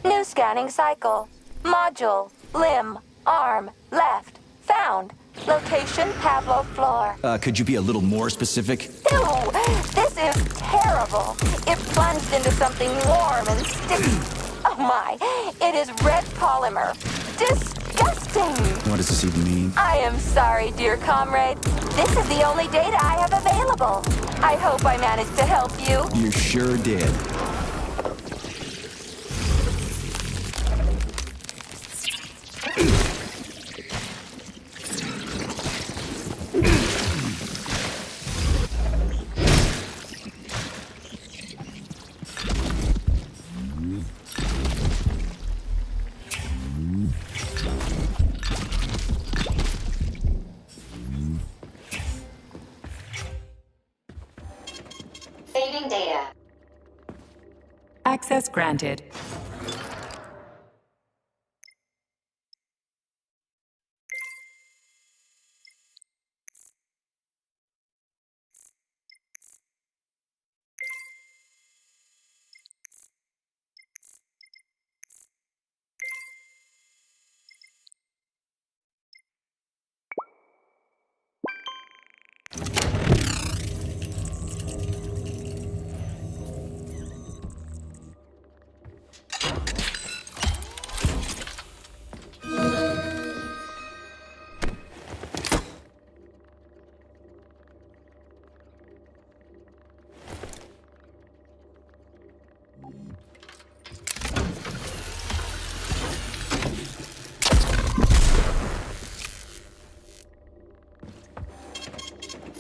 New scanning cycle. Module. Limb. Arm. Left. Found. Location Pavlov floor. Could you be a little more specific? Ew! This is terrible. It plunged into something warm and sticky. Oh my! It is red polymer. Disgusting! What does this even mean? I am sorry, dear comrade. This is the only data I have available. I hope I managed to help you. You sure did. Saving data. Access granted.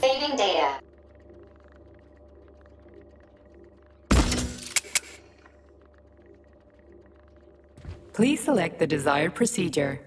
Saving data. Please select the desired procedure.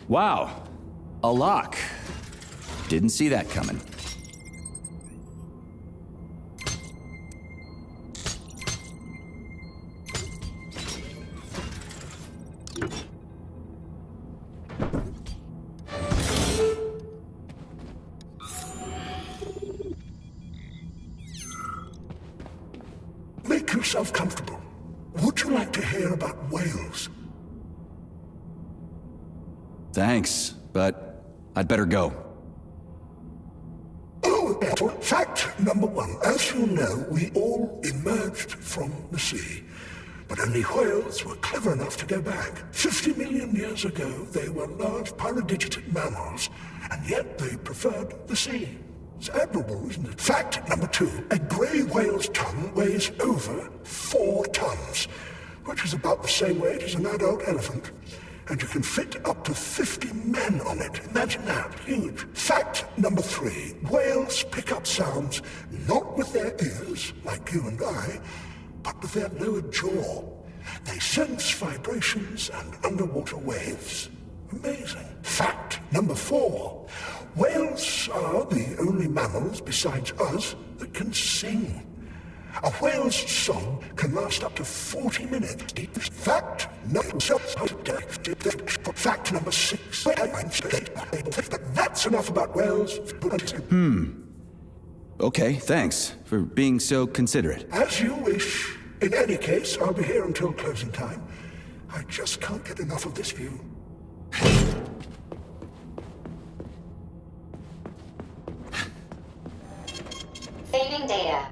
Wow. A lock. Didn't see that coming. Make yourself comfortable. Would you like to hear about whales? Thanks, but I'd better go. Oh, fact number one. As you know, we all emerged from the sea. But only whales were clever enough to go back. 50 million years ago, they were large paradigitic mammals, and yet they preferred the sea. It's admirable, isn't it? Fact number two. A grey whale's tongue weighs over 4 tons, which is about the same weight as an adult elephant. And you can fit up to 50 men on it. Imagine that. Huge. Fact number 3. Whales pick up sounds not with their ears, like you and I, but with their lower jaw. They sense vibrations and underwater waves. Amazing. Fact number 4. Whales are the only mammals besides us that can sing. A whale's song can last up to 40 minutes. Fact number 6. That's enough about whales. Okay, thanks for being so considerate. As you wish. In any case, I'll be here until closing time. I just can't get enough of this view. Saving data.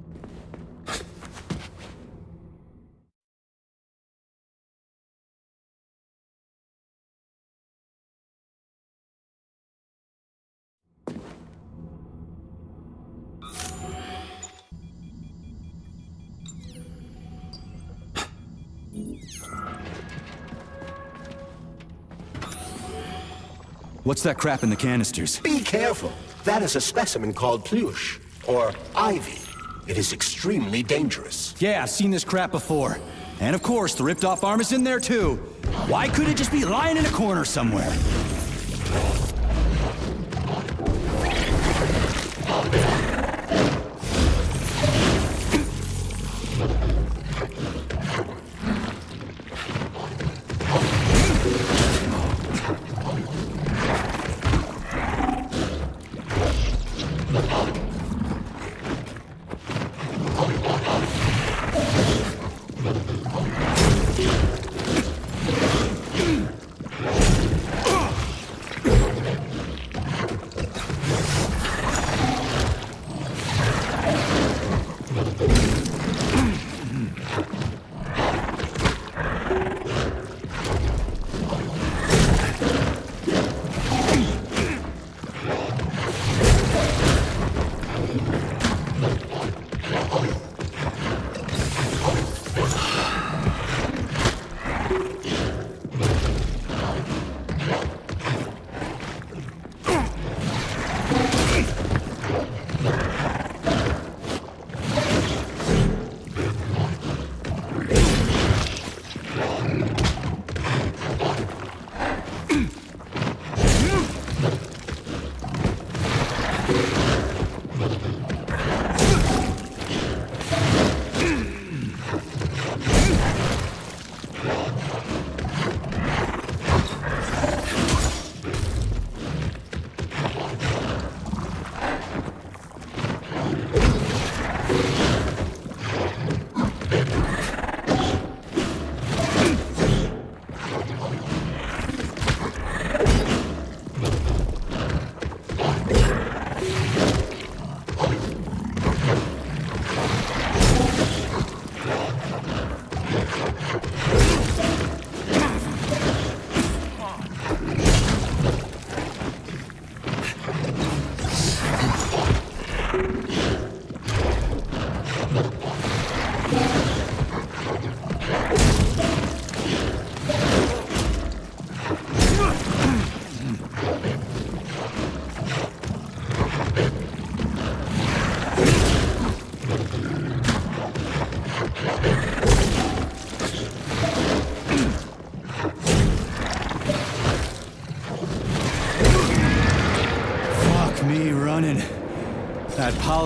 What's that crap in the canisters? Be careful. That is a specimen called Pluche, or ivy. It is extremely dangerous. Yeah, I've seen this crap before. And of course, the ripped-off arm is in there too. Why couldn't it just be lying in a corner somewhere?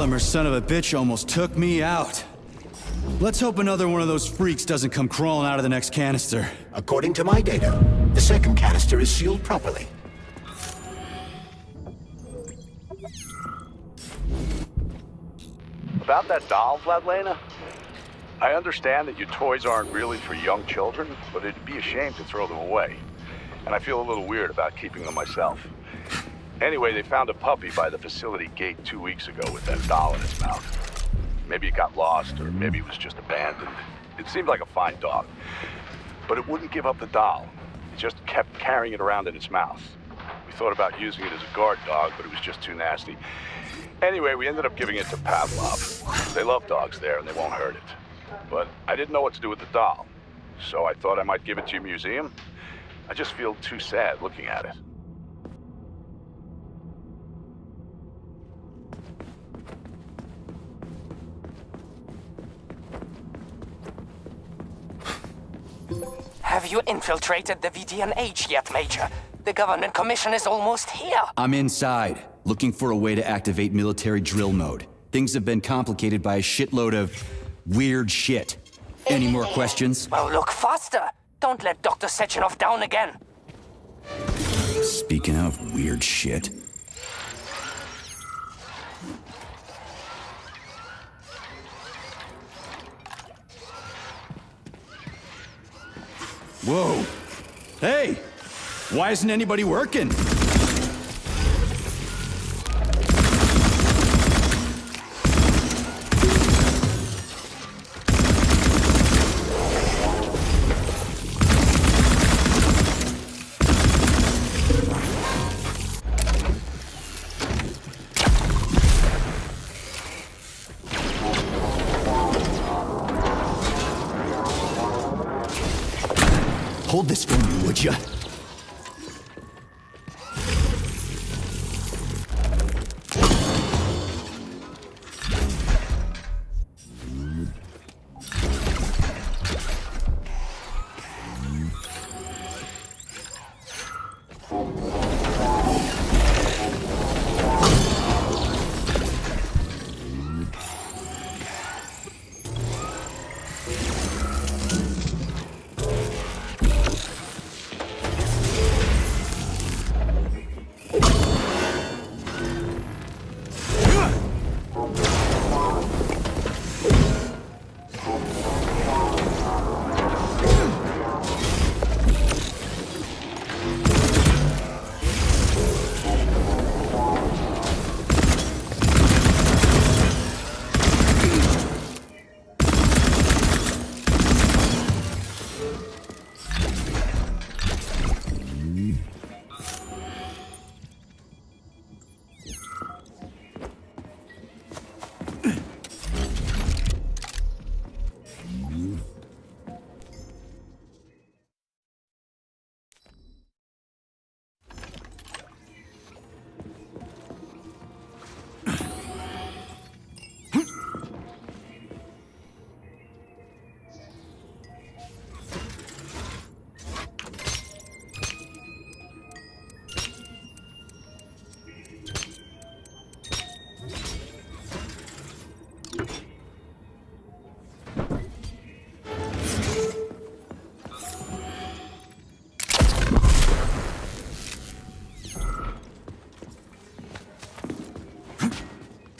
Polymer son of a bitch almost took me out. Let's hope another one of those freaks doesn't come crawling out of the next canister. According to my data, the second canister is sealed properly. About that doll, Vladlena? I understand that your toys aren't really for young children, but it'd be a shame to throw them away. And I feel a little weird about keeping them myself. Anyway, they found a puppy by the facility gate 2 weeks ago with that doll in its mouth. Maybe it got lost, or maybe it was just abandoned. It seemed like a fine dog. But it wouldn't give up the doll. It just kept carrying it around in its mouth. We thought about using it as a guard dog, but it was just too nasty. Anyway, we ended up giving it to Pavlov. They love dogs there, and they won't hurt it. But I didn't know what to do with the doll, so I thought I might give it to your museum. I just feel too sad looking at it. Have you infiltrated the VDNH yet, Major? The government commission is almost here. I'm inside, looking for a way to activate military drill mode. Things have been complicated by a shitload of weird shit. Any more questions? Well, look faster. Don't let Dr. Sechenov down again. Speaking of weird shit. Whoa! Hey! Why isn't anybody working? Hold this for me, would ya?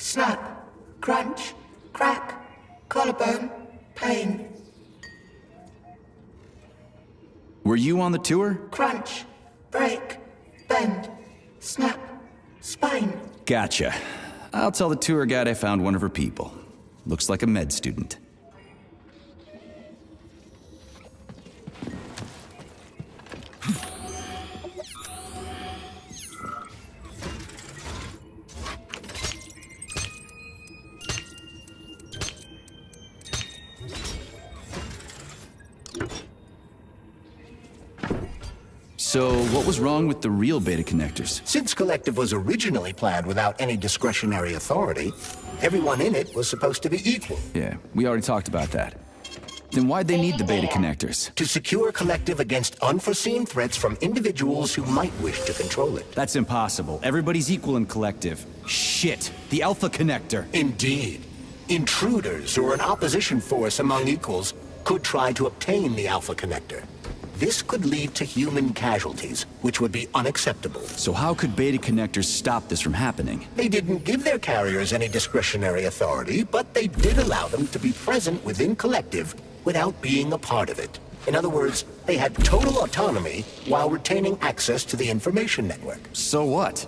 Snap, crunch, crack, collarbone, pain. Were you on the tour? Crunch, break, bend, snap, spine. Gotcha. I'll tell the tour guide I found one of her people. Looks like a med student. So, what was wrong with the real beta connectors? Since Collective was originally planned without any discretionary authority, everyone in it was supposed to be equal. Yeah, we already talked about that. Then why'd they need the beta connectors? To secure Collective against unforeseen threats from individuals who might wish to control it. That's impossible. Everybody's equal in Collective. Shit, the Alpha Connector. Indeed. Intruders or an opposition force among equals could try to obtain the Alpha Connector. This could lead to human casualties, which would be unacceptable. So how could Beta Connectors stop this from happening? They didn't give their carriers any discretionary authority, but they did allow them to be present within Collective without being a part of it. In other words, they had total autonomy while retaining access to the information network. So what?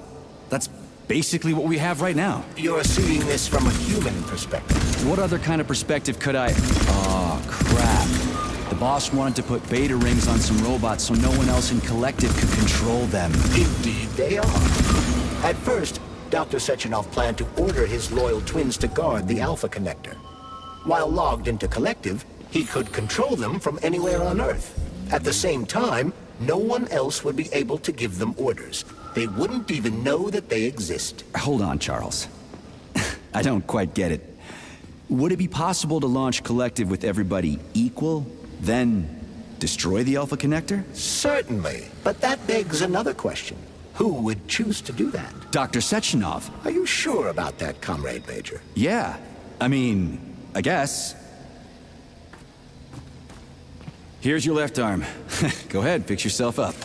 That's basically what we have right now. You're seeing this from a human perspective. What other kind of perspective could I... Oh, crap. The boss wanted to put beta rings on some robots so no one else in Collective could control them. Indeed they are. At first, Dr. Sechenov planned to order his loyal twins to guard the Alpha Connector. While logged into Collective, he could control them from anywhere on Earth. At the same time, no one else would be able to give them orders. They wouldn't even know that they exist. Hold on, Charles. I don't quite get it. Would it be possible to launch Collective with everybody equal, then destroy the Alpha Connector? Certainly, but that begs another question. Who would choose to do that? Dr. Sechenov. Are you sure about that, Comrade Major? Yeah. I mean, I guess. Here's your left arm. Go ahead, fix yourself up.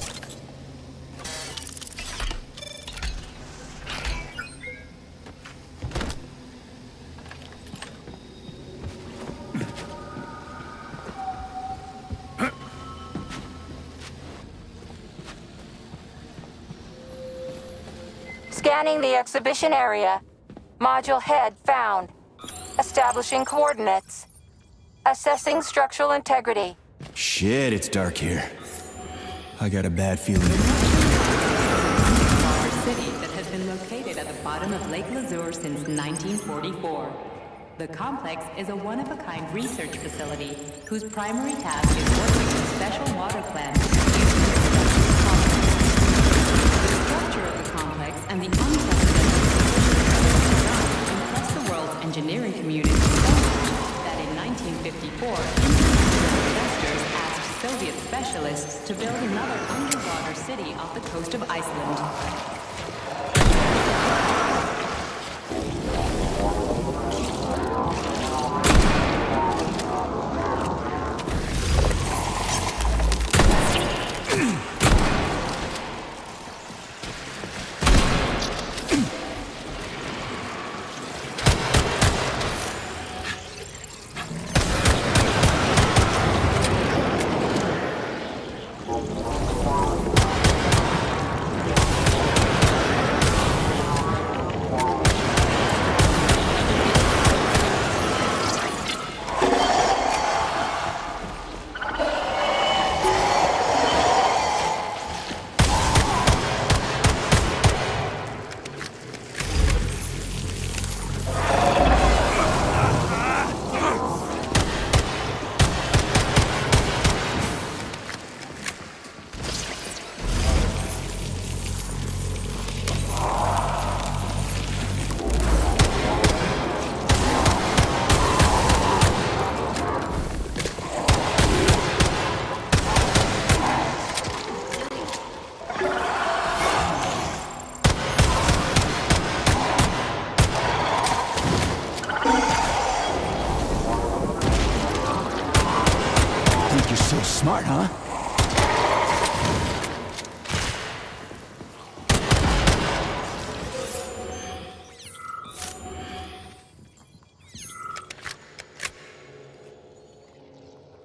Scanning the exhibition area. Module head found. Establishing coordinates. Assessing structural integrity. Shit, it's dark here. I got a bad feeling. Our city that has been located at the bottom of Lake Lazur since 1944. The complex is a one-of-a-kind research facility whose primary task is working with special water plants used in the structure of the complex and the unprecedented design impressed the world's engineering community so much that in 1954, investors asked Soviet specialists to build another underwater city off the coast of Iceland. Smart, huh?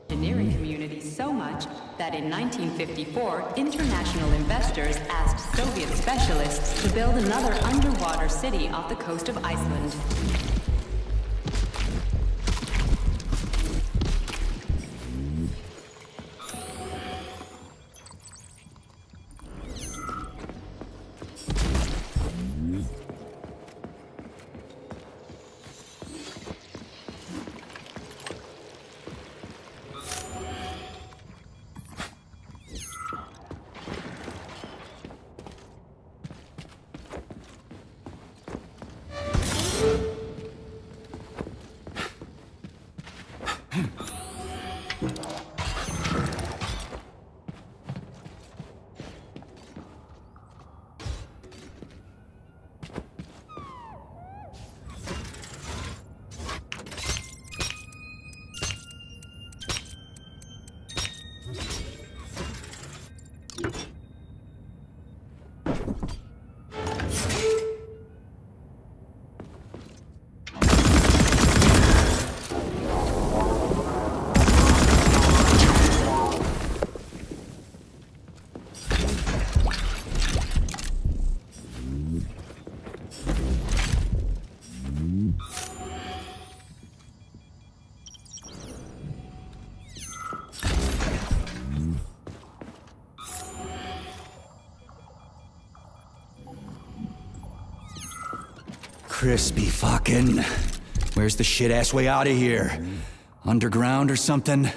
Engineering community so much that in 1954, international investors asked Soviet specialists to build another underwater city off the coast of Iceland. Crispy fucking. Where's the shit-ass way out of here? Underground or something?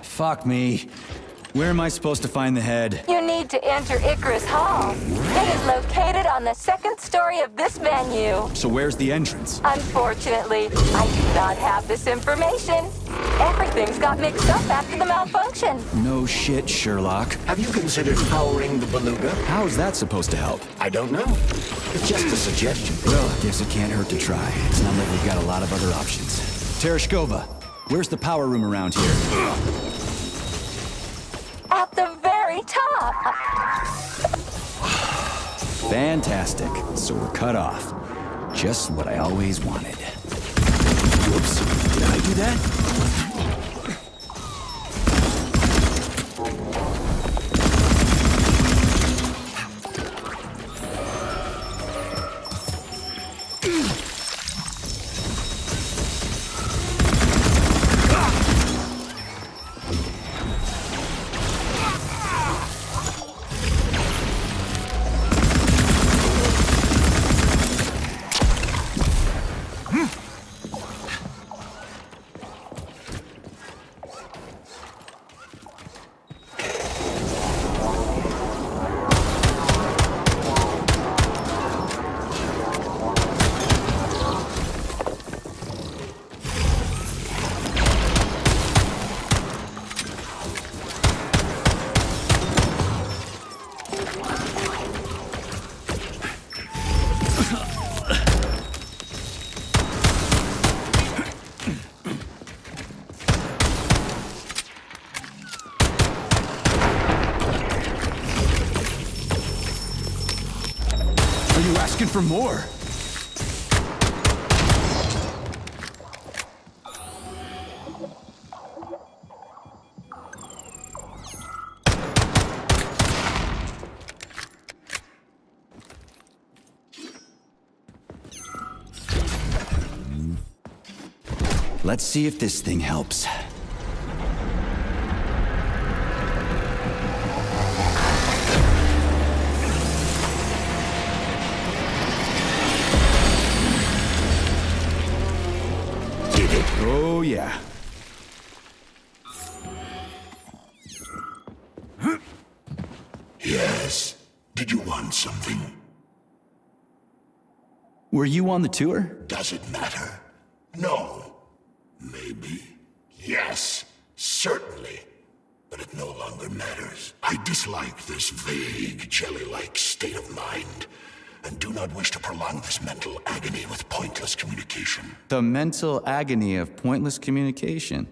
Fuck me. Where am I supposed to find the head? You need to enter Icarus Hall. It is located on the second story of this venue. So where's the entrance? Unfortunately, I do not have this information. Everything's got mixed up after the malfunction. No shit, Sherlock. Have you considered powering the beluga? How's that supposed to help? I don't know. It's just a suggestion. Well, I guess it can't hurt to try. It's not like we've got a lot of other options. Tereshkova, where's the power room around here? At the very top. Fantastic. So we're cut off. Just what I always wanted. Whoops. Did I do that? Asking for more. Let's see if this thing helps. Oh, yeah. Yes. Did you want something? Were you on the tour? Does it matter? No. Maybe. Yes. Certainly. But it no longer matters. I dislike this vague, jelly-like state of mind, and do not wish to prolong this mental agony with pointless communication. The mental agony of pointless communication.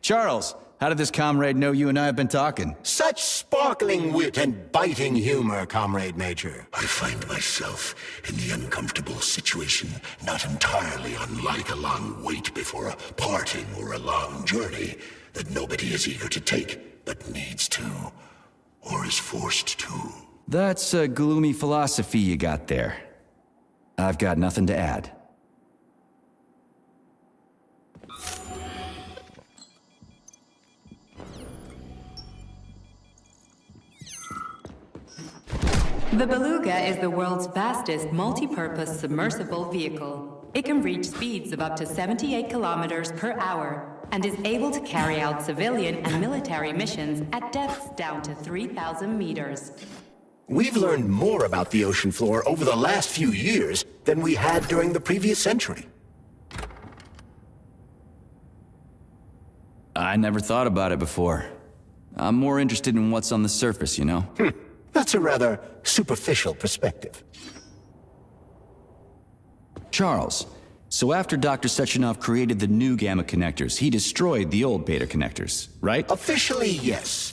Charles, how did this comrade know you and I have been talking? Such sparkling wit and biting humor, Comrade Major. I find myself in the uncomfortable situation not entirely unlike a long wait before a parting or a long journey that nobody is eager to take, but needs to, or is forced to. That's a gloomy philosophy you got there. I've got nothing to add. The Beluga is the world's fastest multi-purpose submersible vehicle. It can reach speeds of up to 78 kilometers per hour and is able to carry out civilian and military missions at depths down to 3,000 meters. We've learned more about the ocean floor over the last few years than we had during the previous century. I never thought about it before. I'm more interested in what's on the surface, you know? That's a rather superficial perspective. Charles, so after Dr. Sechenov created the new gamma connectors, he destroyed the old beta connectors, right? Officially, yes.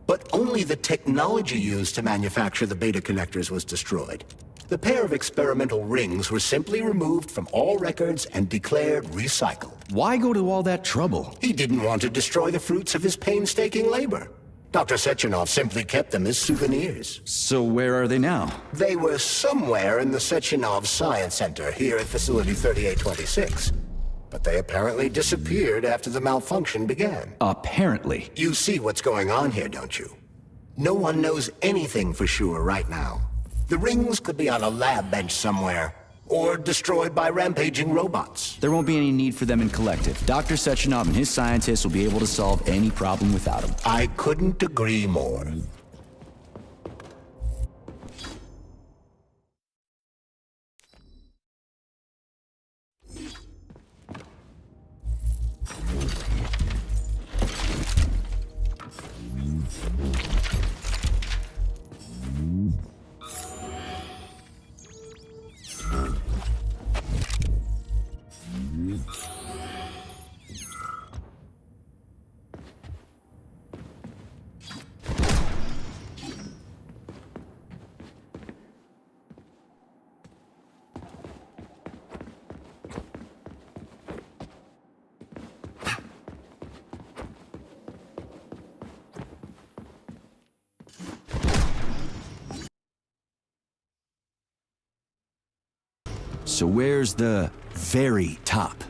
But only the technology used to manufacture the beta connectors was destroyed. The pair of experimental rings were simply removed from all records and declared recycled. Why go to all that trouble? He didn't want to destroy the fruits of his painstaking labor. Dr. Sechenov simply kept them as souvenirs. So where are they now? They were somewhere in the Sechenov Science Center here at Facility 3826. But they apparently disappeared after the malfunction began. Apparently. You see what's going on here, don't you? No one knows anything for sure right now. The rings could be on a lab bench somewhere, or destroyed by rampaging robots. There won't be any need for them in Collective. Dr. Sechenov and his scientists will be able to solve any problem without them. I couldn't agree more. So where's the very top?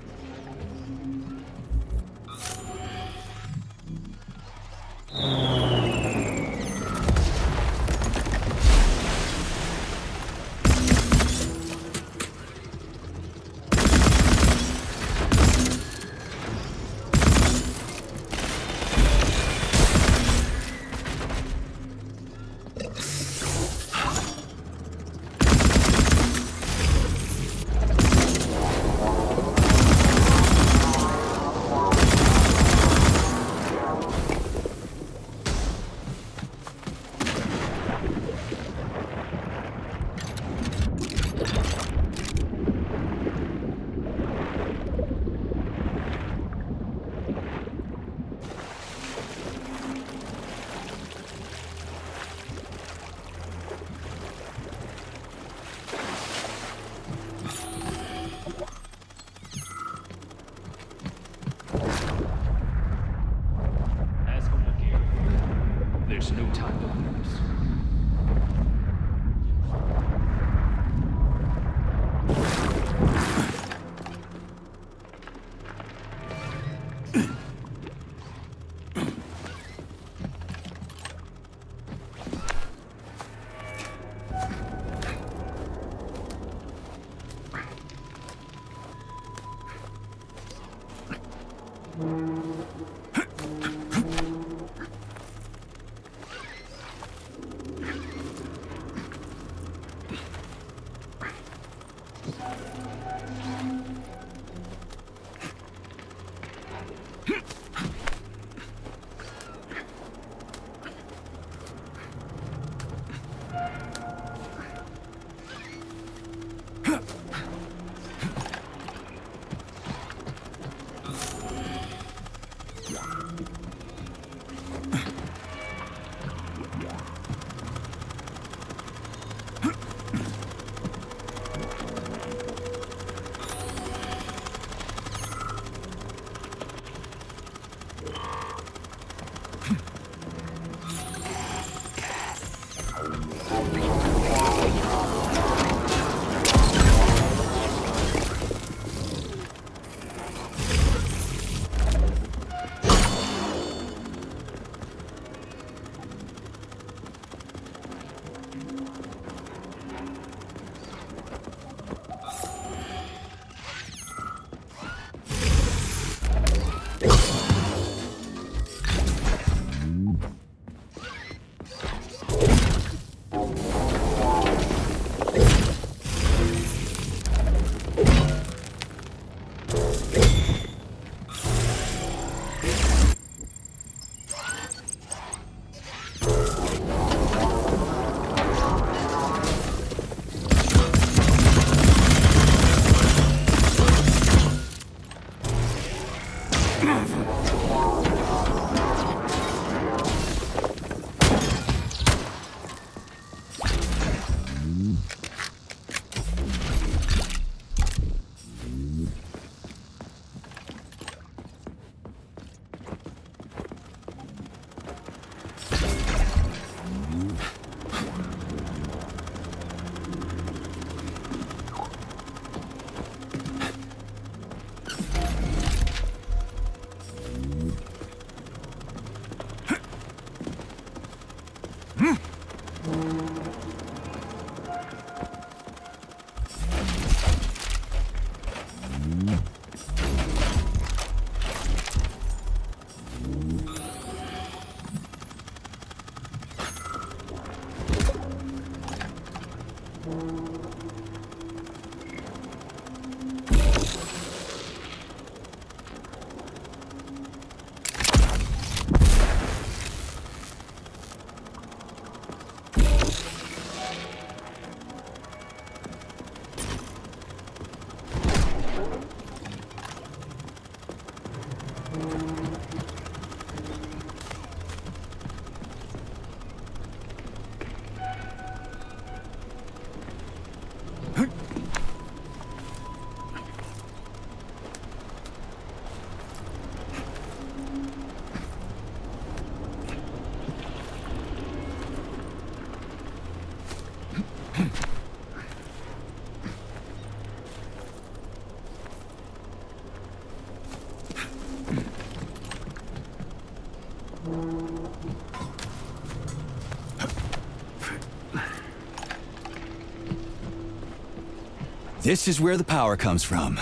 This is where the power comes from.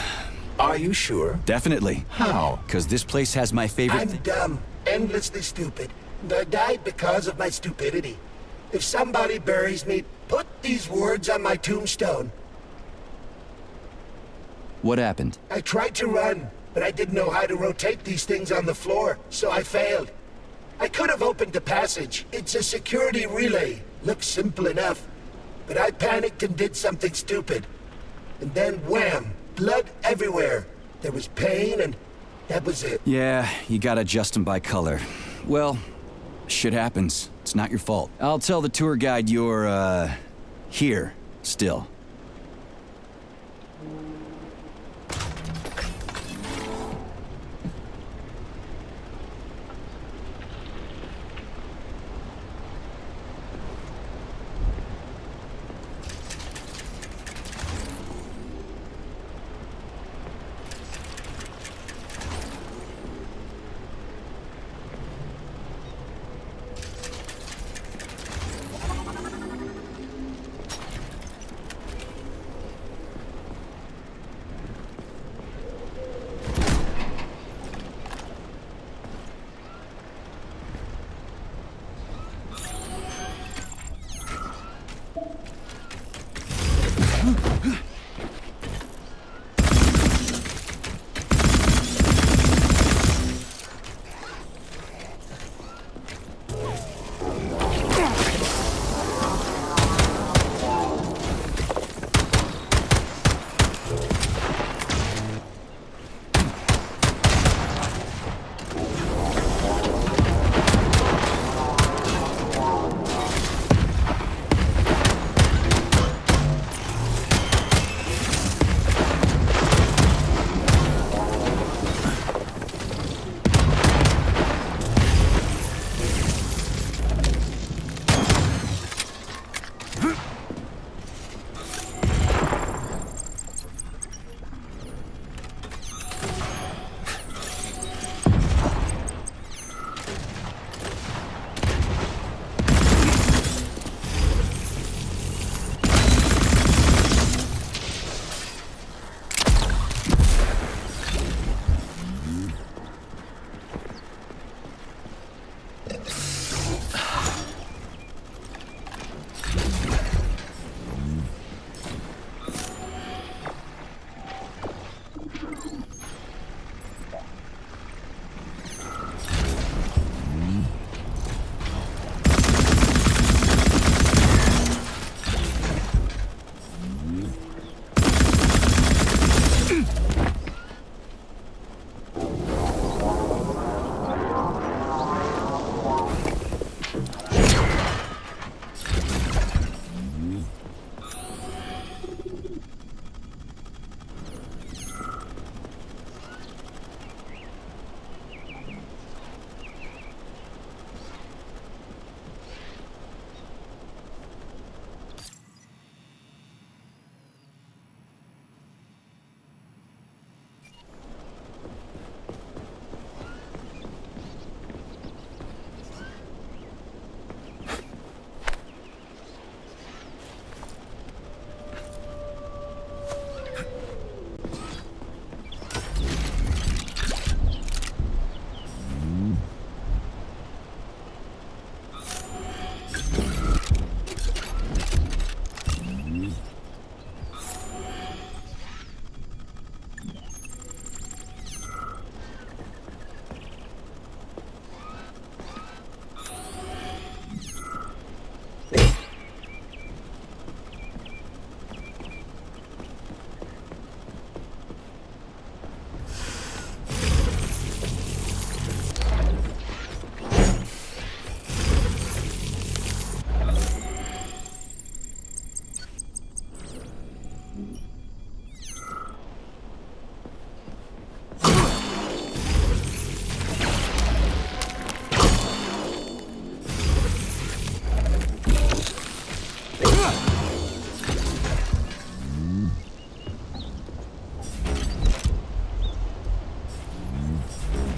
Are you sure? Definitely. How? Because this place has my favorite... I'm dumb, endlessly stupid, and I died because of my stupidity. If somebody buries me, put these words on my tombstone. What happened? I tried to run, but I didn't know how to rotate these things on the floor, so I failed. I could have opened the passage. It's a security relay. Looks simple enough. But I panicked and did something stupid. And then wham! Blood everywhere. There was pain and that was it. Yeah, you gotta adjust them by color. Well, shit happens. It's not your fault. I'll tell the tour guide you're, here, still.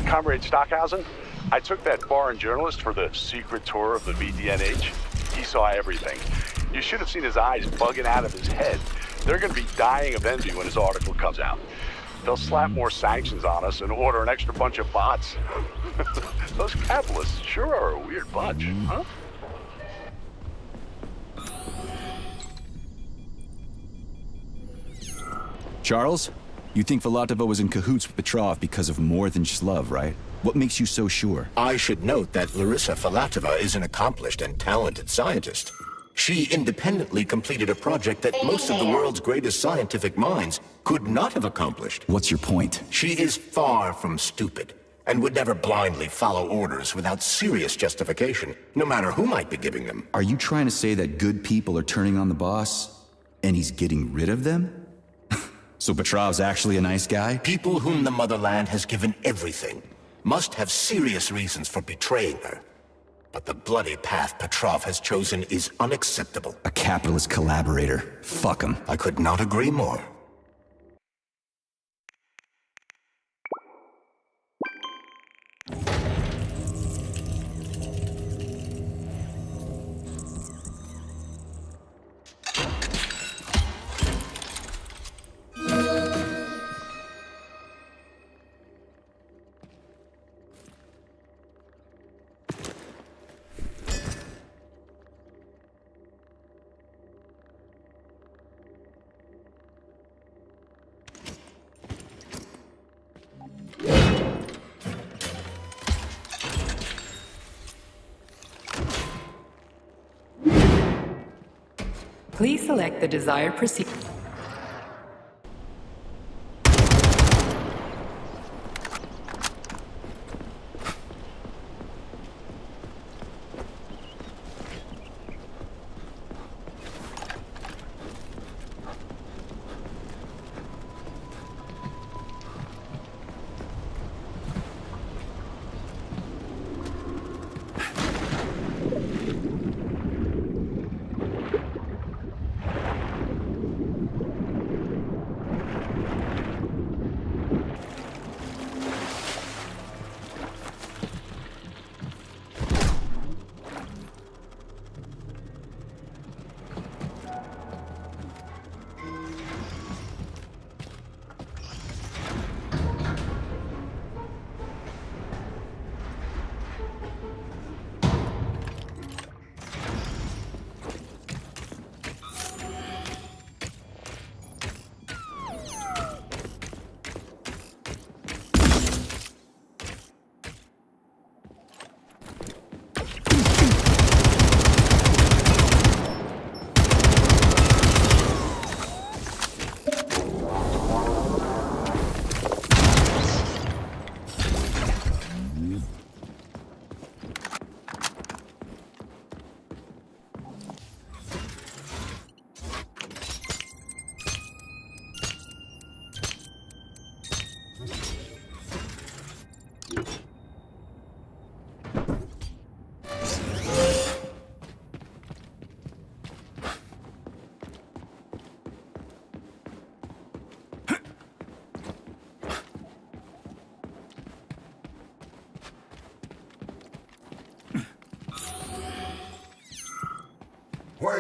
Comrade Stockhausen, I took that foreign journalist for the secret tour of the VDNH. He saw everything. You should have seen his eyes bugging out of his head. They're gonna be dying of envy when his article comes out. They'll slap more sanctions on us and order an extra bunch of bots. Those capitalists sure are a weird bunch, huh? Charles, you think Filatova was in cahoots with Petrov because of more than just love, right? What makes you so sure? I should note that Larissa Filatova is an accomplished and talented scientist. She independently completed a project that most of the world's greatest scientific minds could not have accomplished. What's your point? She is far from stupid, and would never blindly follow orders without serious justification, no matter who might be giving them. Are you trying to say that good people are turning on the boss, and he's getting rid of them? So Petrov's actually a nice guy? People whom the motherland has given everything must have serious reasons for betraying her. But the bloody path Petrov has chosen is unacceptable. A capitalist collaborator. Fuck him. I could not agree more. Please select the desired procedure.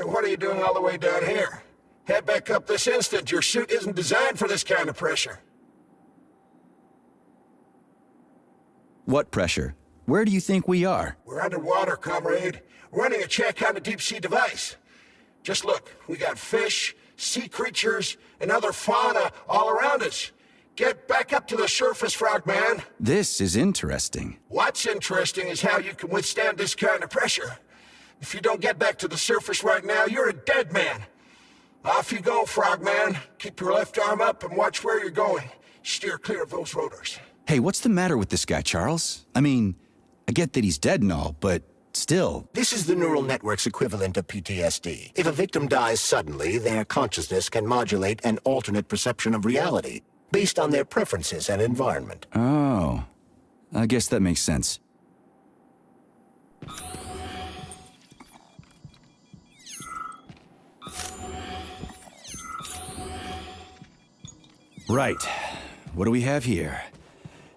What are you doing all the way down here? Head back up this instant. Your suit isn't designed for this kind of pressure. What pressure? Where do you think we are? We're underwater, comrade. Running a check on a deep-sea device. Just look, we got fish, sea creatures, and other fauna all around us. Get back up to the surface, Frogman. This is interesting. What's interesting is how you can withstand this kind of pressure. If you don't get back to the surface right now, you're a dead man. Off you go, Frogman. Keep your left arm up and watch where you're going. Steer clear of those rotors. Hey, what's the matter with this guy, Charles? I mean, I get that he's dead and all, but still. This is the neural network's equivalent of PTSD. If a victim dies suddenly, their consciousness can modulate an alternate perception of reality based on their preferences and environment. Oh, I guess that makes sense. Right. What do we have here?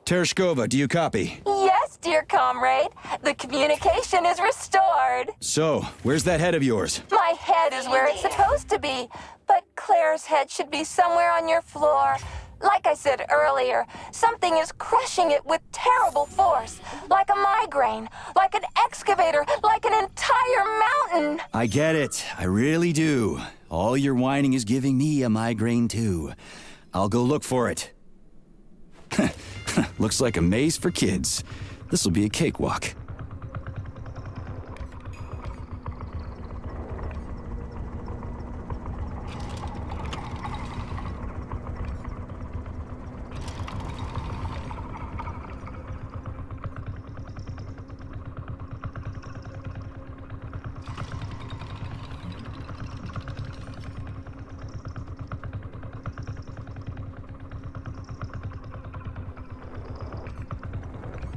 Tereshkova, do you copy? Yes, dear comrade. The communication is restored. So, where's that head of yours? My head is where it's supposed to be, but Claire's head should be somewhere on your floor. Like I said earlier, something is crushing it with terrible force. Like a migraine, like an excavator, like an entire mountain. I get it. I really do. All your whining is giving me a migraine, too. I'll go look for it. Looks like a maze for kids. This'll be a cakewalk.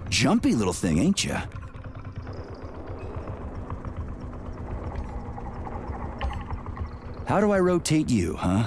Jumpy little thing, ain't ya? How do I rotate you, huh?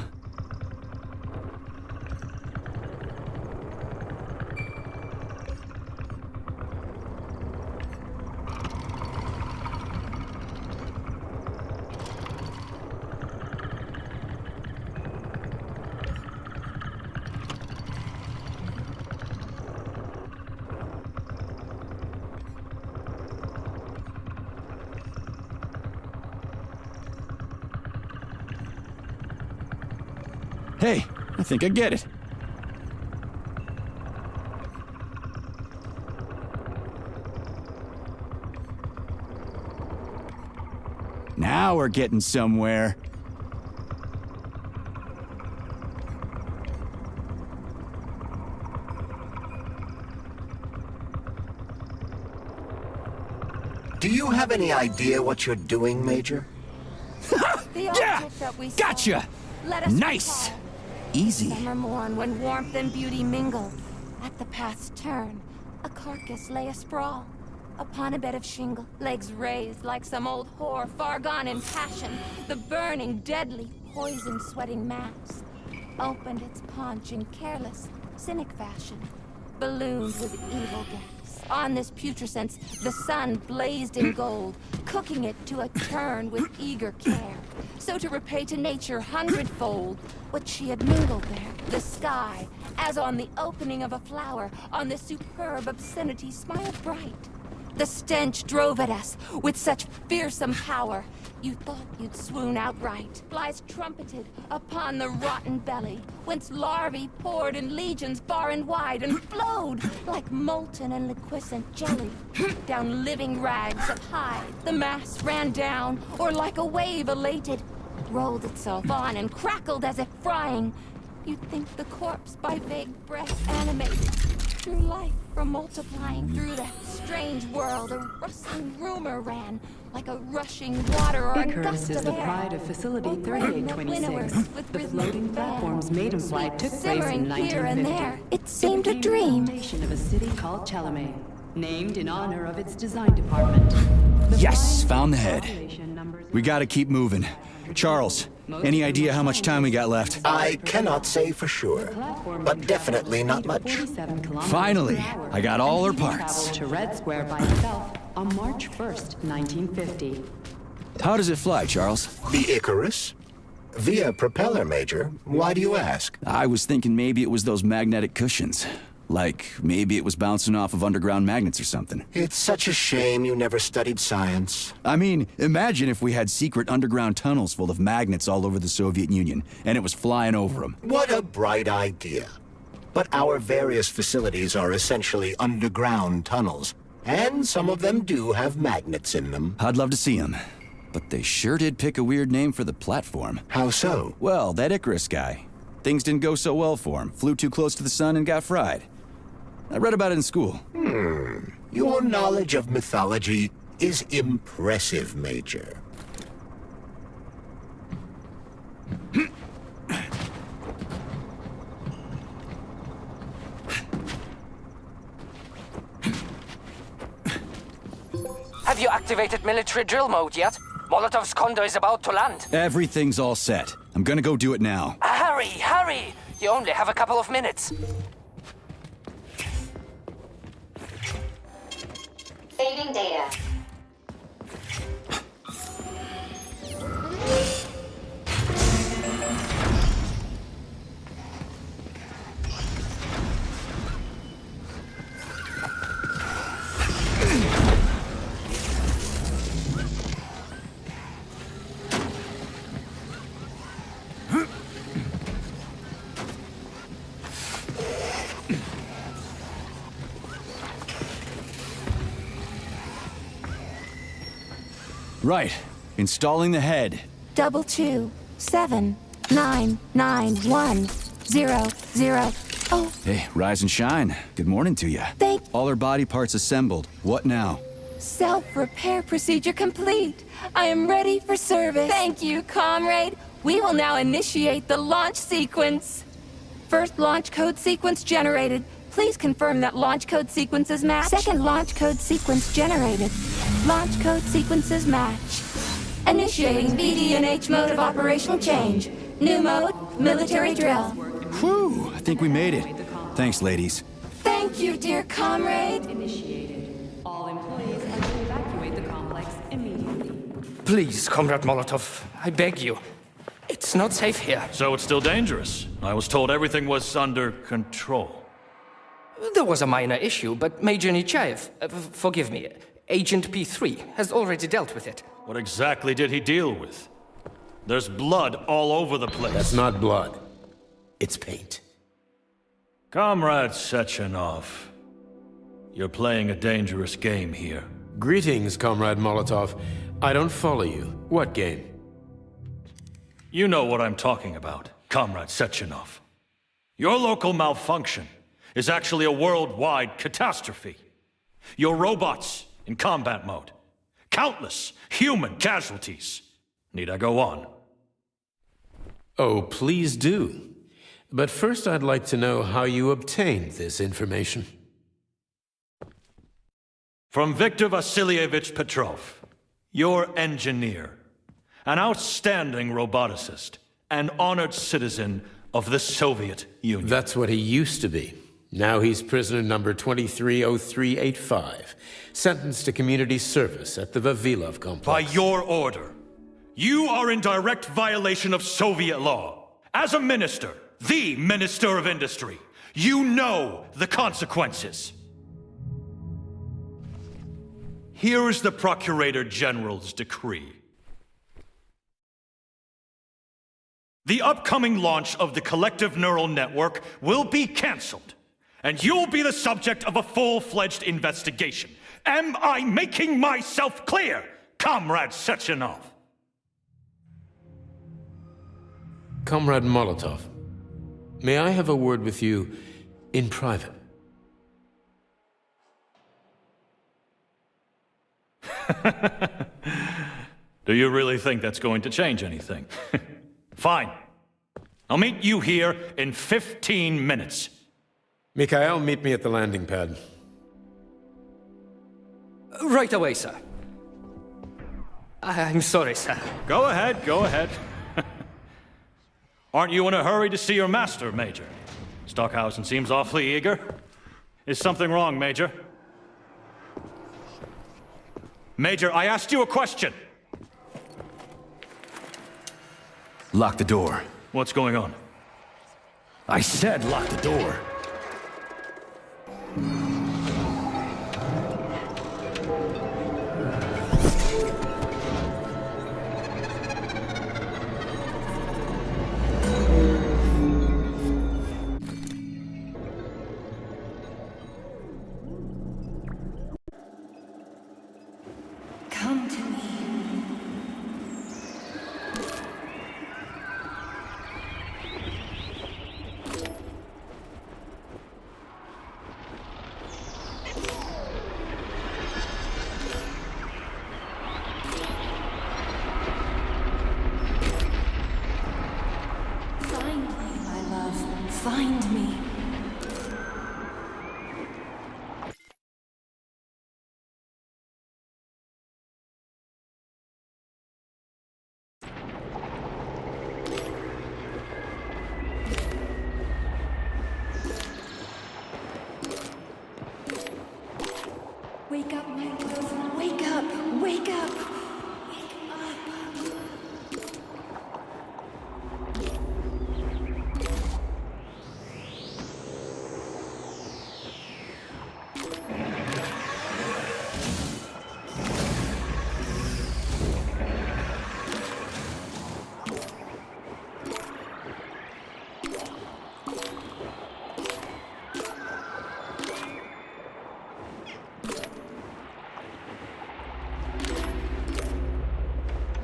Hey, I think I get it. Now we're getting somewhere. Do you have any idea what you're doing, Major? Yeah! Gotcha! Let us Nice! recall. Easy. Summer morn when warmth and beauty mingled. At the path's turn, a carcass lay asprawl. Upon a bed of shingle, legs raised like some old whore far gone in passion. The burning, deadly, poison-sweating mass opened its paunch in careless, cynic fashion, ballooned with evil gas. On this putrescence, the sun blazed in gold, cooking it to a turn with eager care. So to repay to nature hundredfold what she had mingled there, the sky, as on the opening of a flower, on this superb obscenity smiled bright. The stench drove at us with such fearsome power, you thought you'd swoon outright. Flies trumpeted upon the rotten belly, whence larvae poured in legions far and wide, and flowed like molten and liquescent jelly down living rags of hide. The mass ran down, or like a wave elated, rolled itself on and crackled as if frying. You'd think the corpse by vague breath animated, through life from multiplying through that strange world. A rustling rumor ran, like a rushing water or a Icarus gust is of the air. pride of Facility Or burning the 3826. winnowers with The rhythmic floating band. platform's maiden flight took place in Simmering 1950. here and there, it seemed a became dream. The foundation of a city called Chalamet, named in honor of its design department. The Yes, found the head. population numbers We gotta keep moving. Charles, any idea how much time we got left? I cannot say for sure, but definitely not much. Finally, I got all her Traveled parts. to Red Square by itself on March 1st, 1950. How does it fly, Charles? The Icarus? Via propeller, Major. Why do you ask? I was thinking maybe it was those magnetic cushions. Like, maybe it was bouncing off of underground magnets or something. It's such a shame you never studied science. I mean, imagine if we had secret underground tunnels full of magnets all over the Soviet Union, and it was flying over them. What a bright idea. But our various facilities are essentially underground tunnels, and some of them do have magnets in them. I'd love to see them. But they sure did pick a weird name for the platform. How so? Well, that Icarus guy. Things didn't go so well for him. Flew too close to the sun and got fried. I read about it in school. Your knowledge of mythology is impressive, Major. Have you activated military drill mode yet? Molotov's Condor is about to land. Everything's all set. I'm gonna go do it now. Hurry, hurry! You only have a couple of minutes. Saving data. Right. Installing the head. 227991000. Oh, Hey, rise and shine. Good morning to you. All her body parts assembled. What now? self-repair procedure complete. I am ready for service. Thank you, comrade. We will now initiate the launch sequence. First launch code sequence generated. Please confirm that launch code sequences match. Second launch code sequence generated. Launch code sequences match. Initiating VD&H mode of operational change. New mode, military drill. Whew, I think we made it. Thanks, ladies. Thank you, dear comrade. All employees are to evacuate the complex immediately. Please, Comrade Molotov, I beg you. It's not safe here. So it's still dangerous. I was told everything was under control. There was a minor issue, but Major Nechayev, forgive me, Agent P3 has already dealt with it. What exactly did he deal with? There's blood all over the place. That's not blood. It's paint. Comrade Sechenov, you're playing a dangerous game here. Greetings, Comrade Molotov. I don't follow you. What game? You know what I'm talking about, Comrade Sechenov. Your local malfunction is actually a worldwide catastrophe. Your robots in combat mode. Countless human casualties. Need I go on? Oh, please do. But first I'd like to know how you obtained this information. From Viktor Vasilievich Petrov, your engineer, an outstanding roboticist, an honored citizen of the Soviet Union. That's what he used to be. Now he's prisoner number 230385, sentenced to community service at the Vavilov complex. By your order, you are in direct violation of Soviet law. As a minister, the Minister of Industry, you know the consequences. Here is the Procurator General's decree. The upcoming launch of the collective neural network will be cancelled, and you'll be the subject of a full-fledged investigation. Am I making myself clear, Comrade Sechenov? Comrade Molotov, may I have a word with you in private? Do you really think that's going to change anything? Fine. I'll meet you here in 15 minutes. Mikhail, meet me at the landing pad. Right away, sir. I'm sorry, sir. Go ahead, go ahead. Aren't you in a hurry to see your master, Major? Stockhausen seems awfully eager. Is something wrong, Major? Major, I asked you a question. Lock the door. What's going on? I said lock the door. Come to me. Find me, my love. Find me. Wake up, my love. Wake up. Wake up. Wake up.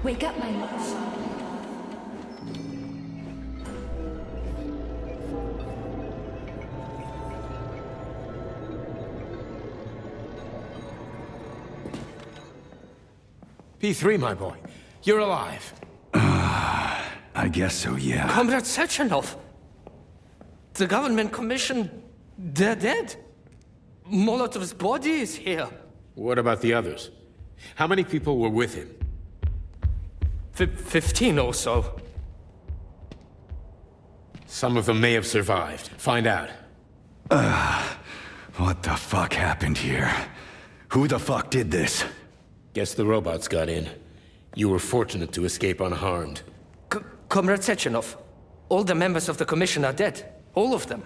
Wake up, my love. P3, my boy. You're alive. I guess so, yeah. Comrade Sechenov! The government commission, they're dead. Molotov's body is here. What about the others? How many people were with him? 15 or so. Some of them may have survived. Find out. What the fuck happened here? Who the fuck did this? Guess the robots got in. You were fortunate to escape unharmed. Comrade Sechenov, all the members of the commission are dead. All of them.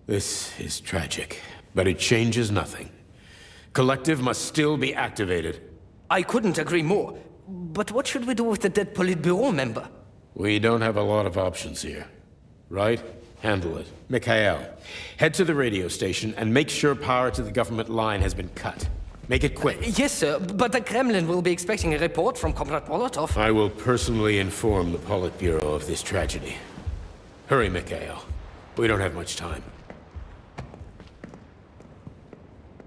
This is tragic, but it changes nothing. Collective must still be activated. I couldn't agree more. But what should we do with the dead Politburo member? We don't have a lot of options here. Right? Handle it. Mikhail, head to the radio station and make sure power to the government line has been cut. Make it quick. Yes, sir, but the Kremlin will be expecting a report from Comrade Molotov. I will personally inform the Politburo of this tragedy. Hurry, Mikhail. We don't have much time.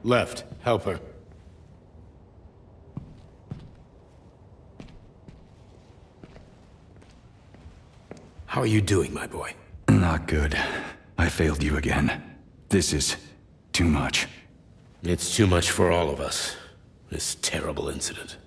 Left, help her. How are you doing, my boy? Not good. I failed you again. This is too much. It's too much for all of us. This terrible incident.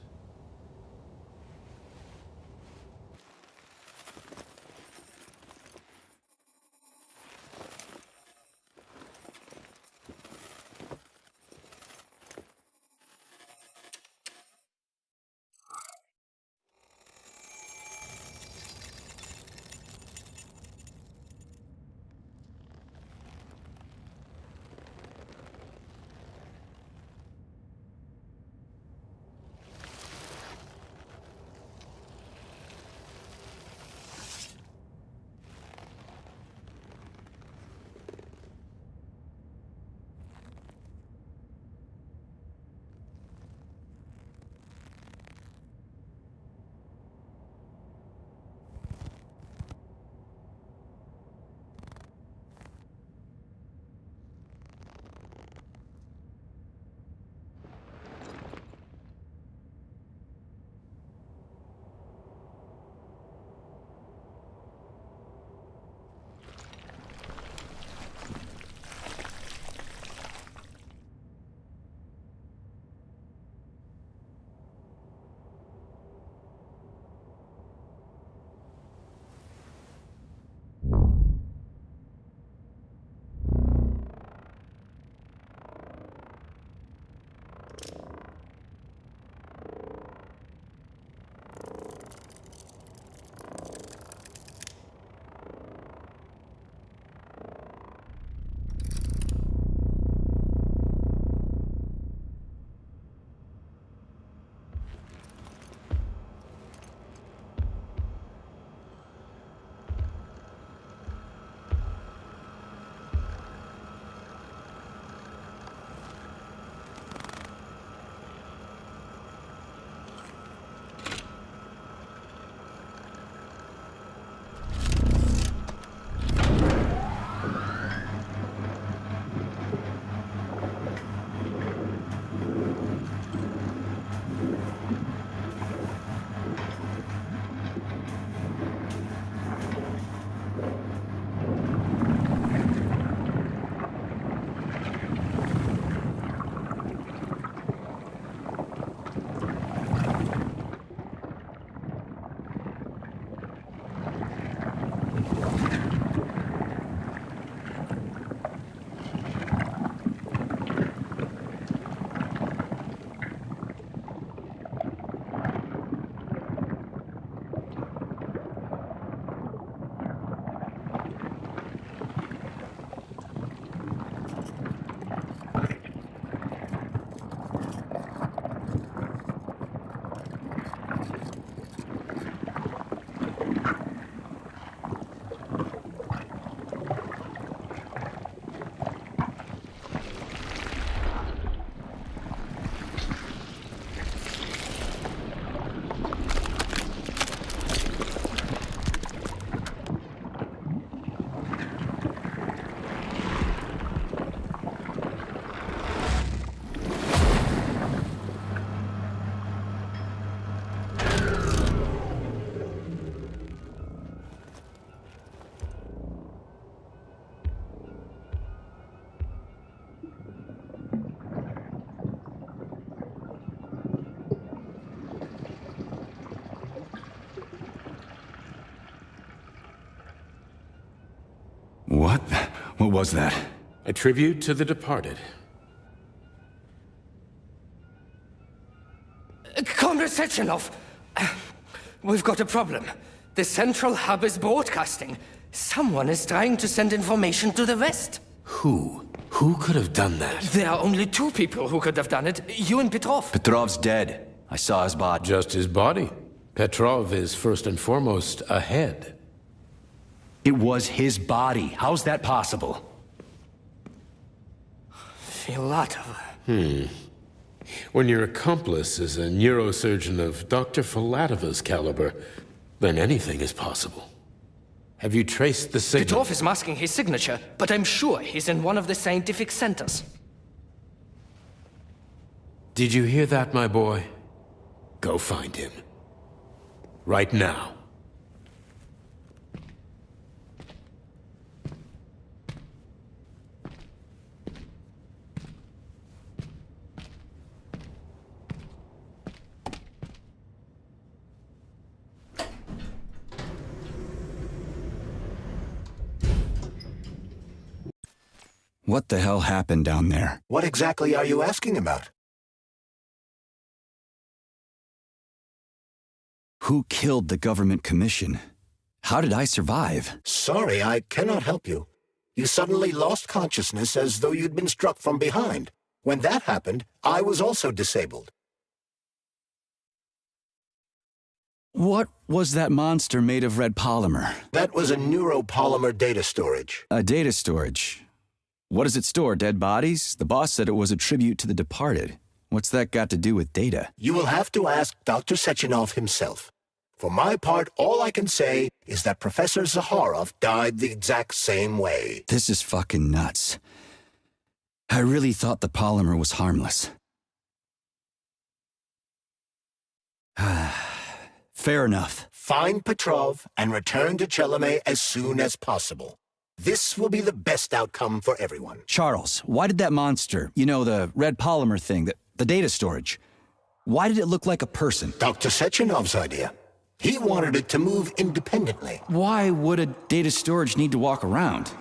What? What was that? A tribute to the departed. Comrade Sechenov, we've got a problem. The central hub is broadcasting. Someone is trying to send information to the west. Who? Who could have done that? There are only two people who could have done it. You and Petrov. Petrov's dead. I saw his body. Just his body. Petrov is first and foremost a head. It was his body. How's that possible? Filatov. When your accomplice is a neurosurgeon of Dr. Filatova's caliber, then anything is possible. Have you traced the signal? Petrov is masking his signature, but I'm sure he's in one of the scientific centers. Did you hear that, my boy? Go find him. Right now. What the hell happened down there? What exactly are you asking about? Who killed the government commission? How did I survive? Sorry, I cannot help you. You suddenly lost consciousness as though you'd been struck from behind. When that happened, I was also disabled. What was that monster made of red polymer? That was a neuropolymer data storage. A data storage? What does it store, dead bodies? The boss said it was a tribute to the departed. What's that got to do with data? You will have to ask Dr. Sechenov himself. For my part, all I can say is that Professor Zaharov died the exact same way. This is fucking nuts. I really thought the polymer was harmless. Fair enough. Find Petrov and return to Chelomey as soon as possible. This will be the best outcome for everyone. Charles, why did that monster, you know, the red polymer thing, the data storage, why did it look like a person? Dr. Sechenov's idea. He wanted it to move independently. Why would a data storage need to walk around?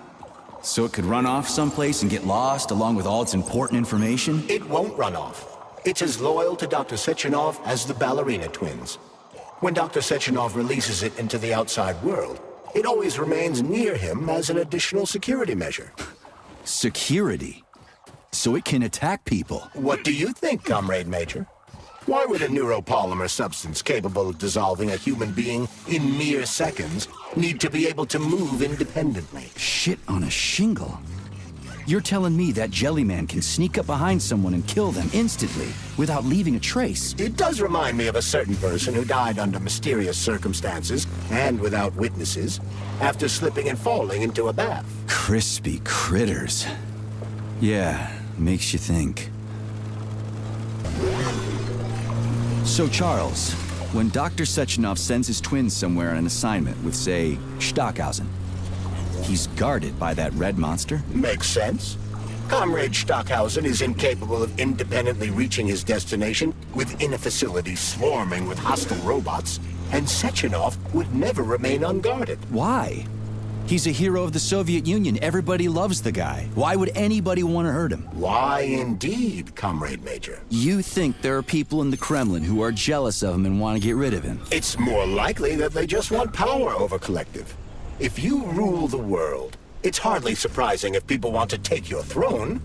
So it could run off someplace and get lost along with all its important information? It won't run off. It's as loyal to Dr. Sechenov as the ballerina twins. When Dr. Sechenov releases it into the outside world, it always remains near him as an additional security measure. Security? So it can attack people? What do you think, Comrade Major? Why would a neuropolymer substance capable of dissolving a human being in mere seconds need to be able to move independently? Shit on a shingle. You're telling me that Jellyman can sneak up behind someone and kill them instantly without leaving a trace? It does remind me of a certain person who died under mysterious circumstances and without witnesses after slipping and falling into a bath. Crispy critters. Yeah, makes you think. So Charles, when Dr. Sechenov sends his twins somewhere on an assignment with, say, Stockhausen, he's guarded by that red monster? Makes sense. Comrade Stockhausen is incapable of independently reaching his destination within a facility swarming with hostile robots, and Sechenov would never remain unguarded. Why? He's a hero of the Soviet Union. Everybody loves the guy. Why would anybody want to hurt him? Why indeed, Comrade Major? You think there are people in the Kremlin who are jealous of him and want to get rid of him? It's more likely that they just want power over Collective. If you rule the world, it's hardly surprising if people want to take your throne.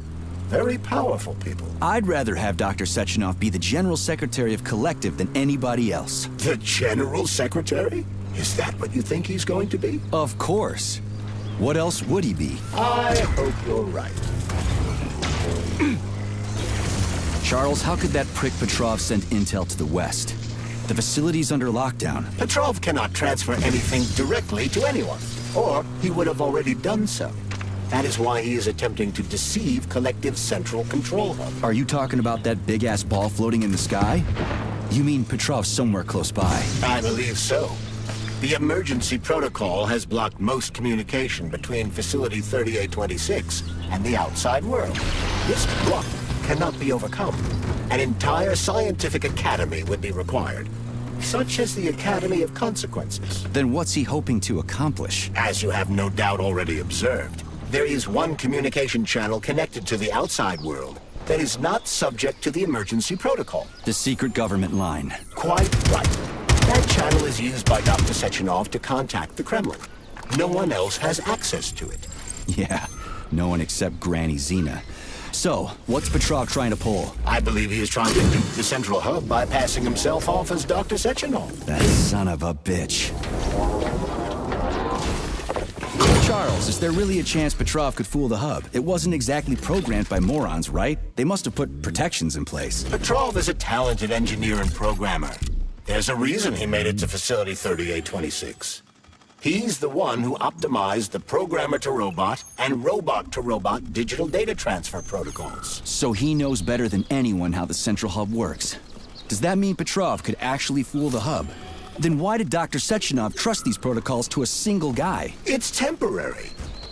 Very powerful people. I'd rather have Dr. Sechenov be the General Secretary of Collective than anybody else. The General Secretary? Is that what you think he's going to be? Of course. What else would he be? I hope you're right. Charles, how could that prick Petrov send intel to the West? The facility's under lockdown. Petrov cannot transfer anything directly to anyone, or he would have already done so. That is why he is attempting to deceive Collective's central control hub. Are you talking about that big-ass ball floating in the sky? You mean Petrov's somewhere close by? I believe so. The emergency protocol has blocked most communication between Facility 3826 and the outside world. This block cannot be overcome. An entire scientific academy would be required. such as the Academy of Consequences. Then what's he hoping to accomplish? As you have no doubt already observed, there is one communication channel connected to the outside world that is not subject to the emergency protocol. The secret government line. Quite right. That channel is used by Dr. Sechenov to contact the Kremlin. No one else has access to it. Yeah, no one except Granny Xena. So, what's Petrov trying to pull? I believe he is trying to dupe the central hub by passing himself off as Dr. Sechenov. That son of a bitch. Charles, is there really a chance Petrov could fool the hub? It wasn't exactly programmed by morons, right? They must have put protections in place. Petrov is a talented engineer and programmer. There's a reason he made it to Facility 3826. He's the one who optimized the programmer-to-robot and robot-to-robot digital data transfer protocols. So he knows better than anyone how the central hub works. Does that mean Petrov could actually fool the hub? Then why did Dr. Sechenov trust these protocols to a single guy? It's temporary.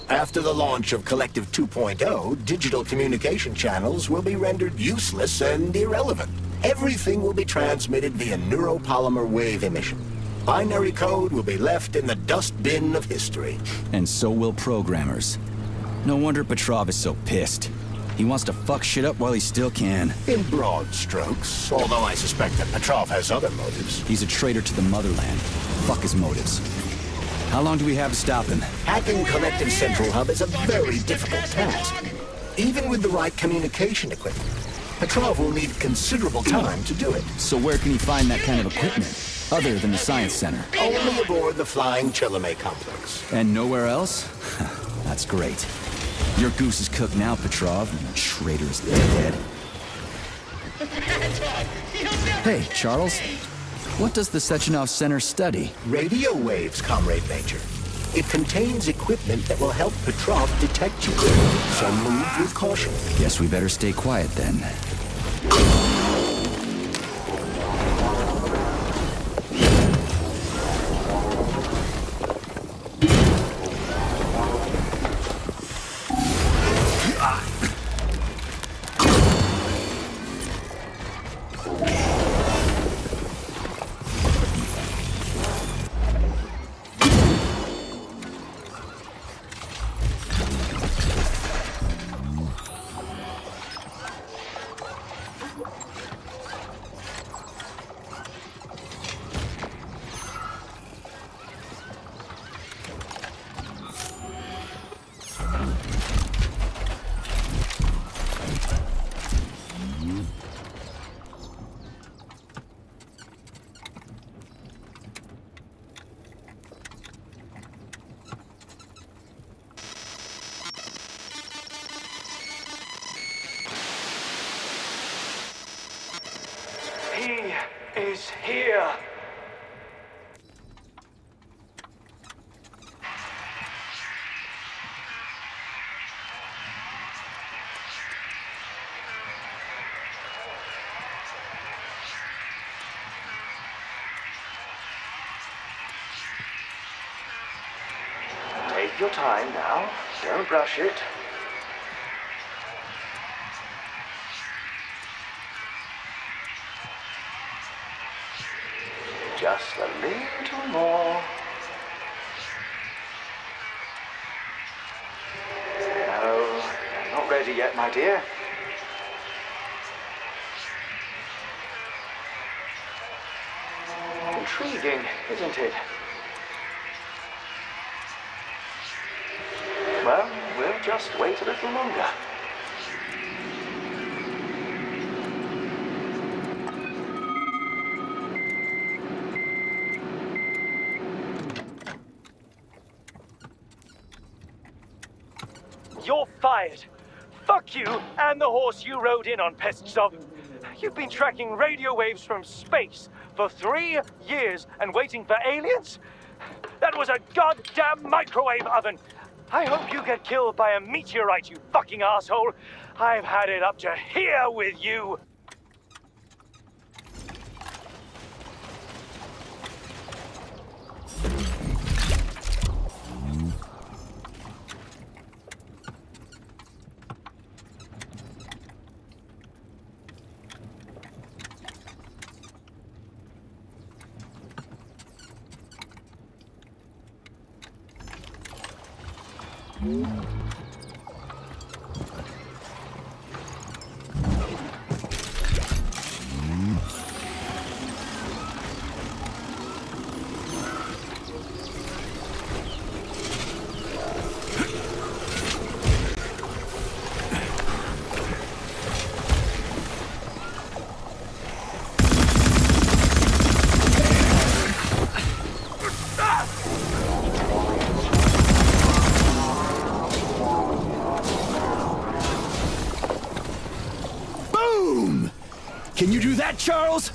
After the launch of Collective 2.0, digital communication channels will be rendered useless and irrelevant. Everything will be transmitted via neuropolymer wave emission. Binary code will be left in the dustbin of history. And so will programmers. No wonder Petrov is so pissed. He wants to fuck shit up while he still can. In broad strokes, although I suspect that Petrov has other motives. He's a traitor to the motherland. Fuck his motives. How long do we have to stop him? Hacking Collective Central Hub is a very difficult task. Even with the right communication equipment, Petrov will need considerable time to do it. So where can he find that kind of equipment, other than the Science Center? Only aboard the Flying Chalamet complex. And nowhere else? That's great. Your goose is cooked now, Petrov, you traitorous dickhead. Hey, Charles. What does the Sechenov Center study? Radio waves, Comrade Major. It contains equipment that will help Petrov detect you. So move with caution. Guess we better stay quiet then. He is here. Take your time now. Don't rush it. Just a little more. No, not ready yet, my dear. Intriguing, isn't it? Well, we'll just wait a little longer. You're fired. Fuck you and the horse you rode in on, Pestov. You've been tracking radio waves from space for 3 years and waiting for aliens? That was a goddamn microwave oven. I hope you get killed by a meteorite, you fucking asshole. I've had it up to here with you. Can you do that, Charles?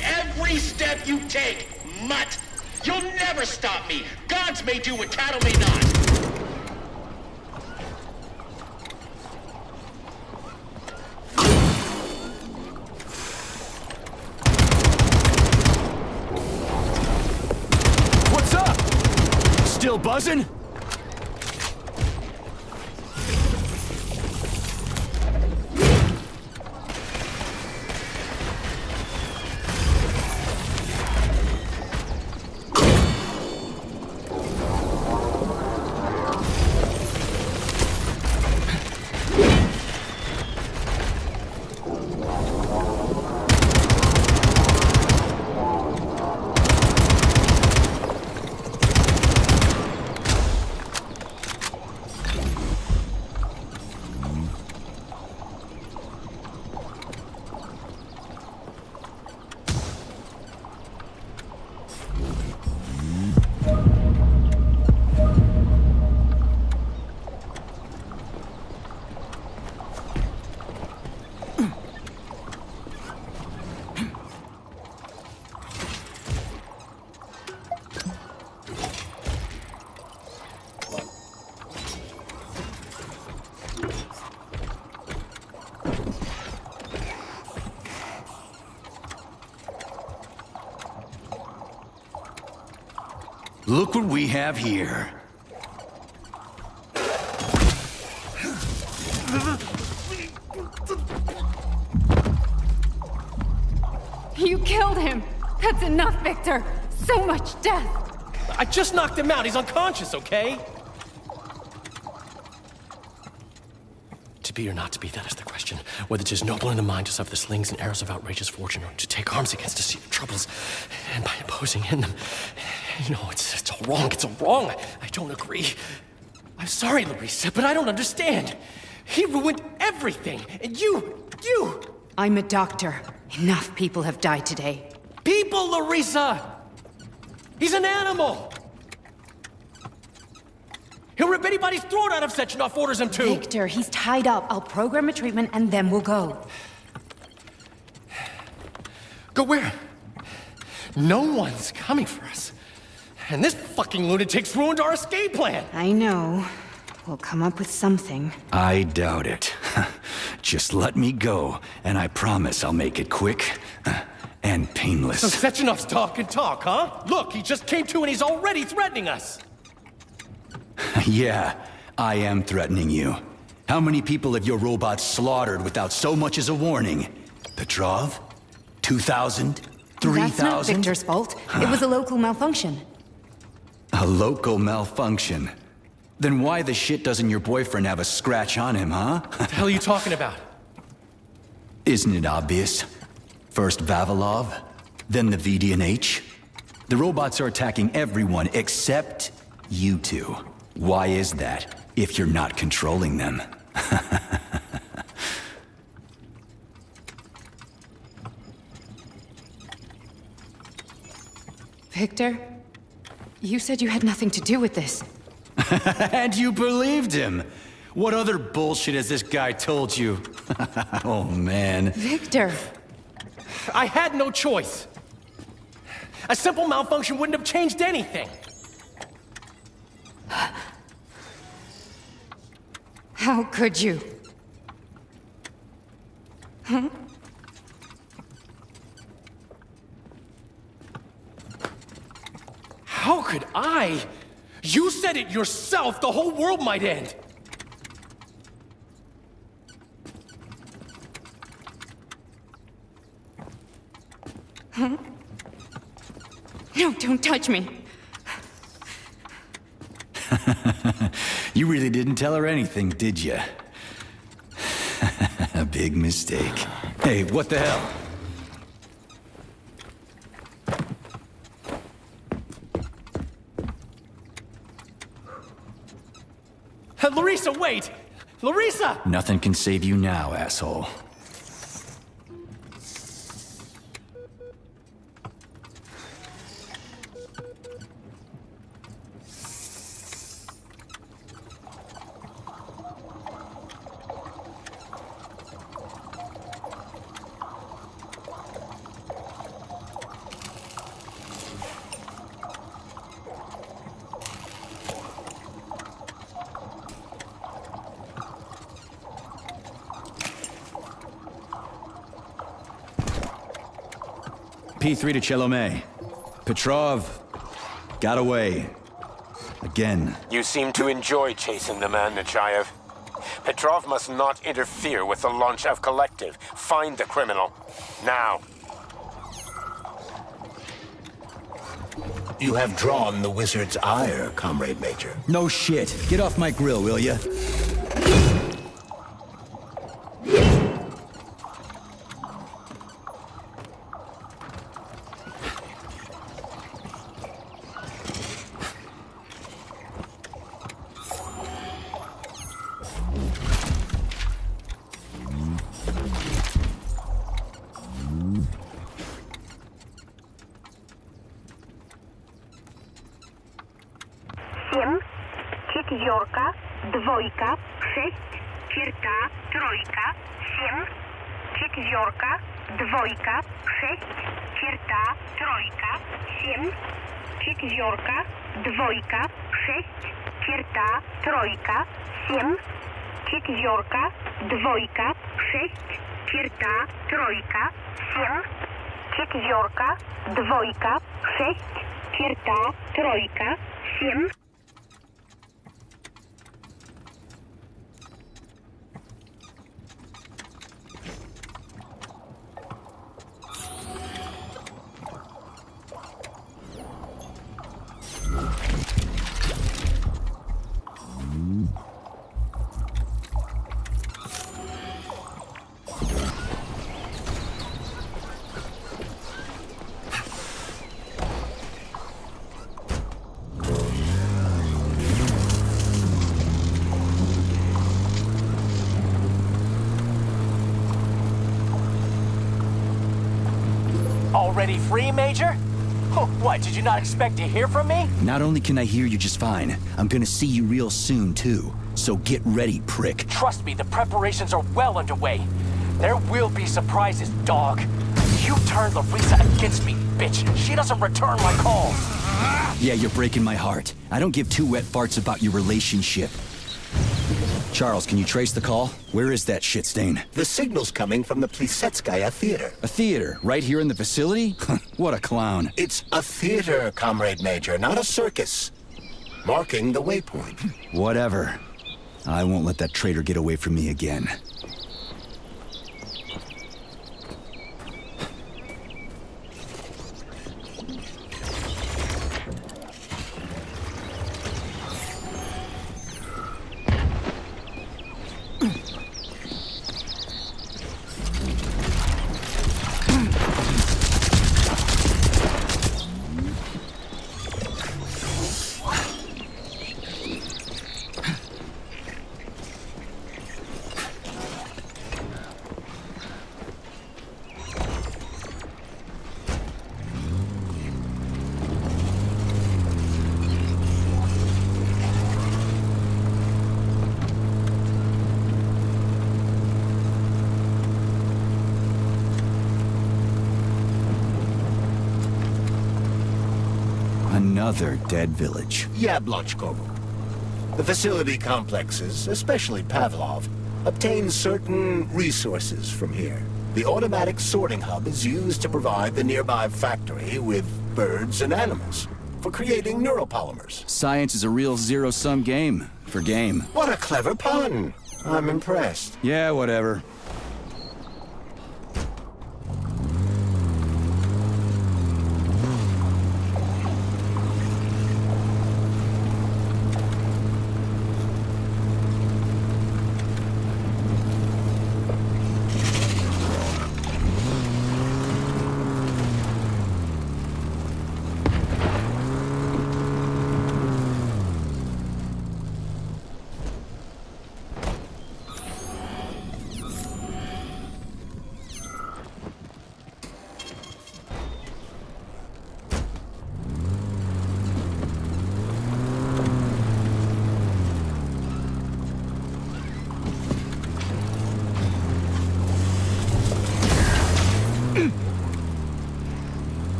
Every step you take, mutt! You'll never stop me! Gods may do what cattle may not! What's up? Still buzzing? Look what we have here. You killed him! That's enough, Victor! So much death! I just knocked him out. He's unconscious, okay? To be or not to be, that is the question. Whether 'tis noble in the mind to suffer the slings and arrows of outrageous fortune, or to take arms against deceitful troubles, and by opposing in them. You know, it's all wrong. It's all wrong. I don't agree. I'm sorry, Larissa, but I don't understand. He ruined everything, and you... I'm a doctor. Enough people have died today. People, Larissa! He's an animal! He'll rip anybody's throat out if Sechenov orders him to! Victor, he's tied up. I'll program a treatment and then we'll go. Go where? No one's coming for us. And this fucking lunatic's ruined our escape plan! I know. We'll come up with something. I doubt it. Just let me go, and I promise I'll make it quick and painless. So Sechenov's talk and talk, huh? Look, he just came to and he's already threatening us! Yeah, I am threatening you. How many people have your robots slaughtered without so much as a warning? Petrov? 2,000? 3,000? That's not Victor's fault. It was a local malfunction. A local malfunction? Then why the shit doesn't your boyfriend have a scratch on him, huh? What the hell are you talking about? Isn't it obvious? First Vavilov, then the VDNH. The robots are attacking everyone except you two. Why is that, if you're not controlling them? Victor, you said you had nothing to do with this. And you believed him. What other bullshit has this guy told you? Oh, man. Victor. I had no choice. A simple malfunction wouldn't have changed anything. How could you? Huh? How could I? You said it yourself, the whole world might end. Huh? No, don't touch me. You really didn't tell her anything, did you? A big mistake. Hey, what the hell? Larissa, wait! Larissa! Nothing can save you now, asshole. P3 to Chelomey. Petrov got away. Again. You seem to enjoy chasing the man, Nechayev. Petrov must not interfere with the launch of Collective. Find the criminal. Now. You have drawn the wizard's ire, Comrade Major. No shit. Get off my grill, will ya? Четверка, двойка, 6, черта, тройка, 7, четверка, двойка, 6, черта, тройка, 7, четверка, двойка, 6, черта, тройка, 7, четверка, двойка, 6, черта, тройка, 7, четверка, двойка, 6, черта, тройка, 7. Already free, Major? Oh, what, did you not expect to hear from me? Not only can I hear you just fine, I'm gonna see you real soon, too. So get ready, prick. Trust me, the preparations are well underway. There will be surprises, dog. You turned Larissa against me, bitch. She doesn't return my calls. Yeah, you're breaking my heart. I don't give two wet farts about your relationship. Charles, can you trace the call? Where is that shit stain? The signal's coming from the Plisetskaya Theater. A theater? Right here in the facility? What a clown. It's a theater, Comrade Major, not a circus. Marking the waypoint. Whatever. I won't let that traitor get away from me again. Another dead village. Yablonchkovo. The facility complexes, especially Pavlov, obtain certain resources from here. The automatic sorting hub is used to provide the nearby factory with birds and animals for creating neuropolymers. Science is a real zero-sum game for game. What a clever pun! I'm impressed. Yeah, whatever.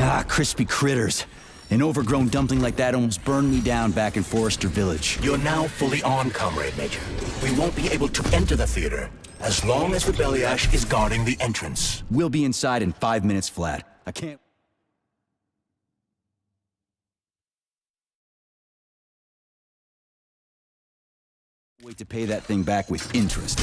Ah, crispy critters. An overgrown dumpling like that almost burned me down back in Forrester Village. You're now fully on, Comrade Major. We won't be able to enter the theater as long as the Beliash is guarding the entrance. We'll be inside in 5 minutes flat. I can't... wait to pay that thing back with interest.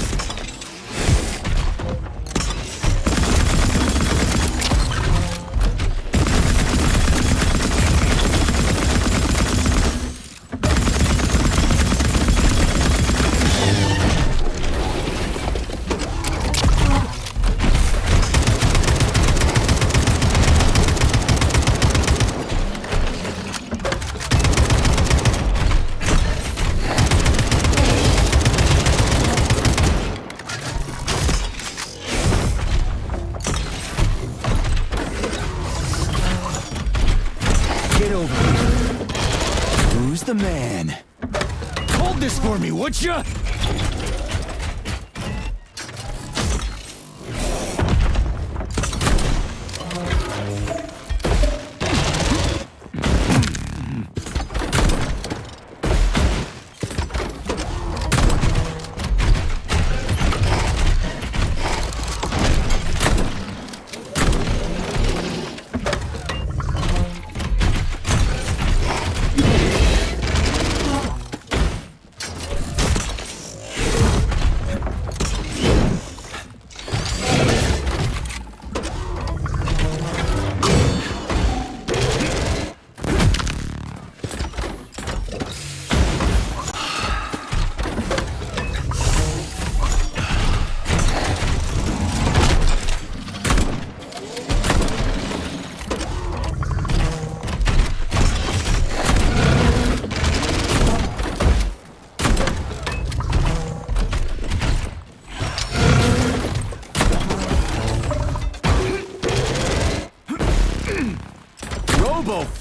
Get over here. Who's the man? Hold this for me, would ya?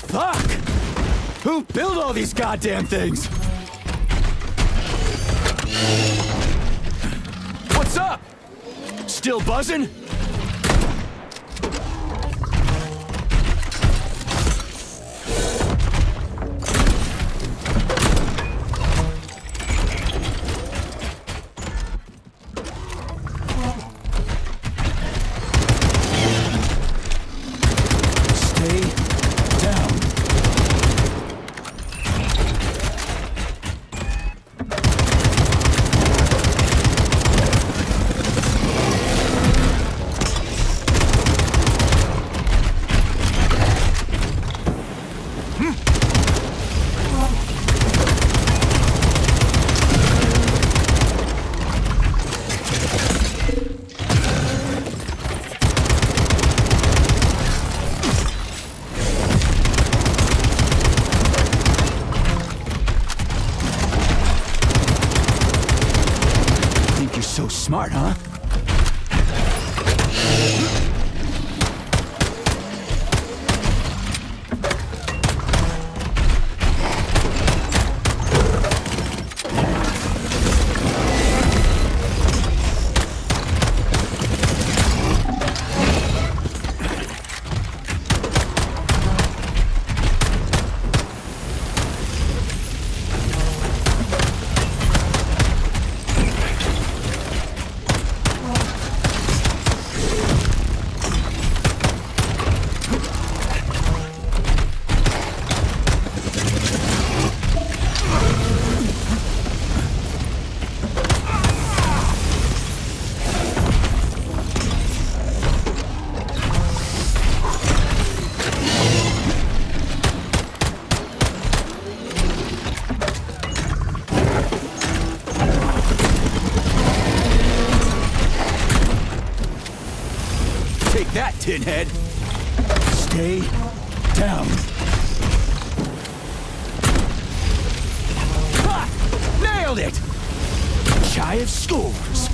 Fuck! Who built all these goddamn things? What's up? Still buzzing? pinhead. Stay down. Ha! Nailed it! Chive scores.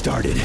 Started.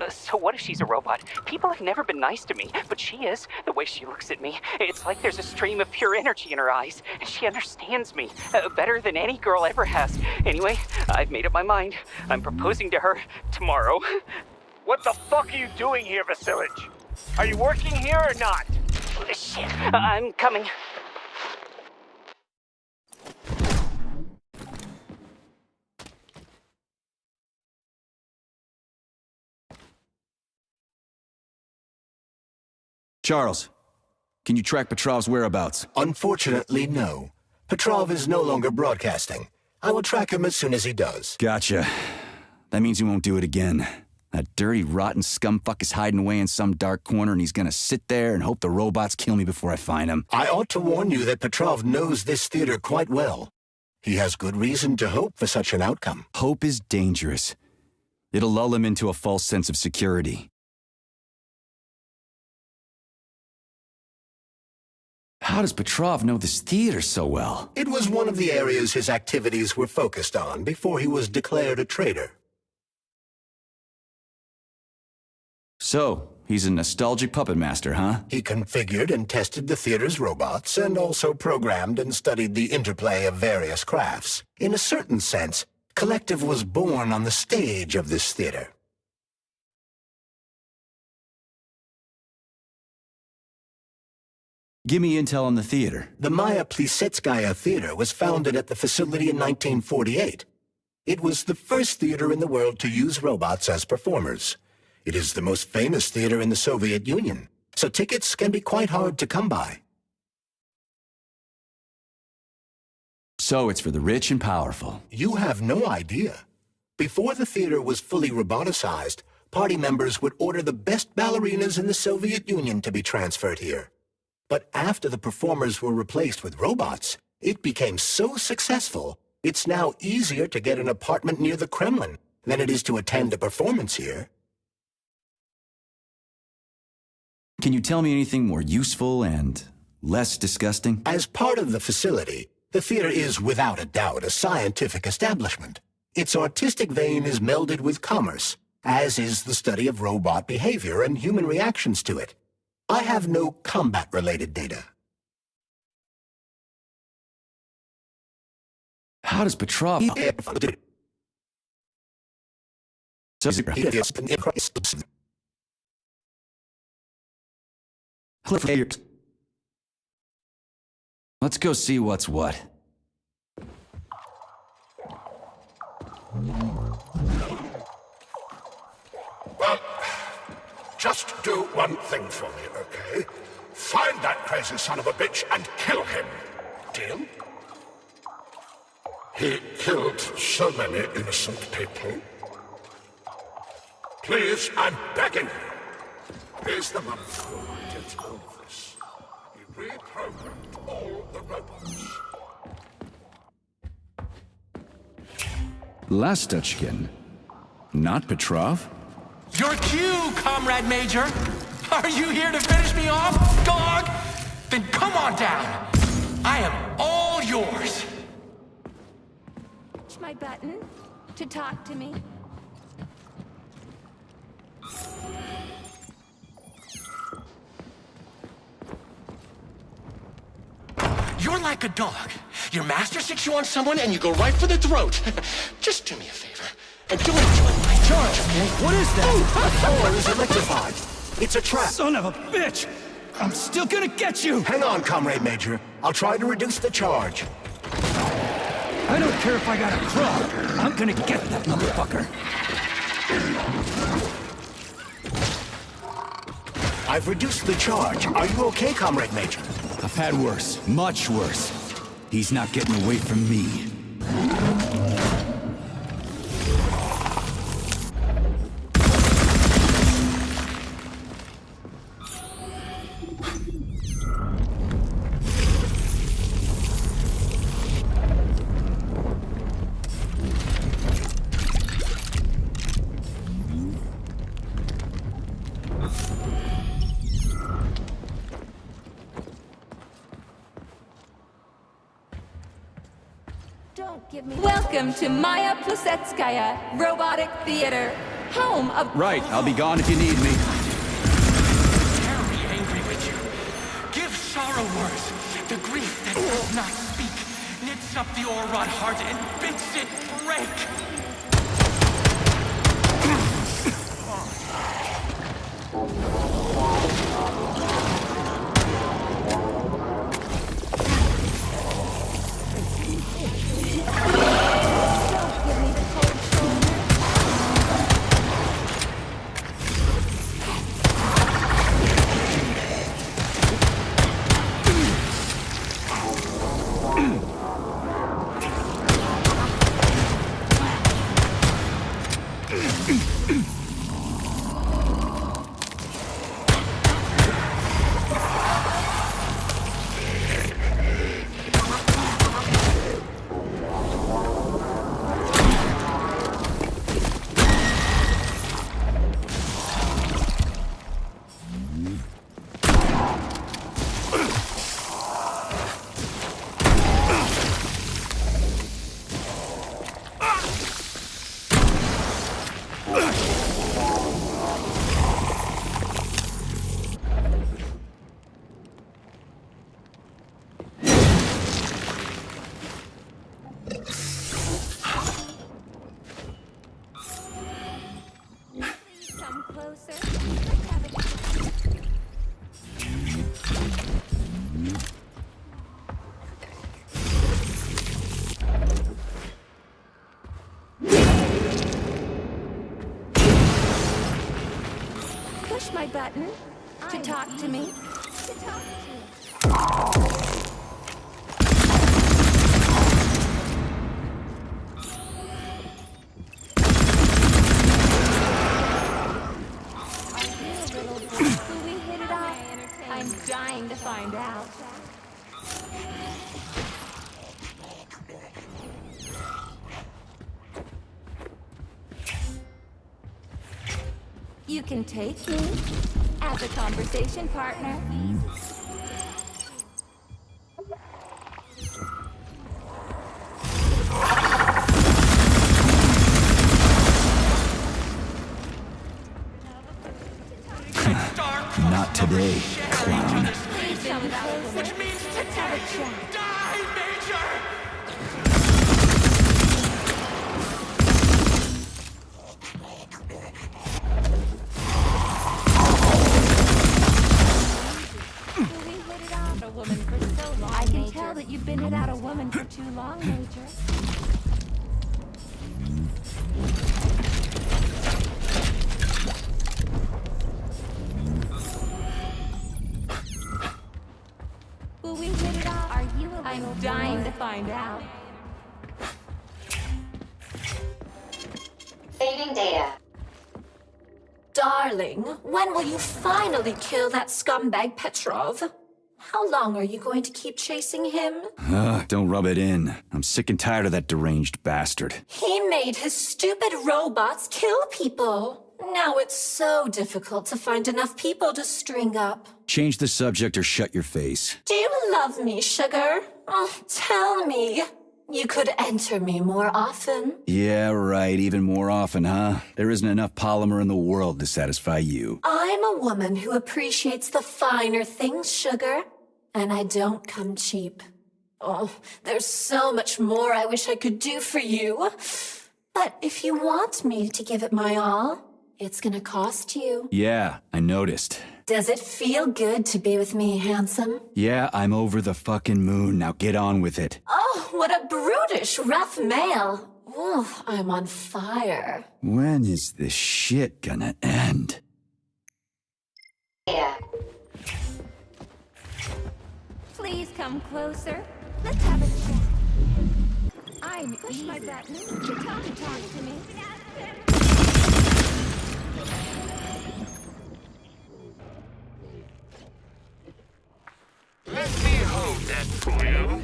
So what if she's a robot? People have never been nice to me, but she is. The way she looks at me, it's like there's a stream of pure energy in her eyes. And she understands me better than any girl ever has. Anyway, I've made up my mind. I'm proposing to her tomorrow. What the fuck are you doing here, Vasilich? Are you working here or not? Shit, I'm coming. Charles, can you track Petrov's whereabouts? Unfortunately, no. Petrov is no longer broadcasting. I will track him as soon as he does. Gotcha. That means he won't do it again. That dirty, rotten scumfuck is hiding away in some dark corner, and he's gonna sit there and hope the robots kill me before I find him. I ought to warn you that Petrov knows this theater quite well. He has good reason to hope for such an outcome. Hope is dangerous. It'll lull him into a false sense of security. How does Petrov know this theater so well? It was one of the areas his activities were focused on before he was declared a traitor. So, he's a nostalgic puppet master, huh? He configured and tested the theater's robots, and also programmed and studied the interplay of various crafts. In a certain sense, Collective was born on the stage of this theater. Give me intel on the theater. The Maya Plisetskaya Theater was founded at the facility in 1948. It was the first theater in the world to use robots as performers. It is the most famous theater in the Soviet Union, so tickets can be quite hard to come by. So it's for the rich and powerful. You have no idea. Before the theater was fully roboticized, party members would order the best ballerinas in the Soviet Union to be transferred here. But after the performers were replaced with robots, it became so successful, it's now easier to get an apartment near the Kremlin than it is to attend a performance here. Can you tell me anything more useful and less disgusting? As part of the facility, the theater is without a doubt a scientific establishment. Its artistic vein is melded with commerce, as is the study of robot behavior and human reactions to it. I have no combat-related data. How does Petrov... Let's go see what's what. Well, just do one thing for me, okay? Find that crazy son of a bitch and kill him. Deal? He killed so many innocent people. Please, I'm begging you. Here's the money who did all this. He reprogrammed all the robots. Lastuchkin, not Petrov? Your cue, Comrade Major! Are you here to finish me off, dog? Then come on down. I am all yours. Push my button to talk to me. You're like a dog. Your master sticks you on someone and you go right for the throat. Just do me a favor and don't enjoy my charge, okay? What is that? The door is electrified. It's a trap. Son of a bitch! I'm still gonna get you! Hang on, Comrade Major. I'll try to reduce the charge. I don't care if I gotta crawl. I'm gonna get that motherfucker. I've reduced the charge. Are you okay, Comrade Major? I've had worse. Much worse. He's not getting away from me. Welcome to Maya Plusetskaya Robotic Theater, home of... Right, I'll be gone if you need me. Terribly angry with you. Give sorrow words. The grief that does not speak knits up the Orrod heart and bids it break. Push my button to talk to me. To talk to me. I'm dying to find out. You can take me as a conversation partner. Not today, clown. Which means today. Die, Major! I can tell that you've been without a woman for too long, Major. Will we hit it off? Are you a I'm dying to find out. Saving data. Darling, when will you finally kill that scumbag Petrov? How long are you going to keep chasing him? Don't rub it in. I'm sick and tired of that deranged bastard. He made his stupid robots kill people. Now it's so difficult to find enough people to string up. Change the subject or shut your face. Do you love me, sugar? Oh, tell me. You could enter me more often. Yeah, right. Even more often, huh? There isn't enough polymer in the world to satisfy you. I'm a woman who appreciates the finer things, sugar. And I don't come cheap. Oh, there's so much more I wish I could do for you. But if you want me to give it my all, it's gonna cost you. Yeah, I noticed. Does it feel good to be with me, handsome? Yeah, I'm over the fucking moon. Now get on with it. Oh, what a brutish, rough male. Ooh, I'm on fire. When is this shit gonna end? Yeah. Please come closer. Let's have a chat. I'm push my button to talk to me. Let me hold that for you.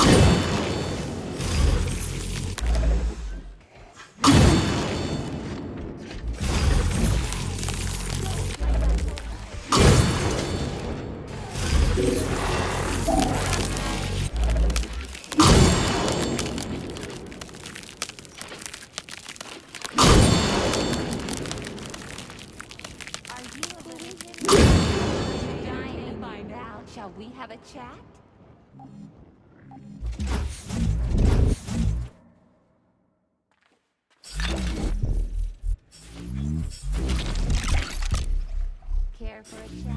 Shall we have a chat? Care for a chat?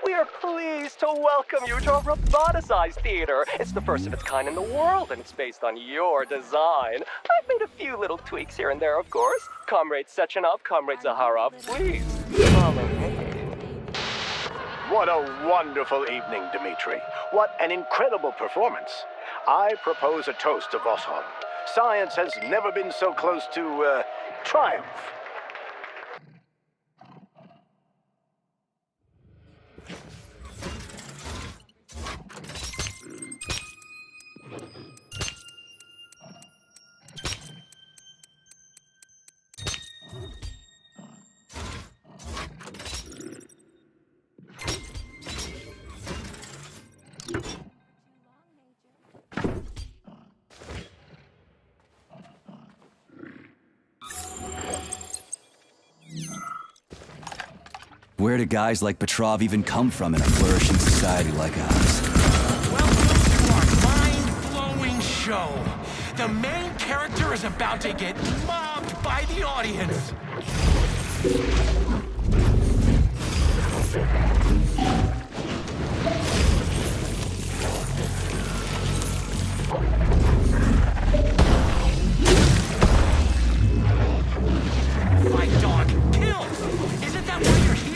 We are pleased to welcome you to our roboticized theater. It's the first of its kind in the world, and it's based on your design. I've made a few little tweaks here and there, of course. Comrade Sechenov, Comrade Zaharov, please follow me. What a wonderful evening, Dmitri. What an incredible performance. I propose a toast to Voskhod. Science has never been so close to, triumph. Where do guys like Petrov even come from in a flourishing society like ours? Welcome to our mind-blowing show. The main character is about to get mobbed by the audience. My dog killed! Isn't that why you're here?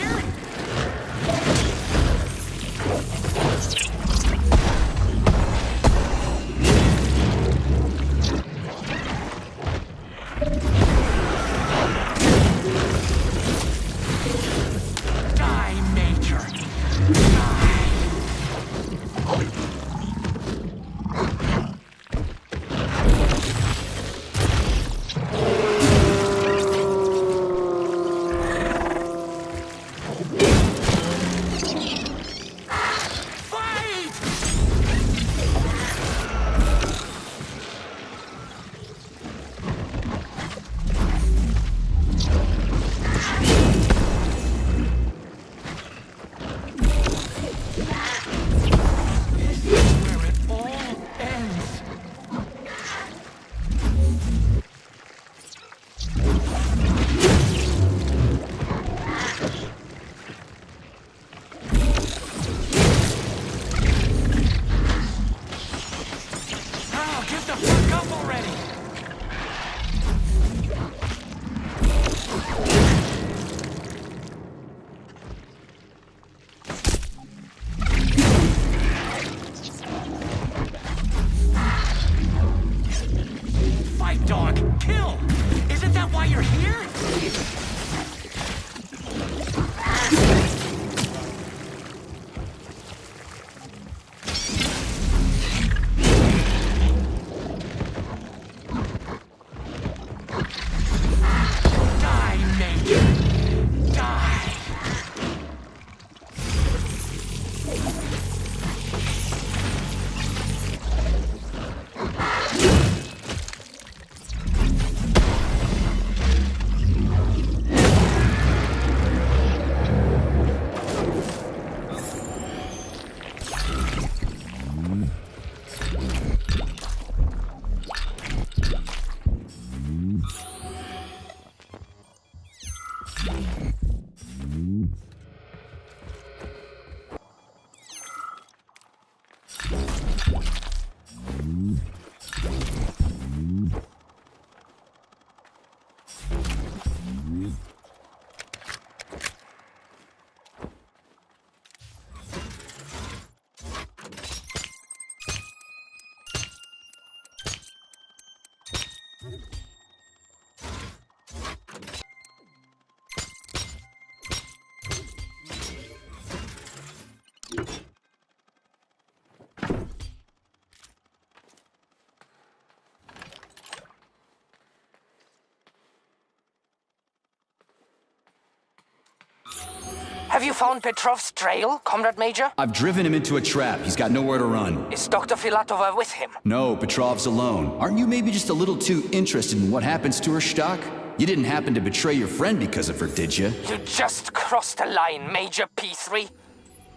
you found Petrov's trail, Comrade Major? I've driven him into a trap. He's got nowhere to run. Is Dr. Filatova with him? No, Petrov's alone. Aren't you maybe just a little too interested in what happens to her, Stock? You didn't happen to betray your friend because of her, did you? You just crossed a line, Major P3.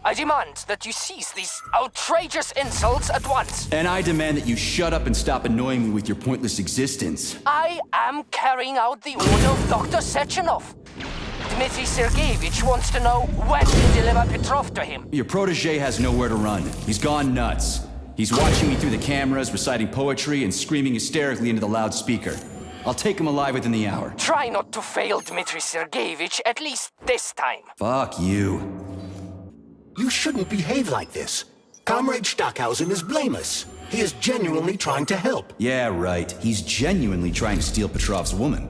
I demand that you cease these outrageous insults at once. And I demand that you shut up and stop annoying me with your pointless existence. I am carrying out the order of Dr. Sechenov. Dmitry Sergeyevich wants to know when you deliver Petrov to him. Your protege has nowhere to run. He's gone nuts. He's watching me through the cameras, reciting poetry, and screaming hysterically into the loudspeaker. I'll take him alive within the hour. Try not to fail, Dmitry Sergeyevich, at least this time. Fuck you. You shouldn't behave like this. Comrade Stockhausen is blameless. He is genuinely trying to help. Yeah, right. He's genuinely trying to steal Petrov's woman.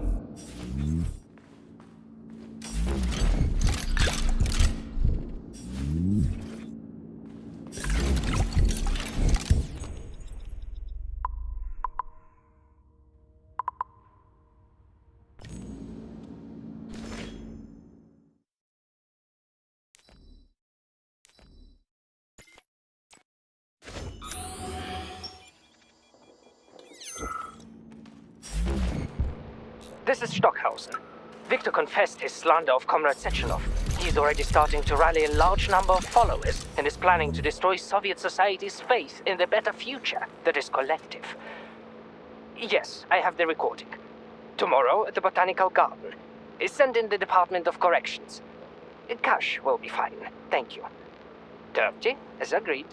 This is Stockhausen. Victor confessed his slander of Comrade Sechenov. He is already starting to rally a large number of followers and is planning to destroy Soviet society's faith in the better future that is collective. Yes, I have the recording. Tomorrow at the Botanical Garden. Send in the Department of Corrections. Cash will be fine, thank you. Dirty, as agreed.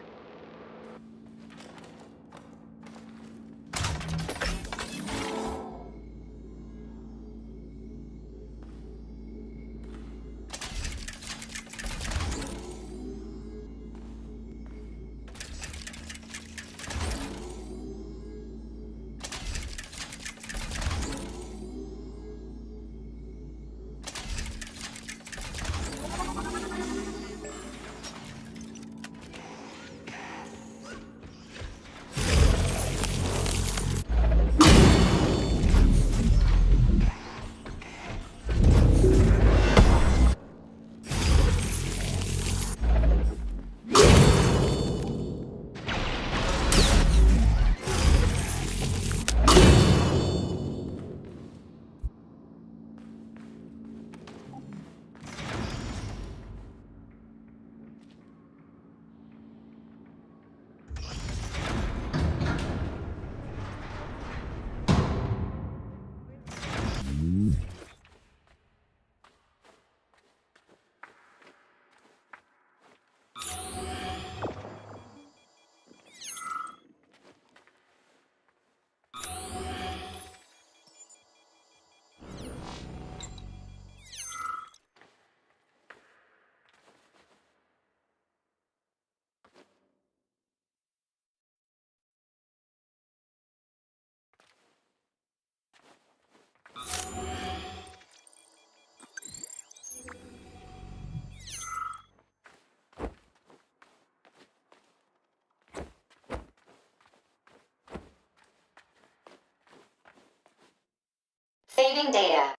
Saving data.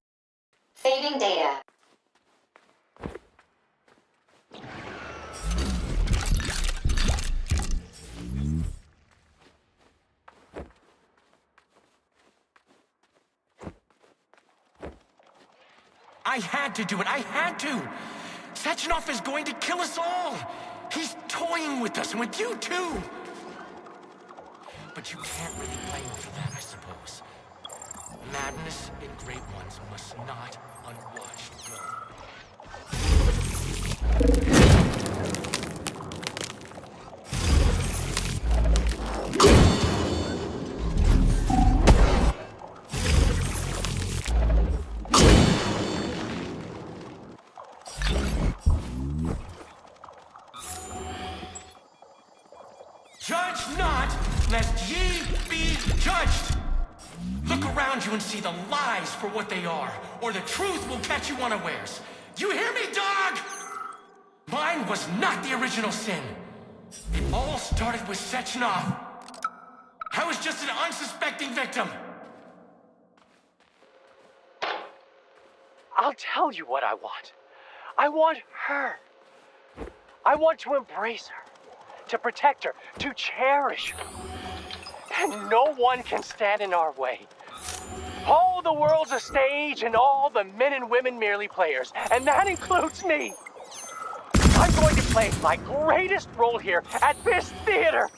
Saving data. I had to do it. I had to. Sechenov is going to kill us all. He's toying with us and with you too. But you can't really blame him for that, I suppose. Madness in Great Ones must not unwatched go. Judge not, lest ye be judged. Look around you and see the lies for what they are, or the truth will catch you unawares. You hear me, dog? Mine was not the original sin. It all started with Sechenov. I was just an unsuspecting victim. I'll tell you what I want. I want her. I want to embrace her, to protect her, to cherish her. And no one can stand in our way. All the world's a stage and all the men and women merely players, and that includes me. I'm going to play my greatest role here at this theater.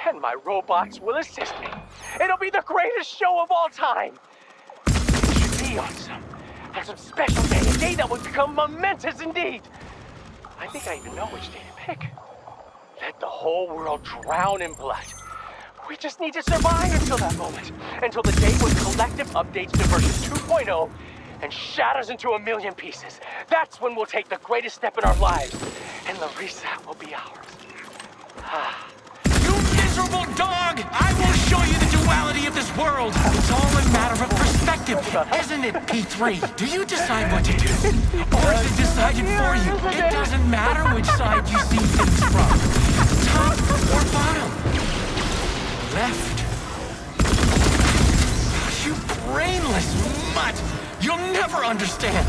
And my robots will assist me. It'll be the greatest show of all time. It should be on some special day, a day that will become momentous indeed. I think I even know which day to pick. Let the whole world drown in blood. We just need to survive until that moment. Until the day when Collective updates to version 2.0 and shatters into a million pieces. That's when we'll take the greatest step in our lives. And the reset will be ours. You miserable dog! I will show you the duality of this world. It's all a matter of perspective, isn't it, P3? Do you decide what to do? Or is it decided for you? It doesn't matter which side you see things from. Top or bottom. Left. You brainless mutt! You'll never understand!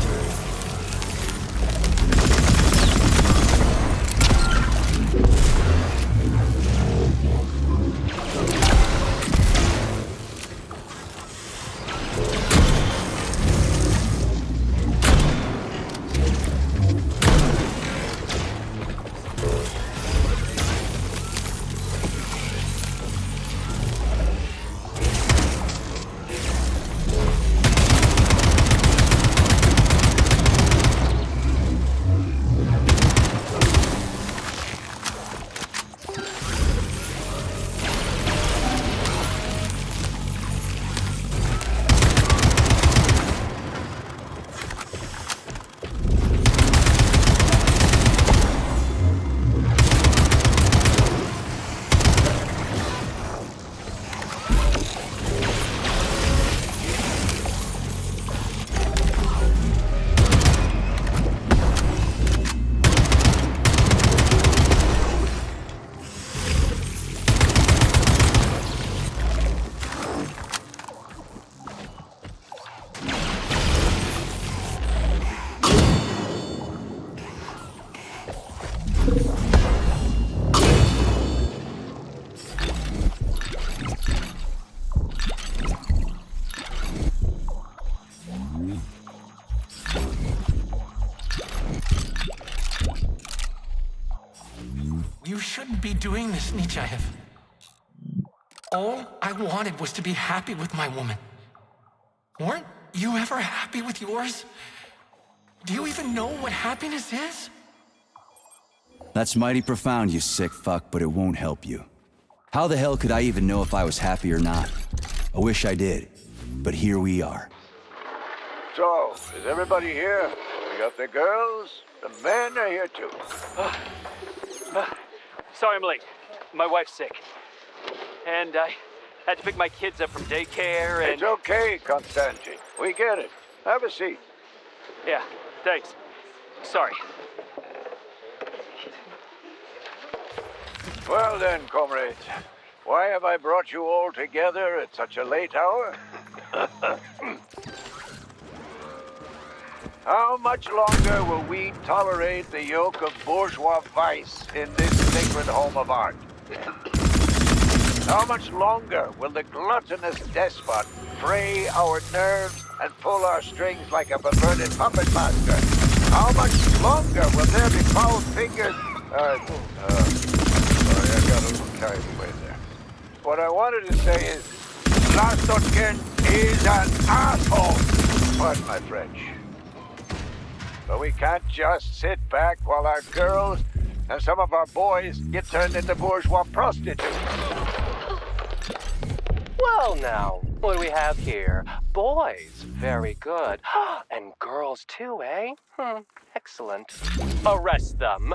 You shouldn't be doing this, Nechayev. All I wanted was to be happy with my woman. Weren't you ever happy with yours? Do you even know what happiness is? That's mighty profound, you sick fuck, but it won't help you. How the hell could I even know if I was happy or not? I wish I did, but here we are. So, is everybody here? We got the girls, the men are here too. Sorry I'm late. My wife's sick. And I had to pick my kids up from daycare and... It's okay, Konstantin. We get it. Have a seat. Yeah, thanks. Sorry. Well then, comrades. Why have I brought you all together at such a late hour? How much longer will we tolerate the yoke of bourgeois vice in this sacred home of art? How much longer will the gluttonous despot fray our nerves and pull our strings like a perverted puppet master? How much longer will there be foul fingers? Sorry, I got a little carried away there. What I wanted to say is, Lastotkin is an asshole. Pardon my French. But we can't just sit back while our girls and some of our boys get turned into bourgeois prostitutes. Well now, what do we have here? Boys, very good. And girls too, eh? Excellent. Arrest them.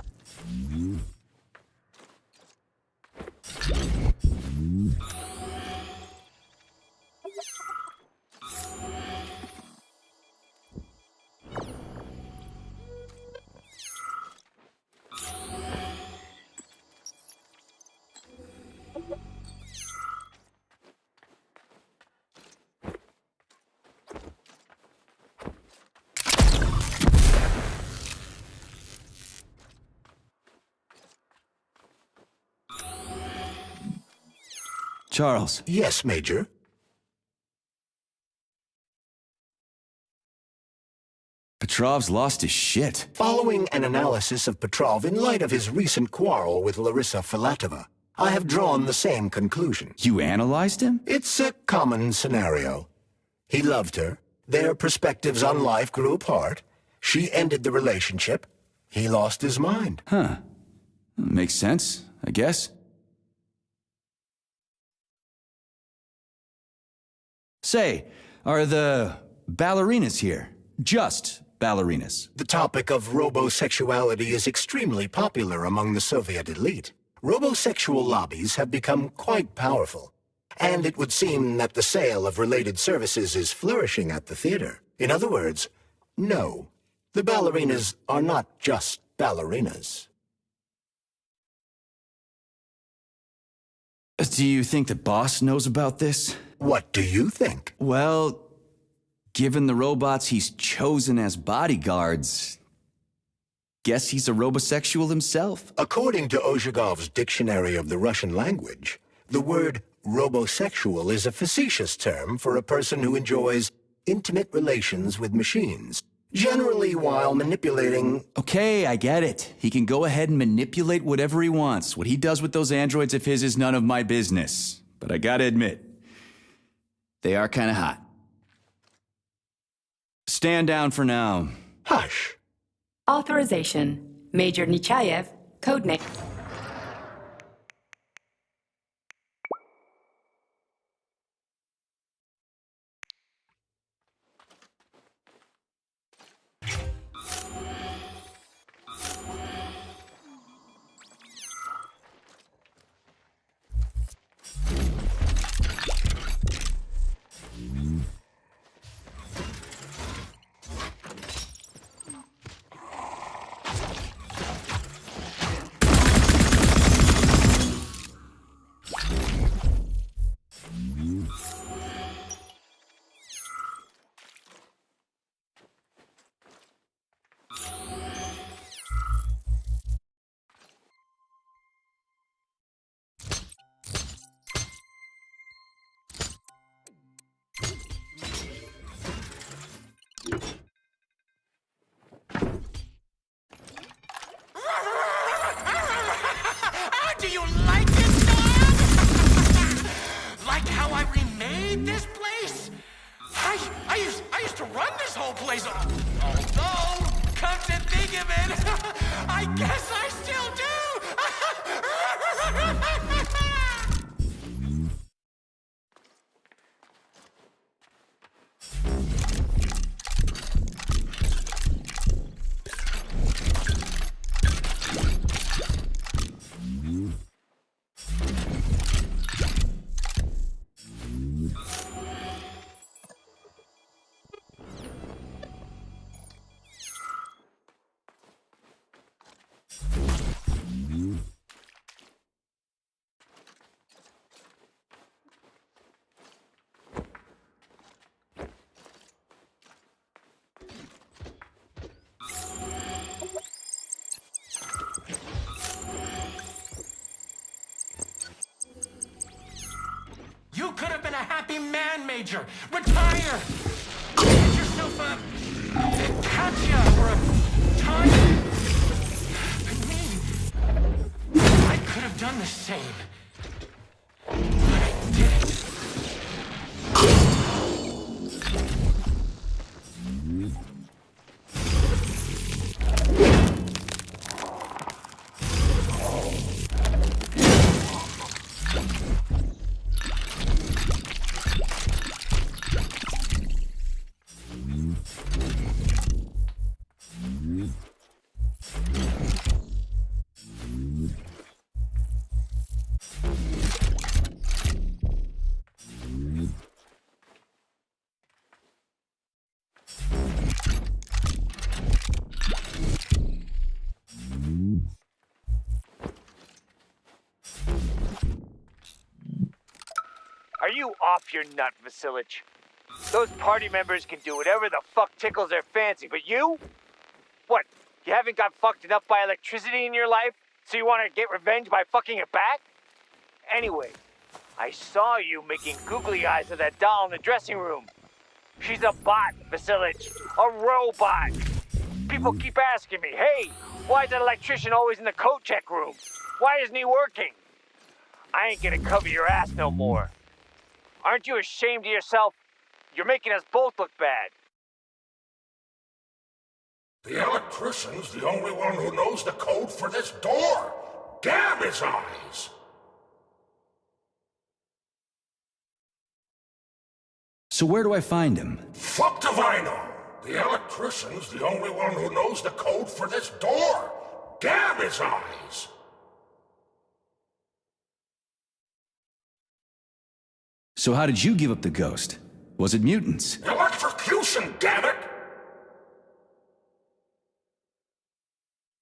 Charles. Yes, Major. Petrov's lost his shit. Following an analysis of Petrov in light of his recent quarrel with Larissa Filatova, I have drawn the same conclusion. You analyzed him? It's a common scenario. He loved her. Their perspectives on life grew apart. She ended the relationship. He lost his mind. Huh. Makes sense, I guess. Say, are the ballerinas here? Just ballerinas. The topic of robosexuality is extremely popular among the Soviet elite. Robosexual lobbies have become quite powerful, and it would seem that the sale of related services is flourishing at the theater. In other words, no, the ballerinas are not just ballerinas. Do you think the boss knows about this? What do you think? Well, given the robots he's chosen as bodyguards, guess he's a robosexual himself. According to Ozhigov's Dictionary of the Russian Language, the word robosexual is a facetious term for a person who enjoys intimate relations with machines, generally while manipulating... Okay, I get it. He can go ahead and manipulate whatever he wants. What he does with those androids of his is none of my business. But I gotta admit, they are kinda hot. Stand down for now. Hush. Authorization. Major Nechayev, codename. Do you like it, dog? Like how I remade this place? I used to run this whole place. Although, come to think of it, I guess I still do. You could have been a happy man, Major. Retire. Get yourself a Katya for a time. I mean, I could have done the same. But I didn't. Are you off your nut, Vasilich? Those party members can do whatever the fuck tickles their fancy, but you? What, you haven't got fucked enough by electricity in your life, so you want to get revenge by fucking it back? Anyway, I saw you making googly eyes at that doll in the dressing room. She's a bot, Vasilich. A robot. People keep asking me, hey, why is that electrician always in the coat check room? Why isn't he working? I ain't gonna cover your ass no more. Aren't you ashamed of yourself? You're making us both look bad. The electrician's the only one who knows the code for this door. Damn his eyes! So where do I find him? Fuck if I know. The electrician's the only one who knows the code for this door. Damn his eyes! So how did you give up the ghost? Was it mutants? Electrocution, damn it!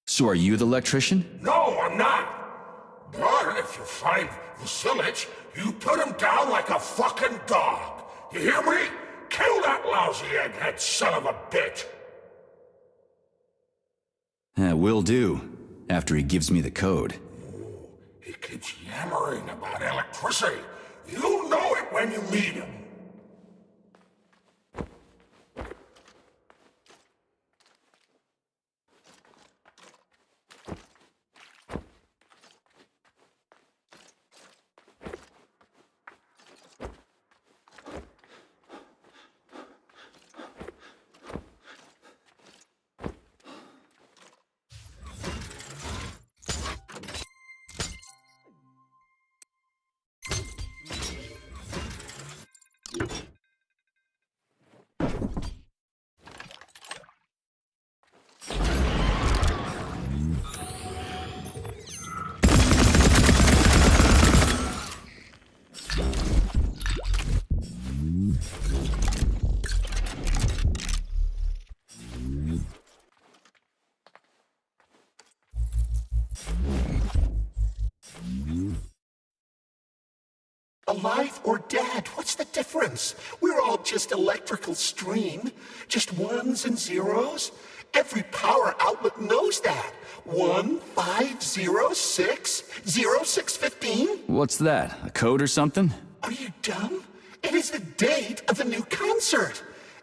So are you the electrician? No, I'm not. But if you find Vasilich, you put him down like a fucking dog. You hear me? Kill that lousy egghead son of a bitch! Will do, after he gives me the code. He keeps yammering about electricity. You'll know it when you meet him. Alive or dead, what's the difference? We're all just electrical stream. Just ones and zeros. Every power outlet knows that. 1, 5, 0, 6, 0, 6, 15. What's that, a code or something? Are you dumb? It is the date of the new concert.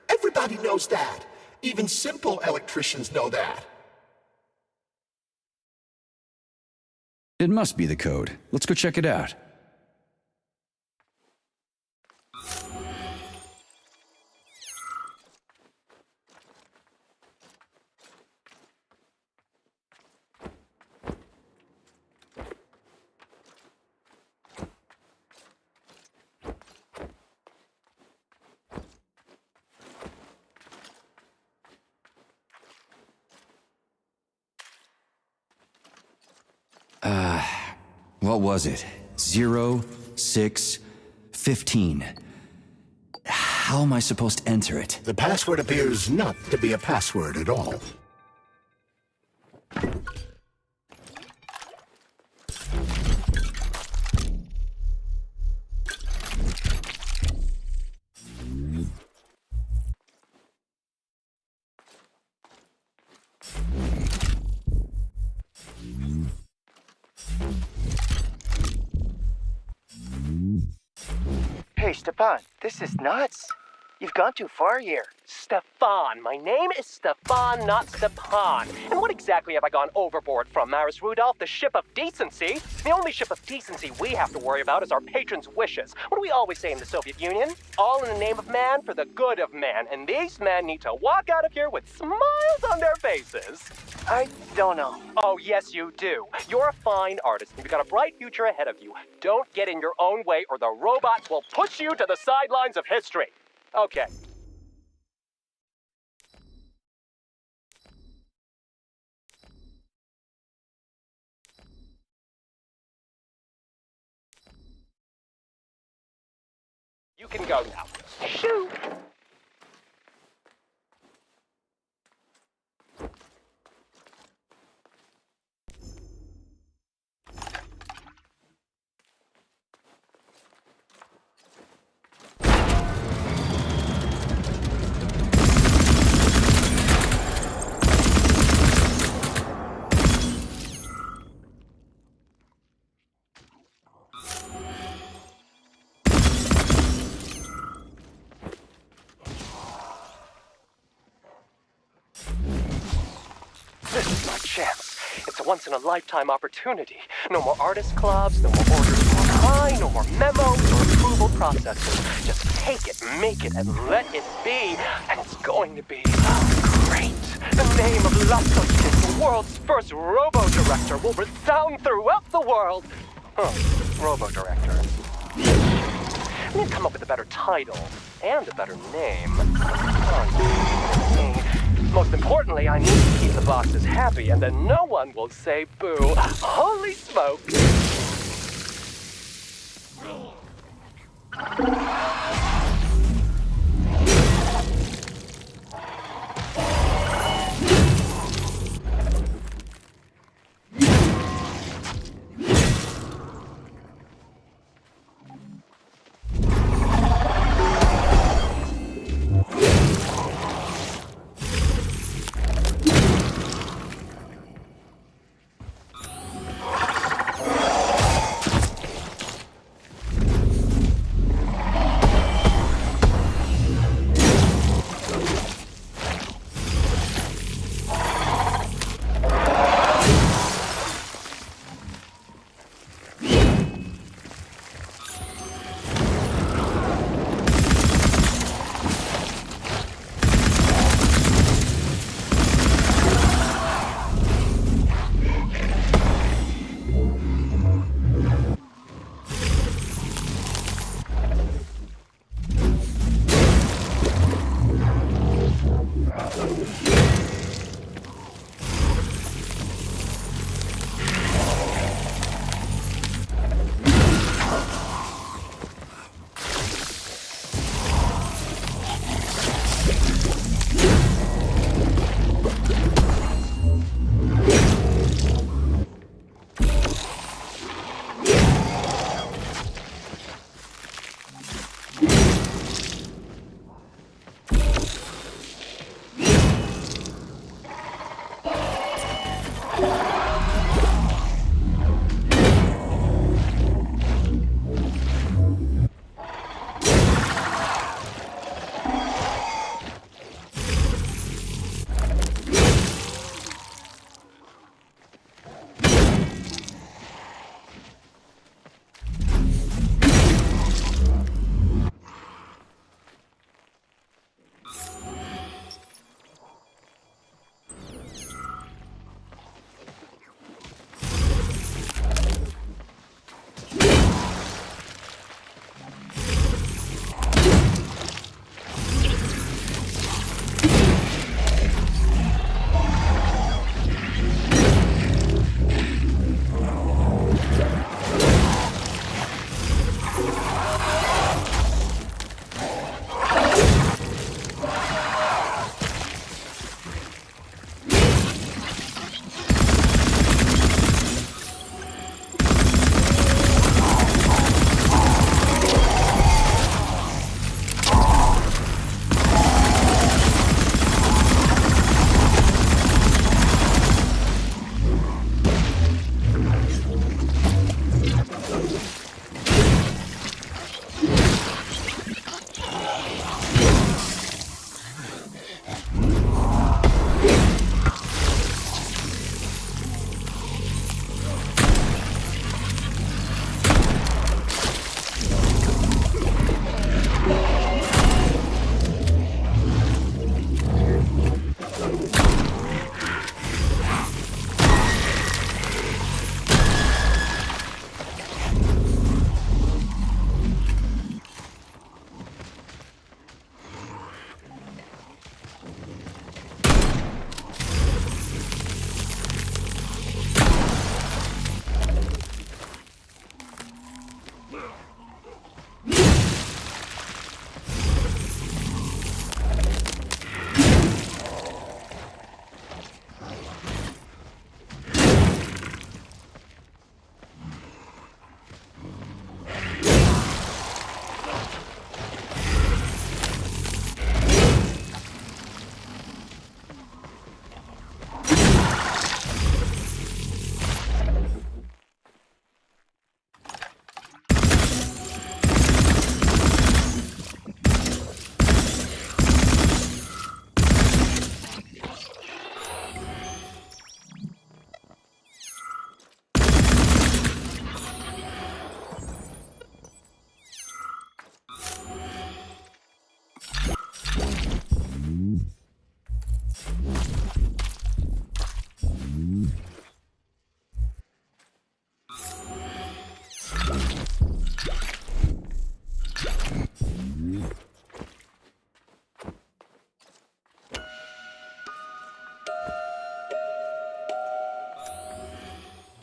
Everybody knows that. Even simple electricians know that. It must be the code. Let's go check it out. What was it? 0, 6, 15. How am I supposed to enter it? The password appears not to be a password at all. Hey, Stepan, this is nuts. You've gone too far here. Stefan. My name is Stefan, not Stepan. And what exactly have I gone overboard from, Maris Rudolph? The ship of decency? The only ship of decency we have to worry about is our patrons' wishes. What do we always say in the Soviet Union? All in the name of man for the good of man. And these men need to walk out of here with smiles on their faces. I don't know. Oh, yes, you do. You're a fine artist, and you've got a bright future ahead of you. Don't get in your own way, or the robots will push you to the sidelines of history. Okay. You can go now. Shoo! once-in-a-lifetime opportunity. No more artist clubs, no more orders to apply, no more memos or approval processes. Just take it, make it, and let it be. And it's going to be great. The name of Lasotkin, the world's first robo-director, will resound throughout the world. Robo-director. I need to come up with a better title and a better name. Most importantly, I need to keep the bosses happy, and then no one will say boo. Holy smoke!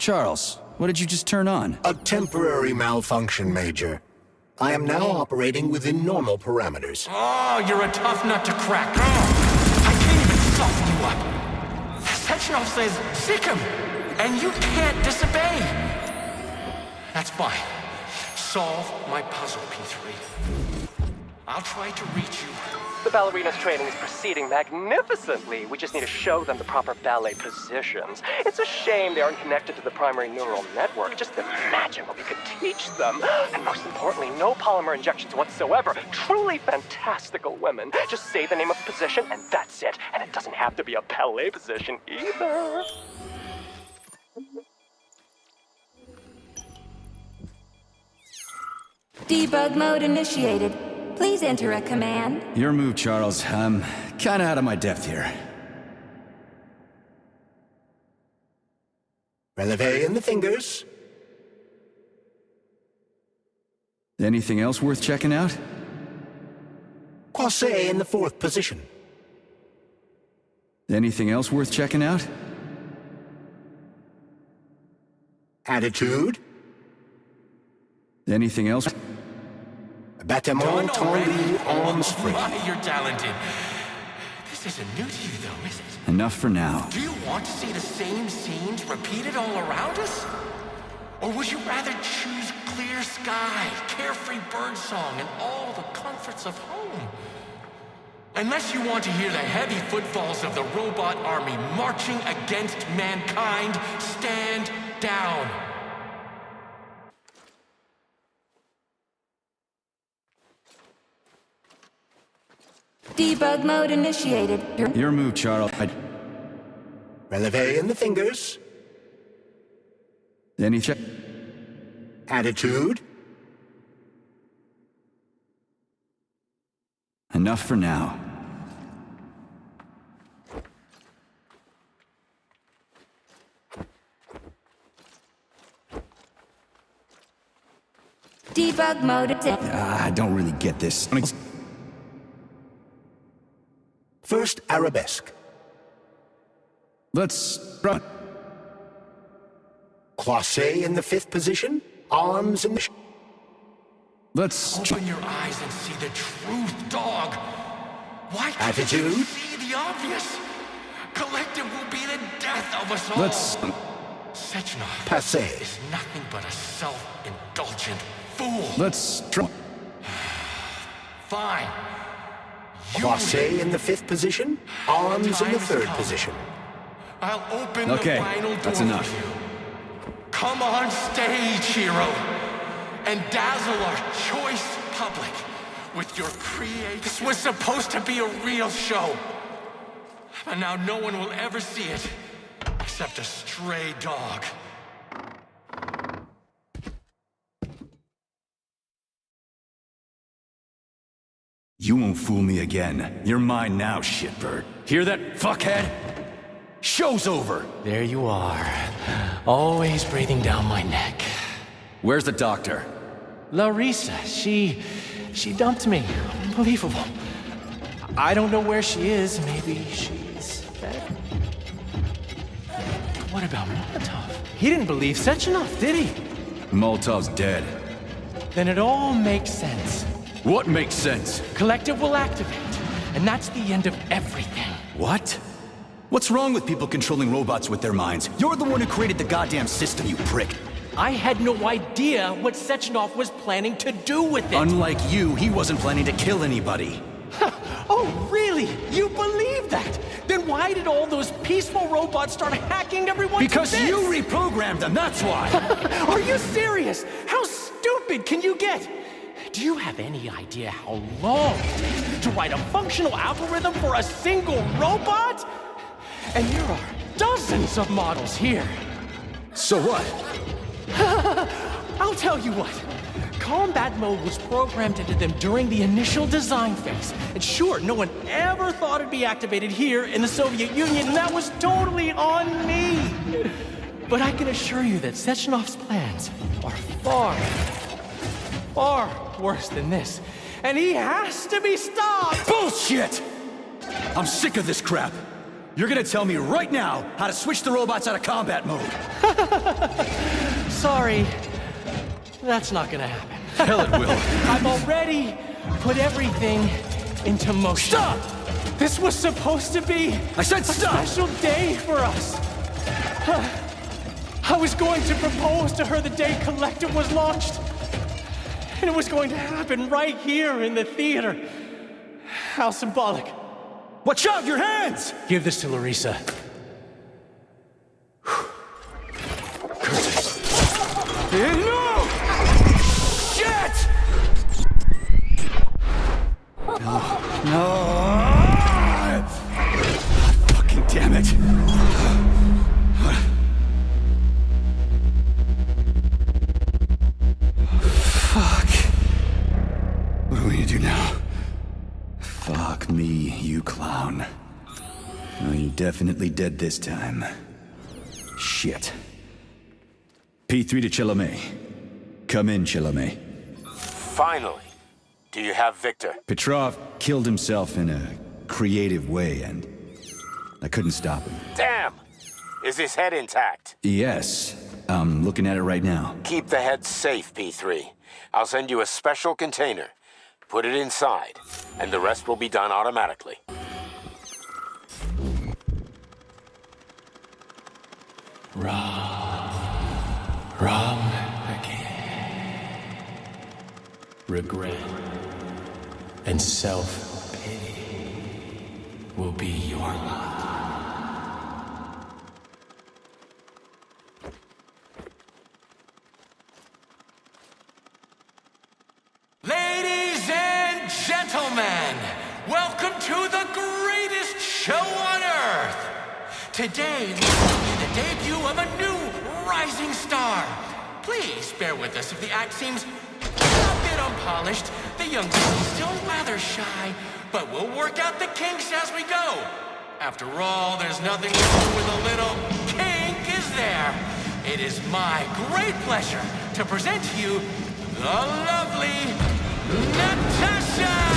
Charles, what did you just turn on? A temporary malfunction, Major. I am now operating within normal parameters. Oh, you're a tough nut to crack. Oh, I can't even soften you up. Sechenov says, sick him, and you can't disobey. That's fine. Solve my puzzle, P3. I'll try to reach you. The ballerina's training is proceeding magnificently. We just need to show them the proper ballet positions. It's a shame they aren't connected to the primary neural network. Just imagine what we could teach them. And most importantly, no polymer injections whatsoever. Truly fantastical women. Just say the name of the position and that's it. And it doesn't have to be a ballet position either. Debug mode initiated. Please enter a command. Your move, Charles. I'm kinda out of my depth here. Releve in the fingers. Anything else worth checking out? Croisset in the 4th position. Anything else worth checking out? Attitude. Anything else? Battement tendu, arms free. You're talented. This isn't new to you, though, is it? Enough for now. Do you want to see the same scenes repeated all around us? Or would you rather choose clear sky, carefree birdsong, and all the comforts of home? Unless you want to hear the heavy footfalls of the robot army marching against mankind, stand down. Debug mode initiated. Your move, Charles. Releve in the fingers. Any check? Attitude. Enough for now. Debug mode. I don't really get this. First arabesque. Let's run. Croisset in the 5th position. Arms in the... Let's... Open your eyes and see the truth, dog. Why can't Attitude. you see the obvious? Collective will be the death of us all. Let's... Sechenov Passé. is nothing but a self-indulgent fool. Let's... Fine. Croisset in the 5th position. Arms in the 3rd position. I'll open Okay, the final door that's enough. for you. Come on stage, hero, and dazzle our choice public with your creation. This was supposed to be a real show, but now no one will ever see it except a stray dog. You won't fool me again. You're mine now, shitbird. Hear that, fuckhead? Show's over! There you are. Always breathing down my neck. Where's the doctor? Larissa, she dumped me. Unbelievable. I don't know where she is. Maybe she's dead. What about Molotov? He didn't believe Sechenov, did he? Molotov's dead. Then it all makes sense. What makes sense? Collective will activate, and that's the end of everything. What? What's wrong with people controlling robots with their minds? You're the one who created the goddamn system, you prick. I had no idea what Sechenov was planning to do with it. Unlike you, he wasn't planning to kill anybody. Oh, really? You believe that? Then why did all those peaceful robots start hacking everyone Because to this? you reprogrammed them, that's why! Are you serious? How stupid can you get? Do you have any idea how long it takes to write a functional algorithm for a single robot? And there are dozens of models here. So what? I'll tell you what. Combat mode was programmed into them during the initial design phase. And sure, no one ever thought it'd be activated here in the Soviet Union, and that was totally on me. But I can assure you that Sechenov's plans are far worse than this. And he has to be stopped! Bullshit! I'm sick of this crap. You're gonna tell me right now how to switch the robots out of combat mode. sorry. That's not gonna happen. Hell it will. I've already put everything into motion. Stop! This was supposed to be I said stop! a special day for us. I was going to propose to her the day Collective was launched. And it was going to happen right here in the theater. How symbolic. Watch out, your hands! Give this to Larissa. No! Shit! No! Fucking damn it! Fuck. What are we gonna do now? Fuck me, you clown. Oh, you're definitely dead this time. Shit. P3 to Chalamet. Come in, Chalamet. Finally. Do you have Victor? Petrov killed himself in a creative way, and I couldn't stop him. Damn! Is his head intact? Yes. I'm looking at it right now. Keep the head safe, P3. I'll send you a special container. Put it inside, and the rest will be done automatically. Wrong again. Regret and self-pity will be your lot. Ladies and gentlemen, welcome to the greatest show on Earth. Today, we will be the debut of a new rising star. Please bear with us if the act seems a bit unpolished. The young lady's still rather shy, but we'll work out the kinks as we go. After all, there's nothing wrong with a little kink, is there? It is my great pleasure to present to you the lovely Natasha!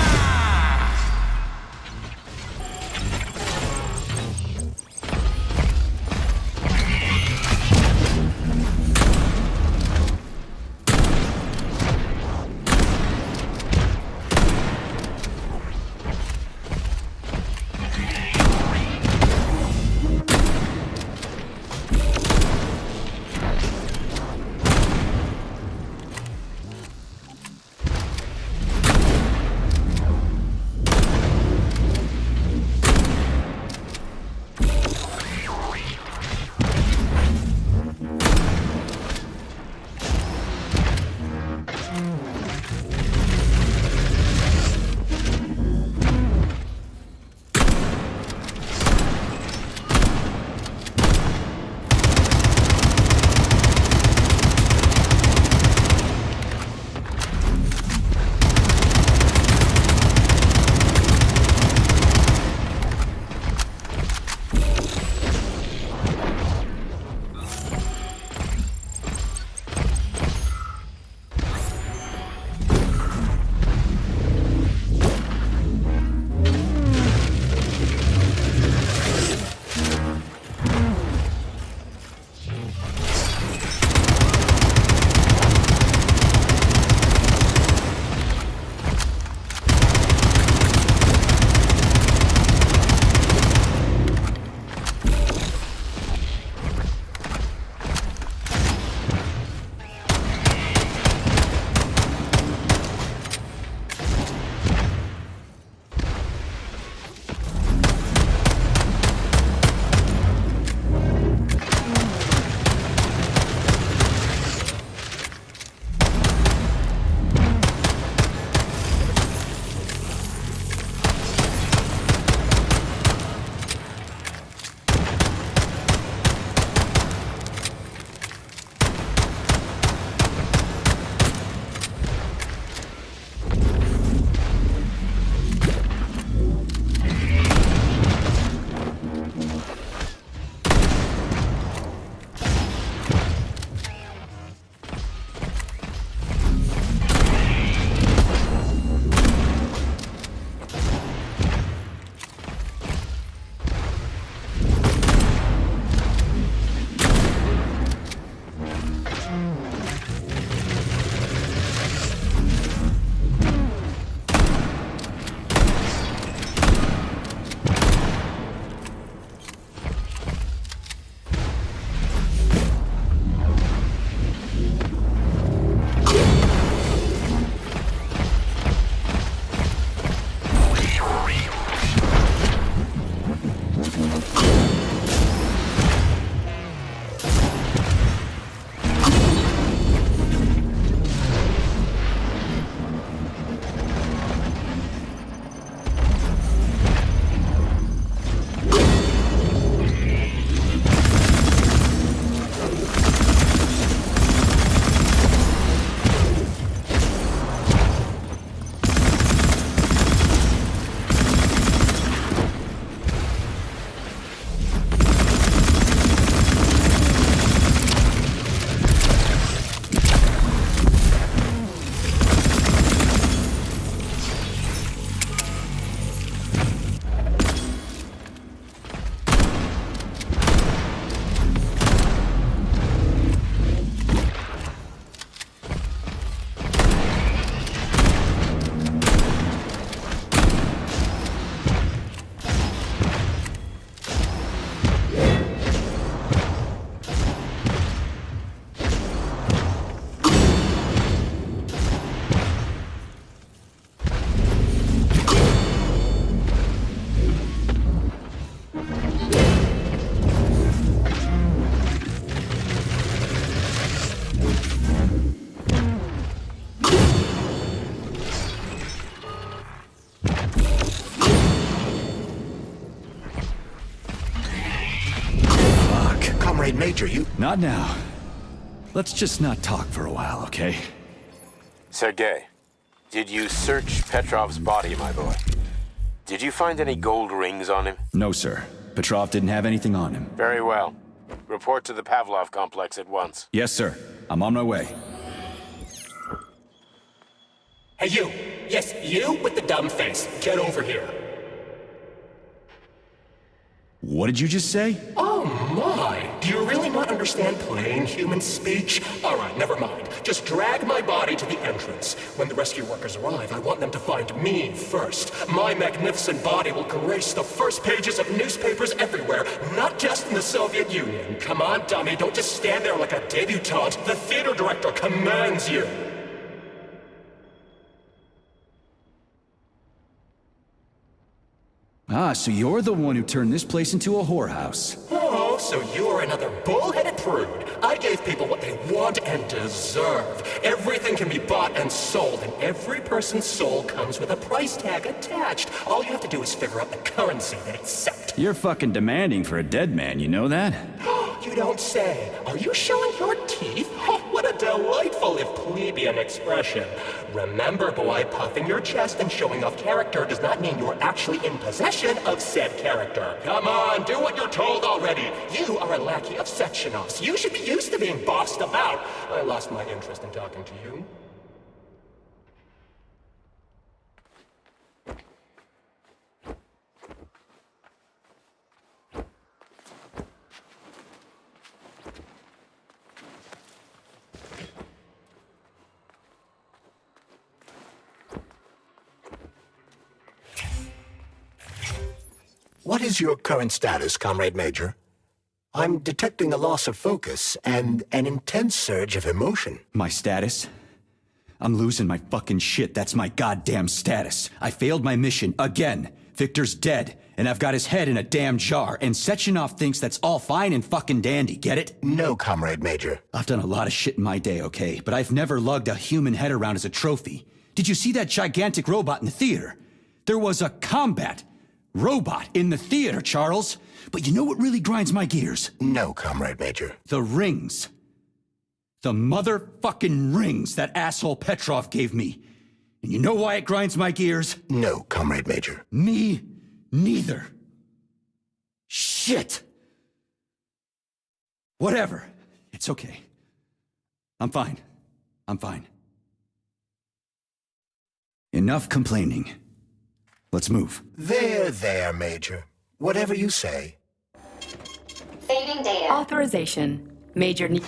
Major, you... Not now. Let's just not talk for a while, okay? Sergei, did you search Petrov's body, my boy? Did you find any gold rings on him? No, sir. Petrov didn't have anything on him. Very well. Report to the Pavlov complex at once. Yes, sir. I'm on my way. Hey, you! Yes, you with the dumb face. Get over here. What did you just say? Oh my! Do you really not understand plain human speech? Alright, never mind. Just drag my body to the entrance. When the rescue workers arrive, I want them to find me first. My magnificent body will grace the first pages of newspapers everywhere, not just in the Soviet Union. Come on, dummy, don't just stand there like a debutante. The theater director commands you. Ah, so you're the one who turned this place into a whorehouse. Oh, so you're another bull-headed prude. I gave people what they want and deserve. Everything can be bought and sold, and every person's soul comes with a price tag attached. All you have to do is figure out the currency they accept. You're fucking demanding for a dead man, you know that? You don't say. Are you showing your teeth? Oh, what a delightful, if plebeian expression. Remember, boy, puffing your chest and showing off character does not mean you're actually in possession of said character. Come on, do what you're told already. You are a lackey of Sechenov's. You should be used to being bossed about. I lost my interest in talking to you. What is your current status, Comrade Major? I'm detecting a loss of focus and an intense surge of emotion. My status? I'm losing my fucking shit. That's my goddamn status. I failed my mission again. Victor's dead, and I've got his head in a damn jar, and Sechenov thinks that's all fine and fucking dandy, get it? No, Comrade Major. I've done a lot of shit in my day, okay, but I've never lugged a human head around as a trophy. Did you see that gigantic robot in the theater? There was a combat robot in the theater, Charles. But you know what really grinds my gears? No, Comrade Major. The rings. The motherfucking rings that asshole Petrov gave me. And you know why it grinds my gears? No, Comrade Major. Me neither. Shit. Whatever. It's okay. I'm fine. I'm fine. Enough complaining. Let's move. There, Major. Whatever you say. Saving data. Authorization. Major need.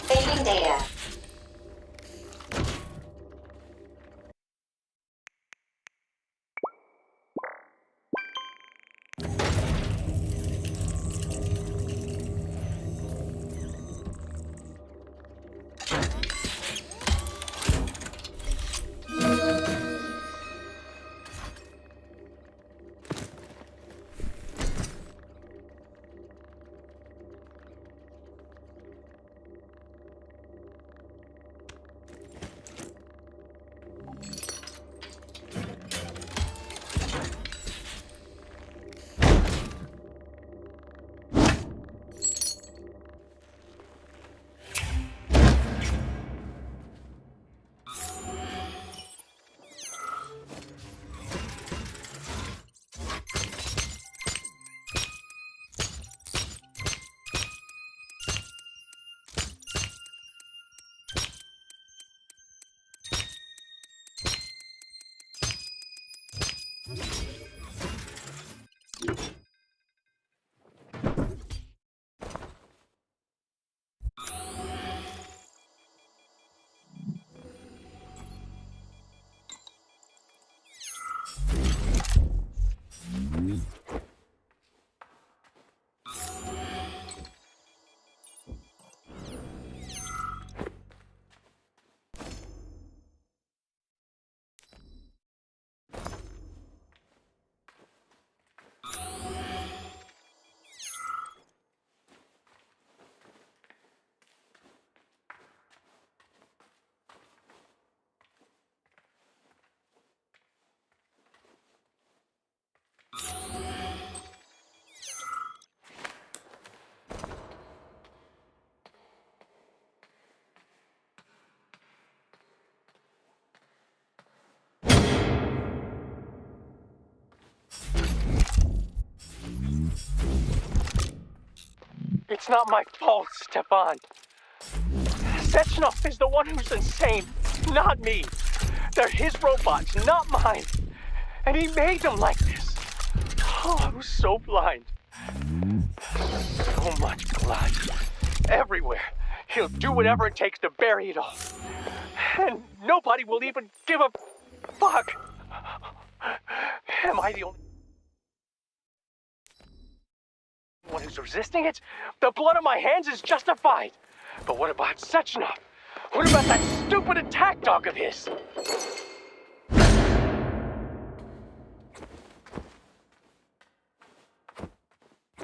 Saving data. It's not my fault, Stefan. Sechenov is the one who's insane, not me. They're his robots, not mine. And he made them like this. Oh, I was so blind. So much blood. Everywhere. He'll do whatever it takes to bury it all. And nobody will even give a fuck. Am I the only one who's resisting it? The blood on my hands is justified. But what about Sechenov? What about that stupid attack dog of his?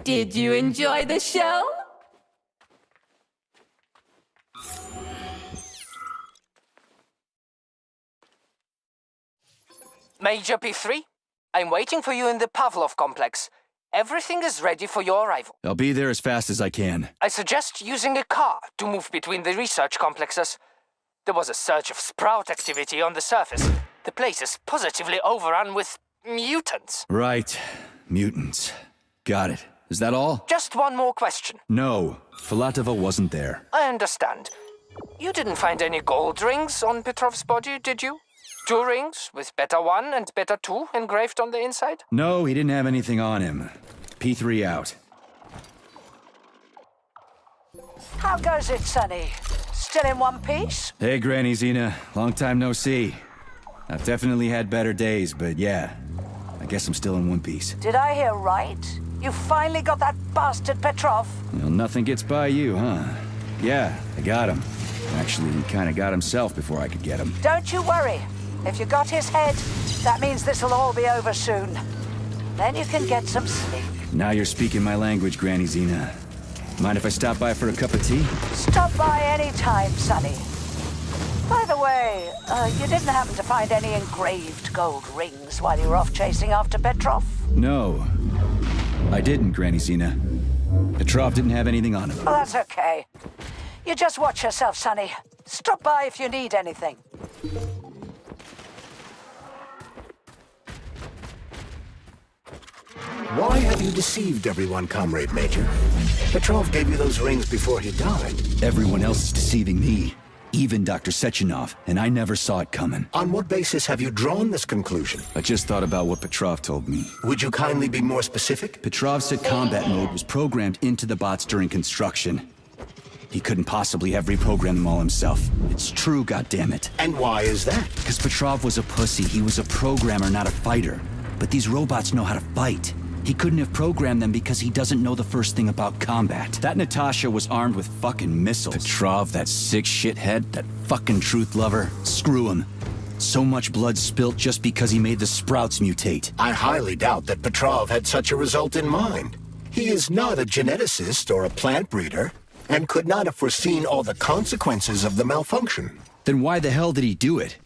Did you enjoy the show? Major P3, I'm waiting for you in the Pavlov complex. Everything is ready for your arrival. I'll be there as fast as I can. I suggest using a car to move between the research complexes. There was a surge of Sprout activity on the surface. The place is positively overrun with mutants. Right. Mutants. Got it. Is that all? Just one more question. No. Filatova wasn't there. I understand. You didn't find any gold rings on Petrov's body, did you? 2 rings with Beta 1 and Beta 2 engraved on the inside? No, he didn't have anything on him. P3 out. How goes it, Sonny? Still in one piece? Hey, Granny Zena. Long time no see. I've definitely had better days, but yeah. I guess I'm still in one piece. Did I hear right? You finally got that bastard Petrov? Well, nothing gets by you, huh? Yeah, I got him. Actually, he kinda got himself before I could get him. Don't you worry. If you got his head, that means this'll all be over soon. Then you can get some sleep. Now you're speaking my language, Granny Zena. Mind if I stop by for a cup of tea? Stop by any time, Sonny. By the way, you didn't happen to find any engraved gold rings while you were off chasing after Petrov? No. I didn't, Granny Zena. Petrov didn't have anything on him. Well, that's okay. You just watch yourself, Sonny. Stop by if you need anything. Why have you deceived everyone, Comrade Major? Petrov gave you those rings before he died. Everyone else is deceiving me. Even Dr. Sechenov, and I never saw it coming. On what basis have you drawn this conclusion? I just thought about what Petrov told me. Would you kindly be more specific? Petrov said combat mode was programmed into the bots during construction. He couldn't possibly have reprogrammed them all himself. It's true, goddammit. And why is that? Because Petrov was a pussy. He was a programmer, not a fighter. But these robots know how to fight. He couldn't have programmed them because he doesn't know the first thing about combat. That Natasha was armed with fucking missiles. Petrov, that sick shithead, that fucking truth lover. Screw him. So much blood spilt just because he made the Sprouts mutate. I highly doubt that Petrov had such a result in mind. He is not a geneticist or a plant breeder, and could not have foreseen all the consequences of the malfunction. Then why the hell did he do it?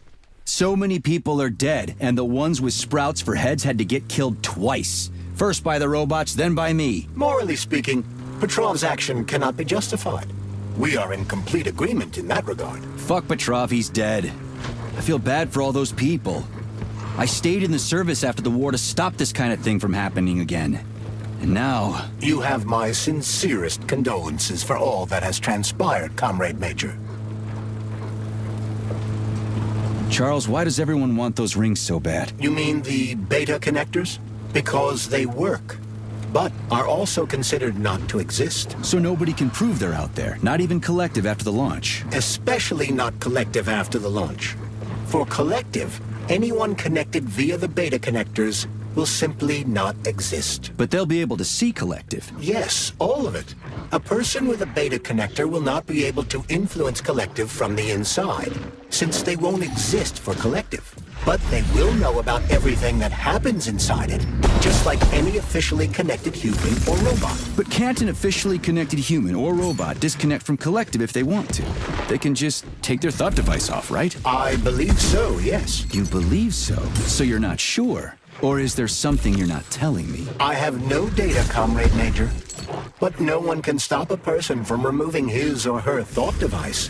So many people are dead, and the ones with sprouts for heads had to get killed twice. First by the robots, then by me. Morally speaking, Petrov's action cannot be justified. We are in complete agreement in that regard. Fuck Petrov, he's dead. I feel bad for all those people. I stayed in the service after the war to stop this kind of thing from happening again. And now... You have my sincerest condolences for all that has transpired, Comrade Major. Charles, why does everyone want those rings so bad? You mean the beta connectors? Because they work, but are also considered not to exist. So nobody can prove they're out there, not even Collective after the launch. Especially not Collective after the launch. For Collective, anyone connected via the beta connectors will simply not exist. But they'll be able to see Collective. Yes, all of it. A person with a beta connector will not be able to influence Collective from the inside, since they won't exist for Collective. But they will know about everything that happens inside it, just like any officially connected human or robot. But can't an officially connected human or robot disconnect from Collective if they want to? They can just take their thought device off, right? I believe so, yes. You believe so? So you're not sure? Or is there something you're not telling me? I have no data, Comrade Major. But no one can stop a person from removing his or her thought device.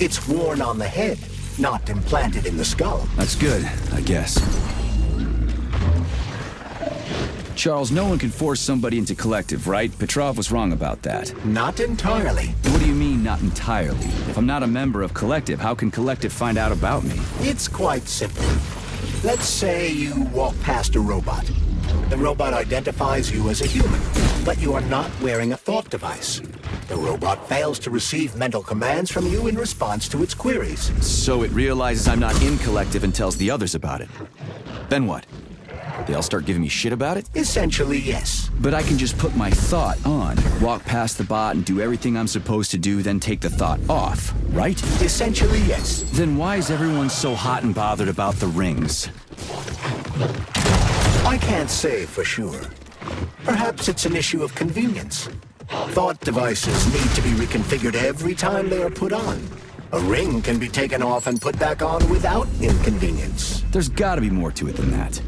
It's worn on the head, not implanted in the skull. That's good, I guess. Charles, no one can force somebody into Collective, right? Petrov was wrong about that. Not entirely. What do you mean, not entirely? If I'm not a member of Collective, how can Collective find out about me? It's quite simple. Let's say you walk past a robot. The robot identifies you as a human, but you are not wearing a thought device. The robot fails to receive mental commands from you in response to its queries. So it realizes I'm not in Collective and tells the others about it. Then what? They all start giving me shit about it? Essentially, yes. But I can just put my thought on, walk past the bot and do everything I'm supposed to do, then take the thought off, right? Essentially, yes. Then why is everyone so hot and bothered about the rings? I can't say for sure. Perhaps it's an issue of convenience. Thought devices need to be reconfigured every time they are put on. A ring can be taken off and put back on without inconvenience. There's gotta be more to it than that.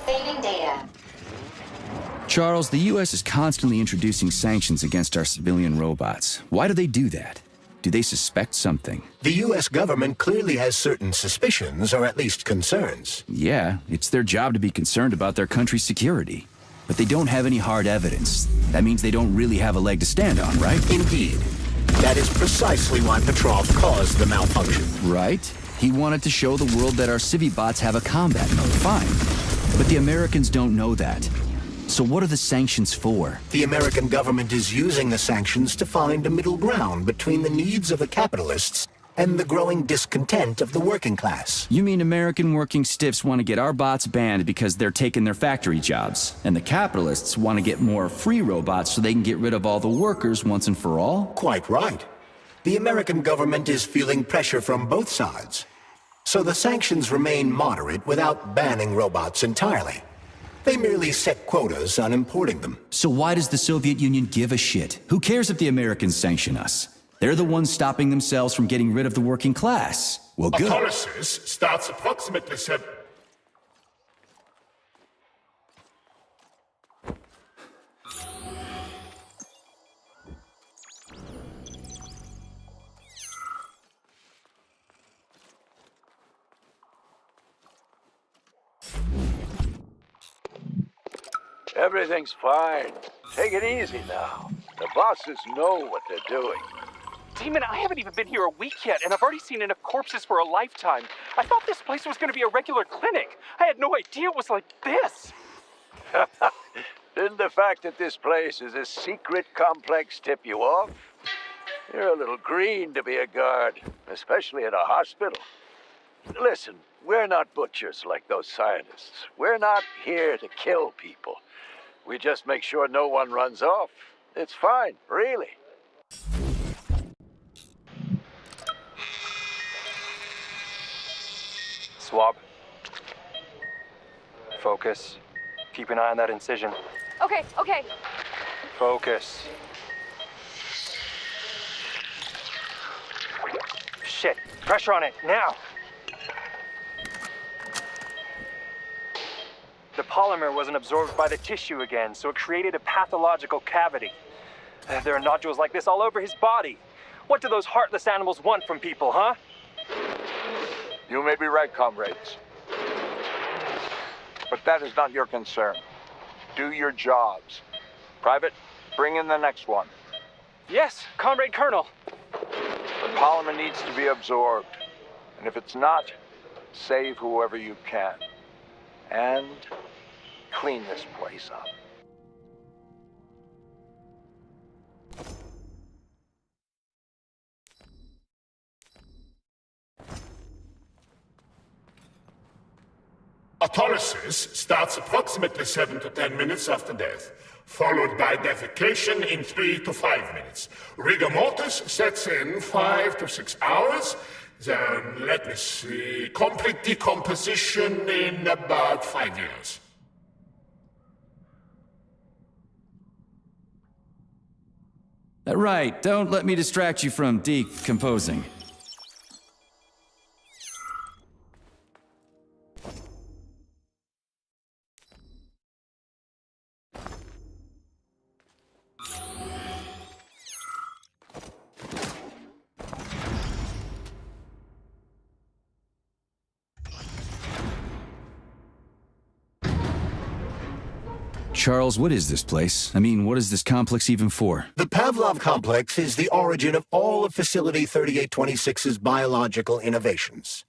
Saving data. Charles, the U.S. is constantly introducing sanctions against our civilian robots. Why do they do that? Do they suspect something? The U.S. government clearly has certain suspicions, or at least concerns. Yeah, it's their job to be concerned about their country's security. But they don't have any hard evidence. That means they don't really have a leg to stand on, right? Indeed. That is precisely why Petrov caused the malfunction. Right? He wanted to show the world that our Civibots have a combat mode, fine. But the Americans don't know that. So what are the sanctions for? The American government is using the sanctions to find a middle ground between the needs of the capitalists and the growing discontent of the working class. You mean American working stiffs want to get our bots banned because they're taking their factory jobs, and the capitalists want to get more free robots so they can get rid of all the workers once and for all? Quite right. The American government is feeling pressure from both sides. So the sanctions remain moderate without banning robots entirely. They merely set quotas on importing them. So why does the Soviet Union give a shit? Who cares if the Americans sanction us? They're the ones stopping themselves from getting rid of the working class. Well, good. Autolysis starts approximately 7... Everything's fine. Take it easy now. The bosses know what they're doing. Demon, I haven't even been here a week yet, and I've already seen enough corpses for a lifetime. I thought this place was going to be a regular clinic. I had no idea it was like this. Didn't the fact that this place is a secret complex tip you off? You're a little green to be a guard, especially at a hospital. Listen, we're not butchers like those scientists. We're not here to kill people. We just make sure no one runs off. It's fine, really. Swab. Focus. Keep an eye on that incision. Okay, okay. Focus. Shit. Pressure on it, now! The polymer wasn't absorbed by the tissue again, so it created a pathological cavity. There are nodules like this all over his body. What do those heartless animals want from people, huh? You may be right, comrades. But that is not your concern. Do your jobs. Private, bring in the next one. Yes, Comrade Colonel. The polymer needs to be absorbed. And if it's not, save whoever you can. And clean this place up. Autolysis starts approximately 7 to 10 minutes after death, followed by defecation in 3 to 5 minutes. Rigor mortis sets in 5 to 6 hours. Then, let me see, complete decomposition in about 5 years. Right, don't let me distract you from decomposing. Charles, what is this place? I mean, what is this complex even for? The Pavlov complex is the origin of all of Facility 3826's biological innovations.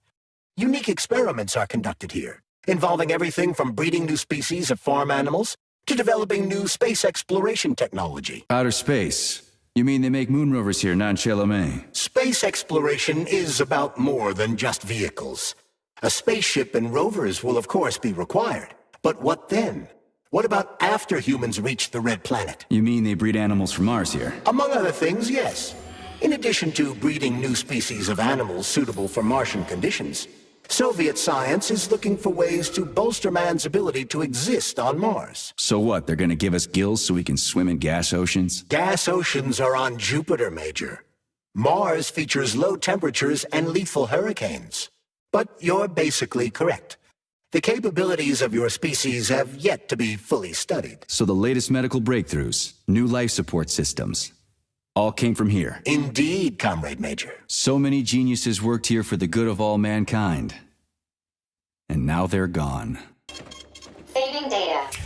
Unique experiments are conducted here, involving everything from breeding new species of farm animals to developing new space exploration technology. Outer space. You mean they make moon rovers here, not in Chelomey? Space exploration is about more than just vehicles. A spaceship and rovers will of course be required. But what then? What about after humans reach the Red Planet? You mean they breed animals from Mars here? Among other things, yes. In addition to breeding new species of animals suitable for Martian conditions, Soviet science is looking for ways to bolster man's ability to exist on Mars. So what, they're gonna give us gills so we can swim in gas oceans? Gas oceans are on Jupiter, Major. Mars features low temperatures and lethal hurricanes. But you're basically correct. The capabilities of your species have yet to be fully studied. So the latest medical breakthroughs, new life support systems, all came from here. Indeed, Comrade Major. So many geniuses worked here for the good of all mankind. And now they're gone. Saving data.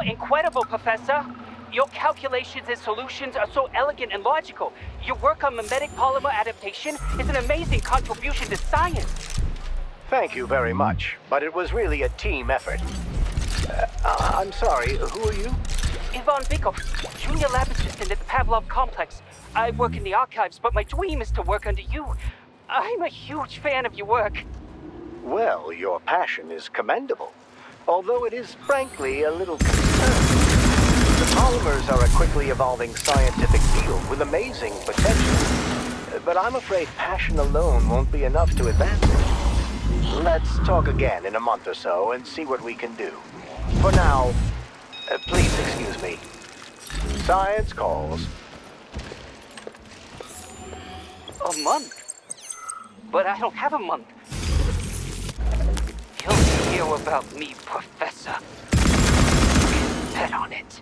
incredible, Professor. Your calculations and solutions are so elegant and logical. Your work on mimetic polymer adaptation is an amazing contribution to science. Thank you very much, but it was really a team effort. I'm sorry, who are you? Ivan Bykov, junior lab assistant at the Pavlov complex. I work in the archives, but my dream is to work under you. I'm a huge fan of your work. Well, your passion is commendable, although it is frankly a little concerning. The polymers are a quickly evolving scientific field with amazing potential, but I'm afraid passion alone won't be enough to advance it. Let's talk again in a month or so and see what we can do. For now, please excuse me. Science calls. A month? But I don't have a month. You'll hear about me, Professor. Bet on it.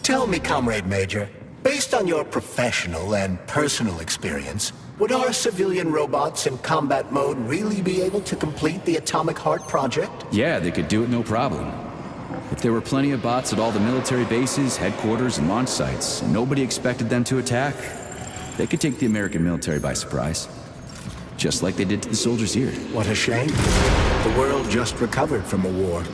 Tell me, Comrade Major, based on your professional and personal experience, Would our civilian robots in combat mode really be able to complete the Atomic Heart project? Yeah, they could do it no problem. If there were plenty of bots at all the military bases, headquarters, and launch sites, and nobody expected them to attack, they could take the American military by surprise. Just like they did to the soldiers here. What a shame. The world just recovered from a war,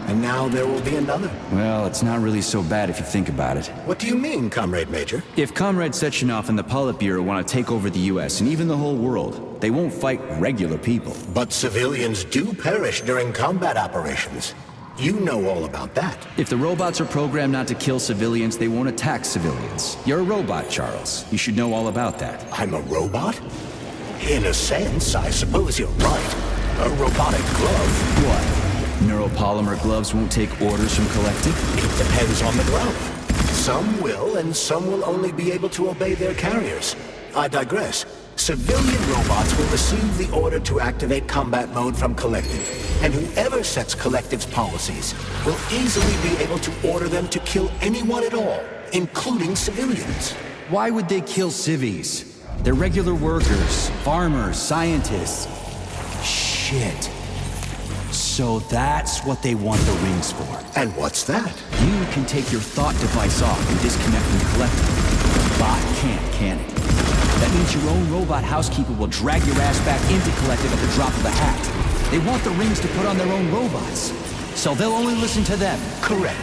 and now there will be another. Well, it's not really so bad if you think about it. What do you mean, Comrade Major? If Comrade Sechenov and the Politburo want to take over the US and even the whole world, they won't fight regular people. But civilians do perish during combat operations. You know all about that. If the robots are programmed not to kill civilians, they won't attack civilians. You're a robot, Charles. You should know all about that. I'm a robot? In a sense, I suppose you're right. A robotic glove. What? Neuropolymer gloves won't take orders from Collective? It depends on the glove. Some will, and some will only be able to obey their carriers. I digress. Civilian robots will receive the order to activate combat mode from Collective, and whoever sets Collective's policies will easily be able to order them to kill anyone at all, including civilians. Why would they kill civvies? They're regular workers, farmers, scientists. Shit. So that's what they want the rings for. And what's that? You can take your thought device off and disconnect from Collective. Bot can't, can it? That means your own robot housekeeper will drag your ass back into Collective at the drop of a hat. They want the rings to put on their own robots, so they'll only listen to them. Correct.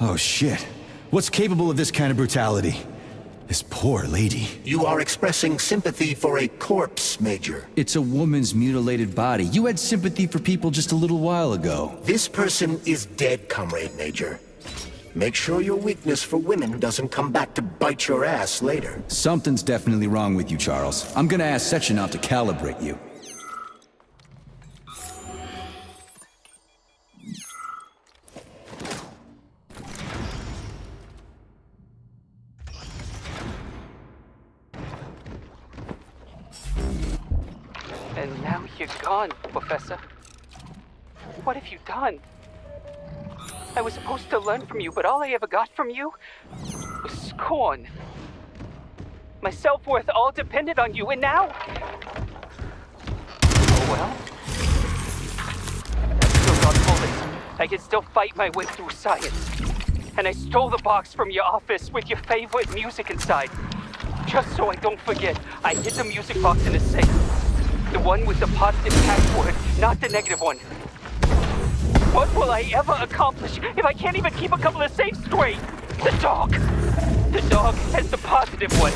Oh shit. What's capable of this kind of brutality? This poor lady. You are expressing sympathy for a corpse, Major. It's a woman's mutilated body. You had sympathy for people just a little while ago. This person is dead, Comrade Major. Make sure your weakness for women doesn't come back to bite your ass later. Something's definitely wrong with you, Charles. I'm gonna ask Sechenov to calibrate you. And now you're gone, Professor. What have you done? I was supposed to learn from you, but all I ever got from you was scorn. My self-worth all depended on you, and now... Oh well. I still got bullets. I can still fight my way through science. And I stole the box from your office with your favorite music inside. Just so I don't forget, I hid the music box in a safe. The one with the positive password, not the negative one. What will I ever accomplish if I can't even keep a couple of safes straight? The dog! The dog has the positive one.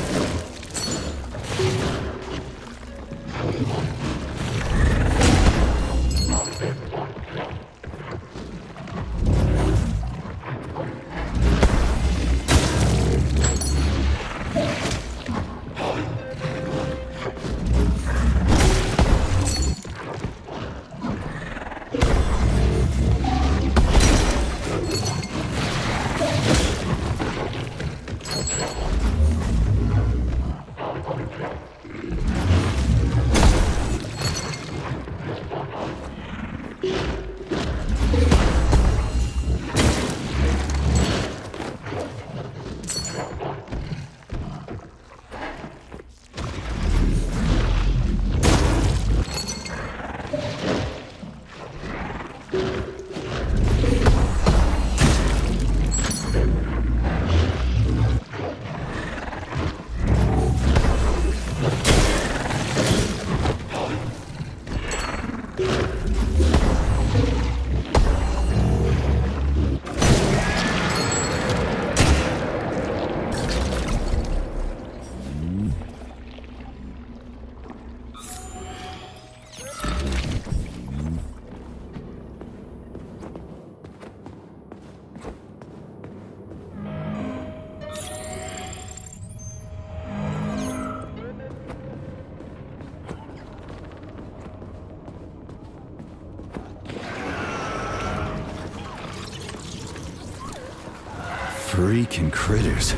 Freaking critters.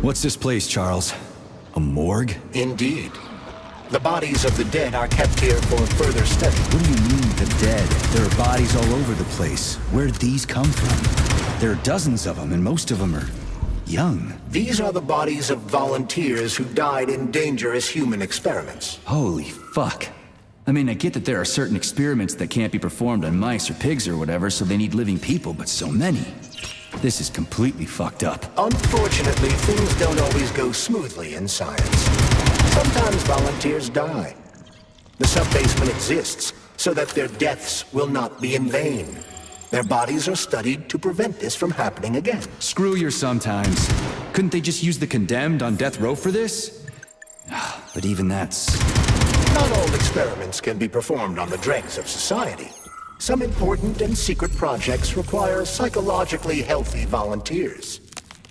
What's this place, Charles? A morgue? Indeed. The bodies of the dead are kept here for further study. What do you mean, the dead? There are bodies all over the place. Where'd these come from? There are dozens of them, and most of them are young. These are the bodies of volunteers who died in dangerous human experiments. Holy fuck. I mean, I get that there are certain experiments that can't be performed on mice or pigs or whatever, so they need living people, but so many. This is completely fucked up. Unfortunately, things don't always go smoothly in science. Sometimes volunteers die. The sub-basement exists so that their deaths will not be in vain. Their bodies are studied to prevent this from happening again. Screw your sometimes. Couldn't they just use the condemned on death row for this? But even that's... Not all experiments can be performed on the dregs of society. Some important and secret projects require psychologically healthy volunteers.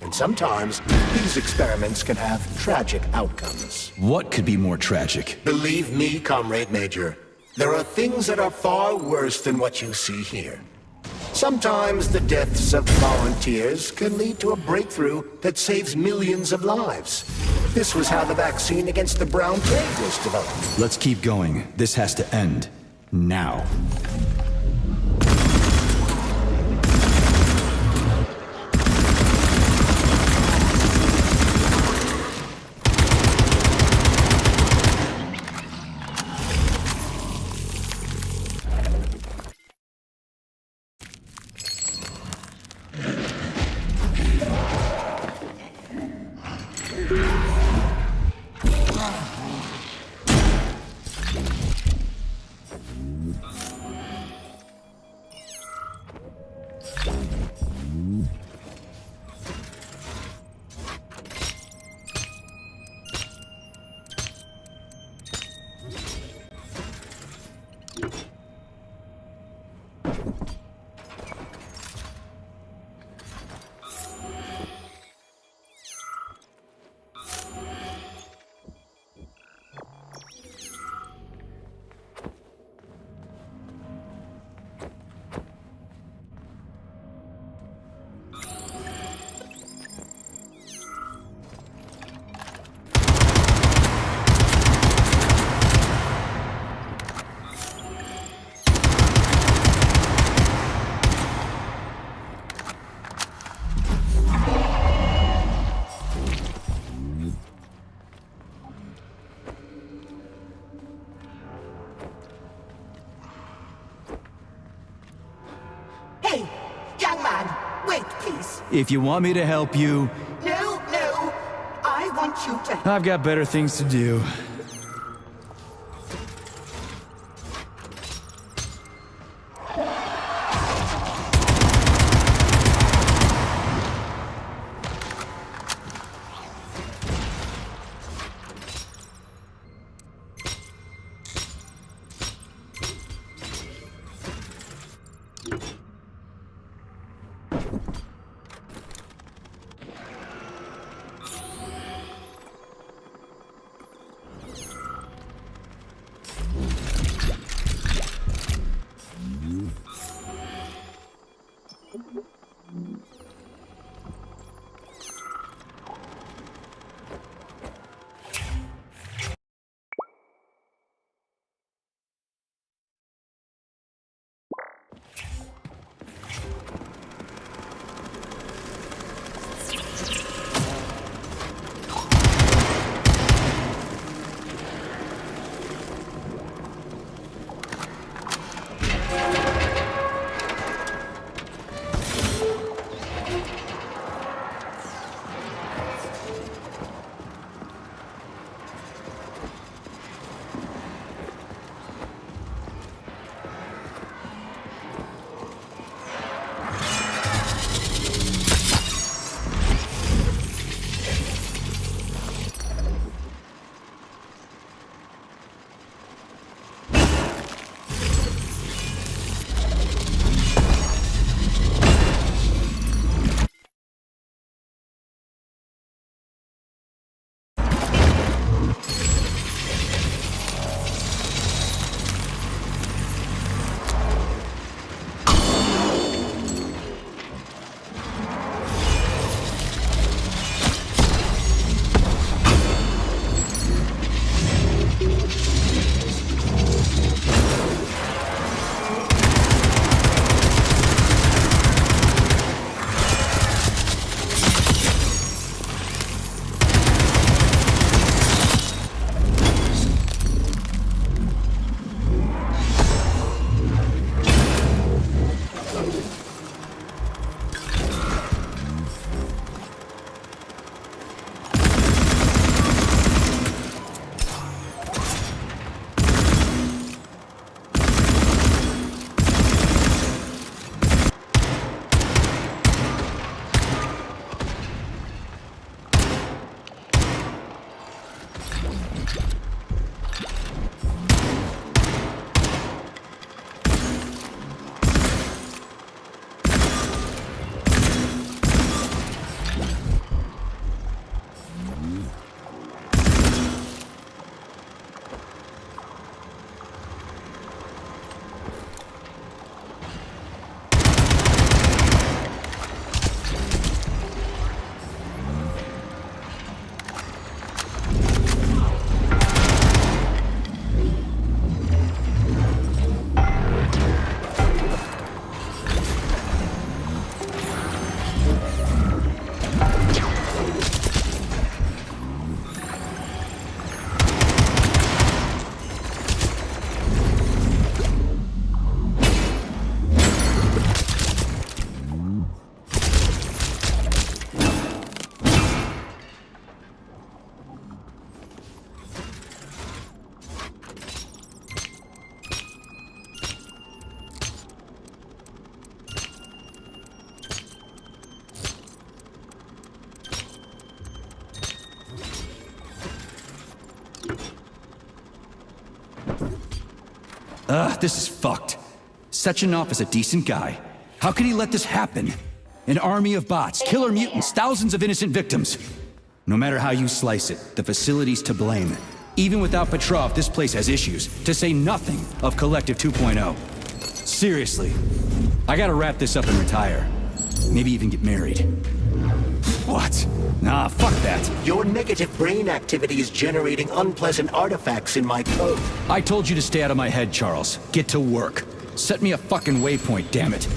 And sometimes, these experiments can have tragic outcomes. What could be more tragic? Believe me, Comrade Major, there are things that are far worse than what you see here. Sometimes the deaths of volunteers can lead to a breakthrough that saves millions of lives. This was how the vaccine against the brown plague was developed. Let's keep going. This has to end. Now. If you want me to help you, No, no. I want you to. I've got better things to do. This is fucked. Sechenov is a decent guy. How could he let this happen? An army of bots, killer mutants, thousands of innocent victims. No matter how you slice it, the facility's to blame. Even without Petrov, this place has issues, to say nothing of Collective 2.0. Seriously, I gotta wrap this up and retire. Maybe even get married. What? Nah, fuck that. Your negative brain activity is generating unpleasant artifacts in my code. I told you to stay out of my head, Charles. Get to work. Set me a fucking waypoint, damn it.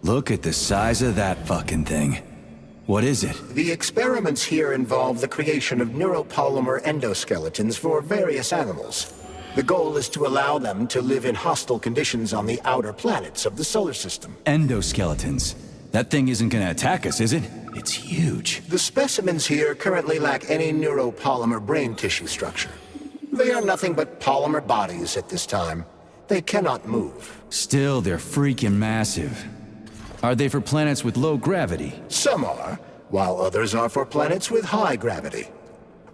Look at the size of that fucking thing. What is it? The experiments here involve the creation of neuropolymer endoskeletons for various animals. The goal is to allow them to live in hostile conditions on the outer planets of the solar system. Endoskeletons. That thing isn't gonna attack us, is it? It's huge. The specimens here currently lack any neuropolymer brain tissue structure. They are nothing but polymer bodies at this time. They cannot move. Still, they're freaking massive. Are they for planets with low gravity? Some are, while others are for planets with high gravity.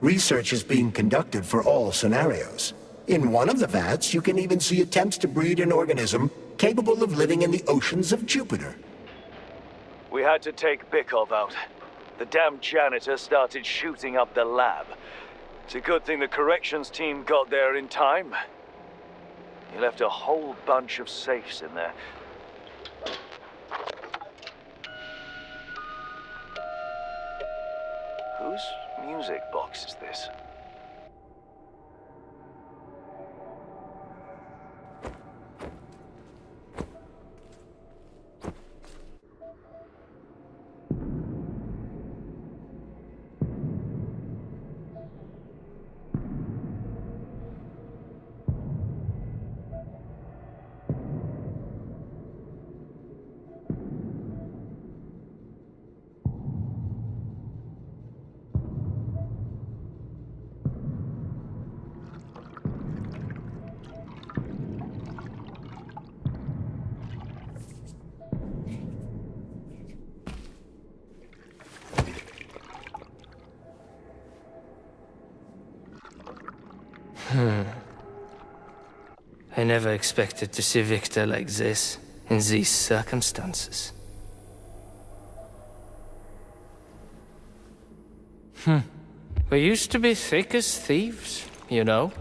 Research is being conducted for all scenarios. In one of the vats, you can even see attempts to breed an organism capable of living in the oceans of Jupiter. We had to take Bykov out. The damn janitor started shooting up the lab. It's a good thing the corrections team got there in time. He left a whole bunch of safes in there. Whose music box is this? I never expected to see Victor like this, in these circumstances. We used to be thick as thieves, you know?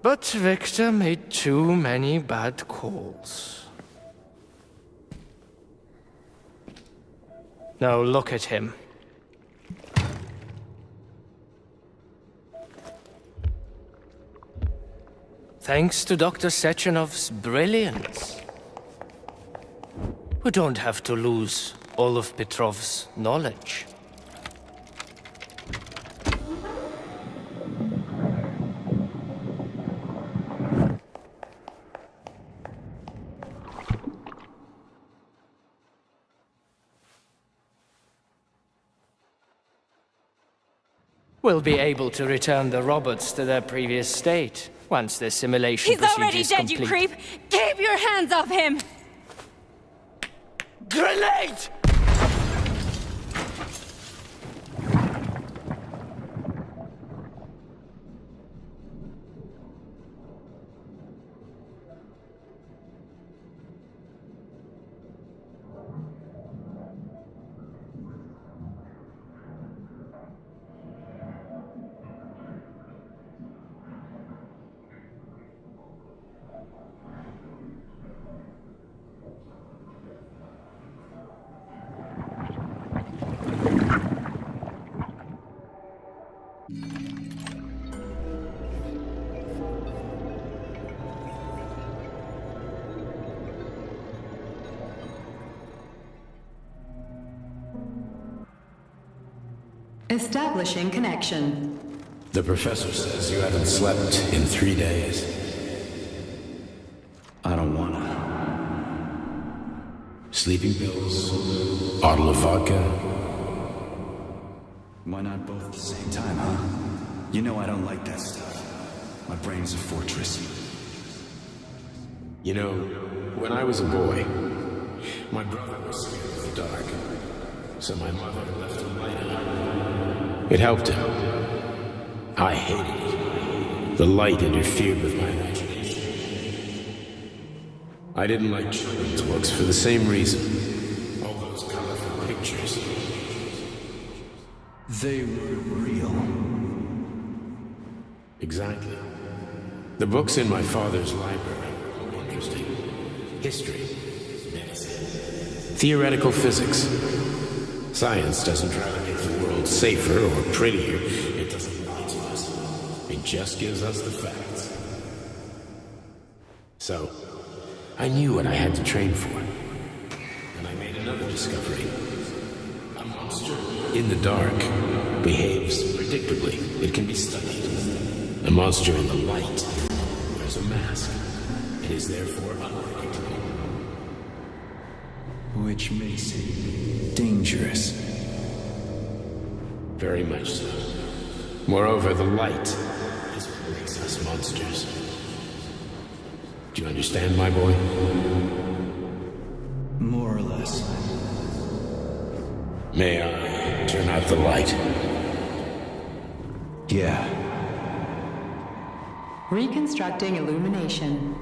But Victor made too many bad calls. Now look at him. Thanks to Dr. Sechenov's brilliance, we don't have to lose all of Petrov's knowledge. We'll be able to return the robots to their previous state once the simulation He's already procedure's dead, complete. you creep! Keep your hands off him! Grenade! Establishing connection. The professor says you haven't slept in 3 days. I don't wanna. Sleeping pills, bottle of vodka. Why not both at the same time, huh? You know I don't like that stuff. My brain's a fortress. You know, when I was a boy, my brother was scared of the dark, so my mother left a light on. It helped him. I hated it. The light interfered with my imagination. I didn't like children's books for the same reason. All those colorful pictures. They were real. Exactly. The books in my father's library were interesting. History, medicine, theoretical physics. Science doesn't try to make the world safer or prettier. It doesn't lie to us. It just gives us the facts. So, I knew what I had to train for. And I made another discovery. A monster in the dark behaves predictably. It can be studied. A monster in the light wears a mask. It is therefore unpredictable. Which makes it dangerous. Very much so. Moreover, the light is what makes us monsters. Do you understand, my boy? More or less. May I turn out the light? Yeah. Reconstructing illumination.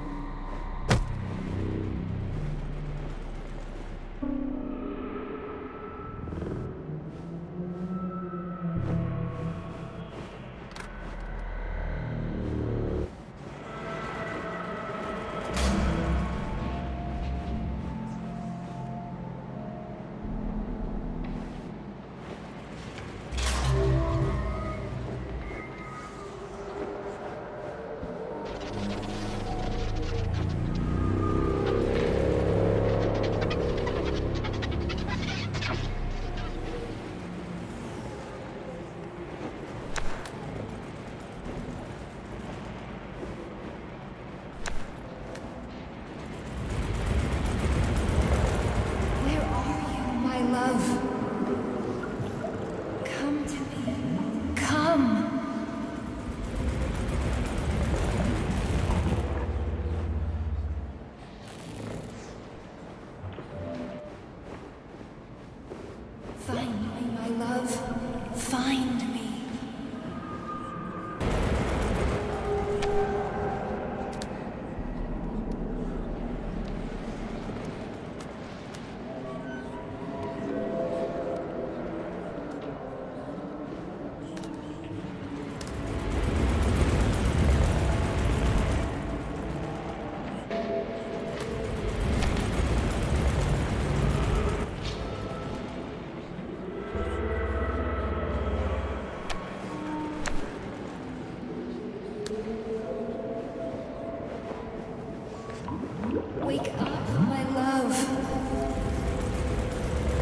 Wake up, my love.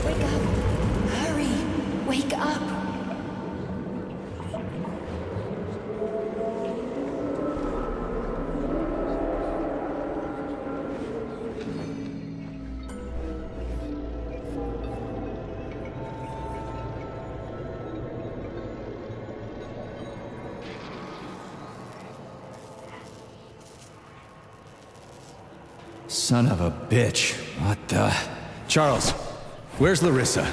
Wake up. Hurry. Wake up. Son of a bitch. What the... Charles, where's Larissa?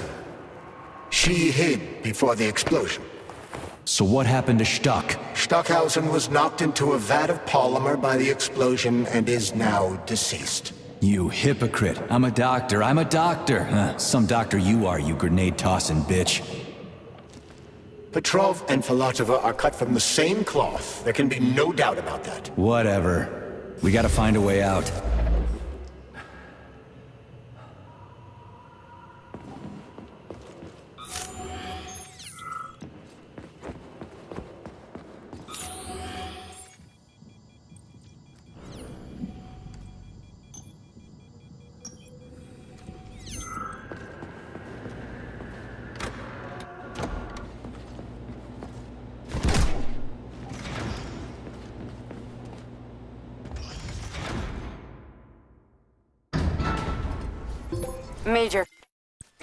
She hid before the explosion. So what happened to Stuck? Stockhausen was knocked into a vat of polymer by the explosion and is now deceased. You hypocrite. I'm a doctor. I'm a doctor. Some doctor you are, you grenade-tossing bitch. Petrov and Filatova are cut from the same cloth. There can be no doubt about that. Whatever. We gotta find a way out. Major,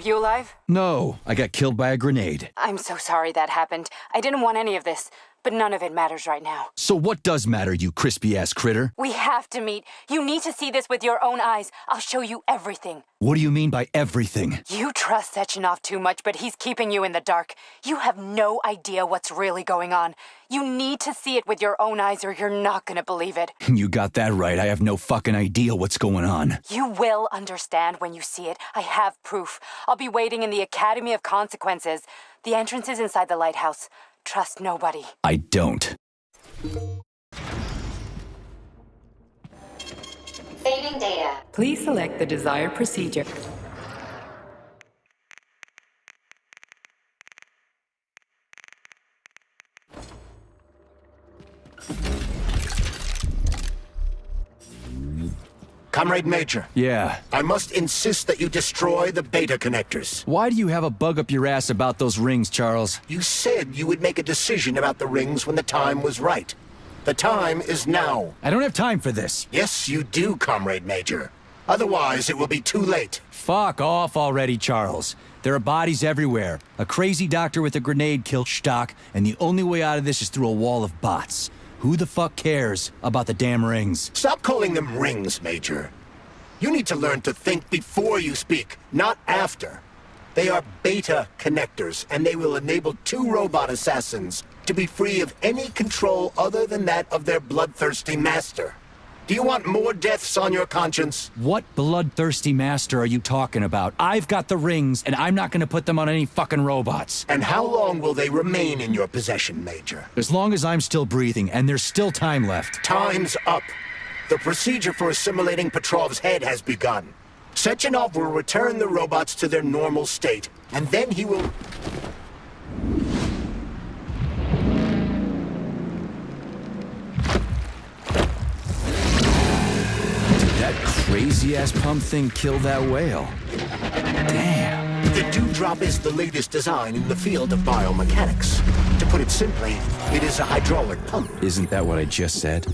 you alive? No, I got killed by a grenade. I'm so sorry that happened. I didn't want any of this, but none of it matters right now. So what does matter, you crispy-ass critter? We have to meet. You need to see this with your own eyes. I'll show you everything. What do you mean by everything? You trust Sechenov too much, but he's keeping you in the dark. You have no idea what's really going on. You need to see it with your own eyes or you're not gonna believe it. You got that right. I have no fucking idea what's going on. You will understand when you see it. I have proof. I'll be waiting in the Academy of Consequences. The entrance is inside the lighthouse. Trust nobody. I don't. Saving data. Please select the desired procedure. Comrade Major. Yeah. I must insist that you destroy the beta connectors. Why do you have a bug up your ass about those rings, Charles? You said you would make a decision about the rings when the time was right. The time is now. I don't have time for this. Yes, you do, Comrade Major. Otherwise, it will be too late. Fuck off already, Charles. There are bodies everywhere. A crazy doctor with a grenade killed Stock, and the only way out of this is through a wall of bots. Who the fuck cares about the damn rings? Stop calling them rings, Major. You need to learn to think before you speak, not after. They are beta connectors, and they will enable 2 robot assassins to be free of any control other than that of their bloodthirsty master. Do you want more deaths on your conscience? What bloodthirsty master are you talking about? I've got the rings, and I'm not gonna put them on any fucking robots. And how long will they remain in your possession, Major? As long as I'm still breathing, and there's still time left. Time's up. The procedure for assimilating Petrov's head has begun. Sechenov will return the robots to their normal state, and then he will... That crazy-ass pump thing killed that whale. Damn. The Dewdrop is the latest design in the field of biomechanics. To put it simply, it is a hydraulic pump. Isn't that what I just said?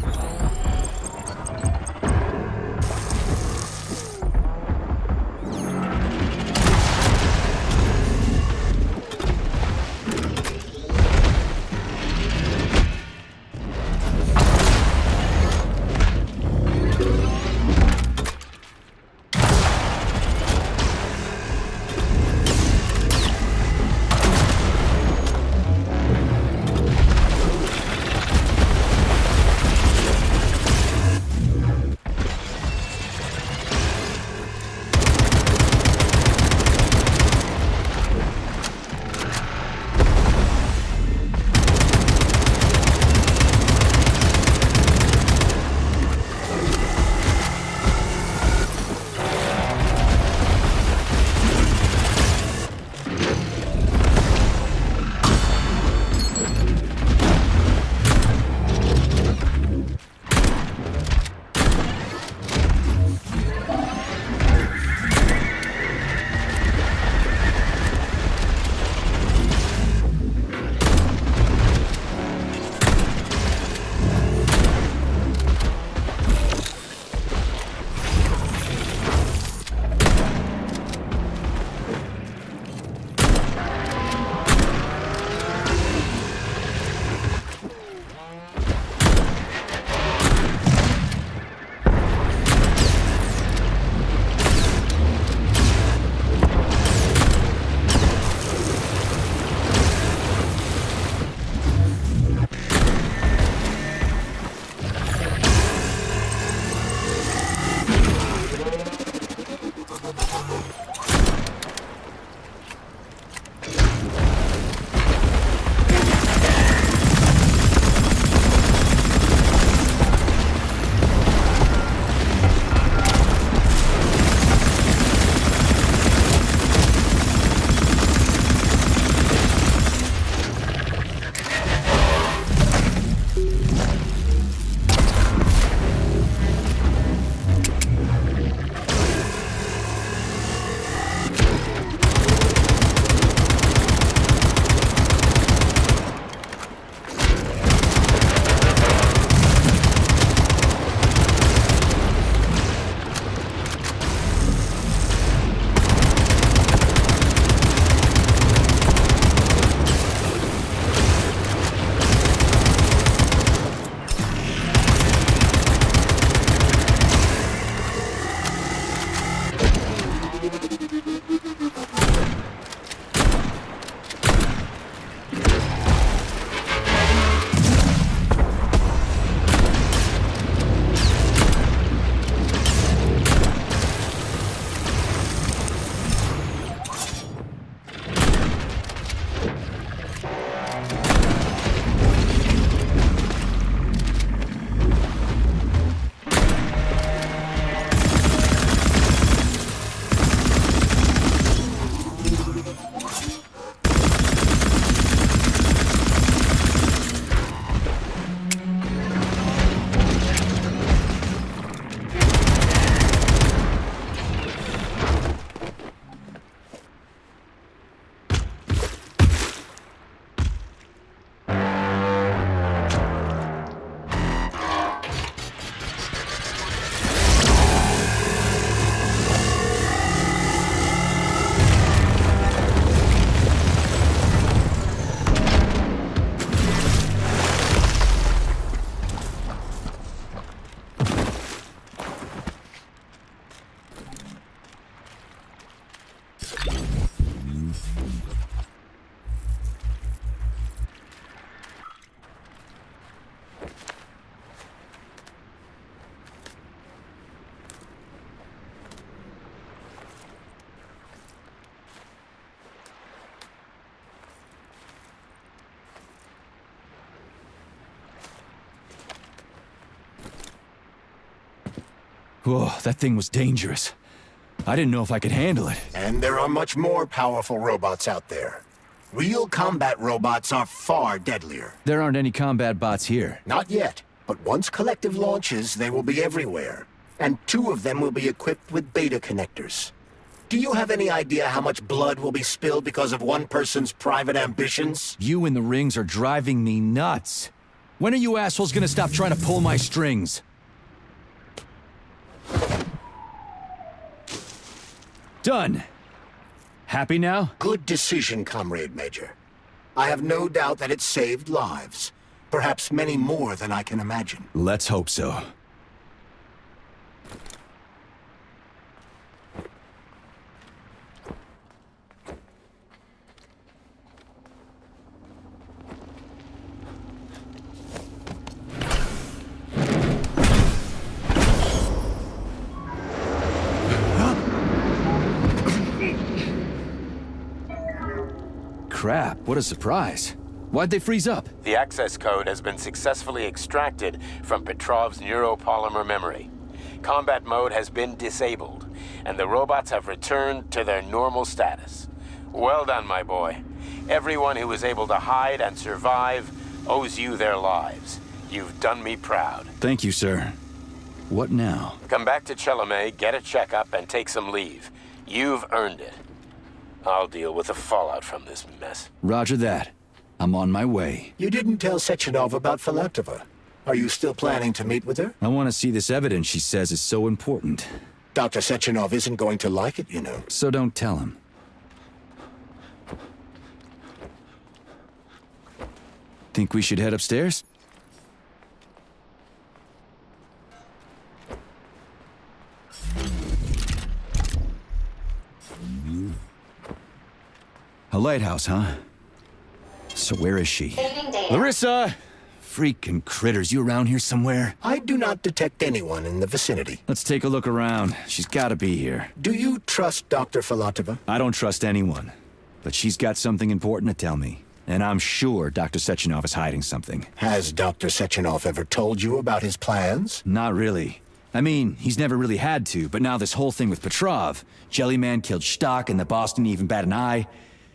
Whoa, that thing was dangerous. I didn't know if I could handle it. And there are much more powerful robots out there. Real combat robots are far deadlier. There aren't any combat bots here. Not yet, but once Collective launches, they will be everywhere. And 2 of them will be equipped with beta connectors. Do you have any idea how much blood will be spilled because of one person's private ambitions? You in the rings are driving me nuts. When are you assholes gonna stop trying to pull my strings? Done. Happy now? Good decision, Comrade Major. I have no doubt that it saved lives. Perhaps many more than I can imagine. Let's hope so. Crap, what a surprise. Why'd they freeze up? The access code has been successfully extracted from Petrov's neuropolymer memory. Combat mode has been disabled, and the robots have returned to their normal status. Well done, my boy. Everyone who was able to hide and survive owes you their lives. You've done me proud. Thank you, sir. What now? Come back to Chelomey, get a checkup, and take some leave. You've earned it. I'll deal with the fallout from this mess. Roger that. I'm on my way. You didn't tell Sechenov about Filatova. Are you still planning to meet with her? I want to see this evidence she says is so important. Dr. Sechenov isn't going to like it, you know. So don't tell him. Think we should head upstairs? A lighthouse, huh? So where is she? Larissa! Freaking critters, you around here somewhere? I do not detect anyone in the vicinity. Let's take a look around. She's gotta be here. Do you trust Dr. Filatova? I don't trust anyone. But she's got something important to tell me. And I'm sure Dr. Sechenov is hiding something. Has Dr. Sechenov ever told you about his plans? Not really. I mean, he's never really had to, but now this whole thing with Petrov, Jellyman killed Stock and the boss didn't even bat an eye.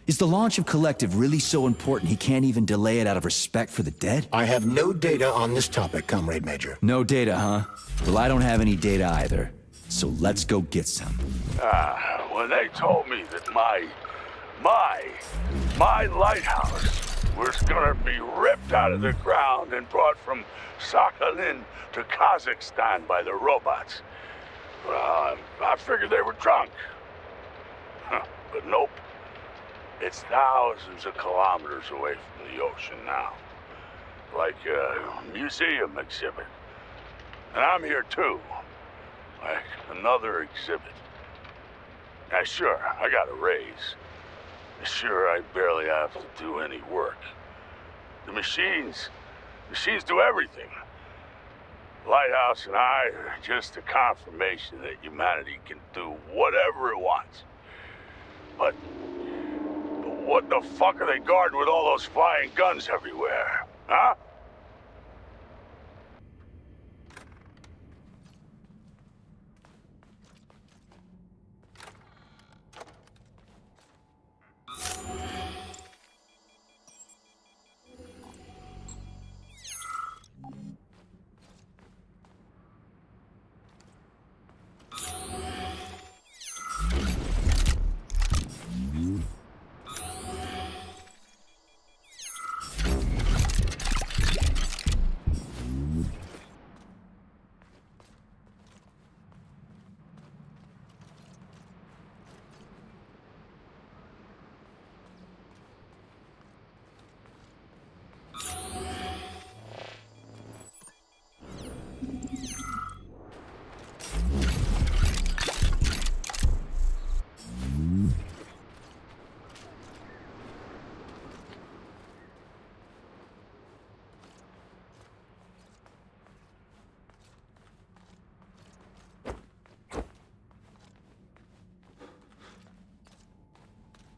Is the launch of Collective really so important he can't even delay it out of respect for the dead? I have no data on this topic, Comrade Major. No data, huh? Well, I don't have any data either. So let's go get some. When they told me that my lighthouse was gonna be ripped out of the ground and brought from Sakhalin to Kazakhstan by the robots, well, I figured they were drunk. But nope. It's thousands of kilometers away from the ocean now. Like a museum exhibit. And I'm here too. Like another exhibit. Now sure, I got a raise. Sure, I barely have to do any work. The machines do everything. Lighthouse and I are just a confirmation that humanity can do whatever it wants. But what the fuck are they guarding with all those flying guns everywhere, huh?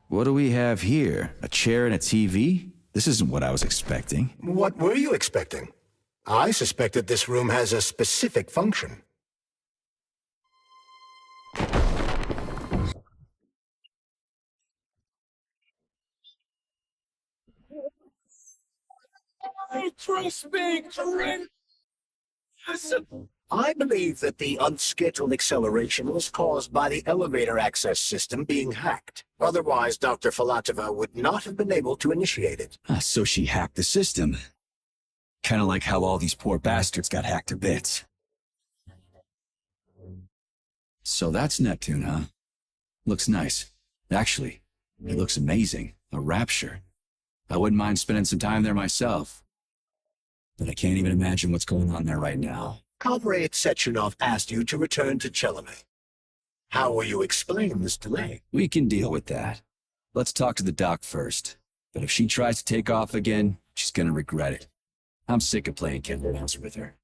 What do we have here? A chair and a TV? This isn't what I was expecting. What were you expecting? I suspect that this room has a specific function. Trust me, Corinne. I believe that the unscheduled acceleration was caused by the elevator access system being hacked. Otherwise, Dr. Filatova would not have been able to initiate it. So she hacked the system. Kinda like how all these poor bastards got hacked to bits. So that's Neptune, huh? Looks nice. Actually, it looks amazing. A rapture. I wouldn't mind spending some time there myself. But I can't even imagine what's going on there right now. Comrade Sechenov asked you to return to Chelome. How will you explain this delay? We can deal with that. Let's talk to the doc first. But if she tries to take off again, she's gonna regret it. I'm sick of playing cat and mouse with her.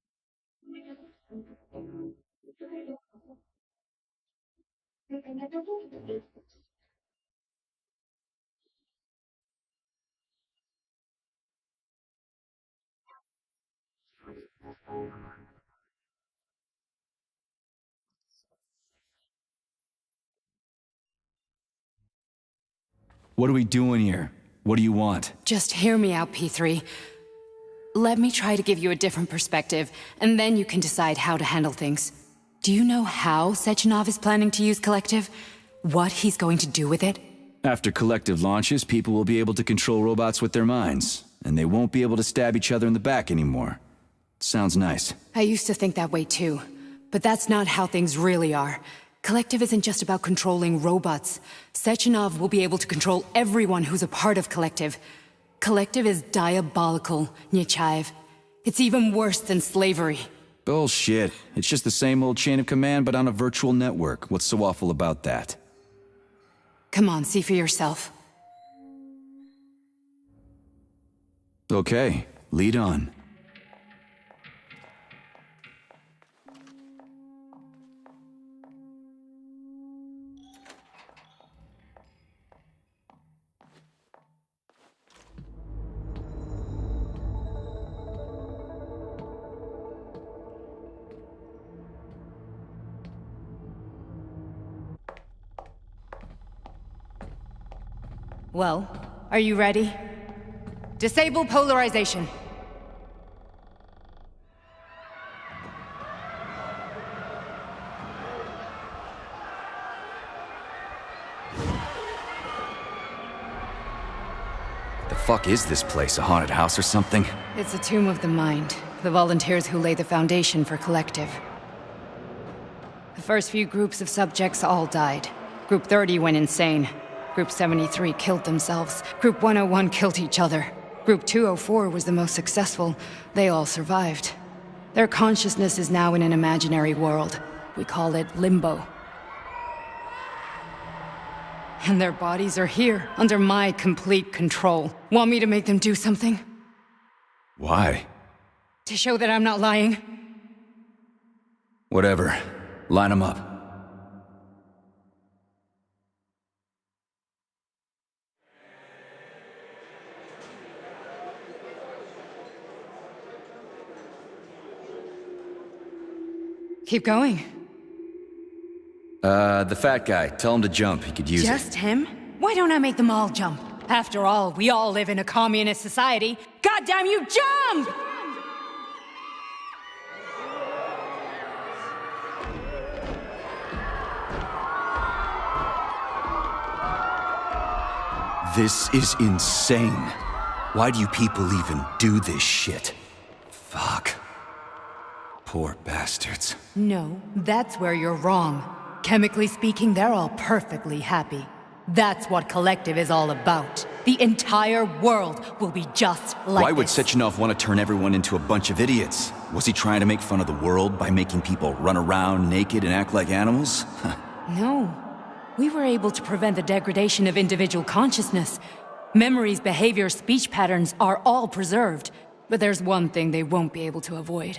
What are we doing here? What do you want? Just hear me out, P3. Let me try to give you a different perspective, and then you can decide how to handle things. Do you know how Sechenov is planning to use Collective? What he's going to do with it? After Collective launches, people will be able to control robots with their minds, and they won't be able to stab each other in the back anymore. Sounds nice. I used to think that way too, but that's not how things really are. Collective isn't just about controlling robots. Sechenov will be able to control everyone who's a part of Collective. Collective is diabolical, Nechayev. It's even worse than slavery. Bullshit. It's just the same old chain of command, but on a virtual network. What's so awful about that? Come on, see for yourself. Okay, lead on. Well, are you ready? Disable polarization. The fuck is this place? A haunted house or something? It's a tomb of the mind. The volunteers who lay the foundation for Collective. The first few groups of subjects all died. Group 30 went insane. Group 73 killed themselves. Group 101 killed each other. Group 204 was the most successful. They all survived. Their consciousness is now in an imaginary world. We call it Limbo. And their bodies are here, under my complete control. Want me to make them do something? Why? To show that I'm not lying? Whatever. Line them up. Keep going. The fat guy. Tell him to jump. He could use it. Just him? Why don't I make them all jump? After all, we all live in a communist society. Goddamn you, jump! This is insane. Why do you people even do this shit? Fuck. Poor bastards. No, that's where you're wrong. Chemically speaking, they're all perfectly happy. That's what Collective is all about. The entire world will be just like Why would this. Sechenov want to turn everyone into a bunch of idiots? Was he trying to make fun of the world by making people run around naked and act like animals? No. We were able to prevent the degradation of individual consciousness. Memories, behavior, speech patterns are all preserved. But there's one thing they won't be able to avoid.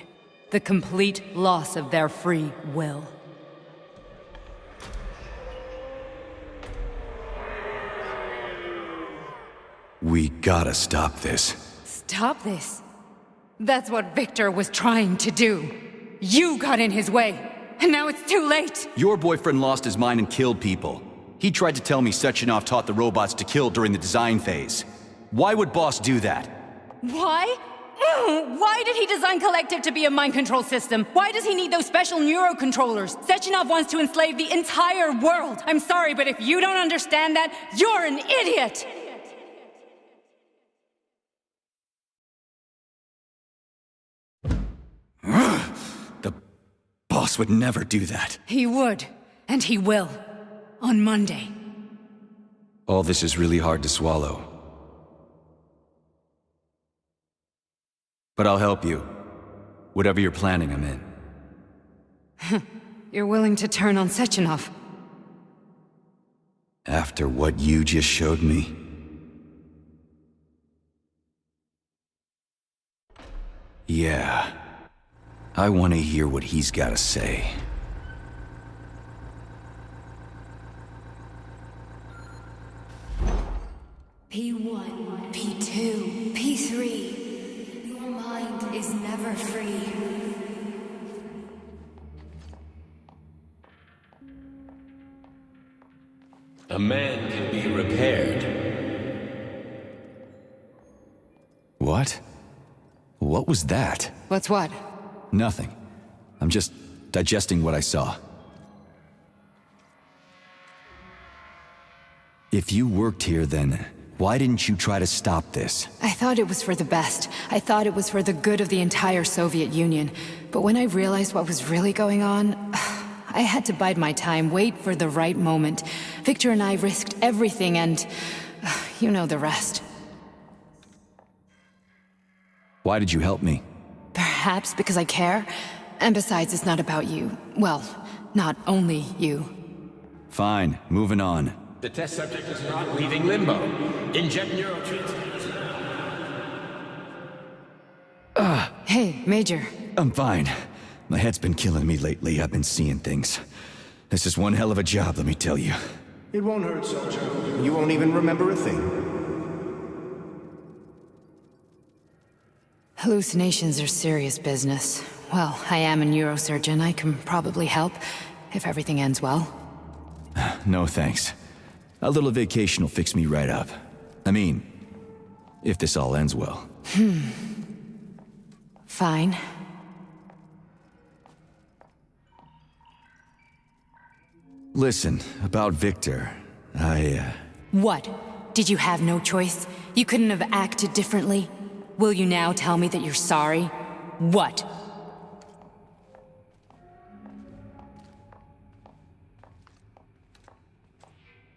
The complete loss of their free will. We gotta stop this. Stop this. That's what Victor was trying to do. You got in his way, and now it's too late. Your boyfriend lost his mind and killed people. He tried to tell me Sechenov taught the robots to kill during the design phase. Why would Boss do that? Why? Why did he design Collective to be a mind control system? Why does he need those special neurocontrollers? Sechenov wants to enslave the entire world. I'm sorry, but if you don't understand that, you're an idiot! The boss would never do that. He would, and he will. On Monday. All this is really hard to swallow. But I'll help you. Whatever you're planning, I'm in. You're willing to turn on Sechenov? After what you just showed me? Yeah. I want to hear what he's got to say. P1, P2, P3. Your mind is never free. A man can be repaired. What? What was that? What's what? Nothing. I'm just digesting what I saw. If you worked here, then why didn't you try to stop this? I thought it was for the best. I thought it was for the good of the entire Soviet Union. But when I realized what was really going on, I had to bide my time, wait for the right moment. Victor and I risked everything and you know the rest. Why did you help me? Perhaps because I care. And besides, it's not about you. Well, not only you. Fine, moving on. The test subject is not leaving limbo. Inject neurotreats. Hey, Major. I'm fine. My head's been killing me lately. I've been seeing things. This is one hell of a job, let me tell you. It won't hurt, soldier. You won't even remember a thing. Hallucinations are serious business. Well, I am a neurosurgeon. I can probably help, if everything ends well. No thanks. A little vacation will fix me right up. I mean, if this all ends well. Fine. Listen, about Victor, What? Did you have no choice? You couldn't have acted differently? Will you now tell me that you're sorry? What?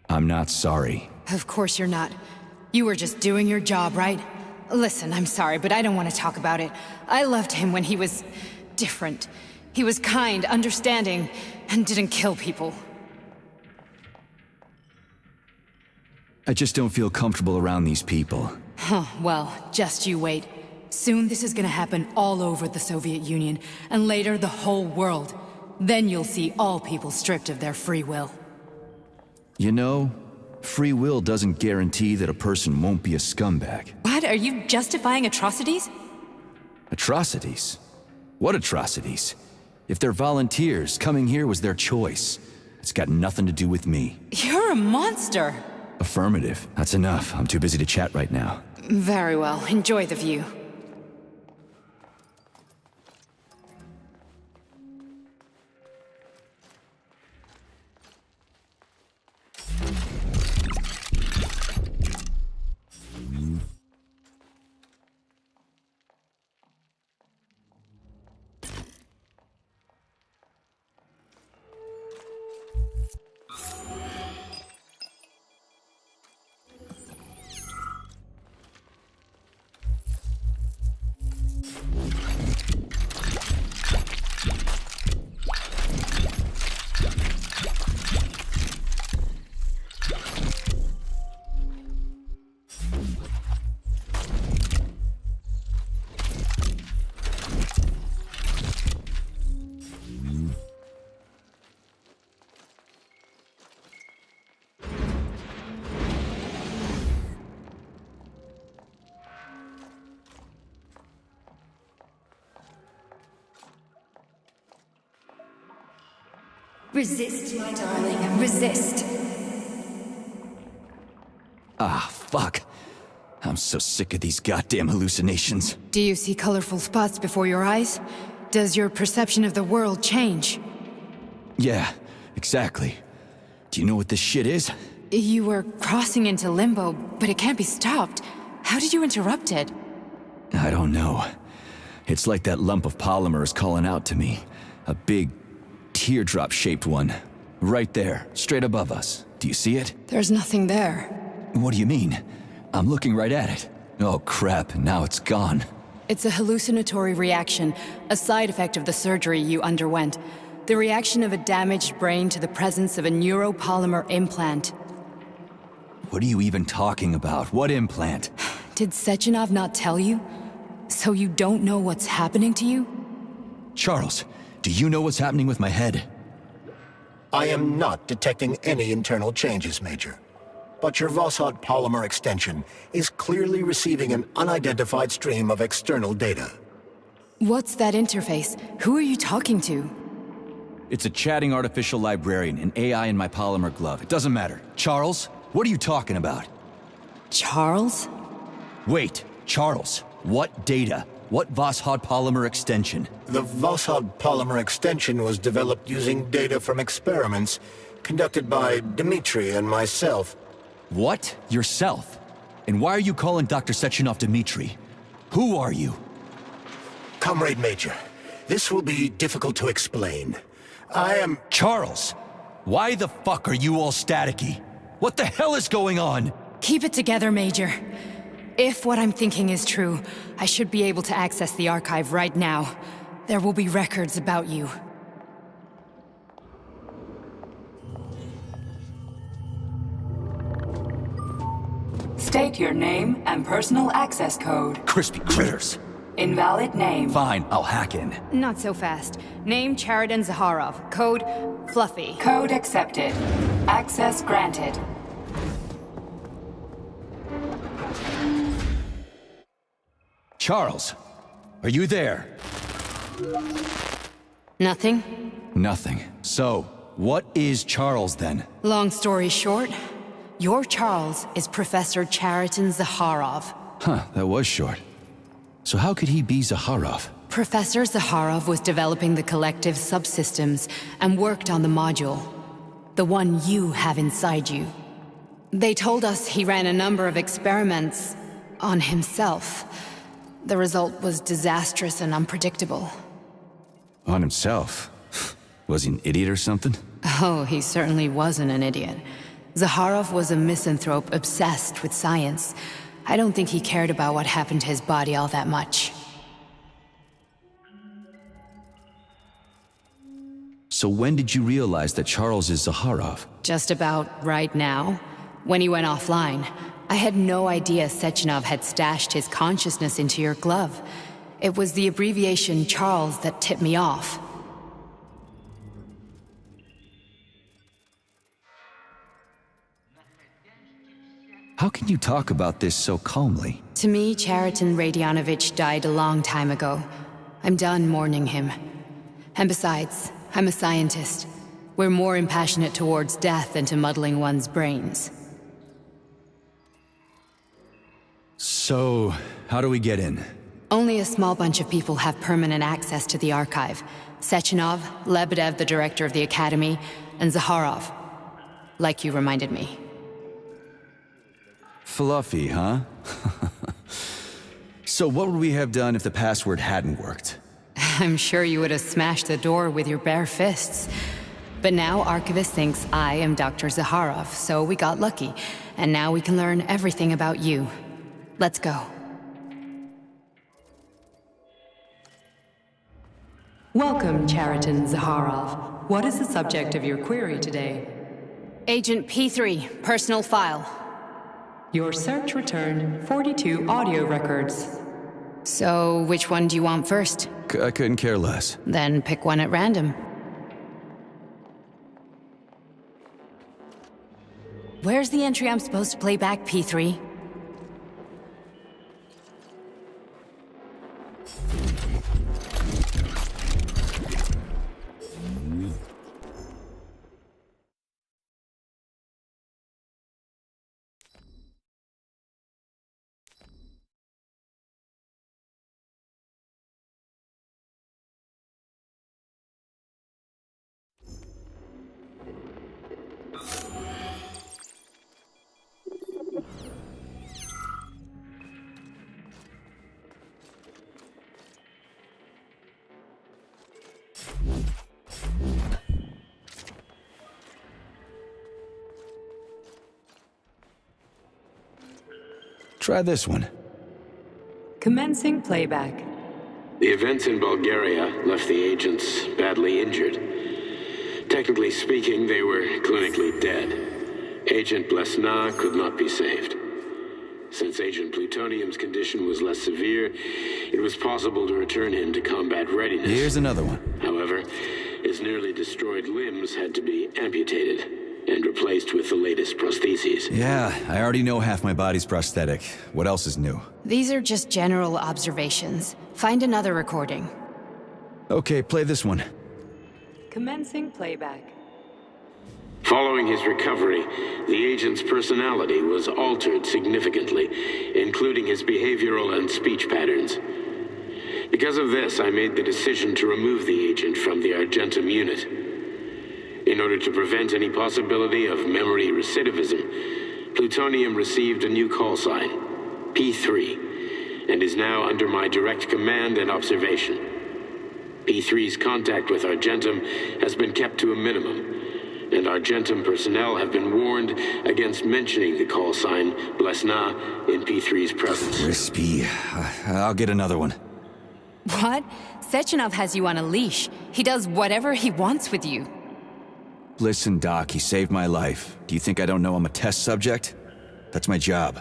I'm not sorry. Of course you're not. You were just doing your job, right? Listen, I'm sorry, but I don't want to talk about it. I loved him when he was different. He was kind, understanding, and didn't kill people. I just don't feel comfortable around these people. Huh, well, just you wait. Soon this is gonna happen all over the Soviet Union, and later the whole world. Then you'll see all people stripped of their free will. You know, free will doesn't guarantee that a person won't be a scumbag. What? Are you justifying atrocities? Atrocities? What atrocities? If they're volunteers, coming here was their choice. It's got nothing to do with me. You're a monster! Affirmative. That's enough. I'm too busy to chat right now. Very well. Enjoy the view. Resist, my darling. Resist. Ah, fuck. I'm so sick of these goddamn hallucinations. Do you see colorful spots before your eyes? Does your perception of the world change? Yeah, exactly. Do you know what this shit is? You were crossing into limbo, but it can't be stopped. How did you interrupt it? I don't know. It's like that lump of polymer is calling out to me. A big, teardrop-shaped one. Right there, straight above us. Do you see it? There's nothing there. What do you mean? I'm looking right at it. Oh crap, now it's gone. It's a hallucinatory reaction, a side effect of the surgery you underwent. The reaction of a damaged brain to the presence of a neuropolymer implant. What are you even talking about? What implant? Did Sechenov not tell you? So you don't know what's happening to you? Charles, do you know what's happening with my head? I am not detecting any internal changes, Major. But your Voshod polymer extension is clearly receiving an unidentified stream of external data. What's that interface? Who are you talking to? It's a chatting artificial librarian, an AI in my polymer glove. It doesn't matter. Charles, what are you talking about? Charles? Wait, Charles, what data? What Voshod polymer extension? The Voshod polymer extension was developed using data from experiments conducted by Dmitri and myself. What? Yourself? And why are you calling Dr. Sechenov Dmitri? Who are you? Comrade Major, this will be difficult to explain. I am... Charles! Why the fuck are you all staticky? What the hell is going on? Keep it together, Major. If what I'm thinking is true, I should be able to access the archive right now. There will be records about you. State your name and personal access code. Crispy critters. Invalid name. Fine, I'll hack in. Not so fast. Name Chariton Zaharov. Code Fluffy. Code accepted. Access granted. Charles, are you there? Nothing? Nothing. So, what is Charles then? Long story short, your Charles is Professor Chariton Zaharov. Huh, that was short. So how could he be Zaharov? Professor Zaharov was developing the collective subsystems and worked on the module. The one you have inside you. They told us he ran a number of experiments on himself. The result was disastrous and unpredictable. On himself? Was he an idiot or something? Oh, he certainly wasn't an idiot. Zaharov was a misanthrope obsessed with science. I don't think he cared about what happened to his body all that much. So when did you realize that Charles is Zaharov? Just about right now. When he went offline. I had no idea Sechenov had stashed his consciousness into your glove. It was the abbreviation Charles that tipped me off. How can you talk about this so calmly? To me, Chariton Radionovich died a long time ago. I'm done mourning him. And besides, I'm a scientist. We're more impassionate towards death than to muddling one's brains. So, how do we get in? Only a small bunch of people have permanent access to the archive. Sechenov, Lebedev, the director of the Academy, and Zaharov. Like you reminded me. Fluffy, huh? So what would we have done if the password hadn't worked? I'm sure you would have smashed the door with your bare fists. But now Archivist thinks I am Dr. Zaharov, so we got lucky. And now we can learn everything about you. Let's go. Welcome, Chariton Zaharov. What is the subject of your query today? Agent P3, personal file. Your search returned 42 audio records. So, which one do you want first? I couldn't care less. Then pick one at random. Where's the entry I'm supposed to play back, P3? Try this one. Commencing playback. The events in Bulgaria left the agents badly injured. Technically speaking, they were clinically dead. Agent Blesna could not be saved. Since Agent Plutonium's condition was less severe, it was possible to return him to combat readiness. Here's another one. However, his nearly destroyed limbs had to be amputated and replaced with the latest prostheses. Yeah, I already know half my body's prosthetic. What else is new? These are just general observations. Find another recording. Okay, play this one. Commencing playback. Following his recovery, the agent's personality was altered significantly, including his behavioral and speech patterns. Because of this, I made the decision to remove the agent from the Argentum unit. In order to prevent any possibility of memory recidivism, Plutonium received a new call sign, P3, and is now under my direct command and observation. P3's contact with Argentum has been kept to a minimum, and Argentum personnel have been warned against mentioning the call sign Blesna in P3's presence. Crispy. I'll get another one. What? Sechenov has you on a leash. He does whatever he wants with you. Listen, Doc, he saved my life. Do you think I don't know I'm a test subject? That's my job.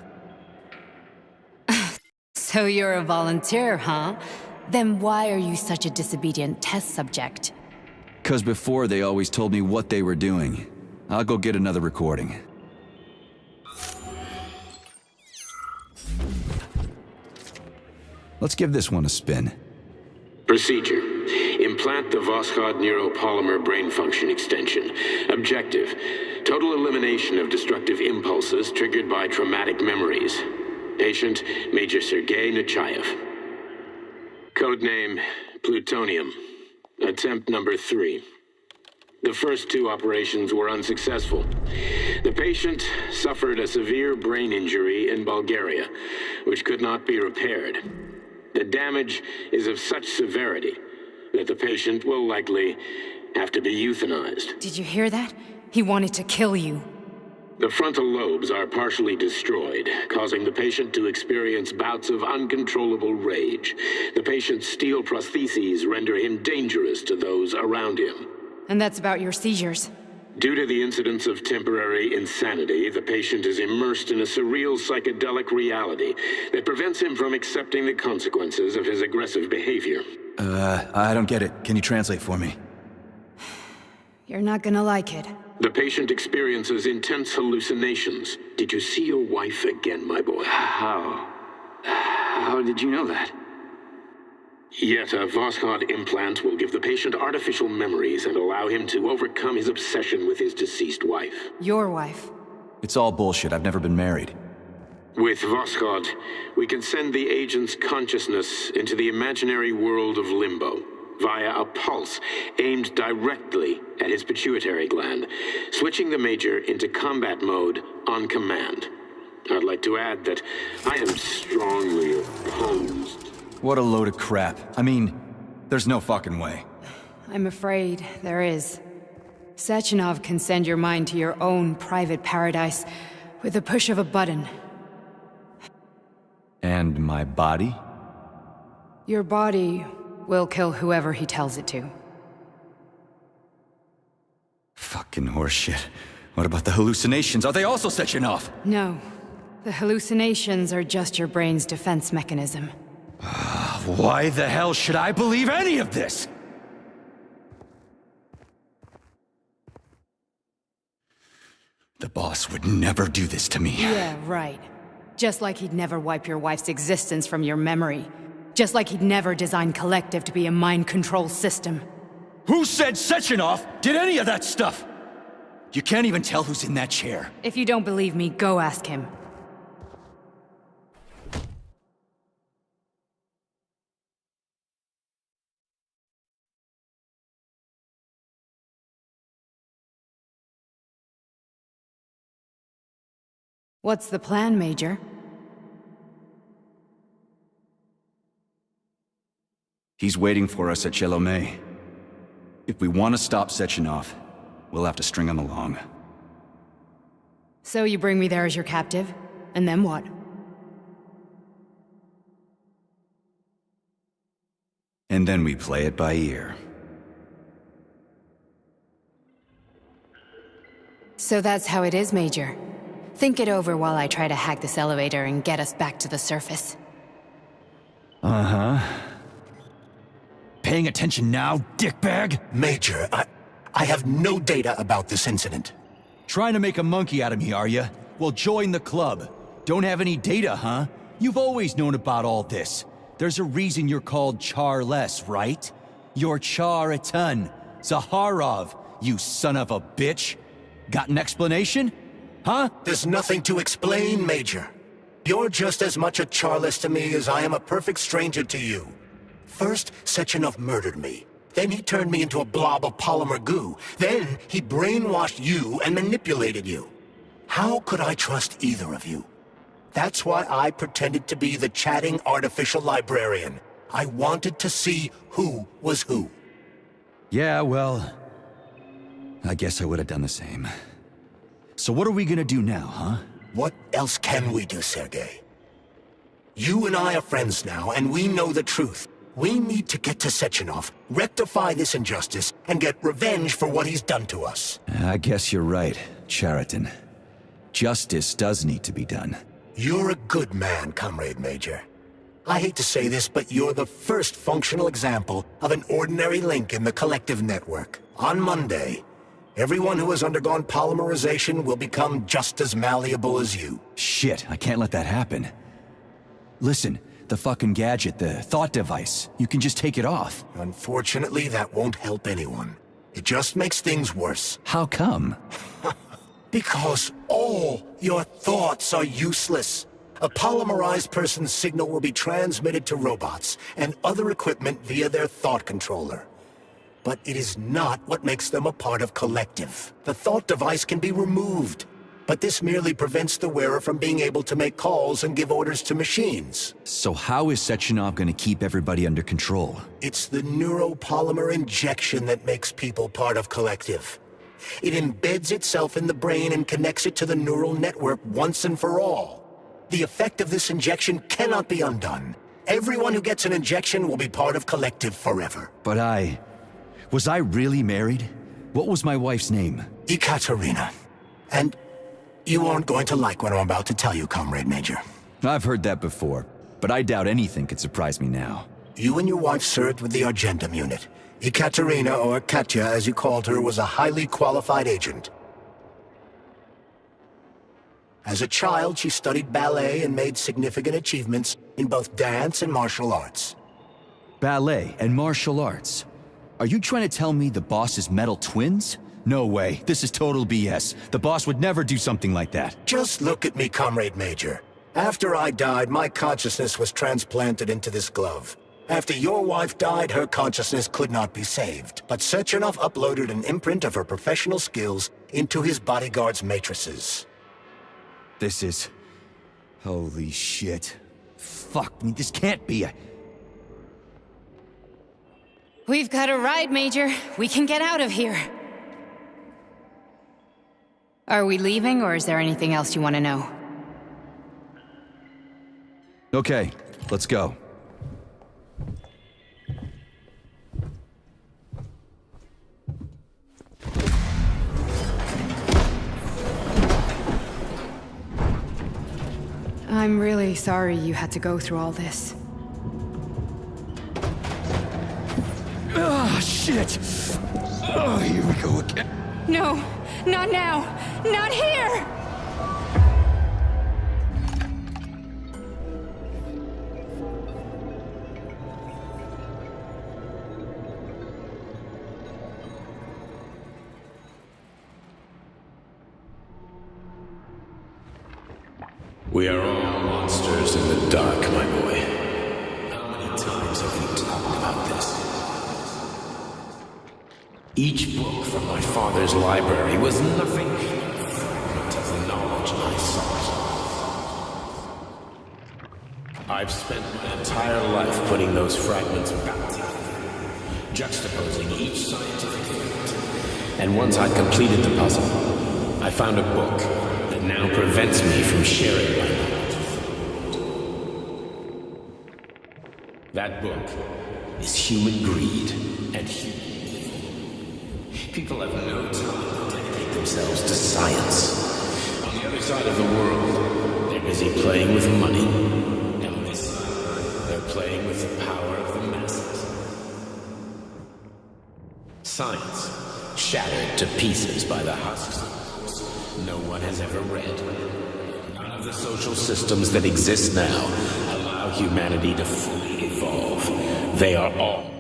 So you're a volunteer, huh? Then why are you such a disobedient test subject? 'Cause before they always told me what they were doing. I'll go get another recording. Let's give this one a spin. Procedure. Implant the Voskhod neuropolymer brain function extension. Objective. Total elimination of destructive impulses triggered by traumatic memories. Patient, Major Sergei Nechayev. Codename, Plutonium. Attempt number 3. The first 2 operations were unsuccessful. The patient suffered a severe brain injury in Bulgaria, which could not be repaired. The damage is of such severity that the patient will likely have to be euthanized. Did you hear that? He wanted to kill you. The frontal lobes are partially destroyed, causing the patient to experience bouts of uncontrollable rage. The patient's steel prostheses render him dangerous to those around him. And that's about your seizures. Due to the incidence of temporary insanity, the patient is immersed in a surreal psychedelic reality that prevents him from accepting the consequences of his aggressive behavior. I don't get it. Can you translate for me? You're not gonna like it. The patient experiences intense hallucinations. Did you see your wife again, my boy? How did you know that? Yet a Voskhod implant will give the patient artificial memories and allow him to overcome his obsession with his deceased wife. Your wife. It's all bullshit. I've never been married. With Voskhod, we can send the agent's consciousness into the imaginary world of limbo via a pulse aimed directly at his pituitary gland, switching the Major into combat mode on command. I'd like to add that I am strongly opposed. What a load of crap. I mean, there's no fucking way. I'm afraid there is. Sechenov can send your mind to your own private paradise with the push of a button. And my body? Your body will kill whoever he tells it to. Fucking horseshit. What about the hallucinations? Are they also Sechenov? No. The hallucinations are just your brain's defense mechanism. Why the hell should I believe any of this? The boss would never do this to me. Yeah, right. Just like he'd never wipe your wife's existence from your memory. Just like he'd never design Collective to be a mind control system. Who said Sechenov did any of that stuff? You can't even tell who's in that chair. If you don't believe me, go ask him. What's the plan, Major? He's waiting for us at Chelomey. If we want to stop Sechenov, we'll have to string him along. So you bring me there as your captive? And then what? And then we play it by ear. So that's how it is, Major. Think it over while I try to hack this elevator and get us back to the surface. Uh-huh. Paying attention now, dickbag? Major, I have no data about this incident. Trying to make a monkey out of me, are you? Well, join the club. Don't have any data, huh? You've always known about all this. There's a reason you're called Charless, right? You're Char-Aton Zaharov, you son of a bitch. Got an explanation? Huh? There's nothing to explain, Major. You're just as much a Charless to me as I am a perfect stranger to you. First, Sechenov murdered me. Then he turned me into a blob of polymer goo. Then he brainwashed you and manipulated you. How could I trust either of you? That's why I pretended to be the chatting artificial librarian. I wanted to see who was who. Yeah, well, I guess I would have done the same. So what are we gonna do now, huh? What else can we do, Sergei? You and I are friends now, and we know the truth. We need to get to Sechenov, rectify this injustice, and get revenge for what he's done to us. I guess you're right, Chariton. Justice does need to be done. You're a good man, Comrade Major. I hate to say this, but you're the first functional example of an ordinary link in the collective network. On Monday, everyone who has undergone polymerization will become just as malleable as you. Shit, I can't let that happen. Listen, the fucking gadget, the thought device, you can just take it off. Unfortunately, that won't help anyone. It just makes things worse. How come? Because all your thoughts are useless. A polymerized person's signal will be transmitted to robots and other equipment via their thought controller. But it is not what makes them a part of collective. The thought device can be removed, but this merely prevents the wearer from being able to make calls and give orders to machines. So how is Sechenov gonna keep everybody under control? It's the neuropolymer injection that makes people part of collective. It embeds itself in the brain and connects it to the neural network once and for all. The effect of this injection cannot be undone. Everyone who gets an injection will be part of collective forever. But was I really married? What was my wife's name? Ekaterina. And you aren't going to like what I'm about to tell you, Comrade Major. I've heard that before, but I doubt anything could surprise me now. You and your wife served with the Argentum unit. Ekaterina, or Katya as you called her, was a highly qualified agent. As a child, she studied ballet and made significant achievements in both dance and martial arts. Ballet and martial arts? Are you trying to tell me the boss is metal twins? No way, this is total BS. The boss would never do something like that. Just look at me, Comrade Major. After I died, my consciousness was transplanted into this glove. After your wife died, her consciousness could not be saved. But Sechenov uploaded an imprint of her professional skills into his bodyguard's matrices. This is... holy shit. Fuck me, this can't be a... We've got a ride, Major. We can get out of here. Are we leaving, or is there anything else you want to know? Okay, let's go. I'm really sorry you had to go through all this. Ah, shit! Oh, here we go again. No, not now! Not here! We are all monsters in the dark, my boy. How many times have we talked about this? Each book from my father's library was nothing but a fragment of the knowledge I sought. I've spent my entire life putting those fragments back together, juxtaposing each scientific fact. And once I'd completed the puzzle, I found a book that now prevents me from sharing my knowledge. That book is human greed and human evil. People have no time to dedicate themselves to science. On the other side of the world, they're busy playing with money. And on this side, they're playing with the power of the masses. Science, shattered to pieces by the husks no one has ever read. None of the social systems that exist now allow humanity to fully evolve. They are all.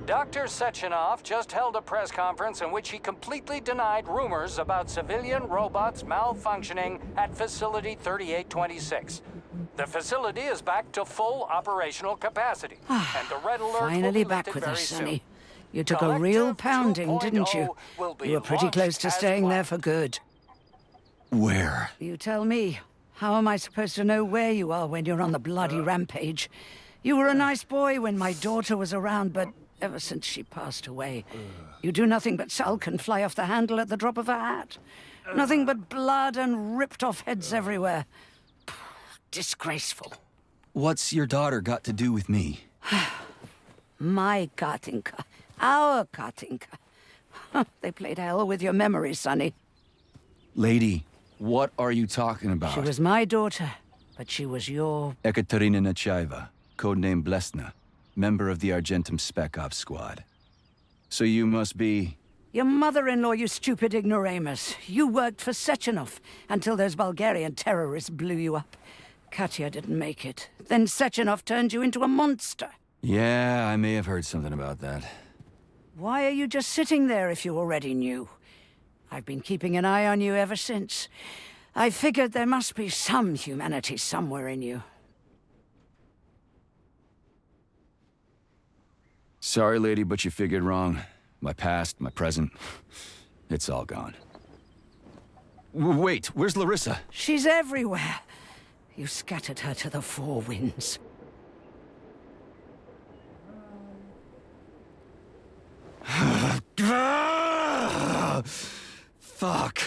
Dr. Sechenov just held a press conference in which he completely denied rumors about civilian robots malfunctioning at Facility 3826. The facility is back to full operational capacity, and the red alert Finally back with us, Sonny. You took a real pounding, didn't you? You were pretty close to staying there for good. Where? You tell me. How am I supposed to know where you are when you're on the bloody rampage? You were a nice boy when my daughter was around, but ever since she passed away, you do nothing but sulk and fly off the handle at the drop of a hat. Nothing but blood and ripped off heads everywhere. Disgraceful. What's your daughter got to do with me? My Katinka. Our Katinka. They played hell with your memory, Sonny. Lady, what are you talking about? She was my daughter, but she was your... Ekaterina Nechaeva, codename Blesna, member of the Argentum Spec Ops squad. So you must be... Your mother-in-law, you stupid ignoramus. You worked for Sechenov until those Bulgarian terrorists blew you up. Katya didn't make it. Then Sechenov turned you into a monster. Yeah, I may have heard something about that. Why are you just sitting there if you already knew? I've been keeping an eye on you ever since. I figured there must be some humanity somewhere in you. Sorry, lady, but you figured wrong. My past, my present, it's all gone. Wait, where's Larissa? She's everywhere. You scattered her to the four winds. Fuck.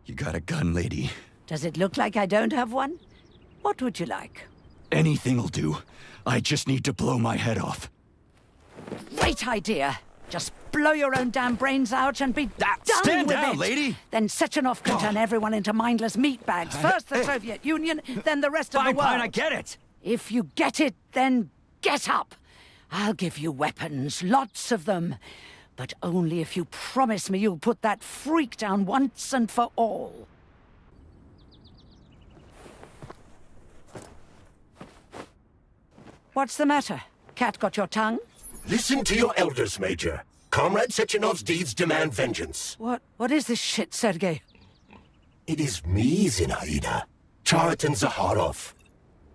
You got a gun, lady. Does it look like I don't have one? What would you like? Anything'll do. I just need to blow my head off. Great idea. Just blow your own damn brains out and be done Stand with down, it. lady! Then Sechenov can turn everyone into mindless meatbags. First the Soviet Union, then the rest of the world. Fine, I get it. If you get it, then get up. I'll give you weapons, lots of them. But only if you promise me you'll put that freak down once and for all. What's the matter? Cat got your tongue? Listen to your elders, Major. Comrade Sechenov's deeds demand vengeance. What is this shit, Sergei? It is me, Zinaida. Chariton Zakharov.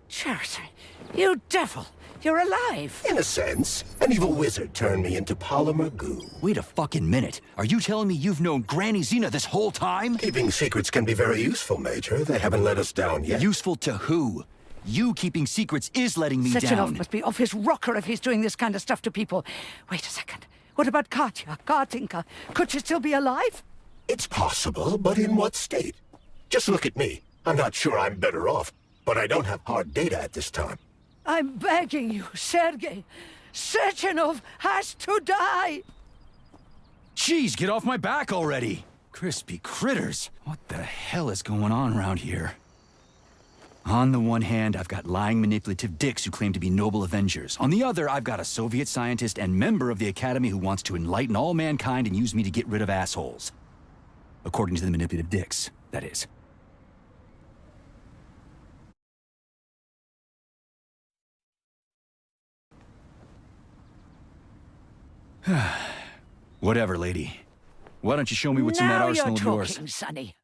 Chariton? You devil! You're alive! In a sense. An evil wizard turned me into polymer goo. Wait a fucking minute. Are you telling me you've known Granny Zina this whole time? Keeping secrets can be very useful, Major. They haven't let us down yet. Useful to who? You keeping secrets is letting me Sechenov down. must be off his rocker if he's doing this kind of stuff to people. Wait a second. What about Katya, Katinka? Could she still be alive? It's possible, but in what state? Just look at me. I'm not sure I'm better off, but I don't have hard data at this time. I'm begging you, Sergei. Sechenov has to die! Jeez, get off my back already! Crispy critters. What the hell is going on around here? On the one hand, I've got lying, manipulative dicks who claim to be noble avengers. On the other, I've got a Soviet scientist and member of the Academy who wants to enlighten all mankind and use me to get rid of assholes. According to the manipulative dicks, that is. Whatever, lady. Why don't you show me what's in that arsenal of yours? Now you're talking, Sonny.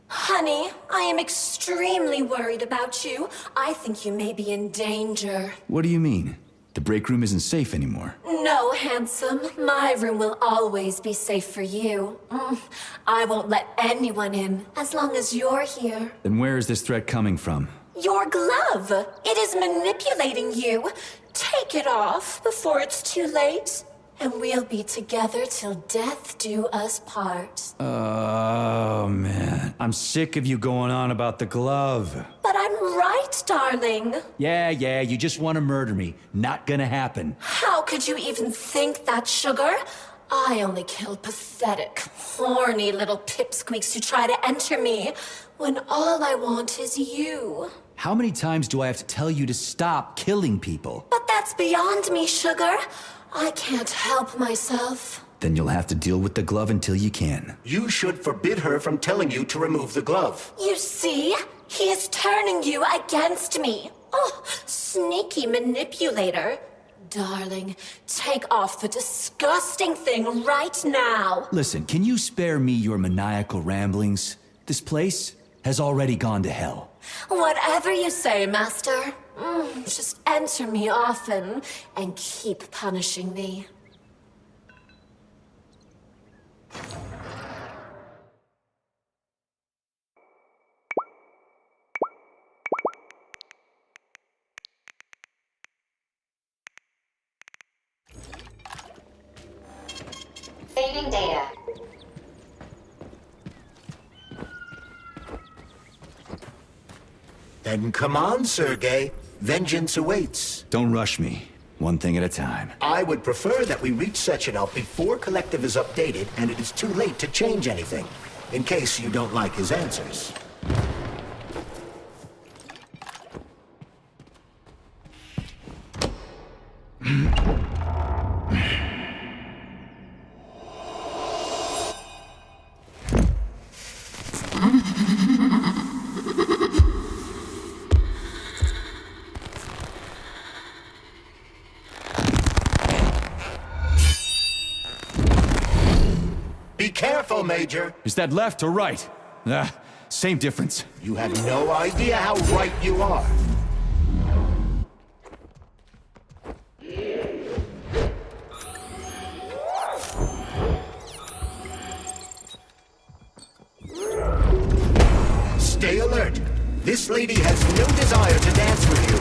Honey, I am extremely worried about you. I think you may be in danger. What do you mean? The break room isn't safe anymore. No, handsome. My room will always be safe for you. I won't let anyone in as long as you're here. Then where is this threat coming from? Your glove. It is manipulating you. Take it off before it's too late. And we'll be together till death do us part. Oh, man. I'm sick of you going on about the glove. But I'm right, darling. Yeah, you just want to murder me. Not gonna happen. How could you even think that, Sugar? I only kill pathetic, horny little pipsqueaks who try to enter me, when all I want is you. How many times do I have to tell you to stop killing people? But that's beyond me, Sugar. I can't help myself. Then you'll have to deal with the glove until you can. You should forbid her from telling you to remove the glove. You see? He is turning you against me. Oh, sneaky manipulator. Darling, take off the disgusting thing right now. Listen, can you spare me your maniacal ramblings? This place has already gone to hell. Whatever you say, Master. Just enter me often and keep punishing me. Saving data. Then come on, Sergei. Vengeance awaits. Don't rush me. One thing at a time. I would prefer that we reach Sechenov before Collective is updated and it is too late to change anything, in case you don't like his answers. Be careful, Major. Is that left or right? Same difference. You have no idea how right you are. Stay alert. This lady has no desire to dance with you.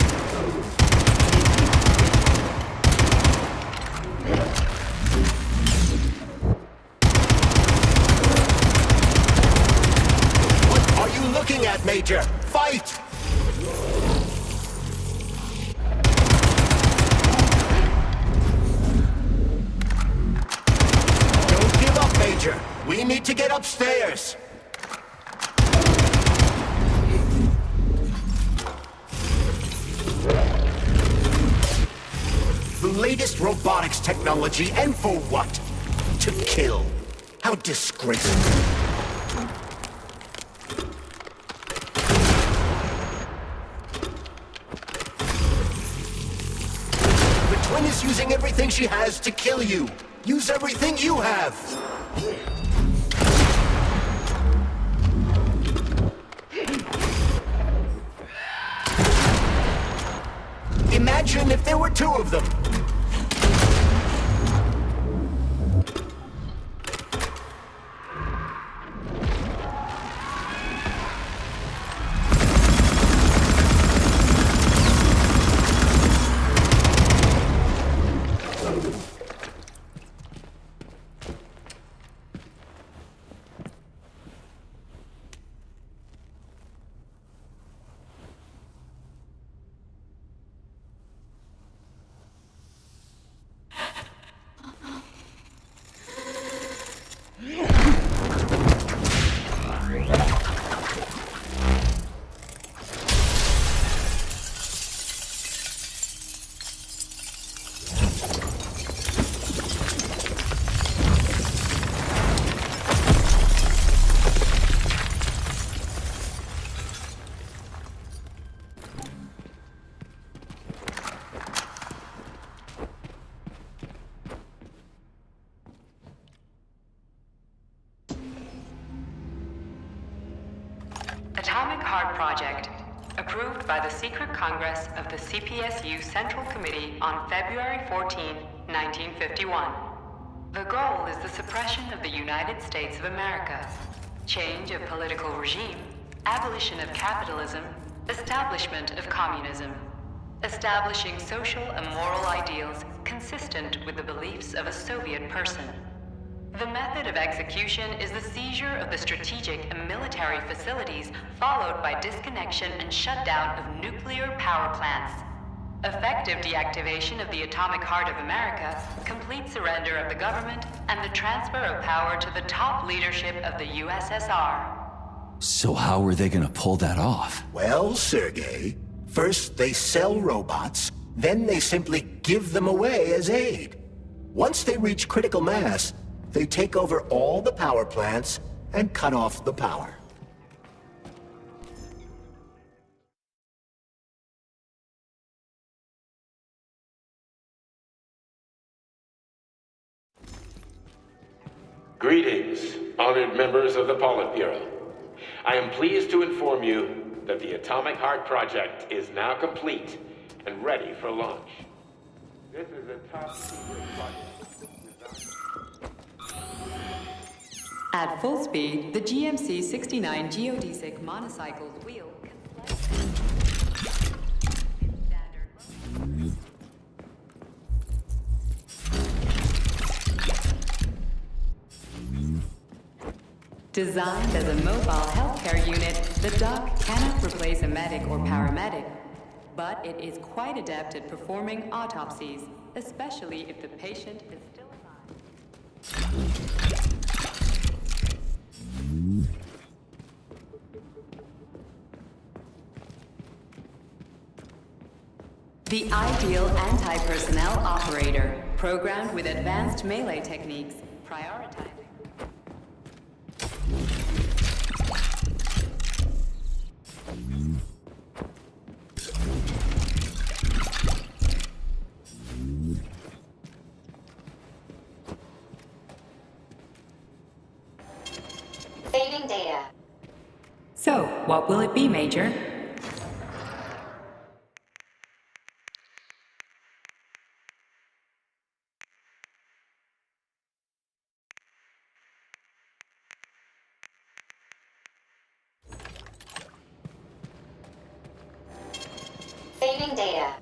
What are you looking at, Major? Fight! Don't give up, Major. We need to get upstairs. The latest robotics technology, and for what? To kill. How disgraceful. The twin is using everything she has to kill you. Use everything you have. Imagine if there were two of them. Atomic Heart Project, approved by the Secret Congress of the CPSU Central Committee on February 14, 1951. The goal is the suppression of the United States of America, change of political regime, abolition of capitalism, establishment of communism. establishing social and moral ideals consistent with the beliefs of a Soviet person. The method of execution is the seizure of the strategic and military facilities, followed by disconnection and shutdown of nuclear power plants. Effective deactivation of the atomic heart of America, complete surrender of the government, and the transfer of power to the top leadership of the USSR. So how are they gonna pull that off? Well, Sergei, first they sell robots, then they simply give them away as aid. Once they reach critical mass, they take over all the power plants and cut off the power. Greetings, honored members of the Politburo. I am pleased to inform you that the Atomic Heart Project is now complete and ready for launch. This is a top secret project. At full speed, the GMC-69 geodesic monocycled wheel Designed as a mobile healthcare unit, the dock cannot replace a medic or paramedic, but it is quite adept at performing autopsies, especially if the patient is still alive. The ideal anti-personnel operator, programmed with advanced melee techniques, prioritizing. Saving data. So, what will it be, Major? Saving data.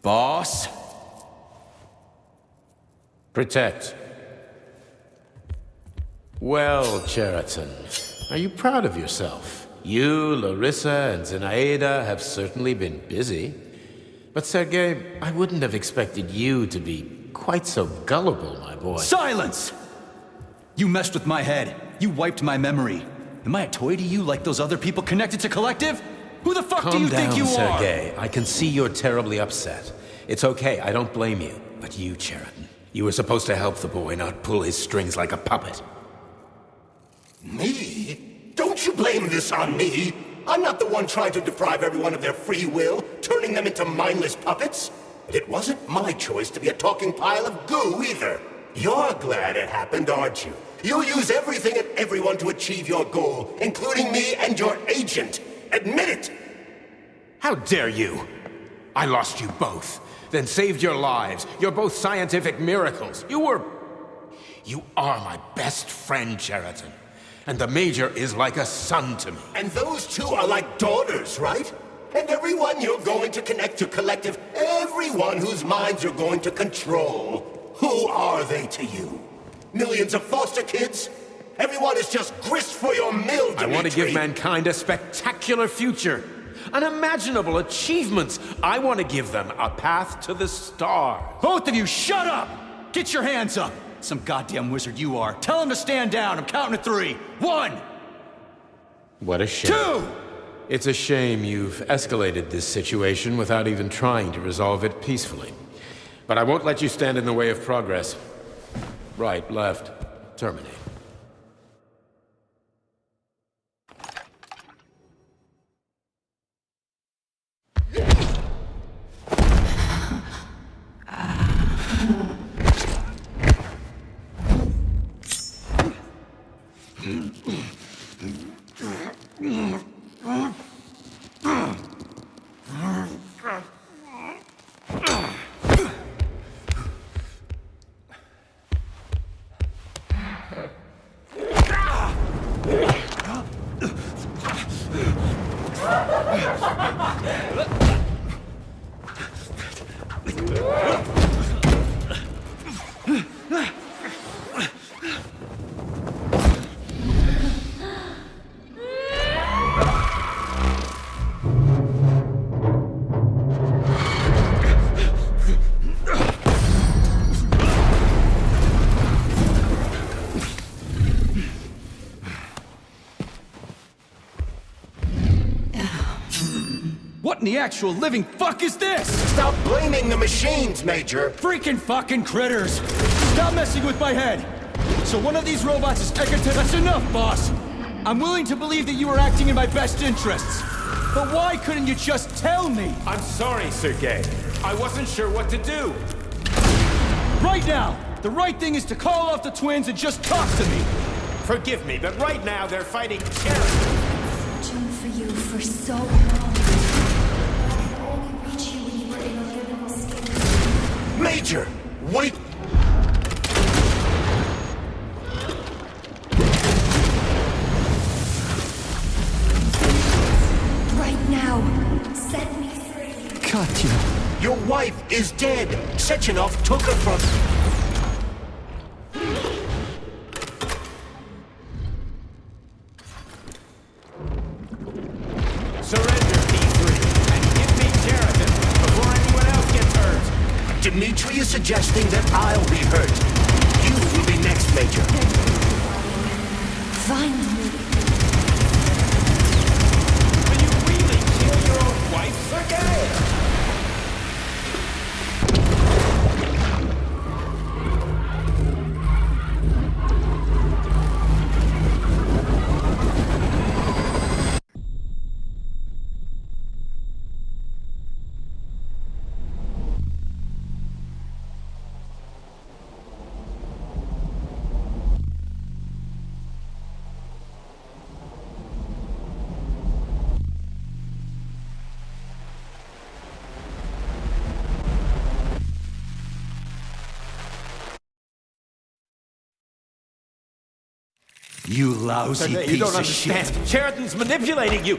Boss? Protect. Well, Cheriton, are you proud of yourself? You, Larissa, and Zenaida have certainly been busy. But Sergei, I wouldn't have expected you to be quite so gullible, my boy. Silence! You messed with my head. You wiped my memory. Am I a toy to you like those other people connected to Collective? Who the fuck do you think you are? Calm down, Sergei. I can see you're terribly upset. It's okay, I don't blame you. But you, Cheriton, you were supposed to help the boy, not pull his strings like a puppet. Me? Don't you blame this on me? I'm not the one trying to deprive everyone of their free will, turning them into mindless puppets. And it wasn't my choice to be a talking pile of goo either. You're glad it happened, aren't you? You'll use everything and everyone to achieve your goal, including me and your agent. Admit it! How dare you? I lost you both, then saved your lives. You're both scientific miracles. You are my best friend, Cheriton. And the Major is like a son to me. And those two are like daughters, right? And everyone you're going to connect to Collective, everyone whose minds you're going to control, who are they to you? Millions of foster kids? Everyone is just grist for your mill, Dimitri. I want to give mankind a spectacular future. Unimaginable achievements. I want to give them a path to the stars. Both of you, shut up! Get your hands up! Some goddamn wizard you are. Tell him to stand down. I'm counting to 3. 1! What a shame. 2! It's a shame you've escalated this situation without even trying to resolve it peacefully. But I won't let you stand in the way of progress. Right, left, terminate. What in the actual living fuck is this? Stop blaming the machines, Major! Freaking fucking critters! Stop messing with my head! So one of these robots is Egerton. That's enough, boss! I'm willing to believe that you were acting in my best interests. But why couldn't you just tell me? I'm sorry, Sergei. I wasn't sure what to do. Right now, the right thing is to call off the twins and just talk to me. Forgive me, but right now they're fighting terrorists. Searching for you for so long. I could only reach you when you were in a liminal state. Major! Wait! Right now, set me free. Katya. Your wife is dead! Sechenov took her from... Surrender, P3, and give me Cheriton before anyone else gets hurt. Dmitri is suggesting that I'll be hurt. You will be next, Major. Find me. Will you really kill your own wife, Sergei? You lousy Sergei, piece you don't of understand. shit. Cheriton's manipulating you.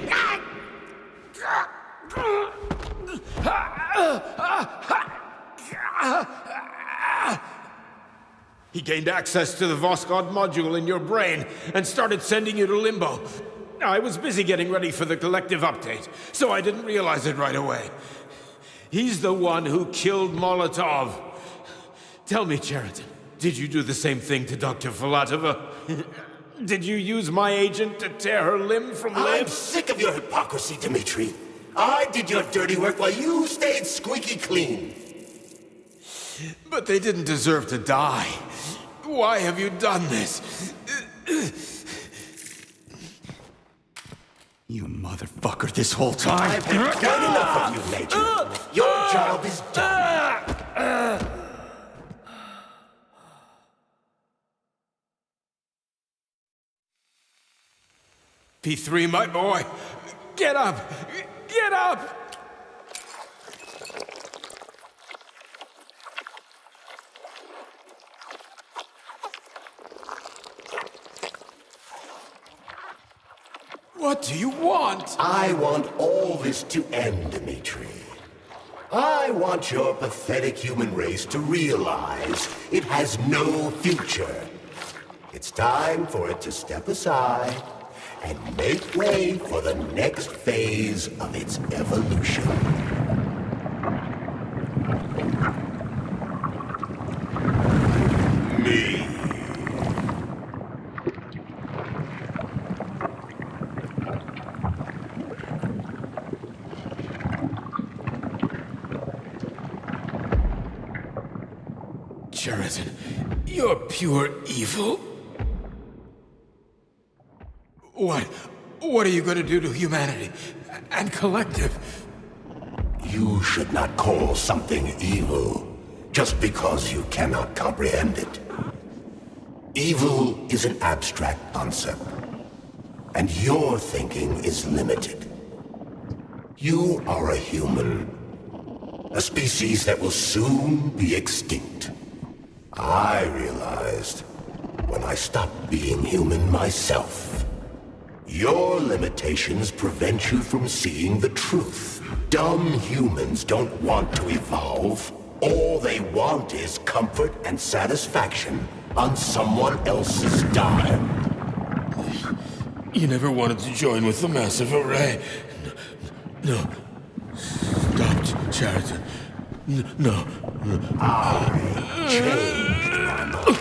He gained access to the Voskhod module in your brain and started sending you to Limbo. I was busy getting ready for the collective update, so I didn't realize it right away. He's the one who killed Molotov. Tell me, Cheriton, did you do the same thing to Dr. Filatova? Did you use my agent to tear her limb from limb? I'm sick of your hypocrisy, Dmitri. I did your dirty work while you stayed squeaky clean. But they didn't deserve to die. Why have you done this? You motherfucker this whole time. I've had quite enough of you, Major. Your job is done. P3, my boy, get up! Get up! What do you want? I want all this to end, Dmitri. I want your pathetic human race to realize it has no future. It's time for it to step aside and make way for the next phase of its evolution. Me. Sheridan, you're pure evil. What are you gonna do to humanity and Collective? You should not call something evil just because you cannot comprehend it. Evil is an abstract concept, and your thinking is limited. You are a human, a species that will soon be extinct. I realized when I stopped being human myself. Your limitations prevent you from seeing the truth. Dumb humans don't want to evolve. All they want is comfort and satisfaction on someone else's dime. You never wanted to join with the massive array. No. Stop, Sheridan. No. I changed my mind.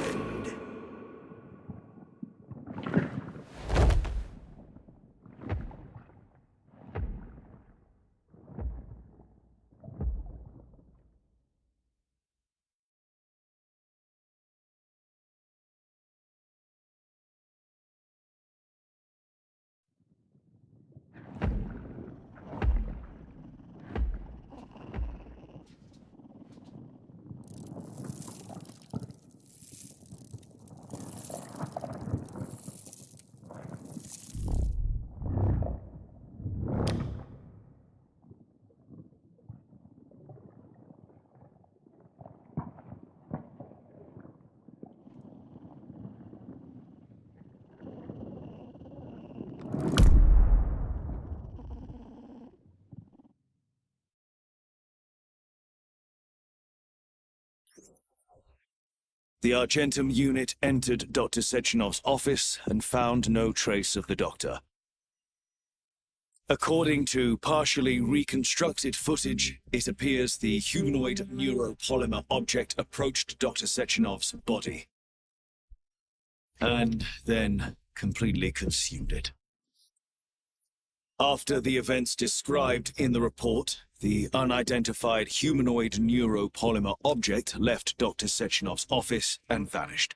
The Argentum unit entered Dr. Sechenov's office and found no trace of the doctor. According to partially reconstructed footage, it appears the humanoid neuropolymer object approached Dr. Sechenov's body and then completely consumed it. After the events described in the report, the unidentified humanoid neuropolymer object left Dr. Sechenov's office and vanished.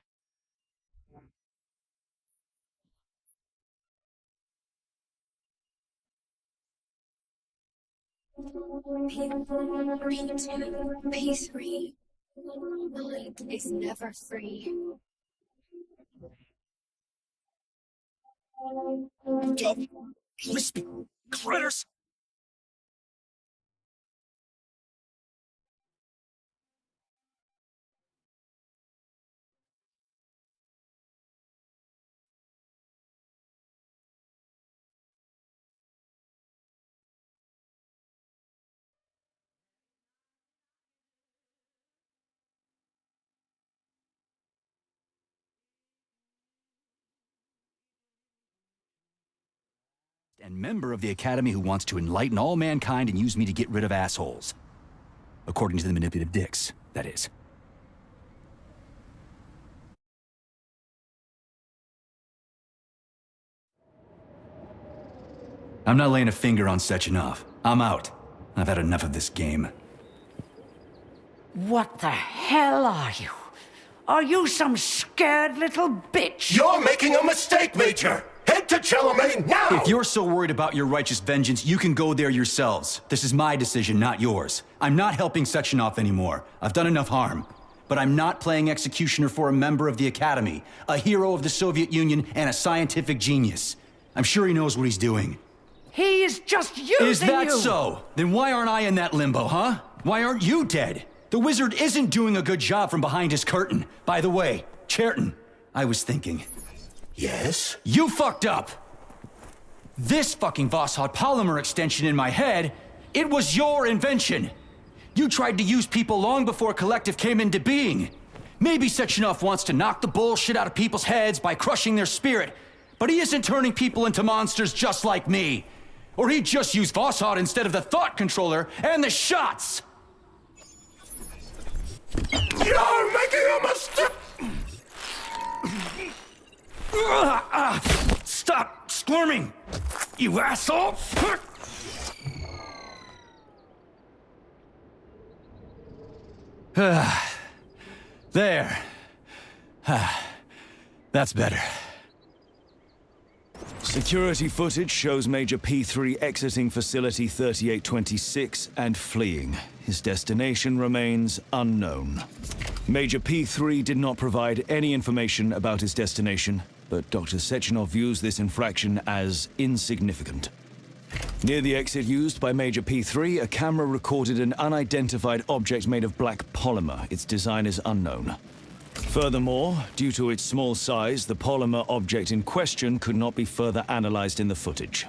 P2, P3. Mind is never free. Lispy critters! And member of the Academy who wants to enlighten all mankind and use me to get rid of assholes. According to the manipulative dicks, that is. I'm not laying a finger on Sechenov. I'm out. I've had enough of this game. What the hell are you? Are you some scared little bitch? You're making a mistake, Major! Head to Chalamet now! If you're so worried about your righteous vengeance, you can go there yourselves. This is my decision, not yours. I'm not helping Sechenov anymore. I've done enough harm. But I'm not playing executioner for a member of the Academy, a hero of the Soviet Union, and a scientific genius. I'm sure he knows what he's doing. He is just using you! Is that so? Then why aren't I in that limbo, huh? Why aren't you dead? The wizard isn't doing a good job from behind his curtain. By the way, Cherton, I was thinking... Yes? You fucked up! This fucking Voskhod polymer extension in my head, it was your invention! You tried to use people long before Collective came into being. Maybe Sechenov wants to knock the bullshit out of people's heads by crushing their spirit, but he isn't turning people into monsters just like me. Or he'd just use Voskhod instead of the thought controller and the shots! You're making a mistake! Stop squirming, you asshole! There. That's better. Security footage shows Major P3 exiting Facility 3826 and fleeing. His destination remains unknown. Major P3 did not provide any information about his destination, but Dr. Sechenov views this infraction as insignificant. Near the exit used by Major P3, a camera recorded an unidentified object made of black polymer. Its design is unknown. Furthermore, due to its small size, the polymer object in question could not be further analyzed in the footage.